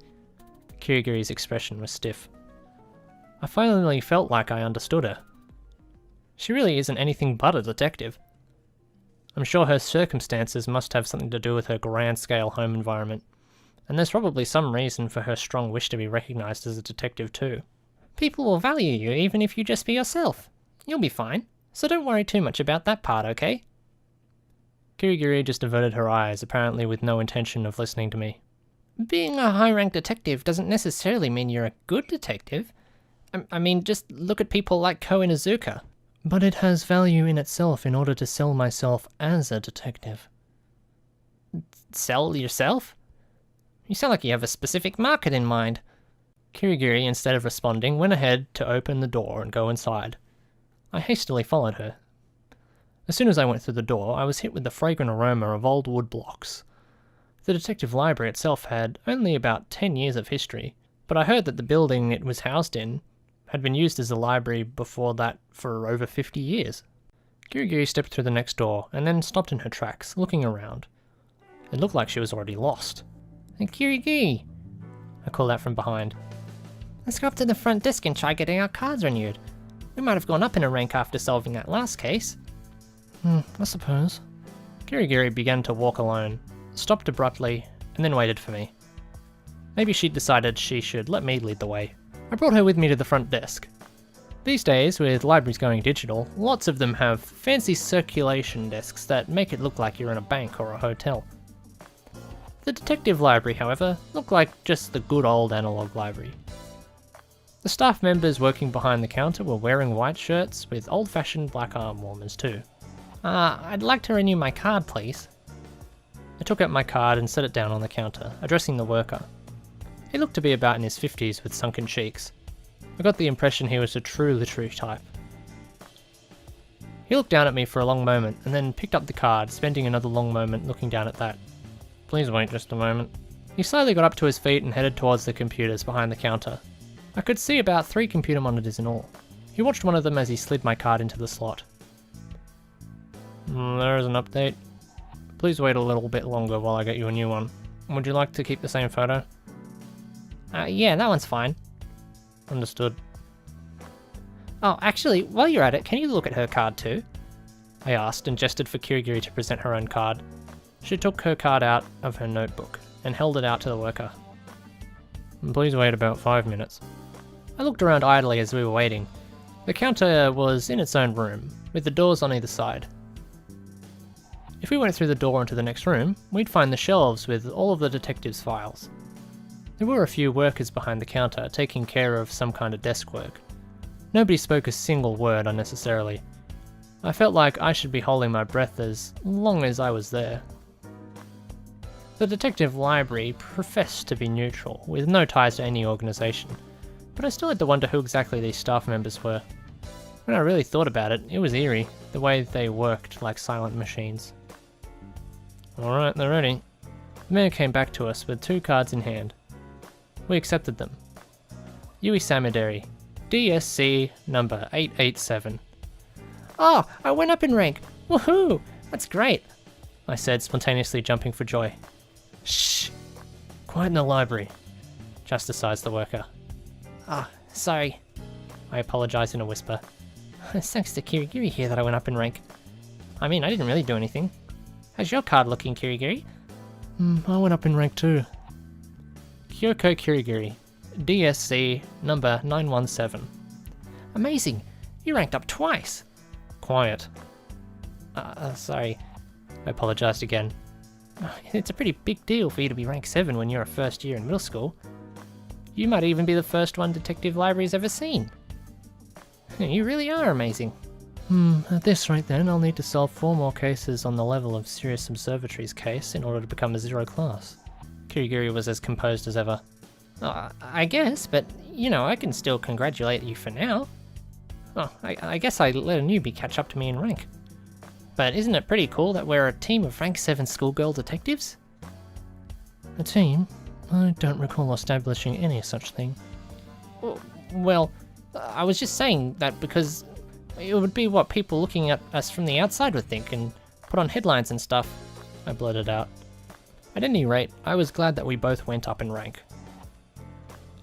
Kirigiri's expression was stiff. I finally felt like I understood her. She really isn't anything but a detective. I'm sure her circumstances must have something to do with her grand-scale home environment, and there's probably some reason for her strong wish to be recognized as a detective too. People will value you even if you just be yourself. You'll be fine, so don't worry too much about that part, okay? Kirigiri just averted her eyes, apparently with no intention of listening to me. Being a high-ranked detective doesn't necessarily mean you're a good detective. I mean, just look at people like Ko Inuzuka. But it has value in itself in order to sell myself as a detective. Sell yourself? You sound like you have a specific market in mind. Kirigiri, instead of responding, went ahead to open the door and go inside. I hastily followed her. As soon as I went through the door, I was hit with the fragrant aroma of old wood blocks. The detective library itself had only about 10 years of history, but I heard that the building it was housed in had been used as a library before that for over 50 years. Kirigiri stepped through the next door and then stopped in her tracks, looking around. It looked like she was already lost. Kirigiri, I called out from behind. Let's go up to the front desk and try getting our cards renewed. We might have gone up in a rank after solving that last case. I suppose. Kirigiri began to walk alone, stopped abruptly, and then waited for me. Maybe she'd decided she should let me lead the way. I brought her with me to the front desk. These days, with libraries going digital, lots of them have fancy circulation desks that make it look like you're in a bank or a hotel. The detective library, however, looked like just the good old analog library. The staff members working behind the counter were wearing white shirts with old-fashioned black arm warmers too. I'd like to renew my card, please. I took out my card and set it down on the counter, addressing the worker. He looked to be about in his 50s with sunken cheeks. I got the impression he was a true literary type. He looked down at me for a long moment and then picked up the card, spending another long moment looking down at that. Please wait just a moment. He slowly got up to his feet and headed towards the computers behind the counter. I could see about 3 computer monitors in all. He watched one of them as he slid my card into the slot. There is an update. Please wait a little bit longer while I get you a new one. Would you like to keep the same photo? Yeah, that one's fine. Understood. Oh, actually, while you're at it, can you look at her card too? I asked and gestured for Kirigiri to present her own card. She took her card out of her notebook and held it out to the worker. Please wait about 5 minutes. I looked around idly as we were waiting. The counter was in its own room, with the doors on either side. If we went through the door into the next room, we'd find the shelves with all of the detective's files. There were a few workers behind the counter taking care of some kind of desk work. Nobody spoke a single word unnecessarily. I felt like I should be holding my breath as long as I was there. The detective library professed to be neutral, with no ties to any organisation, but I still had to wonder who exactly these staff members were. When I really thought about it, it was eerie, the way they worked like silent machines. Alright, they're ready. The man came back to us with 2 cards in hand. We accepted them. Yui Samideri, DSC number 887. Oh, I went up in rank! Woohoo! That's great! I said, spontaneously jumping for joy. Shh! Quiet in the library, chastised the worker. Oh, sorry. I apologized in a whisper. It's thanks to Kirigiri here that I went up in rank. I mean, I didn't really do anything. How's your card looking, Kirigiri? I went up in rank too. Kyoko Kirigiri, DSC number 917. Amazing! You ranked up twice! Quiet. Sorry. I apologised again. It's a pretty big deal for you to be rank 7 when you're a first year in middle school. You might even be the first one Detective Library's ever seen. You really are amazing. At this rate then, I'll need to solve 4 more cases on the level of Sirius Observatory's case in order to become a 0 class. Kirigiri was as composed as ever. I guess, but, you know, I can still congratulate you for now. I guess I let a newbie catch up to me in rank. But isn't it pretty cool that we're a team of rank 7 schoolgirl detectives? A team? I don't recall establishing any such thing. Well, I was just saying that because it would be what people looking at us from the outside would think and put on headlines and stuff, I blurted out. At any rate, I was glad that we both went up in rank.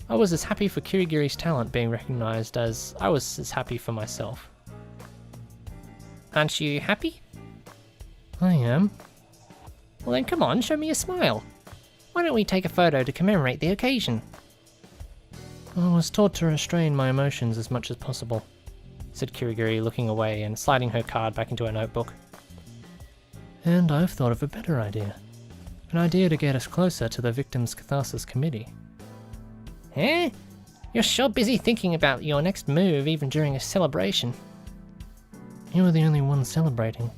I was as happy for Kirigiri's talent being recognised as I was as happy for myself. Aren't you happy? I am. Well then come on, show me a smile. Why don't we take a photo to commemorate the occasion? I was taught to restrain my emotions as much as possible, said Kirigiri, looking away and sliding her card back into her notebook. And I've thought of a better idea. An idea to get us closer to the Victims' Catharsis Committee. Eh? You're sure busy thinking about your next move even during a celebration. You were the only one celebrating.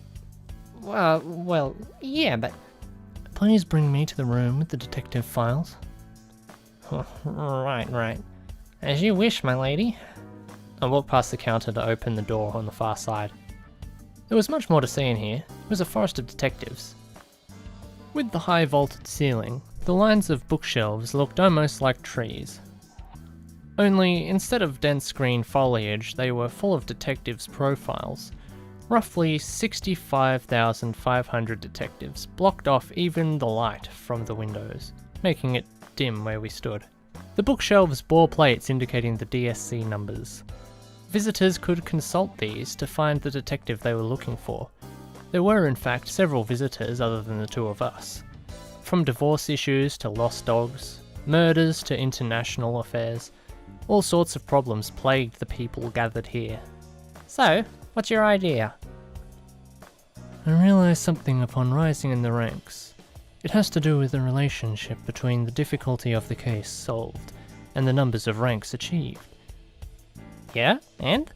Well, yeah, but... Please bring me to the room with the detective files. Right. As you wish, my lady. I walked past the counter to open the door on the far side. There was much more to see in here. It was a forest of detectives. With the high vaulted ceiling, the lines of bookshelves looked almost like trees. Only, instead of dense green foliage, they were full of detectives' profiles. Roughly 65,500 detectives blocked off even the light from the windows, making it dim where we stood. The bookshelves bore plates indicating the DSC numbers. Visitors could consult these to find the detective they were looking for. There were in fact several visitors other than the two of us. From divorce issues to lost dogs, murders to international affairs, all sorts of problems plagued the people gathered here. So, what's your idea? I realised something upon rising in the ranks. It has to do with the relationship between the difficulty of the case solved and the numbers of ranks achieved. Yeah, and?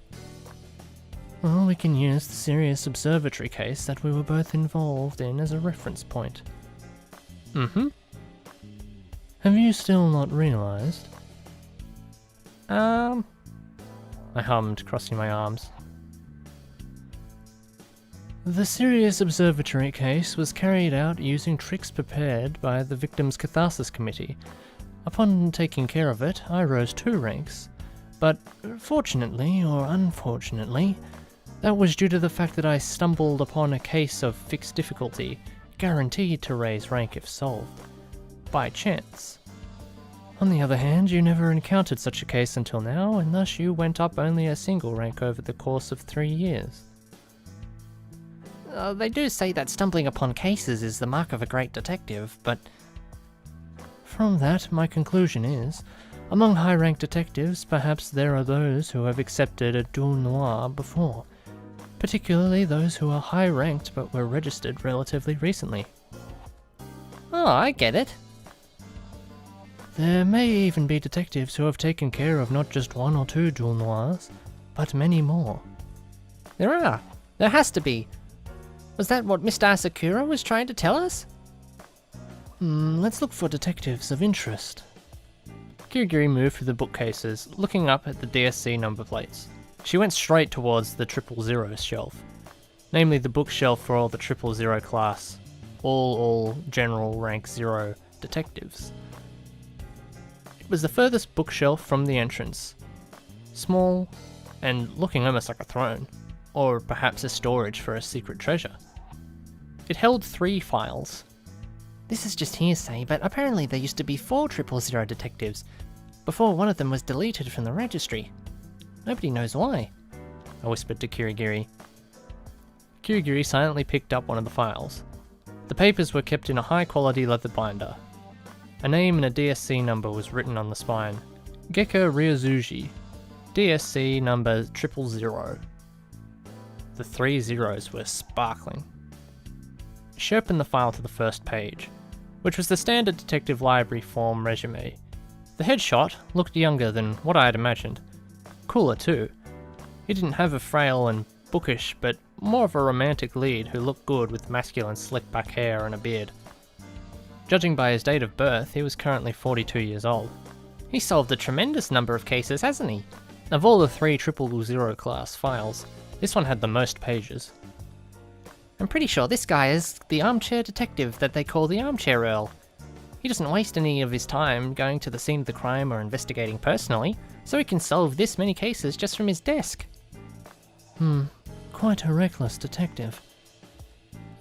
Well, we can use the Sirius Observatory case that we were both involved in as a reference point. Mm-hmm. Have you still not realised? I hummed, crossing my arms. The Sirius Observatory case was carried out using tricks prepared by the Victims' Catharsis Committee. Upon taking care of it, I rose 2 ranks, but fortunately or unfortunately, that was due to the fact that I stumbled upon a case of fixed difficulty, guaranteed to raise rank if solved, by chance. On the other hand, you never encountered such a case until now, and thus you went up only a single rank over the course of 3 years. They do say that stumbling upon cases is the mark of a great detective, but... From that, my conclusion is, among high-ranked detectives, perhaps there are those who have accepted a duel noir before, particularly those who are high-ranked but were registered relatively recently. Oh, I get it. There may even be detectives who have taken care of not just 1 or 2 duel noirs, but many more. There are. There has to be. Was that what Mr. Asakura was trying to tell us? Let's look for detectives of interest. Kirigiri moved through the bookcases, looking up at the DSC number plates. She went straight towards the 000 shelf, namely the bookshelf for all the 000 class, all general rank 0 detectives. It was the furthest bookshelf from the entrance, small and looking almost like a throne, or perhaps a storage for a secret treasure. It held 3 files. This is just hearsay, but apparently there used to be 4 000 detectives, before one of them was deleted from the registry. Nobody knows why. I whispered to Kirigiri. Kirigiri silently picked up one of the files. The papers were kept in a high-quality leather binder. A name and a DSC number was written on the spine. Gecko Ryozuji, DSC number 000. The 3 zeros were sparkling. She opened the file to the first page, which was the standard detective library form resume. The headshot looked younger than what I had imagined. Cooler too. He didn't have a frail and bookish, but more of a romantic lead who looked good with masculine slick back hair and a beard. Judging by his date of birth, he was currently 42 years old. He solved a tremendous number of cases, hasn't he? Of all the 3 000 class files, this one had the most pages. I'm pretty sure this guy is the armchair detective that they call the Armchair Earl. He doesn't waste any of his time going to the scene of the crime or investigating personally, so he can solve this many cases just from his desk. Quite a reckless detective.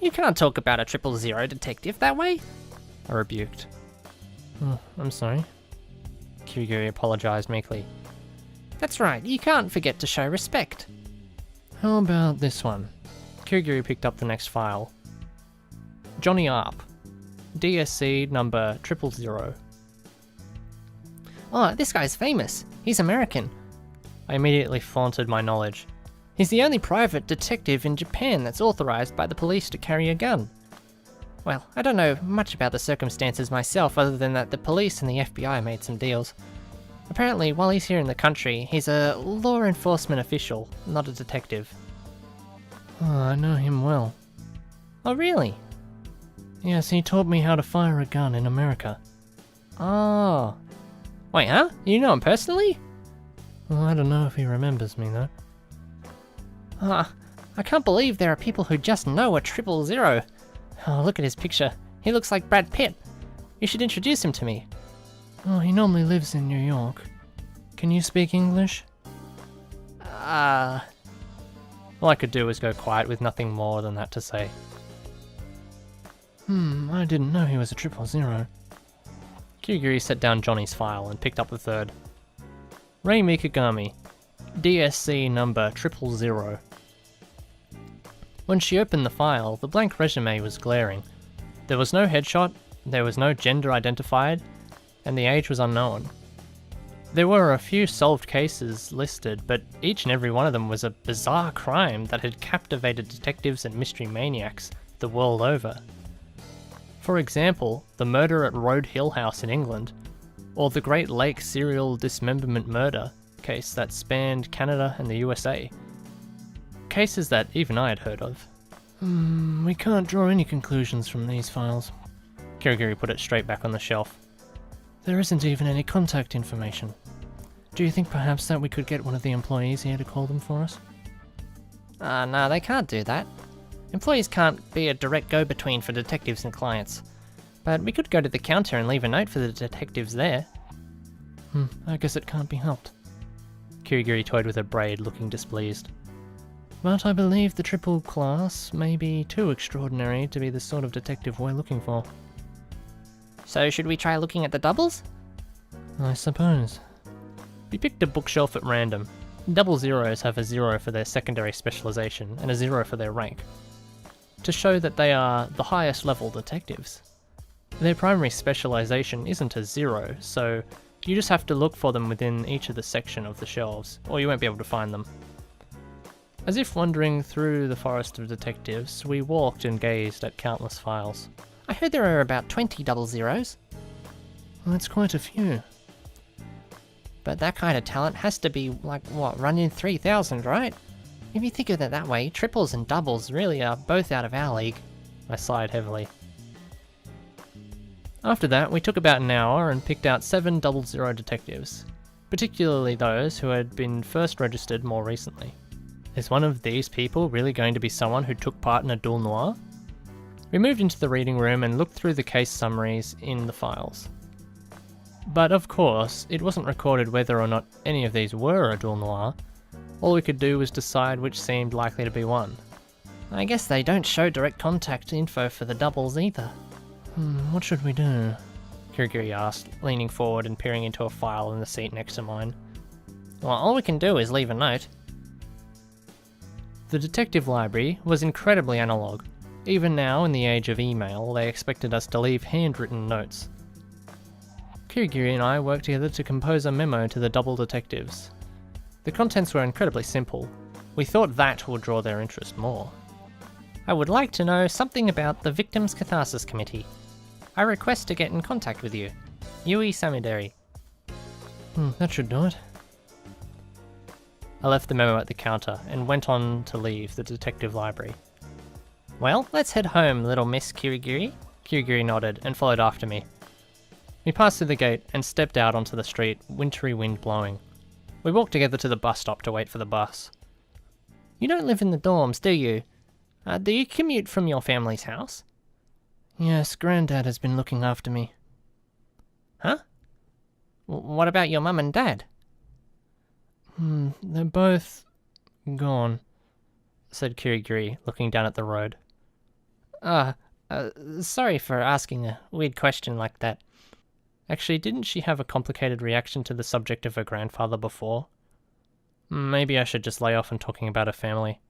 You can't talk about a 000 detective that way. I rebuked. Oh, I'm sorry. Kirigiri apologised meekly. That's right, you can't forget to show respect. How about this one? Kirigiri picked up the next file. Johnny Arp, DSC number 000. Oh, this guy's famous. He's American. I immediately flaunted my knowledge. He's the only private detective in Japan that's authorized by the police to carry a gun. Well, I don't know much about the circumstances myself other than that the police and the FBI made some deals. Apparently, while he's here in the country, he's a law enforcement official, not a detective. Oh, I know him well. Oh, really? Yes, he taught me how to fire a gun in America. Oh. Wait, huh? You know him personally? Well, I don't know if he remembers me, though. I can't believe there are people who just know a 000. Oh, look at his picture. He looks like Brad Pitt. You should introduce him to me. Oh, he normally lives in New York. Can you speak English? All I could do was go quiet with nothing more than that to say. I didn't know he was a 000. Kirigiri set down Johnny's file and picked up the third. Rei Mikagami, DSC number 000. When she opened the file, the blank resume was glaring. There was no headshot, there was no gender identified, and the age was unknown. There were a few solved cases listed, but each and every one of them was a bizarre crime that had captivated detectives and mystery maniacs the world over. For example, the murder at Road Hill House in England, or the Great Lake serial dismemberment murder case that spanned Canada and the USA. Cases that even I had heard of. We can't draw any conclusions from these files. Kirigiri put it straight back on the shelf. There isn't even any contact information. Do you think perhaps that we could get one of the employees here to call them for us? No, they can't do that. Employees can't be a direct go-between for detectives and clients. But we could go to the counter and leave a note for the detectives there. I guess it can't be helped. Kirigiri toyed with her braid, looking displeased. But I believe the triple class may be too extraordinary to be the sort of detective we're looking for. So should we try looking at the doubles? I suppose. We picked a bookshelf at random. 000s have a 0 for their secondary specialization and a 0 for their rank, to show that they are the highest level detectives. Their primary specialization isn't a 0, so you just have to look for them within each of the section of the shelves, or you won't be able to find them. As if wandering through the forest of detectives, we walked and gazed at countless files. I heard there are about 20 000s. Well, that's quite a few. But that kind of talent has to be, running 3,000, right? If you think of it that way, triples and doubles really are both out of our league. I sighed heavily. After that, we took about an hour and picked out 7 00 detectives, particularly those who had been first registered more recently. Is one of these people really going to be someone who took part in a duel noir? We moved into the reading room and looked through the case summaries in the files. But of course, it wasn't recorded whether or not any of these were a duel noir. All we could do was decide which seemed likely to be one. I guess they don't show direct contact info for the doubles either. What should we do? Kirigiri asked, leaning forward and peering into a file in the seat next to mine. Well, all we can do is leave a note. The detective library was incredibly analog. Even now, in the age of email, they expected us to leave handwritten notes. Kirigiri and I worked together to compose a memo to the double detectives. The contents were incredibly simple. We thought that would draw their interest more. I would like to know something about the Victims' Catharsis Committee. I request to get in contact with you. Yui Samideri. That should do it. I left the memo at the counter and went on to leave the detective library. Well, let's head home, little Miss Kirigiri. Kirigiri nodded and followed after me. We passed through the gate and stepped out onto the street, wintry wind blowing. We walked together to the bus stop to wait for the bus. You don't live in the dorms, do you? Do you commute from your family's house? Yes, Granddad has been looking after me. Huh? What about your mum and dad? They're both gone, said Kirigiri, looking down at the road. Sorry for asking a weird question like that. Actually, didn't she have a complicated reaction to the subject of her grandfather before? Maybe I should just lay off on talking about her family.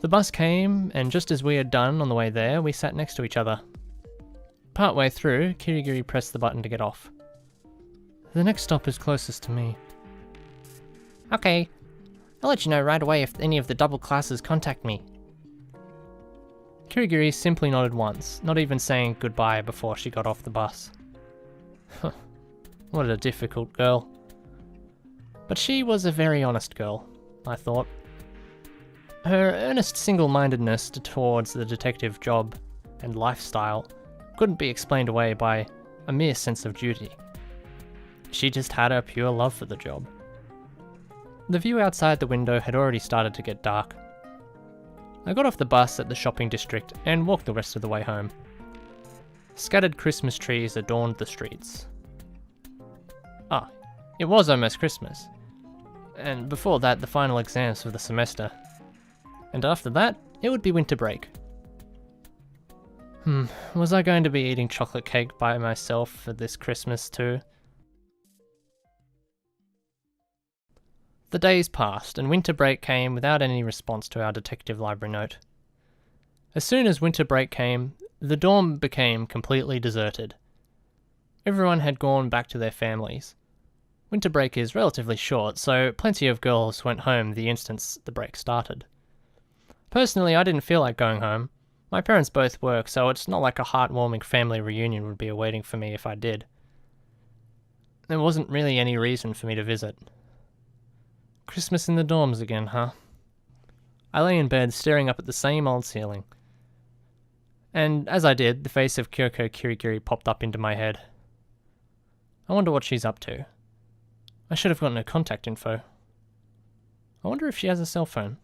The bus came, and just as we had done on the way there, we sat next to each other. Partway through, Kirigiri pressed the button to get off. The next stop is closest to me. Okay. I'll let you know right away if any of the double classes contact me. Kirigiri simply nodded once, not even saying goodbye before she got off the bus. What a difficult girl. But she was a very honest girl, I thought. Her earnest single-mindedness towards the detective job and lifestyle couldn't be explained away by a mere sense of duty. She just had a pure love for the job. The view outside the window had already started to get dark. I got off the bus at the shopping district and walked the rest of the way home. Scattered Christmas trees adorned the streets. It was almost Christmas. And before that, the final exams for the semester. And after that, it would be winter break. Was I going to be eating chocolate cake by myself for this Christmas too? The days passed, and winter break came without any response to our detective library note. As soon as winter break came, the dorm became completely deserted. Everyone had gone back to their families. Winter break is relatively short, so plenty of girls went home the instant the break started. Personally, I didn't feel like going home. My parents both work, so it's not like a heartwarming family reunion would be awaiting for me if I did. There wasn't really any reason for me to visit. Christmas in the dorms again, huh? I lay in bed staring up at the same old ceiling. And as I did, the face of Kyoko Kirigiri popped up into my head. I wonder what she's up to. I should have gotten her contact info. I wonder if she has a cell phone.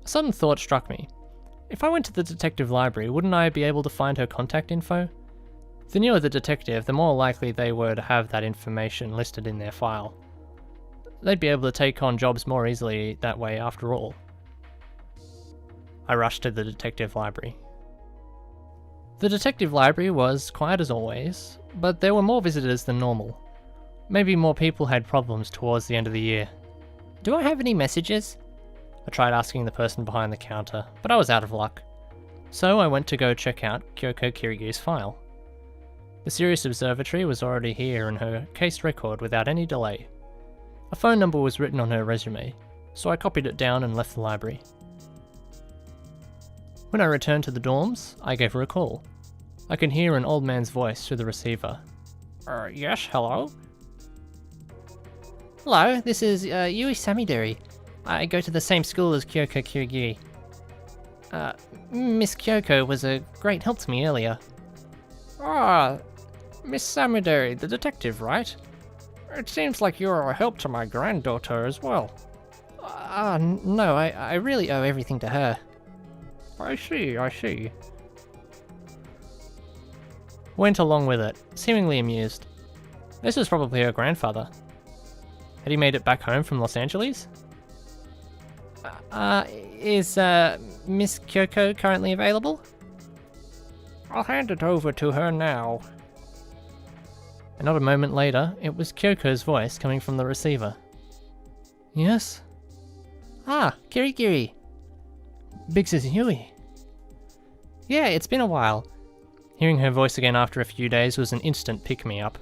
A sudden thought struck me. If I went to the detective library, wouldn't I be able to find her contact info? The newer the detective, the more likely they were to have that information listed in their file. They'd be able to take on jobs more easily that way after all. I rushed to the detective library. The detective library was quiet as always, but there were more visitors than normal. Maybe more people had problems towards the end of the year. Do I have any messages? I tried asking the person behind the counter, but I was out of luck. So I went to go check out Kyoko Kirigiri's file. The Sirius Observatory was already here in her case record without any delay. A phone number was written on her resume, so I copied it down and left the library. When I returned to the dorms, I gave her a call. I could hear an old man's voice through the receiver. Yes, hello? Hello, this is Yui Samideri. I go to the same school as Kyoko Kirigiri. Miss Kyoko was a great help to me earlier. Miss Samideri, the detective, right? It seems like you're a help to my granddaughter as well. No, I really owe everything to her. I see. Went along with it, seemingly amused. This was probably her grandfather. Had he made it back home from Los Angeles? Is Miss Kyoko currently available? I'll hand it over to her now. And not a moment later, it was Kyoko's voice coming from the receiver. Yes? Ah, Kirigiri. Big Sis Huey. Yeah, it's been a while. Hearing her voice again after a few days was an instant pick-me-up.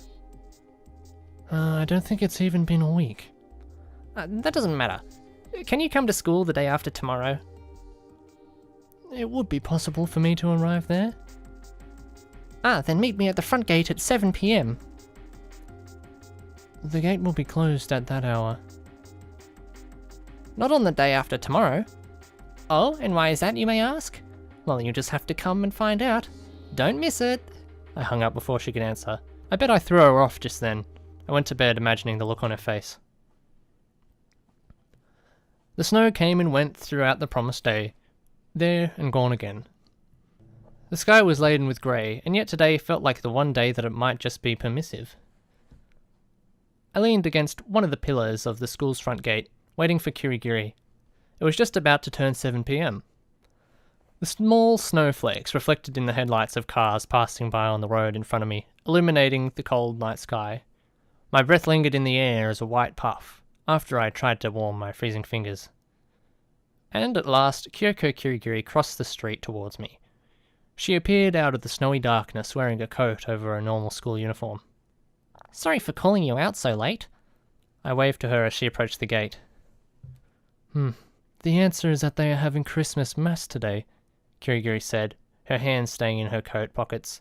I don't think it's even been a week. That doesn't matter. Can you come to school the day after tomorrow? It would be possible for me to arrive there. Ah, then meet me at the front gate at 7 p.m. The gate will be closed at that hour. Not on the day after tomorrow. Oh, and why is that, you may ask? Well, you just have to come and find out. Don't miss it. I hung up before she could answer. I bet I threw her off just then. I went to bed imagining the look on her face. The snow came and went throughout the promised day. There and gone again. The sky was laden with grey, and yet today felt like the one day that it might just be permissive. I leaned against one of the pillars of the school's front gate, waiting for Kirigiri. It was just about to turn 7 p.m. The small snowflakes reflected in the headlights of cars passing by on the road in front of me, illuminating the cold night sky. My breath lingered in the air as a white puff, after I tried to warm my freezing fingers. And at last, Kyoko Kirigiri crossed the street towards me. She appeared out of the snowy darkness wearing a coat over a normal school uniform. Sorry for calling you out so late. I waved to her as she approached the gate. The answer is that they are having Christmas Mass today, Kirigiri said, her hands staying in her coat pockets.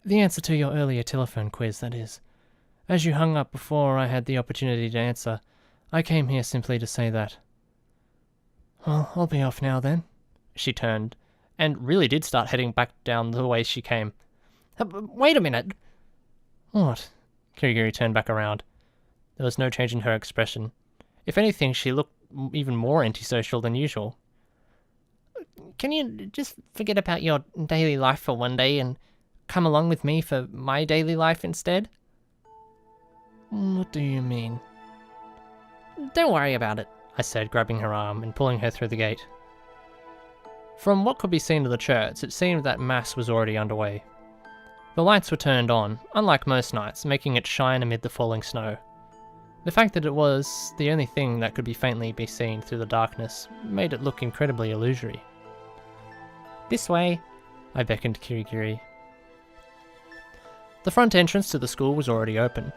The answer to your earlier telephone quiz, that is. As you hung up before I had the opportunity to answer, I came here simply to say that. Well, I'll be off now then. She turned, and really did start heading back down the way she came. Wait a minute. What? Kirigiri turned back around. There was no change in her expression. If anything, she looked even more antisocial than usual. Can you just forget about your daily life for one day and come along with me for my daily life instead? What do you mean? Don't worry about it, I said, grabbing her arm and pulling her through the gate. From what could be seen of the church, it seemed that Mass was already underway. The lights were turned on, unlike most nights, making it shine amid the falling snow. The fact that it was the only thing that could be faintly be seen through the darkness made it look incredibly illusory. This way, I beckoned Kirigiri. The front entrance to the school was already open.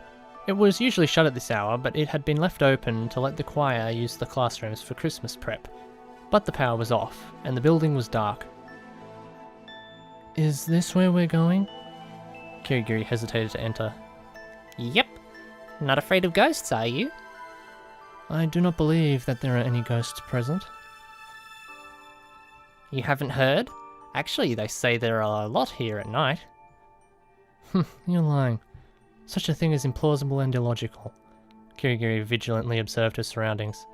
It was usually shut at this hour, but it had been left open to let the choir use the classrooms for Christmas prep. But the power was off, and the building was dark. Is this where we're going? Kirigiri hesitated to enter. Yep. Not afraid of ghosts, are you? I do not believe that there are any ghosts present. You haven't heard? Actually, they say there are a lot here at night. You're lying. Such a thing is implausible and illogical. Kirigiri vigilantly observed her surroundings.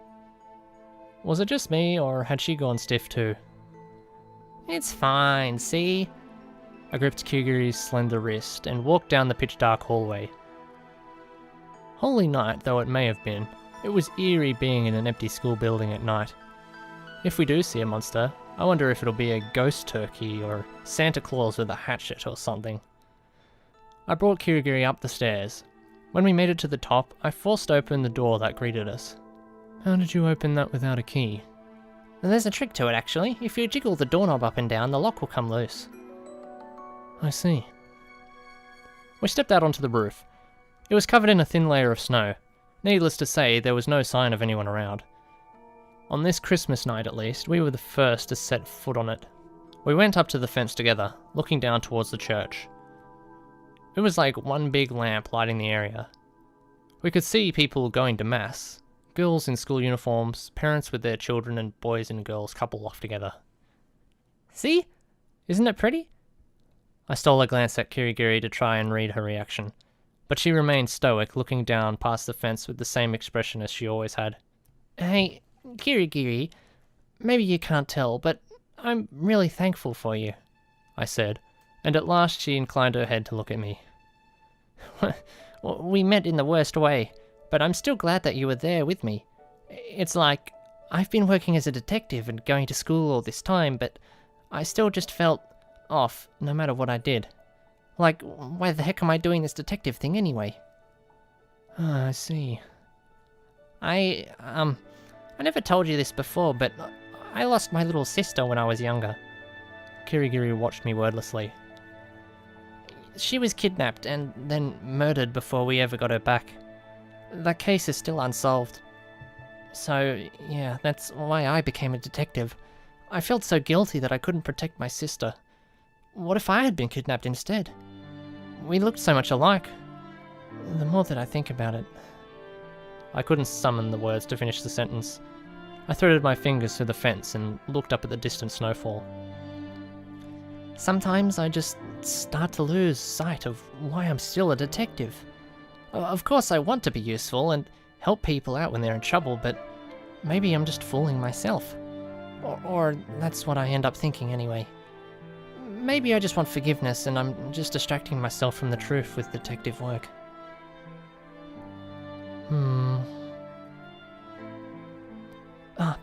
Was it just me, or had she gone stiff too? It's fine, see? I gripped Kirigiri's slender wrist and walked down the pitch-dark hallway. Holy night though it may have been, it was eerie being in an empty school building at night. If we do see a monster, I wonder if it'll be a ghost turkey or Santa Claus with a hatchet or something. I brought Kirigiri up the stairs. When we made it to the top, I forced open the door that greeted us. How did you open that without a key? There's a trick to it, actually. If you jiggle the doorknob up and down, the lock will come loose. I see. We stepped out onto the roof. It was covered in a thin layer of snow. Needless to say, there was no sign of anyone around. On this Christmas night, at least, we were the first to set foot on it. We went up to the fence together, looking down towards the church. It was like one big lamp lighting the area. We could see people going to Mass. Girls in school uniforms, parents with their children, and boys and girls coupled off together. See? Isn't it pretty? I stole a glance at Kirigiri to try and read her reaction, but she remained stoic, looking down past the fence with the same expression as she always had. Hey, Kirigiri, maybe you can't tell, but I'm really thankful for you, I said, and at last she inclined her head to look at me. We met in the worst way, but I'm still glad that you were there with me. It's like, I've been working as a detective and going to school all this time, but I still just felt off, no matter what I did. Like, why the heck am I doing this detective thing anyway? Ah, I see. I I never told you this before, but I lost my little sister when I was younger. Kirigiri watched me wordlessly. She was kidnapped and then murdered before we ever got her back. That case is still unsolved. So, yeah, that's why I became a detective. I felt so guilty that I couldn't protect my sister. What if I had been kidnapped instead? We looked so much alike. The more that I think about it... I couldn't summon the words to finish the sentence. I threaded my fingers through the fence and looked up at the distant snowfall. Sometimes I just start to lose sight of why I'm still a detective. Of course I want to be useful and help people out when they're in trouble, but maybe I'm just fooling myself. Or that's what I end up thinking anyway. Maybe I just want forgiveness and I'm just distracting myself from the truth with detective work.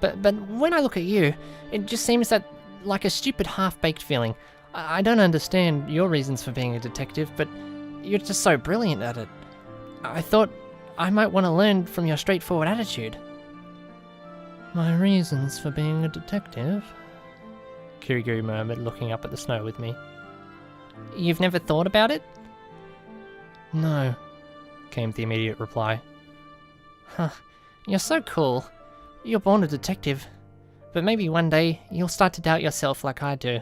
But when I look at you, it just seems that like a stupid half-baked feeling. I don't understand your reasons for being a detective, but you're just so brilliant at it. I thought I might want to learn from your straightforward attitude. My reasons for being a detective? Kirigiri murmured, looking up at the snow with me. You've never thought about it? No, came the immediate reply. Huh, you're so cool. You're born a detective. But maybe one day you'll start to doubt yourself like I do.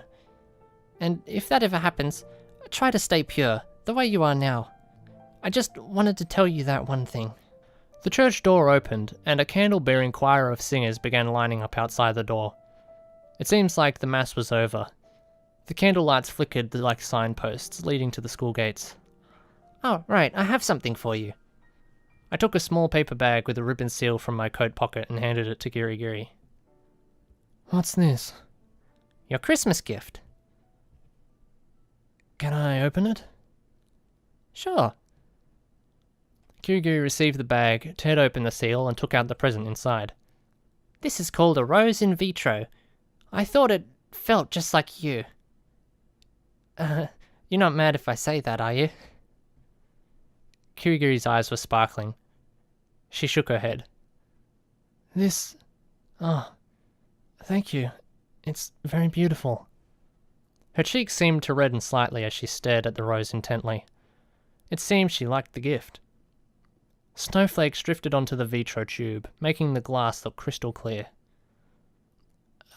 And if that ever happens, try to stay pure, the way you are now. I just wanted to tell you that one thing. The church door opened, and a candle-bearing choir of singers began lining up outside the door. It seems like the mass was over. The candle lights flickered like signposts leading to the school gates. Oh, right, I have something for you. I took a small paper bag with a ribbon seal from my coat pocket and handed it to Kirigiri. What's this? Your Christmas gift. Can I open it? Sure. Kirigiri received the bag, teared open the seal, and took out the present inside. This is called a rose in vitro. I thought it felt just like you. You're not mad if I say that, are you? Kirigiri's eyes were sparkling. She shook her head. This... Oh, thank you. It's very beautiful. Her cheeks seemed to redden slightly as she stared at the rose intently. It seemed she liked the gift. Snowflakes drifted onto the vitro tube, making the glass look crystal clear.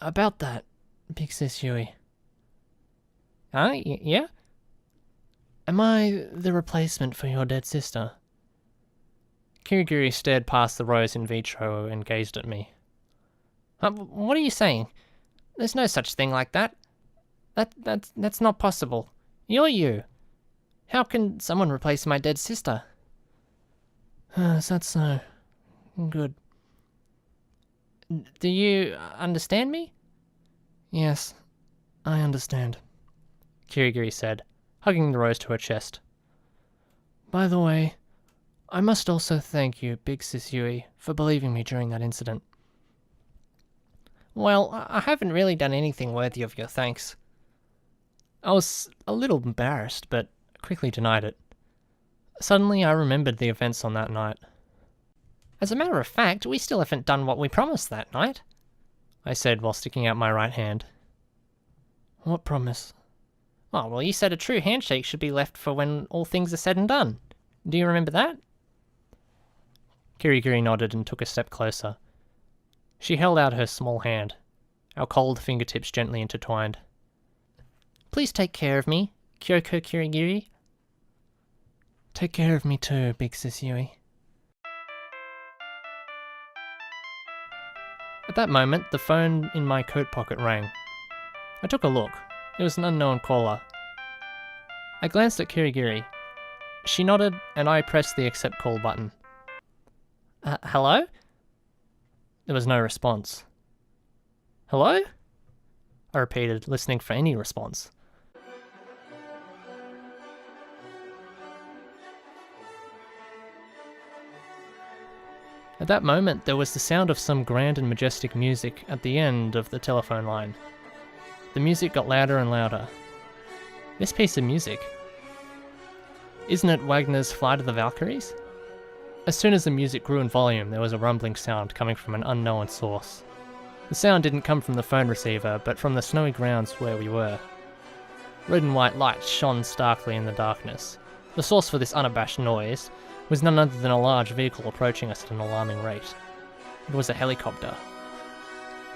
About that, Big Sis Yui. Huh? Yeah? Am I the replacement for your dead sister? Kirigiri stared past the rose in vitro and gazed at me. What are you saying? There's no such thing like that. That's not possible. You're you. How can someone replace my dead sister? Is that so? Good. Do you understand me? Yes, I understand, Kirigiri said, hugging the rose to her chest. By the way, I must also thank you, Big Sis Yui, for believing me during that incident. Well, I haven't really done anything worthy of your thanks. I was a little embarrassed, but quickly denied it. Suddenly I remembered the events on that night. As a matter of fact, we still haven't done what we promised that night, I said while sticking out my right hand. What promise? Oh, well, you said a true handshake should be left for when all things are said and done. Do you remember that? Kirigiri nodded and took a step closer. She held out her small hand, our cold fingertips gently intertwined. Please take care of me, Kyoko Kirigiri. Take care of me too, Big Sis Yui. At that moment, the phone in my coat pocket rang. I took a look. It was an unknown caller. I glanced at Kirigiri. She nodded, and I pressed the accept call button. Hello? There was no response. Hello? I repeated, listening for any response. At that moment, there was the sound of some grand and majestic music at the end of the telephone line. The music got louder and louder. This piece of music... Isn't it Wagner's Flight of the Valkyries? As soon as the music grew in volume, there was a rumbling sound coming from an unknown source. The sound didn't come from the phone receiver, but from the snowy grounds where we were. Red and white lights shone starkly in the darkness. The source for this unabashed noise was none other than a large vehicle approaching us at an alarming rate. It was a helicopter.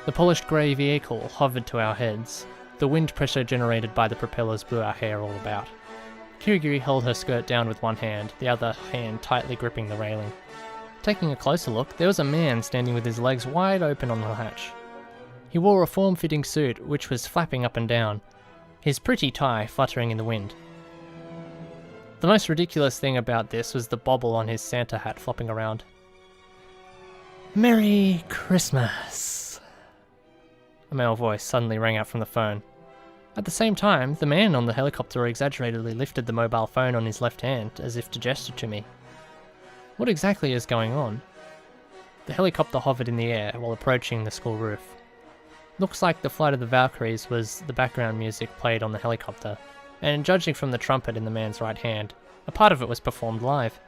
The polished grey vehicle hovered to our heads. The wind pressure generated by the propellers blew our hair all about. Kirigiri held her skirt down with one hand, the other hand tightly gripping the railing. Taking a closer look, there was a man standing with his legs wide open on the hatch. He wore a form-fitting suit which was flapping up and down, his pretty tie fluttering in the wind. The most ridiculous thing about this was the bobble on his Santa hat flopping around. "Merry Christmas!" A male voice suddenly rang out from the phone. At the same time, the man on the helicopter exaggeratedly lifted the mobile phone on his left hand as if to gesture to me. What exactly is going on? The helicopter hovered in the air while approaching the school roof. Looks like the Flight of the Valkyries was the background music played on the helicopter, and judging from the trumpet in the man's right hand, a part of it was performed live.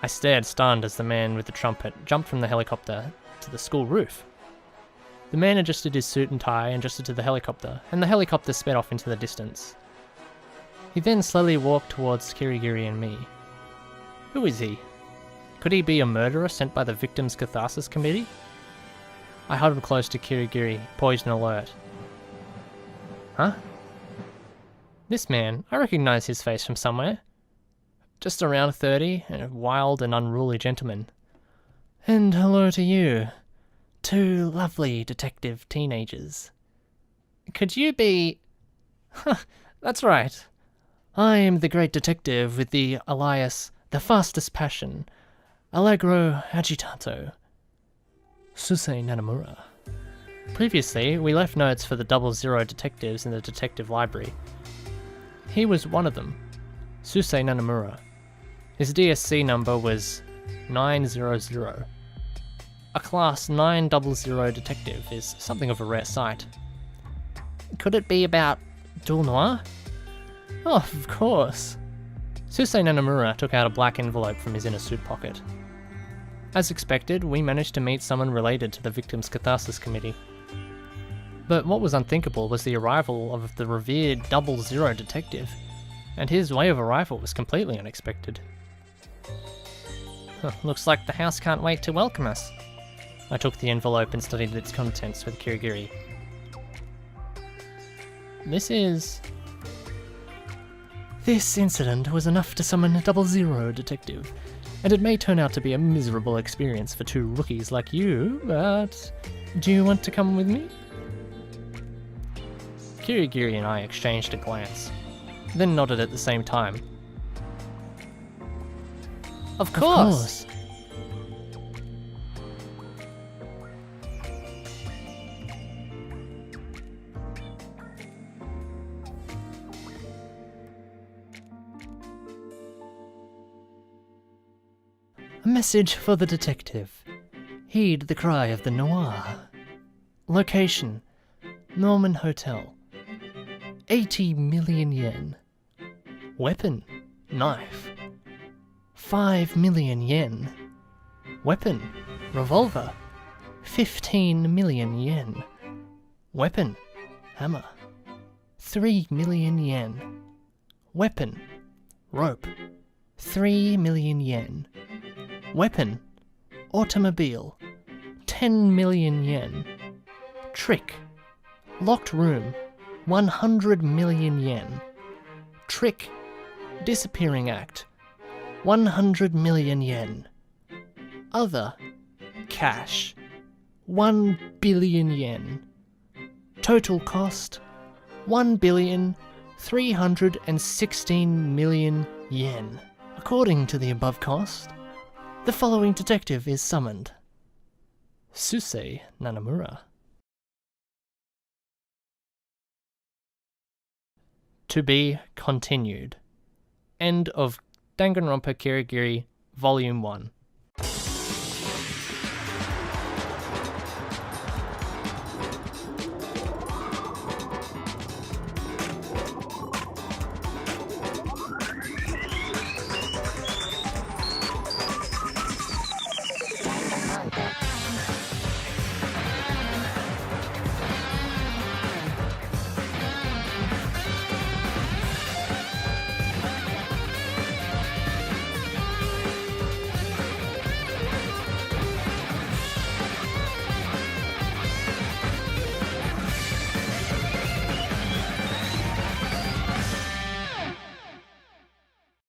I stared stunned as the man with the trumpet jumped from the helicopter to the school roof. The man adjusted his suit and tie and adjusted to the helicopter, and the helicopter sped off into the distance. He then slowly walked towards Kirigiri and me. Who is he? Could he be a murderer sent by the Victims' Catharsis Committee? I huddled close to Kirigiri, poised and alert. Huh? This man, I recognize his face from somewhere. Just around 30, and a wild and unruly gentleman. And hello to you. Two lovely detective teenagers. Could you be... That's right. I am the great detective with the alias The Fastest Passion, Allegro Agitato, Susei Nanamura. Previously, we left notes for the 00 detectives in the detective library. He was one of them, Susei Nanamura. His DSC number was 900. A Class 900 detective is something of a rare sight. Could it be about Duel Noir? Oh, of course. Susei Nanamura took out a black envelope from his inner suit pocket. As expected, we managed to meet someone related to the Victims' Catharsis Committee. But what was unthinkable was the arrival of the revered 00 detective, and his way of arrival was completely unexpected. Looks like the house can't wait to welcome us. I took the envelope and studied its contents with Kirigiri. This incident was enough to summon a 00 detective, and it may turn out to be a miserable experience for two rookies like you, but do you want to come with me? Kirigiri and I exchanged a glance, then nodded at the same time. Of course! A message for the detective. Heed the cry of the noir. Location: Norman Hotel. 80 million yen. Weapon: knife. 5 million yen. Weapon: revolver. 15 million yen. Weapon: hammer. 3 million yen. Weapon: rope. 3 million yen. Weapon: automobile. 10 million yen. Trick: locked room. 100 million yen. Trick: disappearing act. 100 million yen. Other: cash. 1 billion yen. Total cost: 1,316 million yen. According to the above cost, the following detective is summoned. Susei Nanamura. To be continued. End of Danganronpa Kirigiri, Volume 1.